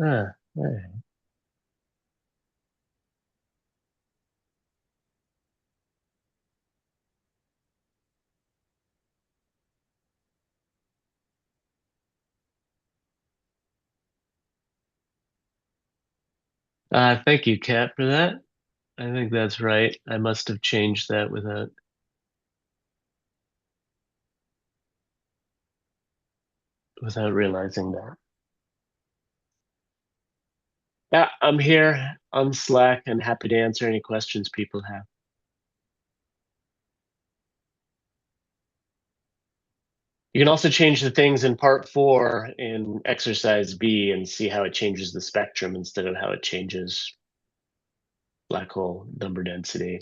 Ah, right. Thank you, Kat, for that. I think that's right. I must have changed that without realizing that. Yeah, I'm here on Slack and happy to answer any questions people have. You can also change the things in part 4 in exercise B and see how it changes the spectrum instead of how it changes black hole number density.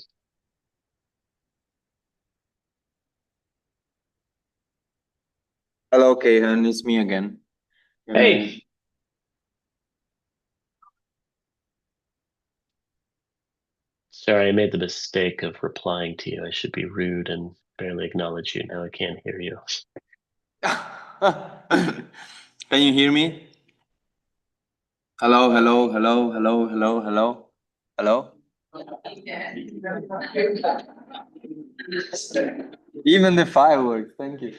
Hello, Kayhan, it's me again. Hey. Sorry, I made the mistake of replying to you. I should be rude and barely acknowledge you. Now I can't hear you. Can you hear me? Hello, hello, hello, hello, hello, hello, hello? Even the fireworks, thank you.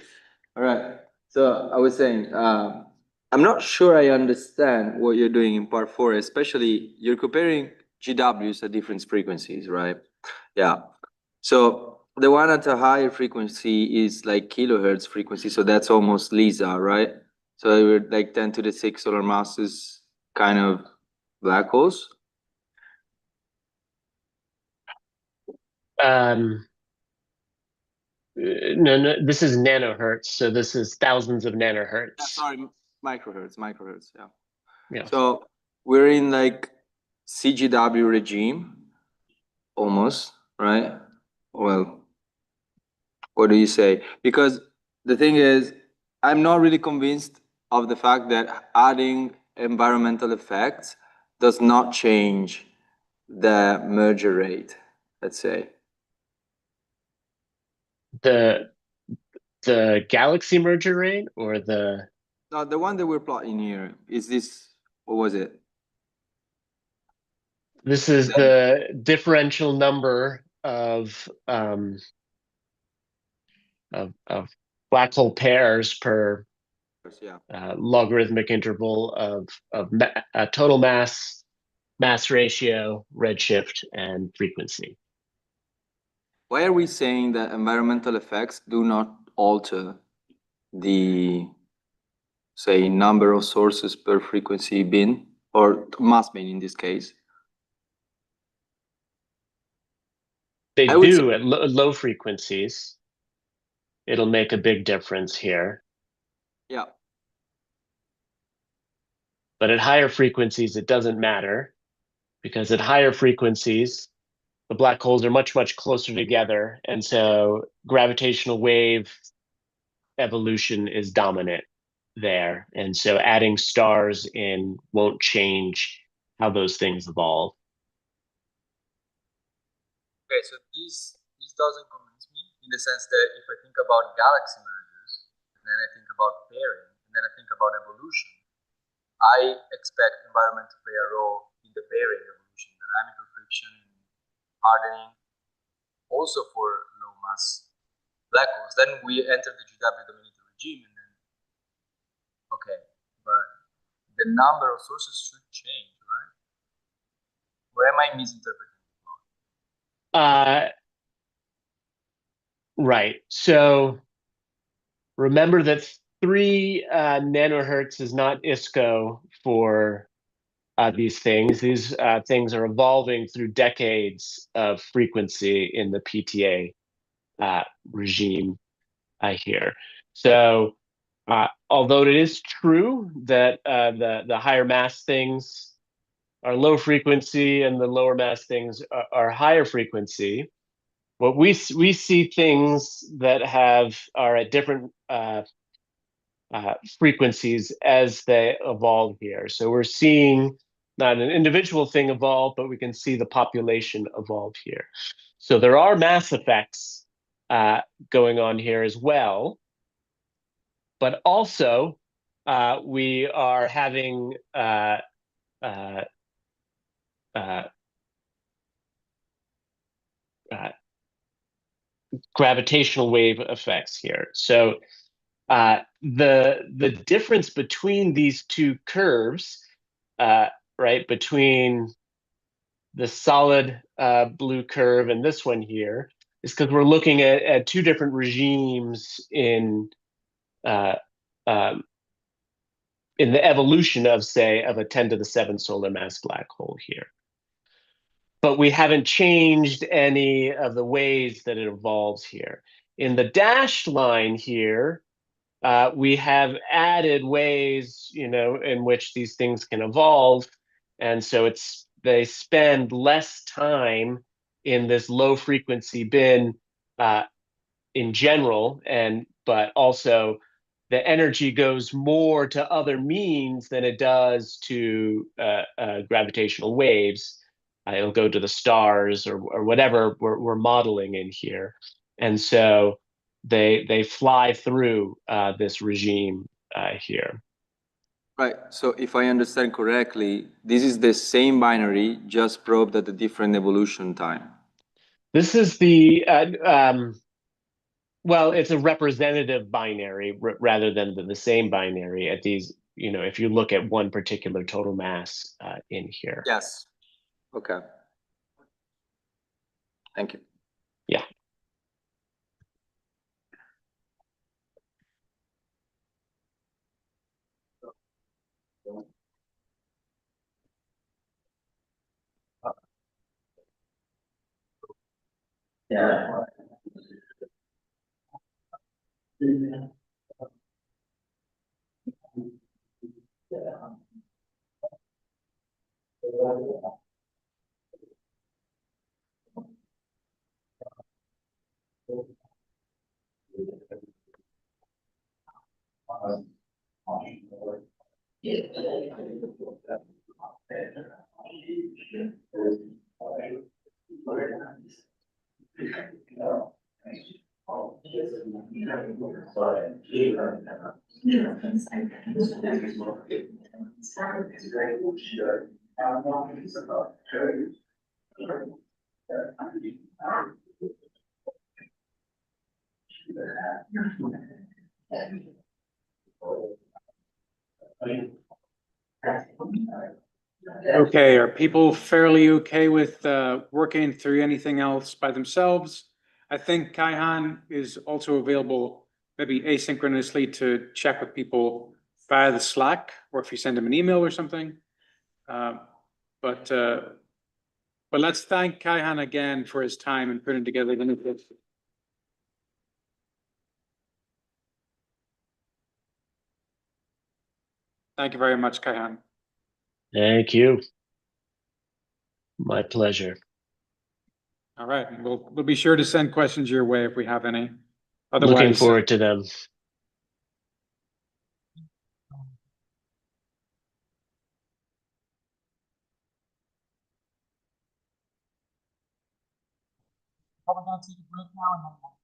All right, so I was saying, I'm not sure I understand what you're doing in part 4, especially you're comparing GWs at different frequencies, right? Yeah, so the one at a higher frequency is like kilohertz frequency, so that's almost LISA, right? So it would like 10 to the 6 solar masses kind of black holes. No, this is nanohertz, so this is thousands of nanohertz. Sorry, microhertz, yeah. Yeah. So we're in like CGW regime, almost, right? Well, what do you say? Because the thing is, I'm not really convinced of the fact that adding environmental effects does not change the merger rate, let's say. The galaxy merger rate or the... No, the one that we're plotting here is this, what was it? This is the differential number of black hole pairs per logarithmic interval of total mass, mass ratio, redshift, and frequency. Why are we saying that environmental effects do not alter the, say, number of sources per frequency bin, or mass bin in this case? They do at low frequencies. It'll make a big difference here. Yeah. But at higher frequencies, it doesn't matter, because at higher frequencies, the black holes are much, much closer together. And so gravitational wave evolution is dominant there. And so adding stars in won't change how those things evolve. Okay, so this doesn't convince me in the sense that if I think about galaxy mergers, and then I think about pairing, and then I think about evolution, I expect environment to play a role in the pairing evolution, dynamical friction, hardening, also for low mass black holes. Then we enter the GW dominated regime, and then, okay, but the number of sources should change, right? Or am I misinterpreting? Right. So remember that 3 nanohertz is not ISCO for these things. These things are evolving through decades of frequency in the PTA regime here. So Although it is true that the higher mass things are low frequency and the lower mass things are higher frequency, what we see things that are at different frequencies as they evolve here. So we're seeing not an individual thing evolve, but we can see the population evolve here. So there are mass effects going on here as well, but also we are having gravitational wave effects here. So the difference between these two curves, right, between the solid blue curve and this one here, is because we're looking at two different regimes in the evolution of, say, of a 10 to the 7 solar mass black hole here. But we haven't changed any of the ways that it evolves here. In the dashed line here, we have added ways, in which these things can evolve. And so they spend less time in this low frequency bin in general, but also the energy goes more to other means than it does to gravitational waves. It'll go to the stars or whatever we're modeling in here. And so they fly through this regime here. Right, so if I understand correctly, this is the same binary, just probed at a different evolution time. This is well, it's a representative binary rather than the same binary at these, if you look at one particular total mass in here. Yes. Okay. Thank you. Yeah. Yeah. Okay, are people fairly okay with working through anything else by themselves? I think Kaihan is also available maybe asynchronously to check with people via the Slack, or if you send him an email or something. But let's thank Kaihan again for his time and putting together the new. Thank you very much, Kaihan. Thank you. My pleasure. All right, we'll be sure to send questions your way if we have any. Looking Otherwise, forward to them. We're going to take a break now and then